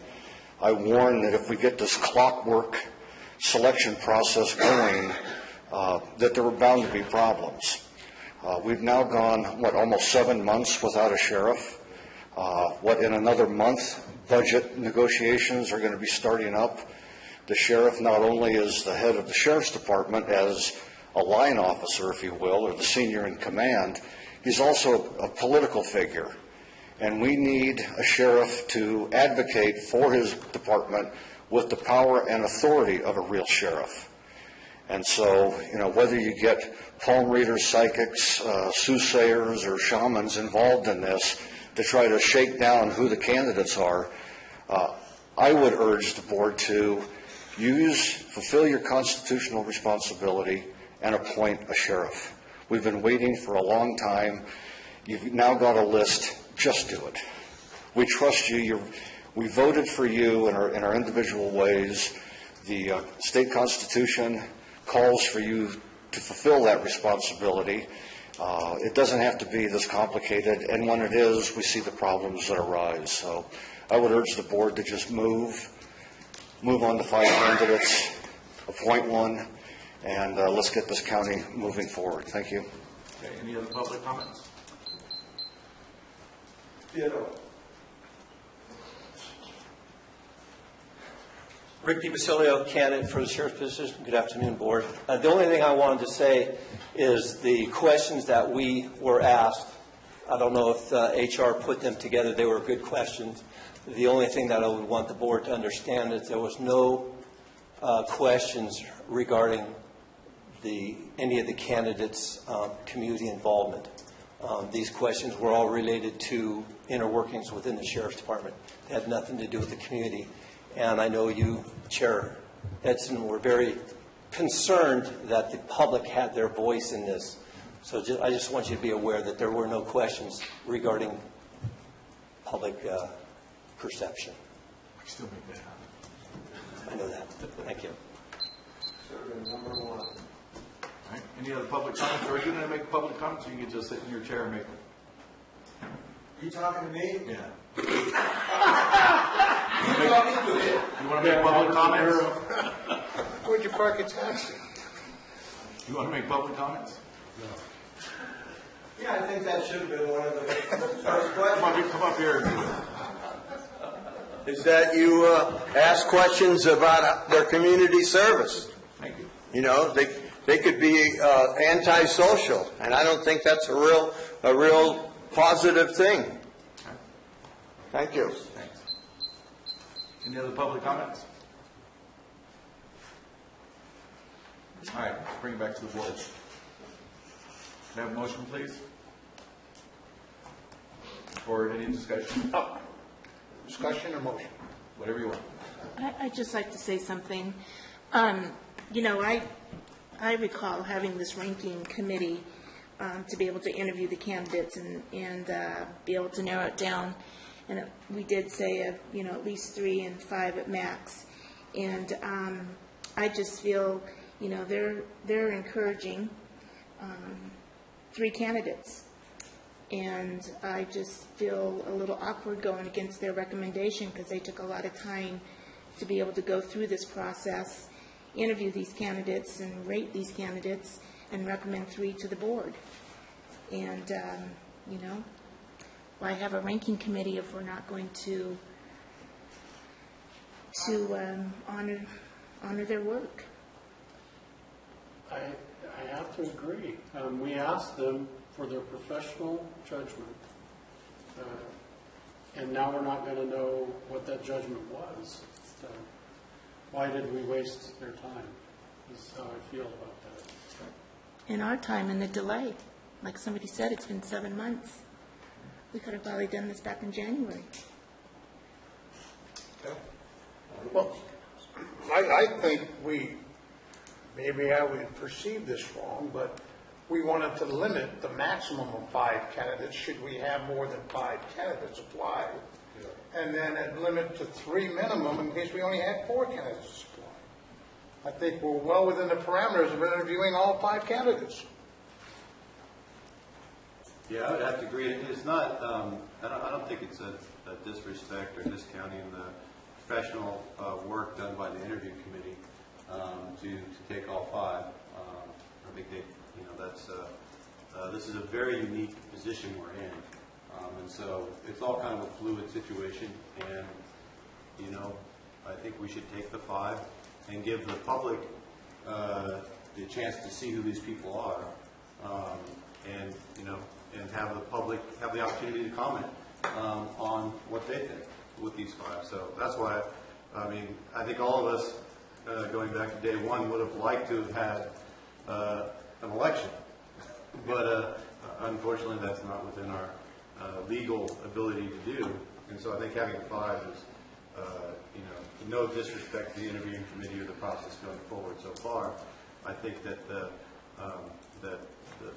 I warned that if we get this clockwork selection process going, that there were bound to be problems. We've now gone, almost 7 months without a sheriff. In another month, budget negotiations are going to be starting up. The sheriff not only is the head of the Sheriff's Department as a line officer, if you will, or the senior in command, he's also a political figure. And we need a sheriff to advocate for his department with the power and authority of a real sheriff. And so, whether you get palm readers, psychics, soothsayers, or shamans involved in this to try to shake down who the candidates are, I would urge the board to fulfill your constitutional responsibility and appoint a sheriff. We've been waiting for a long time. You've now got a list. Just do it. We trust you. We voted for you in our individual ways. The state constitution calls for you to fulfill that responsibility. It doesn't have to be this complicated, and when it is, we see the problems that arise. So I would urge the board to just move on to 5 candidates, appoint one, and let's get this county moving forward. Thank you. Okay, any other public comments? Rick DiBasilio, candidate for the sheriff's position. Good afternoon, board. The only thing I wanted to say is the questions that we were asked I don't know if HR put them together. They were good questions. The only thing that I would want the board to understand is there was no questions regarding any of the candidates' community involvement. These questions were all related to inner workings within the Sheriff's Department. They had nothing to do with the community. And I know you, Chair Edson, were very concerned that the public had their voice in this. So I just want you to be aware that there were no questions regarding public perception. I still make that happen. I know that. Thank you. Number one. All right. Any other public comments? Or are you going to make public comments, or you can just sit in your chair and make them? You talking to me? Yeah. You want to make public comments? Where'd you park your taxi? You want to make public comments? No. Yeah, I think that should have been one of the first questions. Come up here. Is that you ask questions about their community service. Thank you. You know, they could be antisocial, and I don't think that's a real positive thing. Thank you. Thanks. Any other public comments? All right, let's bring it back to the board. Can I have a motion, please? Or any discussion? Oh. Discussion or motion? Whatever you want. I'd just like to say something. You know, I recall having this ranking committee to be able to interview the candidates and be able to narrow it down. And we did say, at least 3 and 5 at max. And I just feel, they're encouraging 3 candidates. And I just feel a little awkward going against their recommendation because they took a lot of time to be able to go through this process, interview these candidates and rate these candidates and recommend 3 to the board. And, why have a ranking committee if we're not going to honor their work? I have to agree. We asked them for their professional judgment, and now we're not going to know what that judgment was. Why did we waste their time, is how I feel about that. In our time and the delay, like somebody said, it's been 7 months. We could have probably done this back in January. Well, I think maybe I would perceive this wrong, but we wanted to limit the maximum of 5 candidates should we have more than 5 candidates apply. Yeah. And then limit to 3 minimum in case we only had 4 candidates apply. I think we're well within the parameters of interviewing all 5 candidates. Yeah, I would have to agree. It's not, I don't think it's a disrespect or discounting the professional work done by the interview committee to take all 5. I think this is a very unique position we're in. And so it's all kind of a fluid situation. And, I think we should take the 5 and give the public the chance to see who these people are. And have the public have the opportunity to comment on what they think with these 5. So that's why, I think all of us, going back to day 1, would have liked to have had an election. But unfortunately, that's not within our legal ability to do. And so I think having 5 is, no disrespect to the interviewing committee or the process going forward so far. I think that the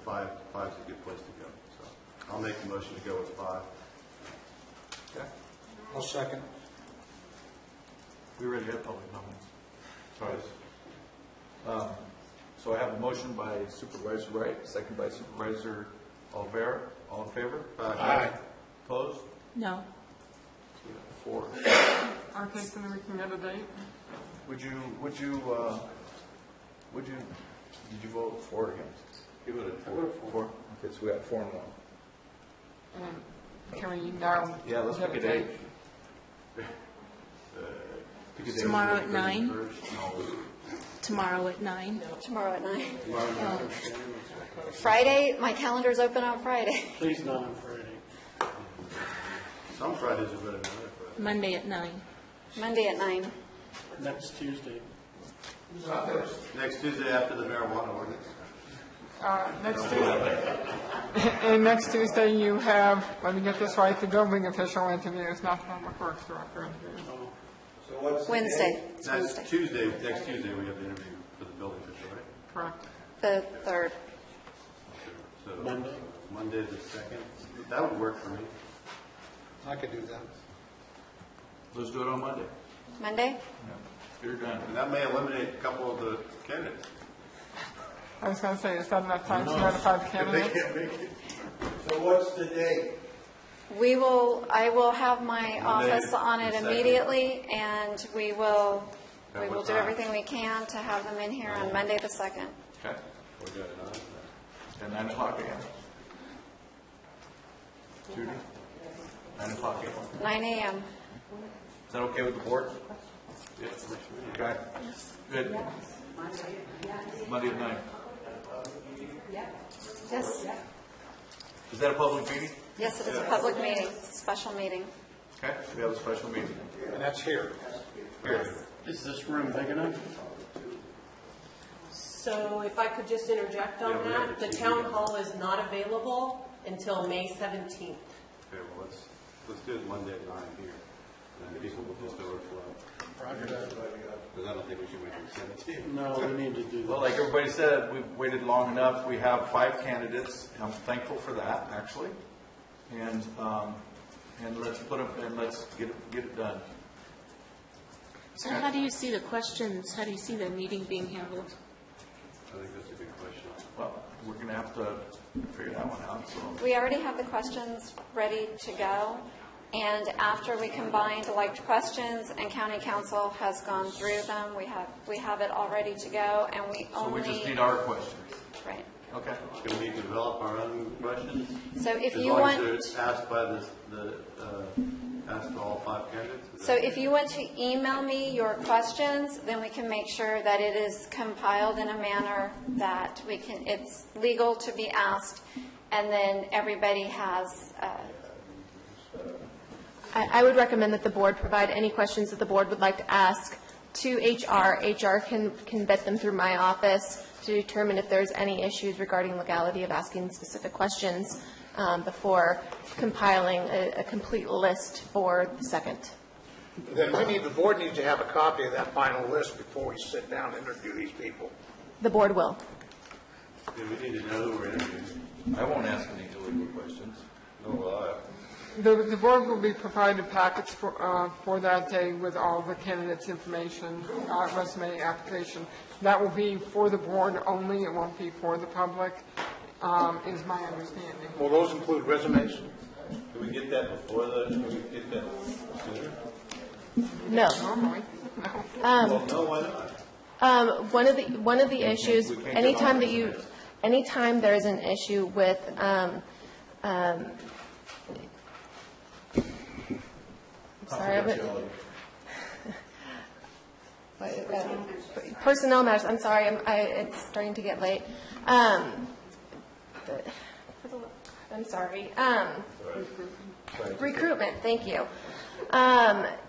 5 is a good place to go. So I'll make the motion to go with 5. Okay. I'll second. We already had public comments. Sorry. So I have a motion by Supervisor Wright, second by Supervisor Olvera. All in favor? Aye. Opposed? No. 4. Okay, so then we can get a date. Did you vote for or against? You voted I voted for. Okay, so we got 4 and 1. Can we now? Yeah, let's have pick a a date. Tomorrow at 9? Tomorrow at 9? Tomorrow at 9. Friday, my calendar's open on Friday. Please not on Friday. Some Fridays are better than other Fridays. Monday at 9. Monday at 9. Next Tuesday. Next Tuesday after the marijuana ordinance. Next Tuesday, and next Tuesday you have, let me get this right, the building official interviews, not the public works director interviews. So what's Wednesday. It's That's Wednesday. Tuesday, next Tuesday we have the interview for the building official, right? Correct. The 3rd. So Monday. Monday the 2nd. That would work for me. I could do that. Let's do it on Monday. Monday? Get her done. And that may eliminate a couple of the candidates. I was going to say, is that enough time to notify the If they candidates? can't make it. So what's the date? I will have my Monday, office on it the 2nd. immediately, and we will At what do time? everything we can to have them in here on Monday the 2nd. Okay. We're good enough. At 9 o'clock a.m. Judy? 9 o'clock a.m. 9 a.m. Is that okay with the board? Yes. Okay. Good. Monday at 9. Yes. Is that a public meeting? Yes, it is a public meeting. It's a special meeting. Okay, we have a special meeting. And that's here. Here. Is this room big enough? So if I could just interject on that, the town hall is not available until May 17th. Okay, well, let's do it Monday at 9 here. And then people will just overflow. Because I don't think we should wait till the 17th. No, we need to do Well, that. like everybody said, we've waited long enough. We have 5 candidates. I'm thankful for that, actually. And let's put them, and let's get it done. So how do you see the questions, how do you see the meeting being handled? I think that's a good question. Well, we're going to have to figure that one out, so. We already have the questions ready to go, and after we combined liked questions and county council has gone through them, we have it all ready to go, and we So only... we just need our questions. Right. Okay. Can we develop our own questions? So if you want... As long as it's asked by asked to all 5 candidates? Is So that- if you want to email me your questions, then we can make sure that it is compiled in a manner that it's legal to be asked, and then everybody has... I would recommend that the board provide any questions that the board would like to ask to HR. HR can vet them through my office to determine if there's any issues regarding legality of asking specific questions before compiling a complete list for the 2nd. Then the board needs to have a copy of that final list before we sit down and interview these people. The board will. Yeah, we need to know who we're interviewing. I won't ask any illegal questions. No, well, The board will be provided packets for that day with all the candidates' information, resume, application. That will be for the board only, it won't be for the public, is my understanding. Will those include resumes? Can we get that can we get that sooner? No. Normally, Well, no, why not? One of the issues, anytime there is an issue with personnel matters. I'm sorry, it's starting to get late. I'm sorry. Recruitment, thank you.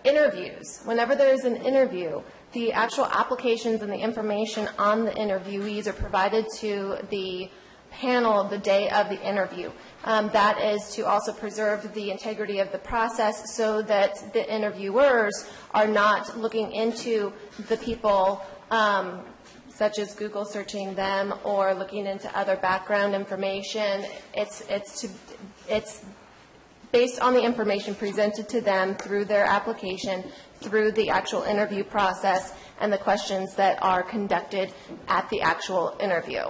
Interviews. Whenever there is an interview, the actual applications and the information on the interviewees are provided to the panel the day of the interview. That is to also preserve the integrity of the process so that the interviewers are not looking into the people such as Google searching them or looking into other background information. It's based on the information presented to them through their application, through the actual interview process, and the questions that are conducted at the actual interview.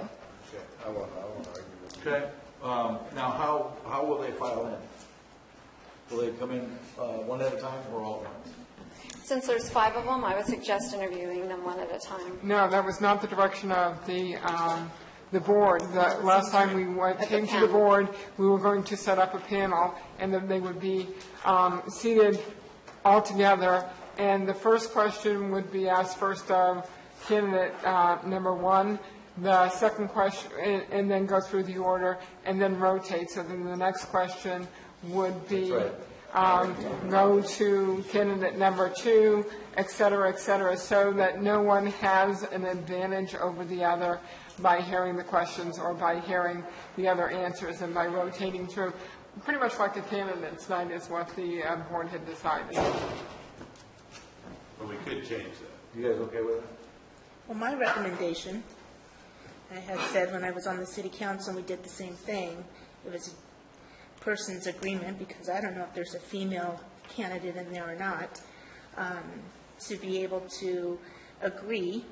I won't argue with Okay. Now, how will they file in? Will they come in one at a time or all at once? Since there's 5 of them, I would suggest interviewing them one at a time. no, that was not the direction of the board. The last time we came to the board, we were going to set up a panel, and then they would be seated all together, And the first question would be asked first of candidate number one, the second question, and then go through the order, and then rotate. So then the next question would be go to candidate number two, et cetera, so that no one has an advantage over the other by hearing the questions or by hearing the other answers, and by rotating through. Pretty much like a candidate's night is what the board had decided. But we could change that. You guys okay with that? Well, my recommendation, I had said when I was on the city council, we did the same thing. It was a person's agreement, because I don't know if there's a female candidate in there or not, to be able to agree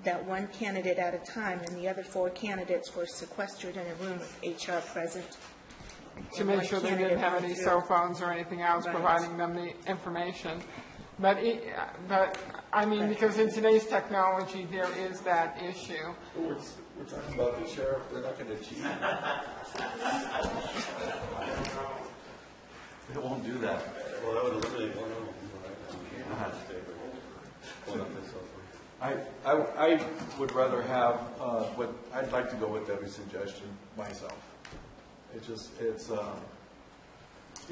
that one candidate at a time and the other 4 candidates were sequestered in a room with HR present. To make sure they didn't have any cell phones or anything else providing them the information. But I mean, because in today's technology, there is that issue. We're talking about the sheriff, they're not going to cheat. They won't do that. Well, that would eliminate one of them. I would rather have, I'd like to go with Debbie's suggestion myself. It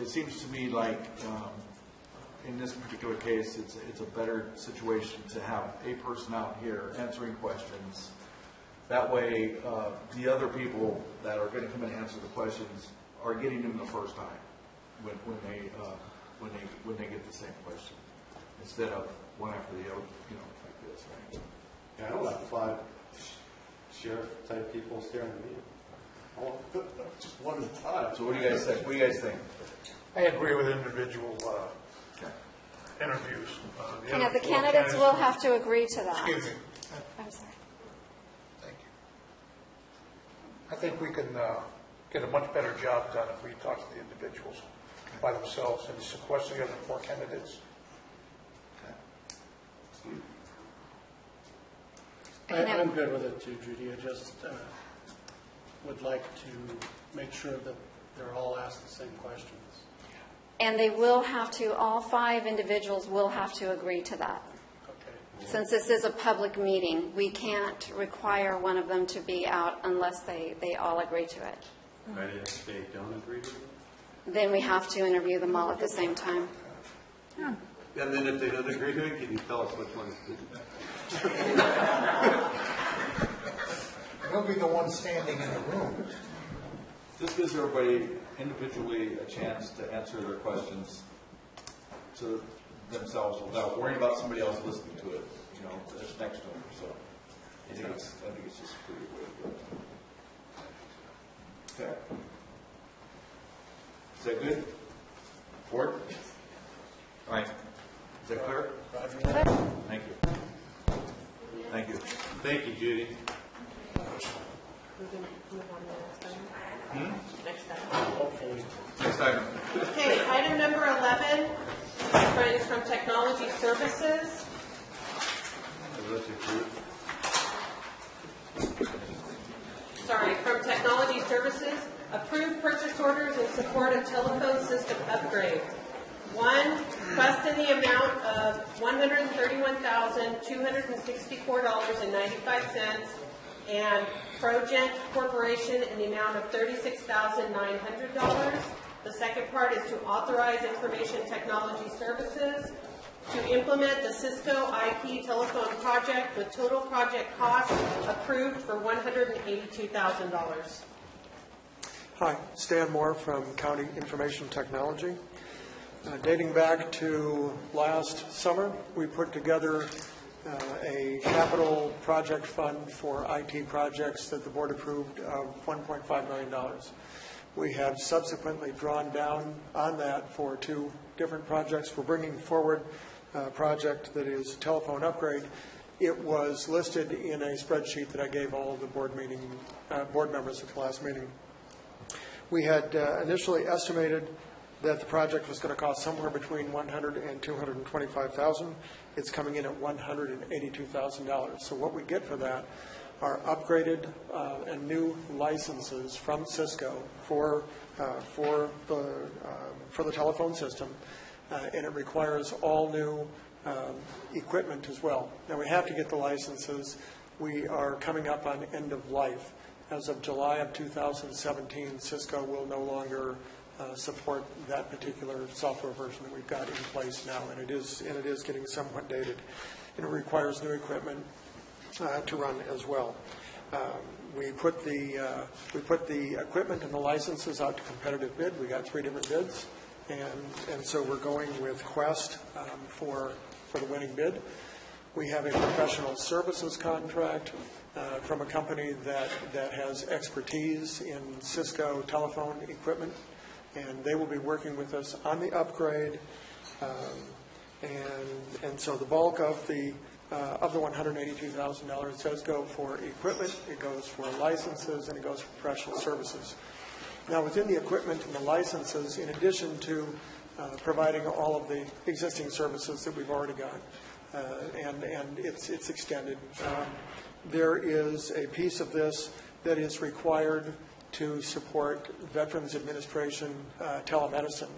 seems to me like, in this particular case, it's a better situation to have a person out here answering questions. That way, the other people that are going to come and answer the questions are getting them the first time when they get the same question, instead of one after the other, like this, right? Yeah, I don't like 5 sheriff-type people staring at me. I want just one at a time. So what do you guys think? What do you guys think? I agree with individual interviews. The candidates will have to agree to that. Excuse me. I'm sorry. Thank you. I think we can get a much better job done if we talk to the individuals by themselves and sequester the other 4 candidates. I'm good with it too, Judy. I just would like to make sure that they're all asked the same questions. And they will have to, all 5 individuals will have to agree to that. Okay. Since this is a public meeting, we can't require one of them to be out unless they all agree to it. Right, if they don't agree with it? Then we have to interview them all at the same time. And then if they don't agree to it, can you tell us which ones did? We'll be the one standing in the room. This gives everybody individually a chance to answer their questions to themselves without worrying about somebody else listening to it, that's next to them. So I think it's just a pretty way to do it. Okay. Is that good? Board? All right. Is that clear? Thank you. Thank you. Thank you, Judy. Next item. Okay, item number 11 is from Technology Services. Sorry, from Technology Services, approved purchase orders in support of telephone system upgrade. 1, request in the amount of $131,264.95, and Progent Corporation in the amount of $36,900. The second part is to authorize Information Technology Services to implement the Cisco IP telephone project with total project cost approved for $182,000. Hi, Stan Moore from County Information Technology. Dating back to last summer, we put together a capital project fund for IT projects that the board approved of $1.5 million. We have subsequently drawn down on that for 2 different projects. We're bringing forward a project that is a telephone upgrade. It was listed in a spreadsheet that I gave all of the board members at the last meeting. We had initially estimated that the project was going to cost somewhere between $100,000 and $225,000. It's coming in at $182,000. So what we get for that are upgraded and new licenses from Cisco for the telephone system, and it requires all new equipment as well. Now, we have to get the licenses. We are coming up on end of life. As of July of 2017, Cisco will no longer support that particular software version that we've got in place now, and it is getting somewhat dated, and it requires new equipment to run as well. We put the equipment and the licenses out to competitive bid. We got 3 different bids, and so we're going with Quest for the winning bid. We have a professional services contract from a company that has expertise in Cisco telephone equipment, and they will be working with us on the upgrade. And so the bulk of the $182,000 does go for equipment, it goes for licenses, and it goes for professional services. Now, within the equipment and the licenses, in addition to providing all of the existing services that we've already got, and it's extended, there is a piece of this that is required to support Veterans Administration telemedicine.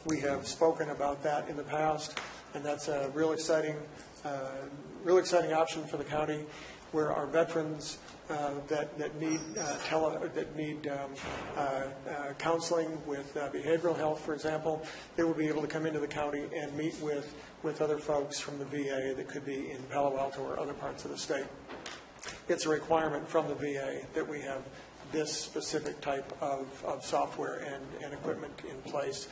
We have spoken about that in the past, and that's a real exciting option for the county, where our veterans that need counseling with behavioral health, for example, they will be able to come into the county and meet with other folks from the VA that could be in Palo Alto or other parts of the state. It's a requirement from the VA that we have this specific type of software and equipment in place.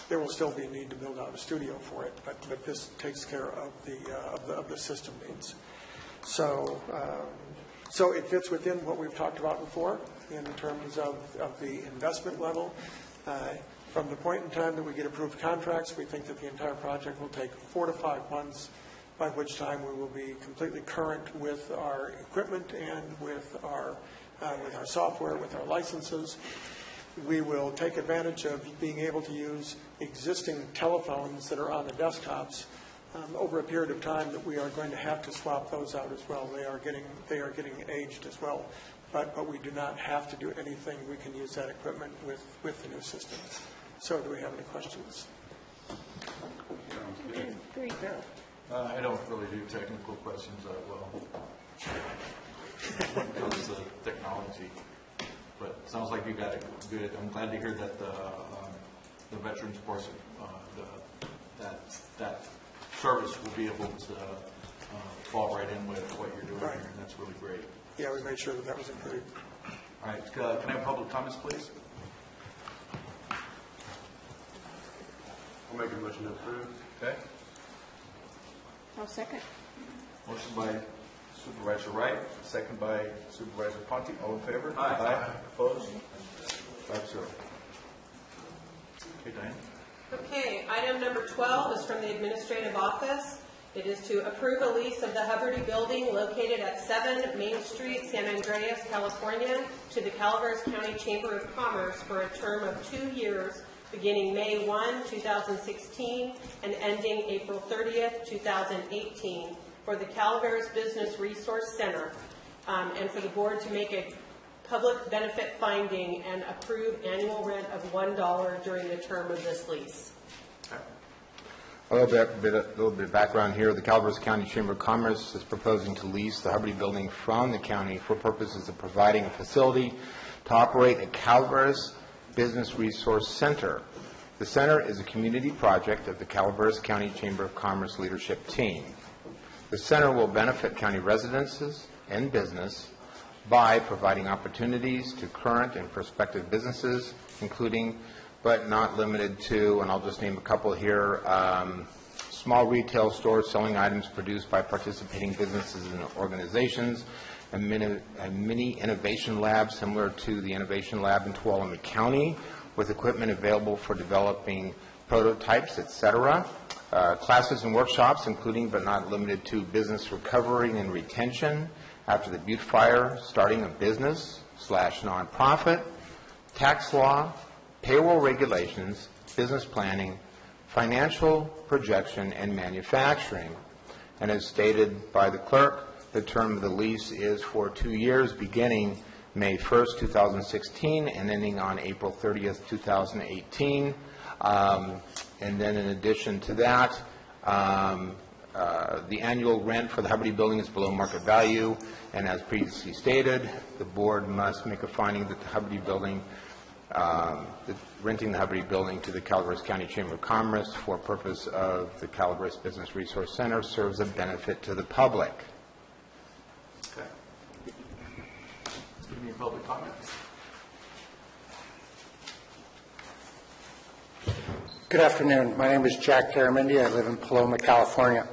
There will still be a need to build out a studio for it, but this takes care of the system needs. So it fits within what we've talked about before in terms of the investment level. From the point in time that we get approved contracts, we think that the entire project will take 4 to 5 months, by which time we will be completely current with our equipment and with our software, with our licenses. We will take advantage of being able to use existing telephones that are on the desktops over a period of time that we are going to have to swap those out as well. They are getting aged as well, but we do not have to do anything. We can use that equipment with the new system. So do we have any questions? I don't really do technical questions that well when it comes to technology, but it sounds like you got it good. I'm glad to hear that the veterans portion, that service will be able to fall right in with what you're doing here, and that's really great. Yeah, we made sure that was included. All right, can I have public comments, please? I'll make a motion to approve. Okay. I'll second. Motion by Supervisor Wright, second by Supervisor Ponte. All in favor? Aye. Opposed? 5-0. Okay, Diane. Okay, item number 12 is from the Administrative Office. It is to approve a lease of the Hubbard Building located at 7 Main Street, San Andreas, California, to the Calaveras County Chamber of Commerce for a term of 2 years, beginning May 1, 2016, and ending April 30th, 2018, for the Calaveras Business Resource Center, and for the board to make a public benefit finding and approve annual rent of $1 during the term of this lease. A little bit of background here. The Calaveras County Chamber of Commerce is proposing to lease the Hubbard Building from the county for purposes of providing a facility to operate a Calaveras Business Resource Center. The center is a community project of the Calaveras County Chamber of Commerce leadership team. The center will benefit county residences and business by providing opportunities to current and prospective businesses, including but not limited to, and I'll just name a couple here, small retail stores selling items produced by participating businesses and organizations, a mini innovation lab similar to the innovation lab in Tuolumne County with equipment available for developing prototypes, etc. Classes and workshops, including but not limited to business recovery and retention after the Butte Fire, starting a business / nonprofit, tax law, payroll regulations, business planning, financial projection, and manufacturing. And as stated by the clerk, the term of the lease is for 2 years, beginning May 1st, 2016, and ending on April 30th, 2018. And then in addition to that, The annual rent for the Hubbardie building is below market value, and as previously stated, the board must make a finding that the Hubbardie building, renting the Hubbardie building to the Calaveras County Chamber of Commerce for purpose of the Calaveras Business Resource Center serves a benefit to the public. Okay. Any public comments? Good afternoon. My name is Jack Garamendi. I live in Paloma, California.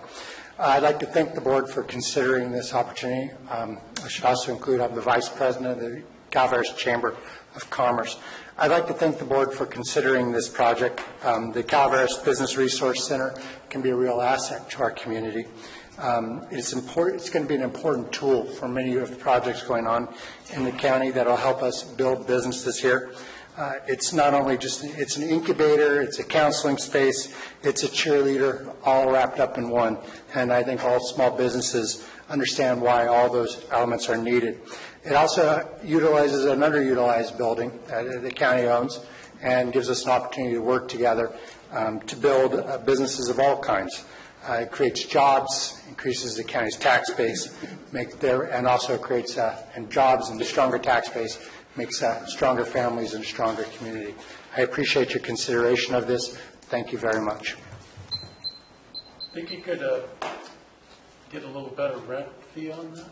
I'd like to thank the board for considering this opportunity. I should also include I'm the Vice President of the Calaveras Chamber of Commerce. I'd like to thank the board for considering this project. The Calaveras Business Resource Center can be a real asset to our community. It's going to be an important tool for many of the projects going on in the county that will help us build businesses here. It's not only just, it's an incubator, it's a counseling space, it's a cheerleader, all wrapped up in one. And I think all small businesses understand why all those elements are needed. It also utilizes an underutilized building that the county owns and gives us an opportunity to work together to build businesses of all kinds. It creates jobs, increases the county's tax base, and also creates jobs and a stronger tax base, makes stronger families and a stronger community. I appreciate your consideration of this. Thank you very much. Think you could get a little better rent fee on that?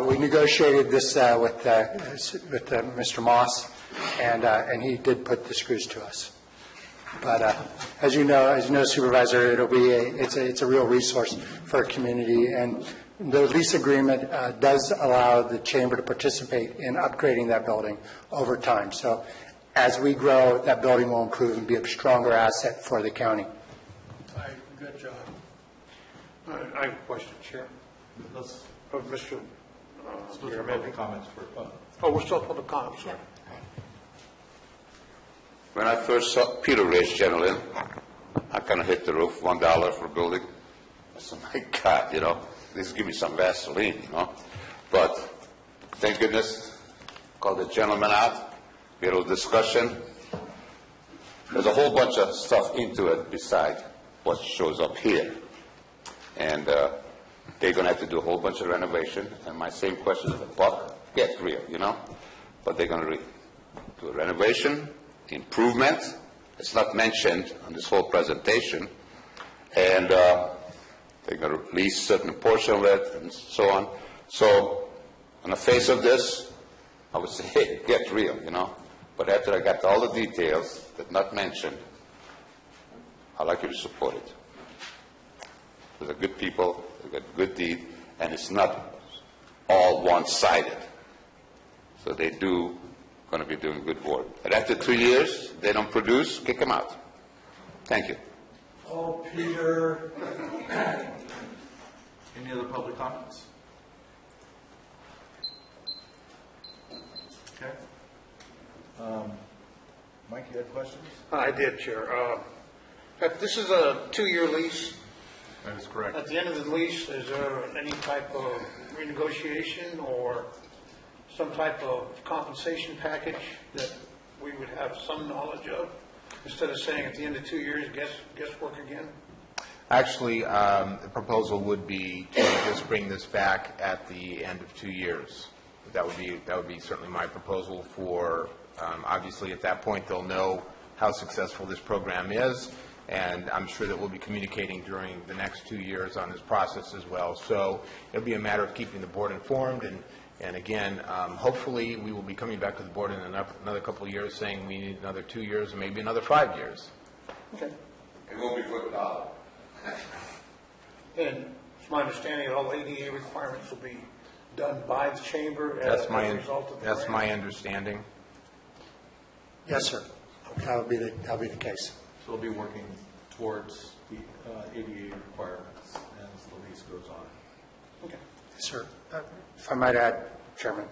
We negotiated this with Mr. Moss, and he did put the screws to us. But as you know, Supervisor, it's a real resource for our community, and the lease agreement does allow the chamber to participate in upgrading that building over time. So as we grow, that building will improve and be a stronger asset for the county. Good job. I have a question, Chair. Mr. Public comments for. Oh, we're still public comments. Sorry. When I first saw Peter raise gentlemen, I kind of hit the roof, $1 for a building. I said, my God, please give me some Vaseline, But thank goodness, called the gentleman out, we had a little discussion. There's a whole bunch of stuff into it beside what shows up here. And they're going to have to do a whole bunch of renovation. And my same question is, buck, get real, But they're going to do a renovation, improvement. It's not mentioned on this whole presentation. And they're going to lease a certain portion of it and so on. So on the face of this, I would say, hey, get real, But after I got all the details that not mentioned, I'd like you to support it. They're good people, they've got good deed, and it's not all one-sided. So they going to be doing good work. But after 2 years, they don't produce, kick them out. Thank you. Oh, Peter. Any other public comments? Okay. Mike, you had questions? I did, Chair. This is a 2-year lease. That is correct. At the end of the lease, is there any type of renegotiation or some type of compensation package that we would have some knowledge of, instead of saying at the end of 2 years, guesswork again? Actually, the proposal would be to just bring this back at the end of 2 years. That would be certainly my proposal for, obviously at that point they'll know how successful this program is, and I'm sure that we'll be communicating during the next 2 years on this process as well. So it'll be a matter of keeping the board informed, and again, hopefully we will be coming back to the board in another couple of years saying we need another 2 years or maybe another 5 years. Okay. It won't be for $1. And it's my understanding that all ADA requirements will be done by the chamber as a result of the That's grant? my understanding. Yes, sir. That'll be the case. So we'll be working towards the ADA requirements as the lease goes on. Okay. Yes, sir. If I might add, Chairman,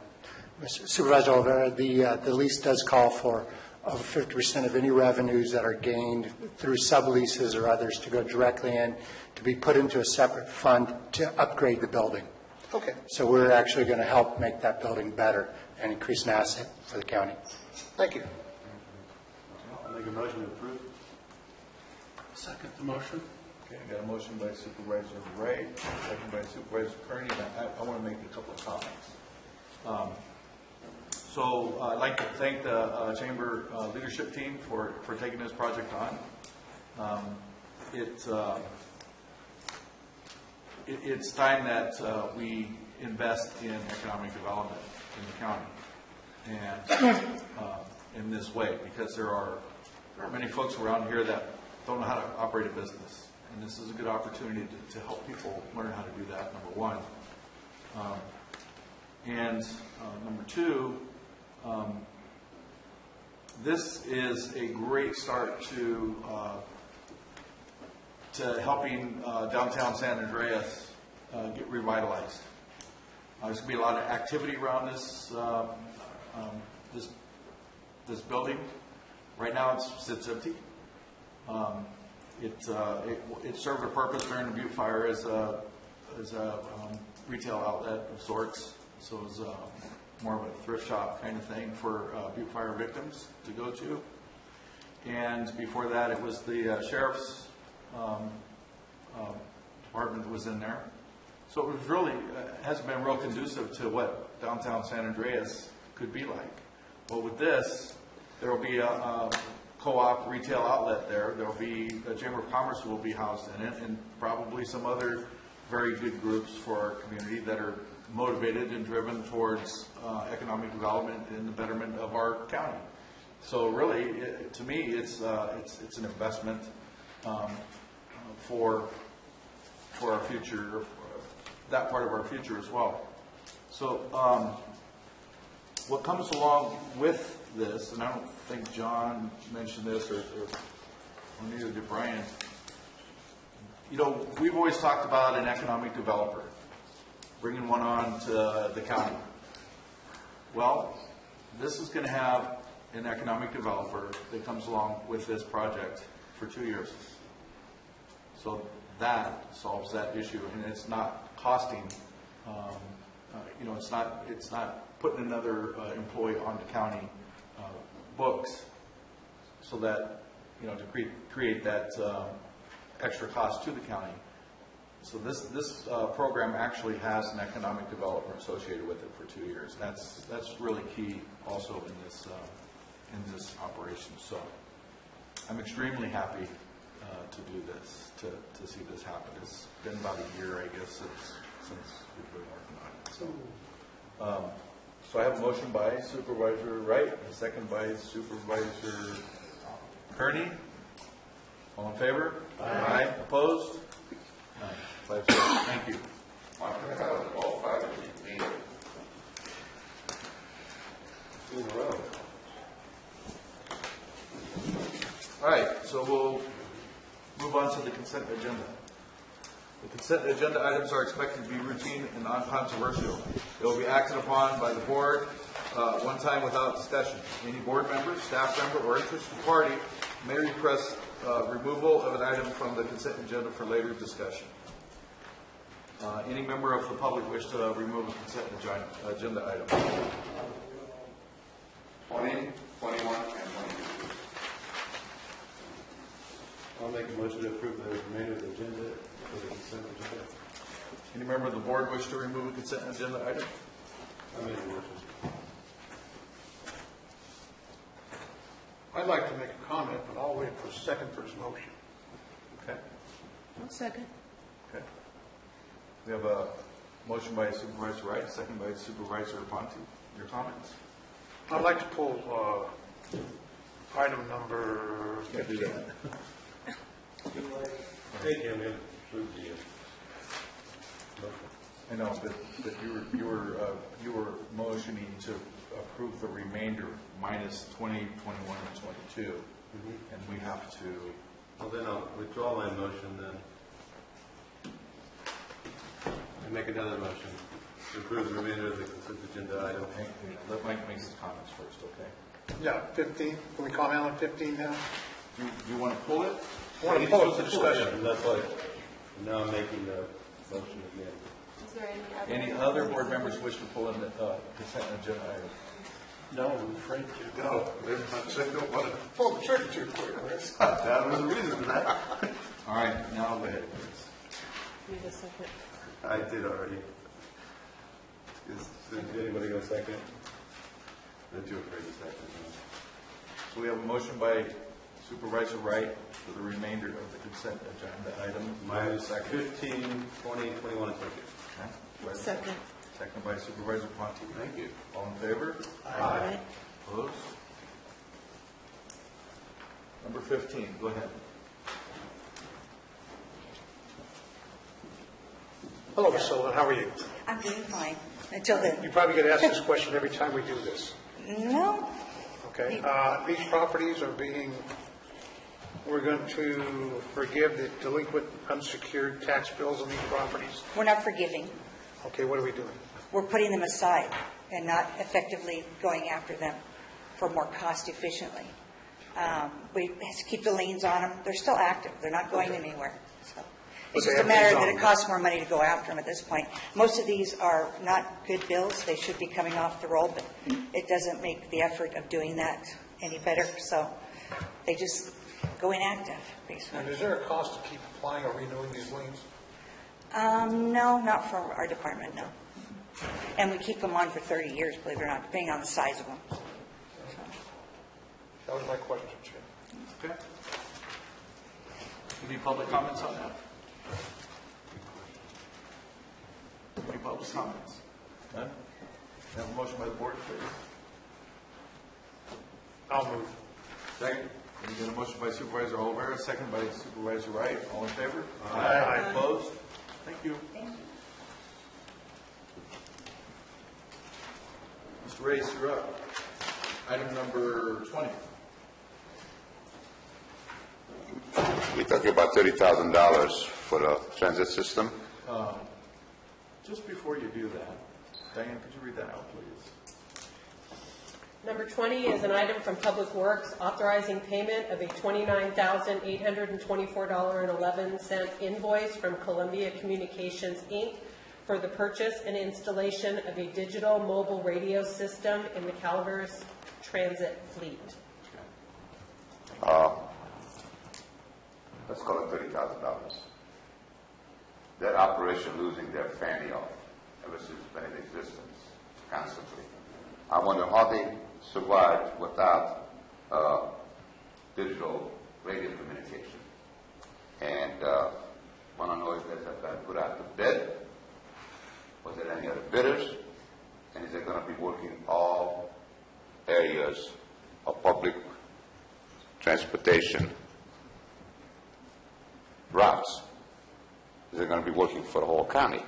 Mr. Supervisor Oliveira, the lease does call for over 50% of any revenues that are gained through subleases or others to go directly in, to be put into a separate fund to upgrade the building. Okay. So we're actually going to help make that building better and increase an asset for the county. Thank you. I'll make a motion to approve. Second the motion. Okay, I got a motion by Supervisor Wright, second by Supervisor Kearney, and I want to make a couple of comments. So I'd like to thank the Chamber leadership team for taking this project on. It's time that we invest in economic development in the county, and in this way, because there are many folks around here that don't know how to operate a business, and this is a good opportunity to help people learn how to do that, number one. And number two, this is a great start to helping downtown San Andreas get revitalized. There's going to be a lot of activity around this this building. Right now, it sits empty. It served a purpose during the Butte Fire as a retail outlet of sorts. So it was more of a thrift shop kind of thing for Butte Fire victims to go to. And before that, it was the sheriff's department that was in there. So it was really hasn't been real conducive to what downtown San Andreas could be like. Well, with this, there will be a co-op retail outlet there. There will be a Chamber of Commerce will be housed in it, and probably some other very good groups for our community that are motivated and driven towards economic development and the betterment of our county. So really, to me, it's an investment for our future, that part of our future as well. So what comes along with this, and I don't think John mentioned this, or neither did Brian, we've always talked about an economic developer, bringing one on to the county. Well, this is going to have an economic developer that comes along with this project for 2 years. So that solves that issue, and it's not costing, it's not putting another employee on the county books, so that, to create that extra cost to the county. So this program actually has an economic developer associated with it for 2 years. That's really key also in this operation. So I'm extremely happy to do this, to see this happen. It's been about a year, I guess, since we've been working on it. So I have a motion by Supervisor Wright, and a second by Supervisor Kearney. All in favor? Aye. Opposed? None. 5-0. Thank you. All five of you. In a row. All right, so we'll move on to the consent agenda. The consent agenda items are expected to be routine and non-controversial. They will be acted upon by the board one time without discussion. Any board member, staff member, or interested party may request removal of an item from the consent agenda for later discussion. Any member of the public wish to remove a consent agenda item? 20, 21, and 22. I'll make a motion to approve the remainder of the agenda for the consent agenda. Any member of the board wish to remove a consent agenda item? I make a motion. I'd like to make a comment, but I'll wait for a second for his motion. Okay. One second. Okay. We have a motion by Supervisor Wright, a second by Supervisor Ponte. Your comments? I'd like to pull item number 15. Thank you, man. I know, but you were motioning to approve the remainder minus 20, 21, and 22, and we have to. Well, then I'll withdraw my motion then, and make another motion to approve the remainder of the consent agenda item. Let Mike make his comments first, okay? Yeah, 15. Can we comment on 15 now? You want to pull it? I want to pull it for discussion. That's why now I'm making the motion again. Is there Any other board members wish to pull in the consent agenda item? No, I'm afraid to. No, I don't want to. Pull the trigger too quick, Chris. That was the reason for that. All right, now go ahead, please. Need a second. I did already. Did anybody go second? They're too afraid to second. So we have a motion by Supervisor Wright for the remainder of the consent agenda items. Minus 15, 20, 21, and 22. Okay. Second. Second by Supervisor Ponte. Thank you. All in favor? Aye. Opposed? Number 15, go ahead. Hello, Ms. Sullivan, how are you? I'm doing fine, until then. You probably get asked this question every time we do this. No, Okay, these properties are we're going to forgive the delinquent unsecured tax bills on these properties. we're not forgiving. Okay, what are we doing? We're putting them aside and not effectively going after them for more cost efficiently. We keep the liens on them. They're still active. They're not going anywhere. So it's But they just a have matter liens that on it costs more money to go after them at this point. Most of these are not good bills. They should be coming off the roll, but it doesn't make the effort of doing that any better. So they just go inactive, basically. And is there a cost to keep applying or renewing these liens? No, not for our department, no. And we keep them on for 30 years, believe it or not, depending on the size of them. That was my question, Chair. Okay. Any public comments on that? Any public comments? None? We have a motion by the board, please. I'll move. Second. We get a motion by Supervisor Olivera, second by Supervisor Wright. All in favor? Aye. Opposed? Thank you. Mr. Reyes, you're up. Item number 20. We're talking about $30,000 for the transit system. Just before you do that, Diane, could you read that out, please? Number 20 is an item from Public Works authorizing payment of a $29,824.11 invoice from Columbia Communications, Inc. for the purchase and installation of a digital mobile radio system in the Calaveras transit fleet. Let's call it $30,000. That operation losing their fanny off ever since it's been in existence, constantly. I wonder how they survived without digital radio communication. And want to know if that's been put out to bid. Was there any other bidders? And is it going to be working all areas of public transportation routes? Is it going to be working for the whole county?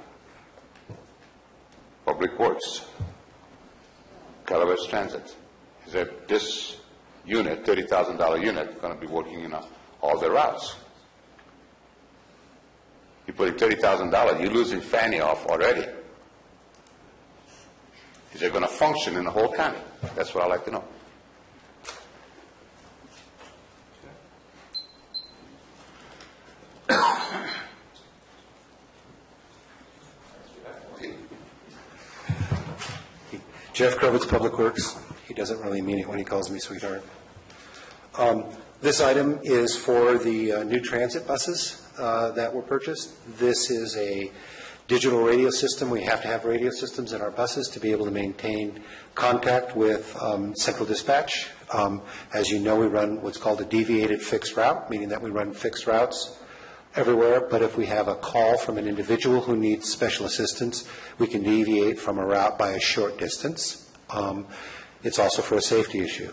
Public Works, Calaveras Transit. Is that this unit, $30,000 unit, going to be working in all the routes? You put in $30,000, you're losing fanny off already. Is it going to function in the whole county? That's what I'd like to know. Jeff Krovitz, Public Works. He doesn't really mean it when he calls me sweetheart. This item is for the new transit buses that were purchased. This is a digital radio system. We have to have radio systems in our buses to be able to maintain contact with central dispatch. As you know, we run what's called a deviated fixed route, meaning that we run fixed routes everywhere, but if we have a call from an individual who needs special assistance, we can deviate from a route by a short distance. It's also for a safety issue.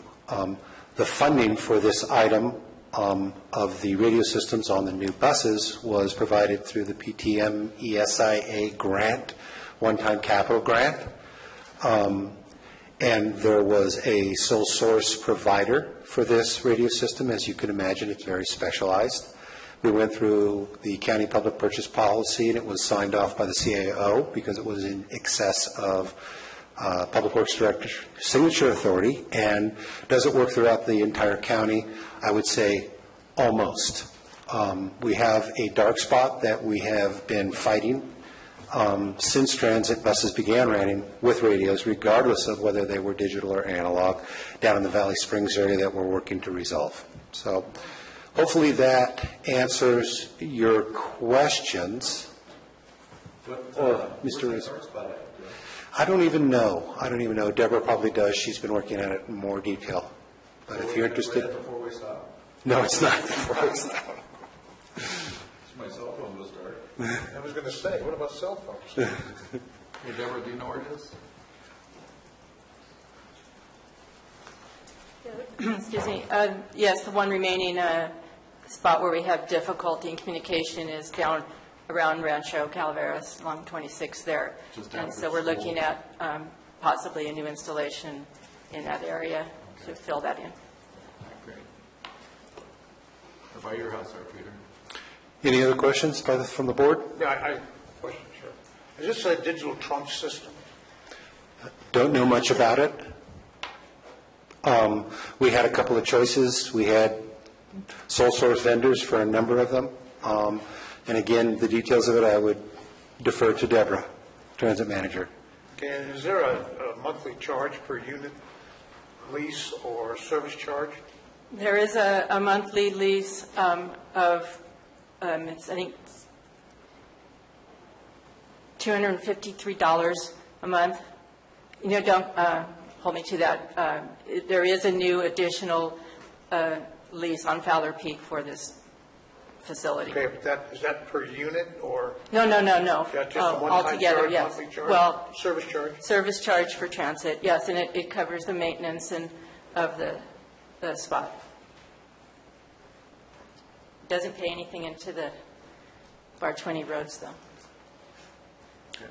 The funding for this item of the radio systems on the new buses was provided through the PTM ESIA grant, one-time capital grant. And there was a sole source provider for this radio system. As you can imagine, it's very specialized. We went through the county public purchase policy, and it was signed off by the CAO because it was in excess of Public Works Director's signature authority. And does it work throughout the entire county? I would say almost. We have a dark spot that we have been fighting since transit buses began running with radios, regardless of whether they were digital or analog, down in the Valley Springs area that we're working to resolve. So hopefully that answers your questions. Or, Mr. Rizzo. I don't even know. Deborah probably does. She's been working on it in more detail. But if you're interested. Before we stop? No, it's not before we stop. My cell phone will start. I was going to say, what about cell phones? Hey, Deborah, do you know where it is? Excuse me. Yes, the one remaining spot where we have difficulty in communication is down around Rancho Calaveras, along 26 there. And so we're looking at possibly a new installation in that area to fill that in. Great. Or by your house, there, Peter. Any other questions from the board? Yeah, question, sure. Is this a digital trunk system? Don't know much about it. We had a couple of choices. We had sole source vendors for a number of them. And again, the details of it I would defer to Deborah, transit manager. Okay, and is there a monthly charge per unit lease or service charge? There is a monthly lease of, it's, I think, $253 a month. You know, don't hold me to that. There is a new additional lease on Fowler Peak for this facility. Okay, but is that per unit or? No. Is that just a one-time Altogether, charge, yes. monthly charge? Well, service charge? Service charge for transit, yes, and it covers the maintenance of the spot. Doesn't pay anything into the Bar 20 roads, though. Okay.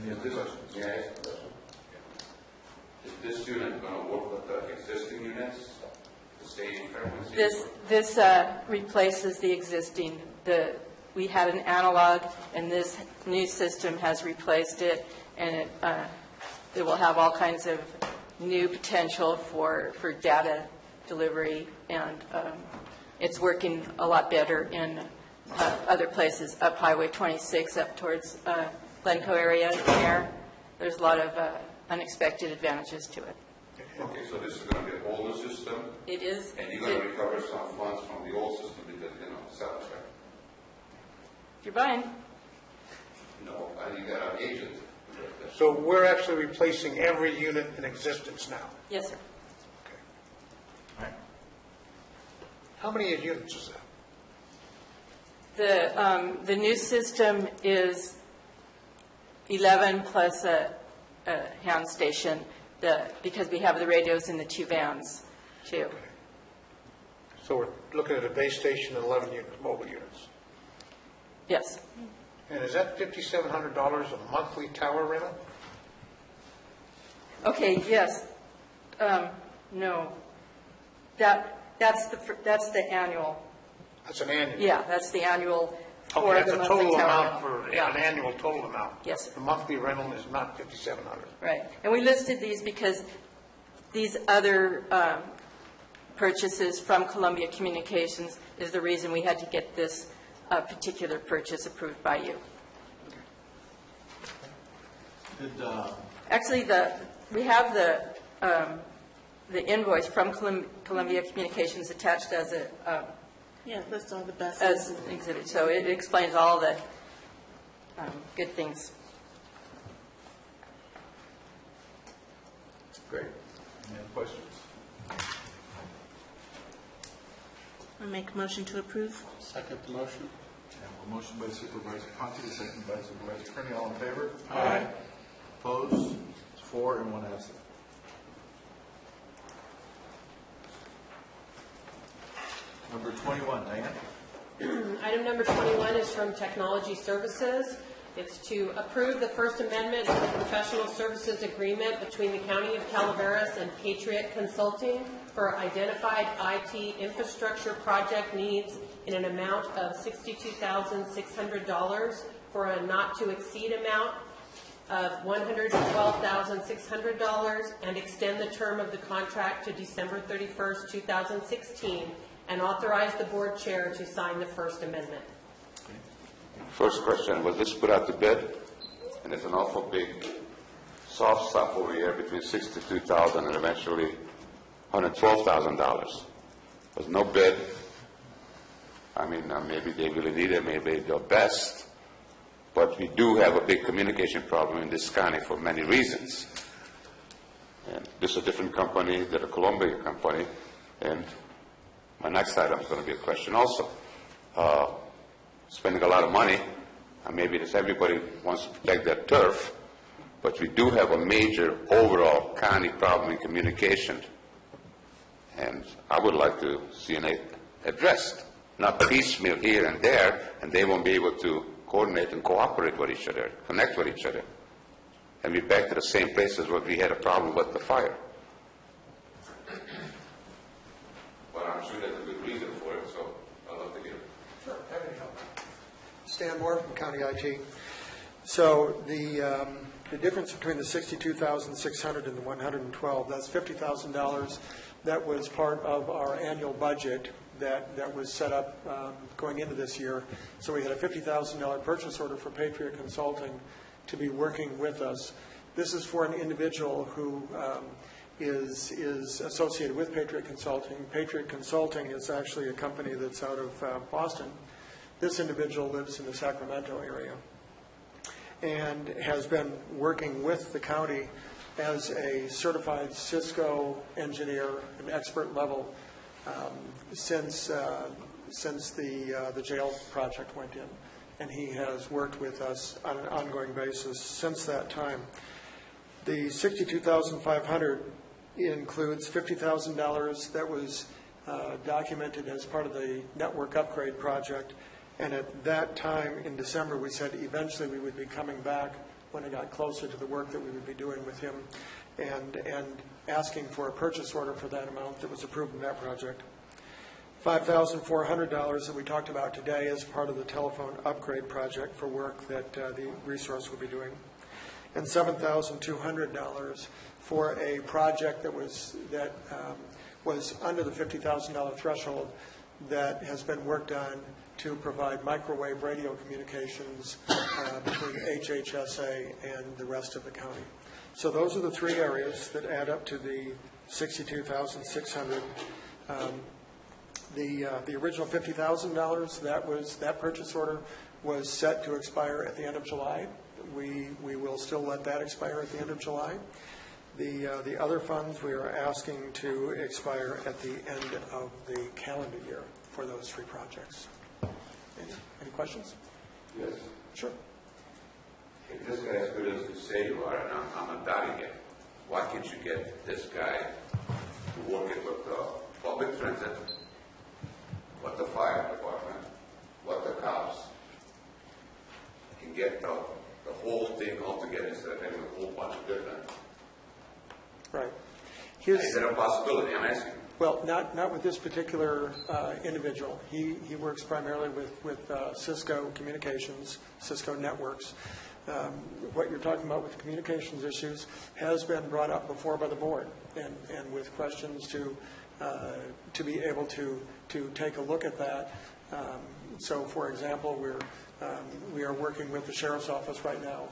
Any other questions? May I ask a question? Is this unit going to work with the existing units? The same frequency? This replaces the existing. We had an analog, and this new system has replaced it, and it will have all kinds of new potential for data delivery, and it's working a lot better in other places, up Highway 26, up towards Glencoe area there. There's a lot of unexpected advantages to it. Okay, so this is going to be an older system? It is. And you're going to recover some funds from the old system because, sell it, right? If you're buying. No, you got an agent. So we're actually replacing every unit in existence now? Yes, sir. How many units is that? The new system is 11 plus a hand station, because we have the radios in the two vans, too. Okay. So we're looking at a base station and 11 units, mobile units. Yes. And is that $5,700 a monthly tower rental? Okay, yes. No. That's the annual. That's an annual? Yeah, that's the annual for okay, the that's a monthly total tower amount rental. for Yeah. an annual total amount? Yes, sir. The monthly rental is not $5,700? Right. And we listed these because these other purchases from Columbia Communications is the reason we had to get this particular purchase approved by you. Actually, we have the invoice from Columbia Communications attached as a Yeah, it lists all the buses. as an exhibit, so it explains all the good things. Great. Any other questions? I make a motion to approve. Second the motion. A motion by Supervisor Conti, second by Supervisor Kearney. All in favor? Aye. Opposed? 4 and 1 absent. Number 21, Diane. Item number 21 is from Technology Services. It's to approve the First Amendment to the Professional Services Agreement between the County of Calaveras and Patriot Consulting for identified IT infrastructure project needs in an amount of $62,600 for a not-to-exceed amount of $112,600 and extend the term of the contract to December 31st, 2016, and authorize the board chair to sign the First Amendment. First question, was this put out to bid? And it's an awful big soft stuff over here between $62,000 and eventually $112,000. There's no bid. I mean, maybe they really need it, maybe they're best. But we do have a big communication problem in this county for many reasons. And this is a different company than a Columbia company. And my next item is going to be a question also. Spending a lot of money, and maybe it's everybody wants to protect their turf, but we do have a major overall county problem in communication. And I would like to see it addressed, not piecemeal here and there, and they won't be able to coordinate and cooperate with each other, connect with each other, and be back to the same place as what we had a problem with the fire. But I'm sure there's a good reason for it, so I'd love to hear it. Sure, happy to help. Stan Moore from County IT. So the difference between the $62,600 and the $112, that's $50,000. That was part of our annual budget that was set up going into this year. So we had a $50,000 purchase order for Patriot Consulting to be working with us. This is for an individual who is associated with Patriot Consulting. Patriot Consulting is actually a company that's out of Boston. This individual lives in the Sacramento area and has been working with the county as a certified Cisco engineer, an expert level, since the jail project went in. And he has worked with us on an ongoing basis since that time. The $62,500 includes $50,000 that was documented as part of the network upgrade project. And at that time in December, we said eventually we would be coming back when it got closer to the work that we would be doing with him and asking for a purchase order for that amount that was approved in that project. $5,400 that we talked about today is part of the telephone upgrade project for work that the resource will be doing. And $7,200 for a project that was under the $50,000 threshold that has been worked on to provide microwave radio communications between HHSA and the rest of the county. So those are the three areas that add up to the $62,600. The original $50,000, that purchase order was set to expire at the end of July. We will still let that expire at the end of July. The other funds we are asking to expire at the end of the calendar year for those three projects. Any questions? Yes. Sure. If this guy is good as you say you are, and I'm not doubting it, why can't you get this guy to work it with the public transit, with the fire department, with the cops, and get the whole thing all together instead of having a whole bunch of different... Right. Is that a possibility? I'm asking. Well, not with this particular individual. He works primarily with Cisco Communications, Cisco Networks. What you're talking about with communications issues has been brought up before by the board, and with questions to be able to take a look at that. So, for example, we are working with the sheriff's office right now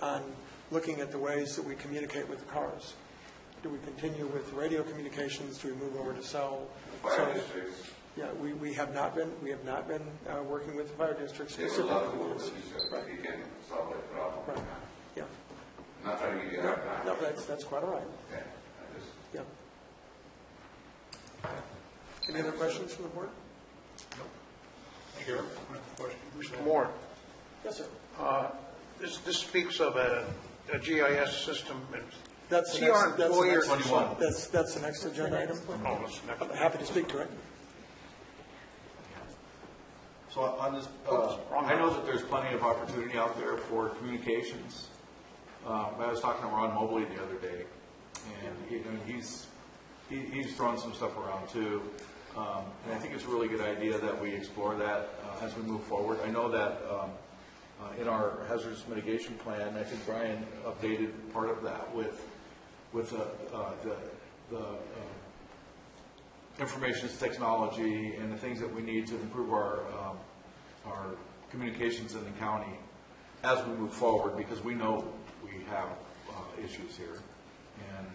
on looking at the ways that we communicate with the cars. Do we continue with radio communications? Do we move over to cell? So, yeah, we have not been working with the fire district specifically. Right. You can solve that problem. Right. Yeah. Not trying to give you a hard time. No, that's quite all right. Okay. Yeah. Any other questions from the board? No. Thank you. Question. Mr. Moore. Yes, sir. This speaks of a GIS system. And that's the next agenda item. Oh, that's the next. I'm happy to speak to it. So on this, I know that there's plenty of opportunity out there for communications. I was talking to Ron Mobley the other day, and he's thrown some stuff around too. And I think it's a really good idea that we explore that as we move forward. I know that in our hazardous mitigation plan, I think Brian updated part of that with the information technology and the things that we need to improve our communications in the county as we move forward, because we know we have issues here. And,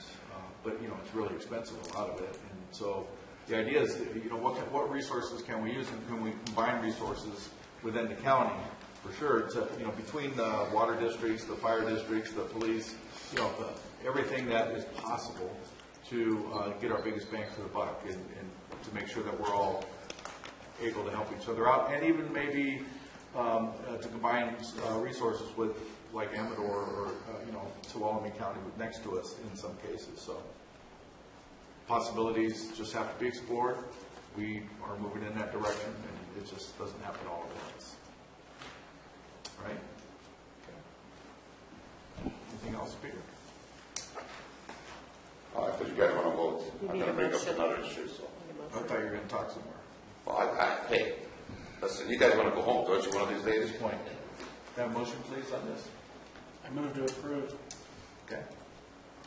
but, you know, it's really expensive, a lot of it. And so the idea is, you know, what resources can we use, and can we combine resources within the county, for sure, to, you know, between the water districts, the fire districts, the police, you know, everything that is possible to get our biggest bang for the buck, and to make sure that we're all able to help each other out, and even maybe to combine resources with, like Amador or you know, Tuolumne County next to us in some cases. So possibilities just have to be explored. We are moving in that direction, and it just doesn't happen all at once. Right? Okay. Anything else, Peter? I thought you guys want to vote. I'm going to bring up another issue. So. I thought you were going to talk some more. Well, hey, listen, you guys want to go home, don't you, one of these days? Point. Have a motion, please, on this? I move to approve. Okay.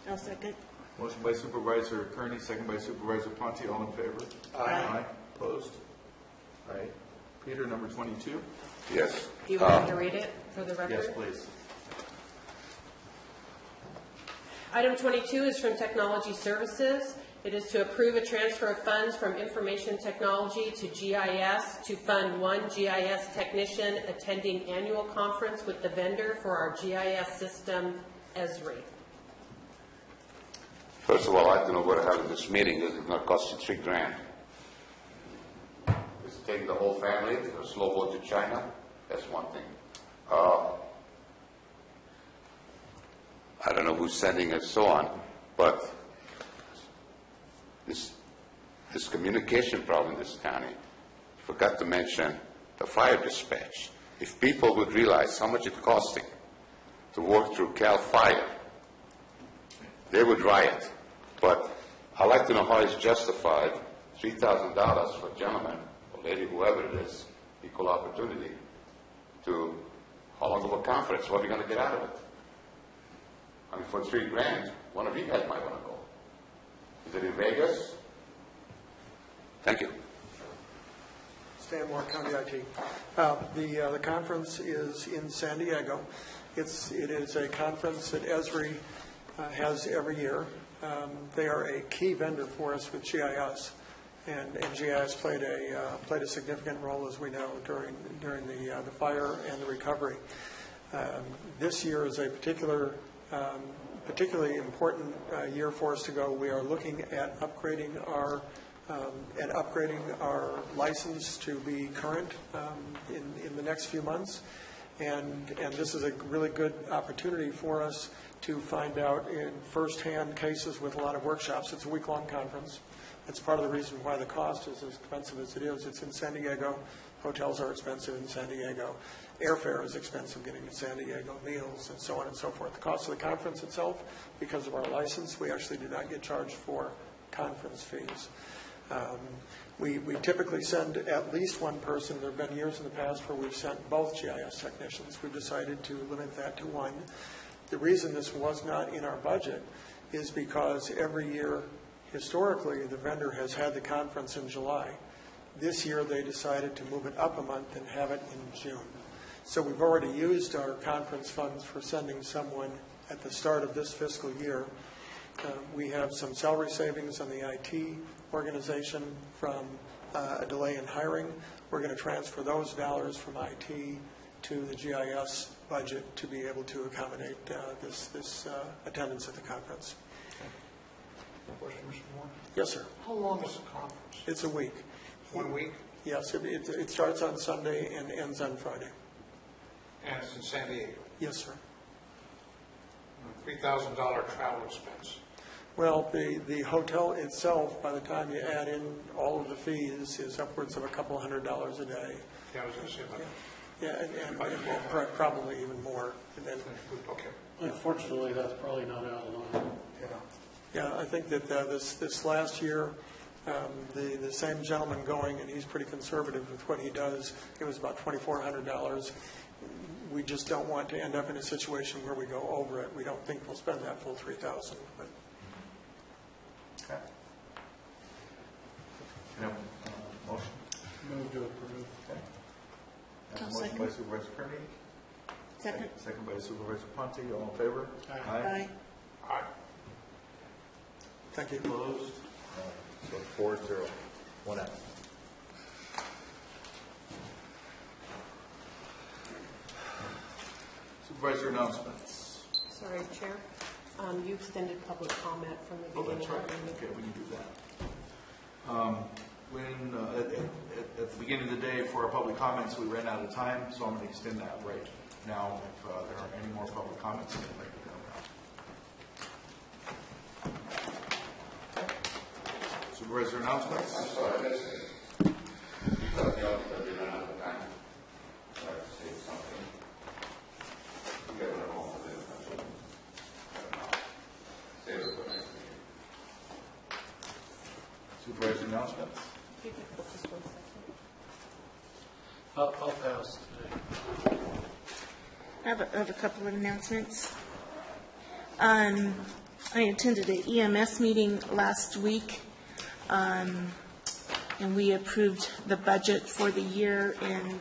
I'll second. Motion by Supervisor Kearney, second by Supervisor Ponte. All in favor? Aye. Opposed? All right. Peter, number 22. Yes. Do you want me to read it for the record? Yes, please. Item 22 is from Technology Services. It is to approve a transfer of funds from Information Technology to GIS to fund one GIS technician attending annual conference with the vendor for our GIS system, Esri. First of all, I'd like to know what having this meeting is. It's going to cost you $3,000. Just take the whole family to a slow boat to China. That's one thing. I don't know who's sending it, so on, but this communication problem in this county, forgot to mention the fire dispatch. If people would realize how much it's costing to work through Cal Fire, they would riot. But I'd like to know how it's justified, $3,000 for a gentleman or lady, whoever it is, equal opportunity, to how long of a conference? What are we going to get out of it? I mean, for $3,000, one of you guys might want to go. Is it in Vegas? Thank you. Stan Moore, County IT. The conference is in San Diego. It is a conference that Esri has every year. They are a key vendor for us with GIS, and GIS played a significant role, as we know, during the fire and the recovery. This year is a particularly important year for us to go. We are looking at upgrading our license to be current in the next few months, and this is a really good opportunity for us to find out in firsthand cases with a lot of workshops. It's a week-long conference. That's part of the reason why the cost is as expensive as it is. It's in San Diego. Hotels are expensive in San Diego. Airfare is expensive getting to San Diego, meals, and so on and so forth. The cost of the conference itself, because of our license, we actually do not get charged for conference fees. We typically send at least one person. There have been years in the past where we've sent both GIS technicians. We've decided to limit that to one. The reason this was not in our budget is because every year, historically, the vendor has had the conference in July. This year, they decided to move it up a month and have it in June. So we've already used our conference funds for sending someone at the start of this fiscal year. We have some salary savings on the IT organization from a delay in hiring. We're going to transfer those dollars from IT to the GIS budget to be able to accommodate this attendance at the conference. Question, Mr. Moore? Yes, sir. How long is the conference? It's a week. 1 week? Yes, it starts on Sunday and ends on Friday. And it's in San Diego? Yes, sir. $3,000 travel expense. Well, the hotel itself, by the time you add in all of the fees, is upwards of a couple $100 a day. Yeah, I was going to say about that. Yeah, and probably even more. And then, okay. Unfortunately, that's probably not out of line. Yeah, I think that this last year, the same gentleman going, and he's pretty conservative with what he does, it was about $2,400. We just don't want to end up in a situation where we go over it. We don't think we'll spend that full $3,000. But okay. Can I have a motion? Move to approve. Okay. I'll Motion Motion by Supervisor Kearney. Second. Second by Supervisor Ponte. All in favor? Aye. Thank you. Opposed? So 4-0. One out. Supervisor announcements. Sorry, Chair. You extended public comment from the Oh, beginning. that's right. Okay, we can do that. At the beginning of the day for our public comments, we ran out of time, so I'm going to extend that right now. If there aren't any more public comments, I'd like to come around. Supervisor announcements. I'm sorry, I missed it. You thought the auditor did not have the time. I'd like to say something. You get it home with it. I don't know. Save it for next meeting. Supervisor announcements. If you could hold just 1 second. I'll pass today. I have a couple of announcements. I attended an EMS meeting last week, and we approved the budget for the year. And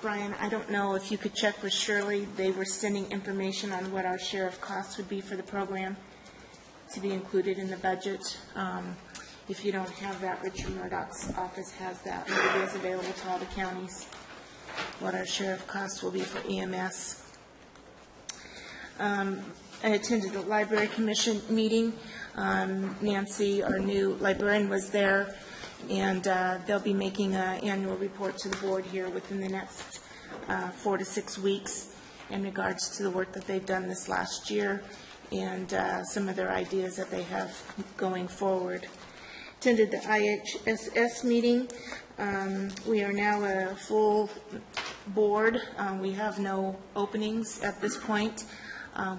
Brian, I don't know if you could check with Shirley. They were sending information on what our share of costs would be for the program to be included in the budget. If you don't have that, Richard Murdoch's office has that. It is available to all the counties, what our share of costs will be for EMS. I attended the Library Commission meeting. Nancy, our new librarian, was there, and they'll be making an annual report to the board here within the next 4 to 6 weeks in regards to the work that they've done this last year and some of their ideas that they have going forward. Attended the IHSS meeting. We are now a full board. We have no openings at this point,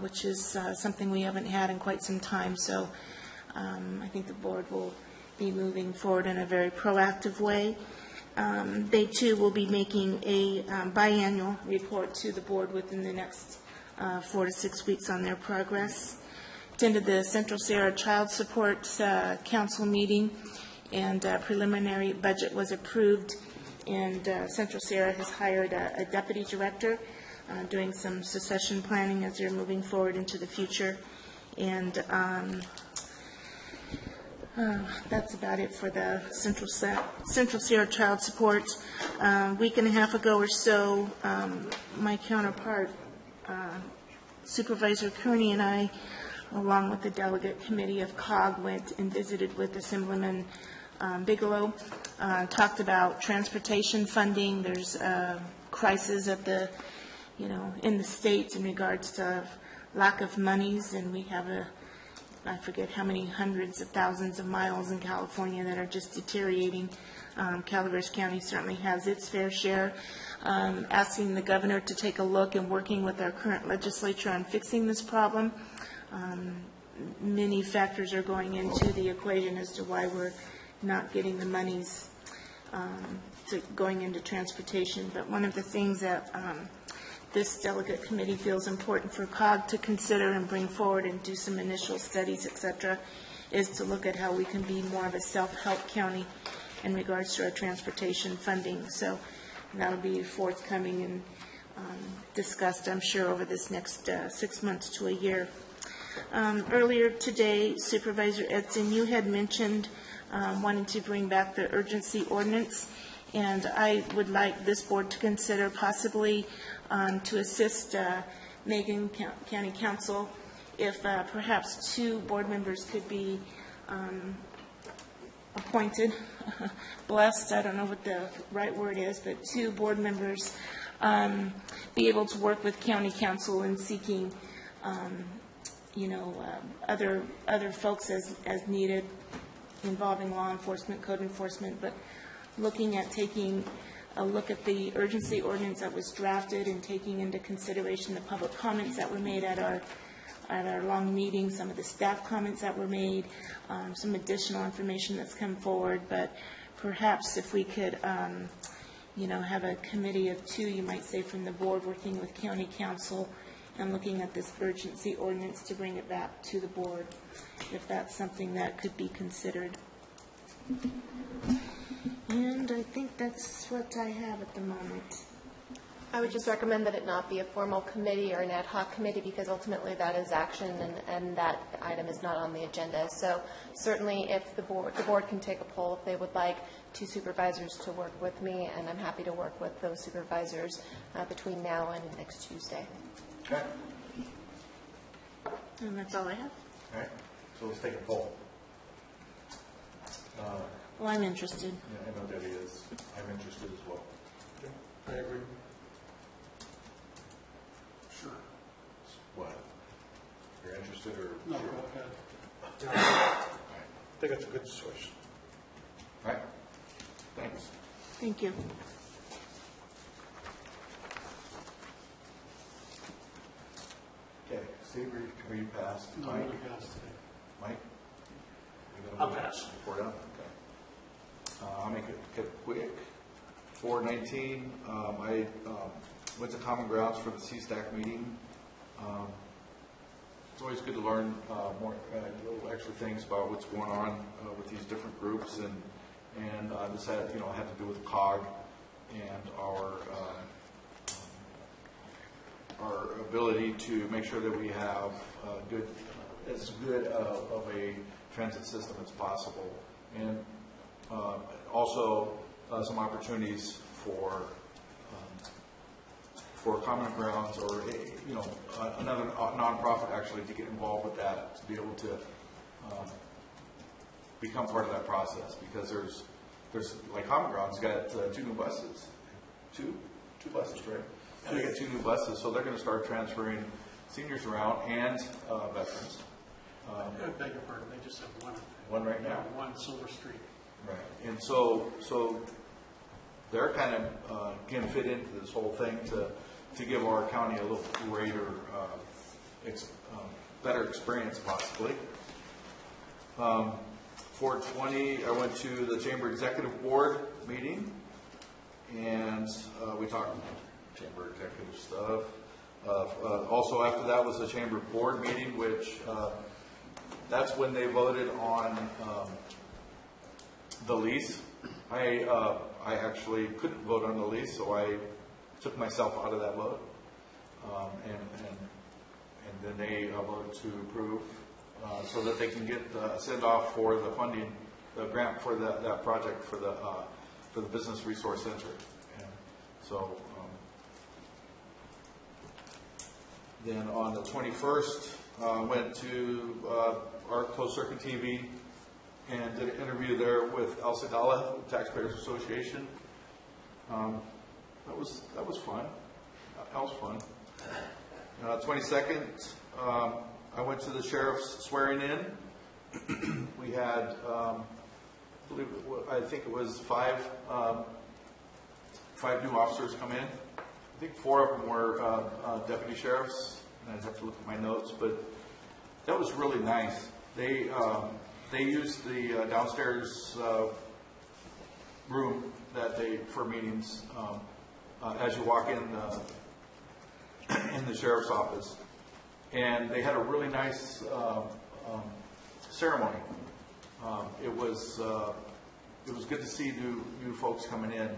which is something we haven't had in quite some time. So I think the board will be moving forward in a very proactive way. They, too, will be making a biannual report to the board within the next 4 to 6 weeks on their progress. Attended the Central Sierra Child Support Council meeting, and preliminary budget was approved, and Central Sierra has hired a deputy director doing some succession planning as they're moving forward into the future. And that's about it for the Central Sierra Child Support. Week and a half ago or so, my counterpart, Supervisor Kearney, and I, along with the delegate committee of COG, went and visited with Assemblyman Bigelow, talked about transportation funding. There's a crisis at the, in the states in regards to lack of monies, and we have I forget how many hundreds of thousands of miles in California that are just deteriorating. Calaveras County certainly has its fair share. Asking the governor to take a look and working with our current legislature on fixing this problem. Many factors are going into the equation as to why we're not getting the monies going into transportation. But one of the things that this delegate committee feels important for COG to consider and bring forward and do some initial studies, et cetera, is to look at how we can be more of a self-help county in regards to our transportation funding. So that'll be forthcoming and discussed, I'm sure, over this next 6 months to a year. Earlier today, Supervisor Edson, you had mentioned wanting to bring back the urgency ordinance, and I would like this board to consider possibly to assist Macon County Council if perhaps 2 board members could be appointed, blessed, I don't know what the right word is, but 2 board members be able to work with county council in seeking other folks as needed involving law enforcement, code enforcement, but looking at taking a look at the urgency ordinance that was drafted and taking into consideration the public comments that were made at our long meeting, some of the staff comments that were made, some additional information that's come forward. But perhaps if we could, have a committee of 2, you might say, from the board working with county council and looking at this urgency ordinance to bring it back to the board, if that's something that could be considered. And I think that's what I have at the moment. I would just recommend that it not be a formal committee or an ad hoc committee, because ultimately that is action, and that item is not on the agenda. So certainly if the board can take a poll if they would like 2 supervisors to work with me, and I'm happy to work with those supervisors between now and next Tuesday. Okay. And that's all I have. All right. So let's take a poll. Well, I'm interested. Yeah, I know Debbie is. I'm interested as well. I agree. Sure. What? You're interested or? No, sure? go ahead. I think it's a good choice. All right. Thanks. Thank you. Okay. Steve, are you passed? No, Mike? we passed today. Mike? I'll pass. We're done? Okay. I'll make it quick. 419, I went to Common Grounds for the CSTAC meeting. It's always good to learn more little extra things about what's going on with these different groups, and this had to do with COG and our ability to make sure that we have as good of a transit system as possible, and also some opportunities for Common Grounds or another nonprofit actually to get involved with that, to be able to become part of that process, because there's like Common Grounds got 2 new buses, two buses, right? And they got 2 new buses, so they're going to start transferring seniors around and veterans. I beg your pardon, they just have one. One right now. One Silver Street. Right, and so they're kind of can fit into this whole thing to give our county a little greater, better experience possibly. 420, I went to the Chamber Executive Board meeting, and we talked Chamber Executive stuff. Also after that was the Chamber Board meeting, which that's when they voted on the lease. I actually couldn't vote on the lease, so I took myself out of that vote, and then they voted to approve so that they can get send off for the funding, the grant for that project for the Business Resource Center. And so then on the 21st, went to our closed circuit TV and did an interview there with El Sedala, Taxpayers Association. That was fun. That was fun. 22nd, I went to the sheriff's swearing in. We had, I think it was five new officers come in. I think 4 of them were deputy sheriffs, and I'd have to look at my notes, but that was really nice. They used the downstairs room that for meetings as you walk in the sheriff's office, and they had a really nice ceremony. It was good to see new folks coming in,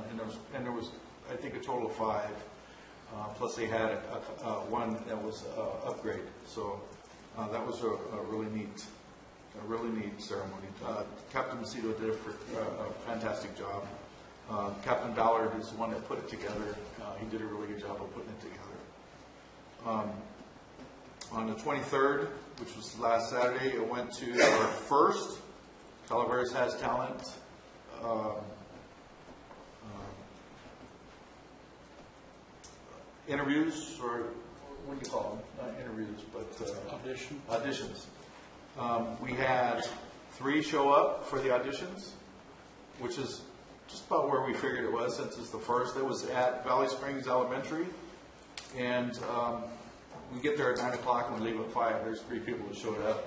and there was I think a total of 5. Plus they had one that was upgrade. So that was a really neat ceremony. Captain Macedo did a fantastic job. Captain Ballard is the one that put it together. He did a really good job of putting it together. On the 23rd, which was last Saturday, I went to our first Calaveras Has Talent interviews, or what do you call them? Not interviews, but auditions. We had 3 show up for the auditions, which is just about where we figured it was since it's the first. It was at Valley Springs Elementary, and we get there at 9 o'clock and we leave at 5. There's 3 people who showed up.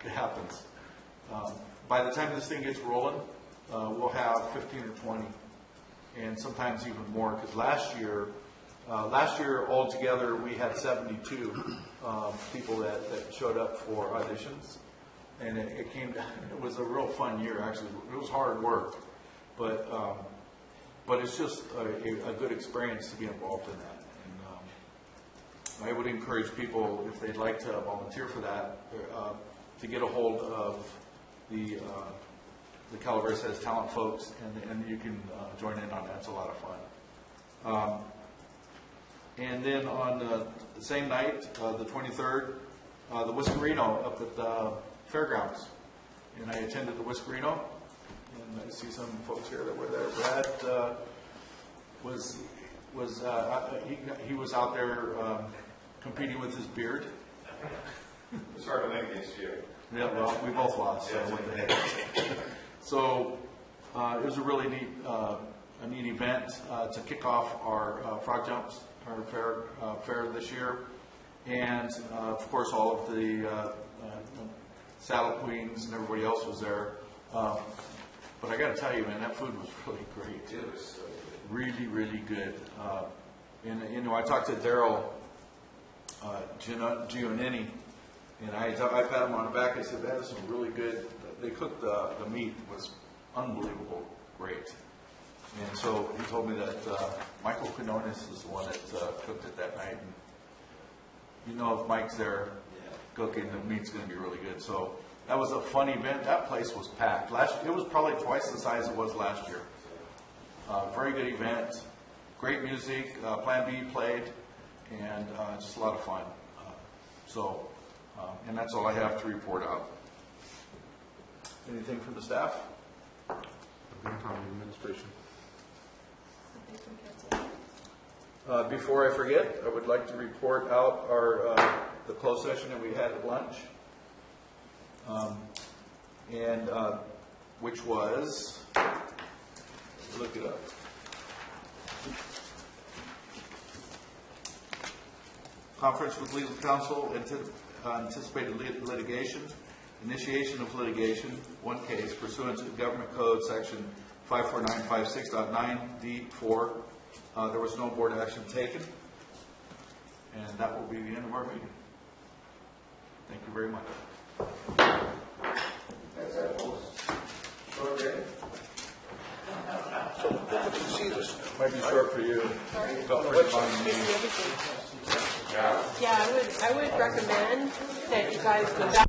It happens. By the time this thing gets rolling, we'll have 15 or 20, and sometimes even more, because last year altogether we had 72 people that showed up for auditions, and it was a real fun year. Actually, it was hard work, but but it's just a good experience to be involved in that. And I would encourage people, if they'd like to volunteer for that, to get a hold of the Calaveras Has Talent folks, and you can join in on that. It's a lot of fun. And then on the same night, the 23rd, the Whiskerino up at the fairgrounds. And I attended the Whiskerino, and I see some folks here that were there. Brad he was out there competing with his beard. It's hard to win against you. Yeah, well, we both lost. So, what the heck. So it was a really neat event to kick off our frog jumps, our fair this year, and of course all of the saddle queens and everybody else was there. But I got to tell you, man, that food was really great. It was so good. Really, really good. And I talked to Daryl Giannini, and I pat him on the back. I said, that is some really good. They cooked the meat was unbelievable, great. And so he told me that Michael Quinones is the one that cooked it that night. And if Mike's there cooking, the meat's going to be really good. So that was a fun event. That place was packed. It was probably twice the size it was last year. Very good event, great music. Plan B played, and just a lot of fun. And that's all I have to report out. Anything from the staff? Administration. Before I forget, I would like to report out the closed session that we had at lunch, which was, look it up. Conference with legal counsel, anticipated litigation, initiation of litigation, one case pursuant to Government Code Section 54956.9D4. There was no board action taken, and that will be the end of our meeting. Thank you very much. Might be short for you. Yeah, I would recommend that you guys go back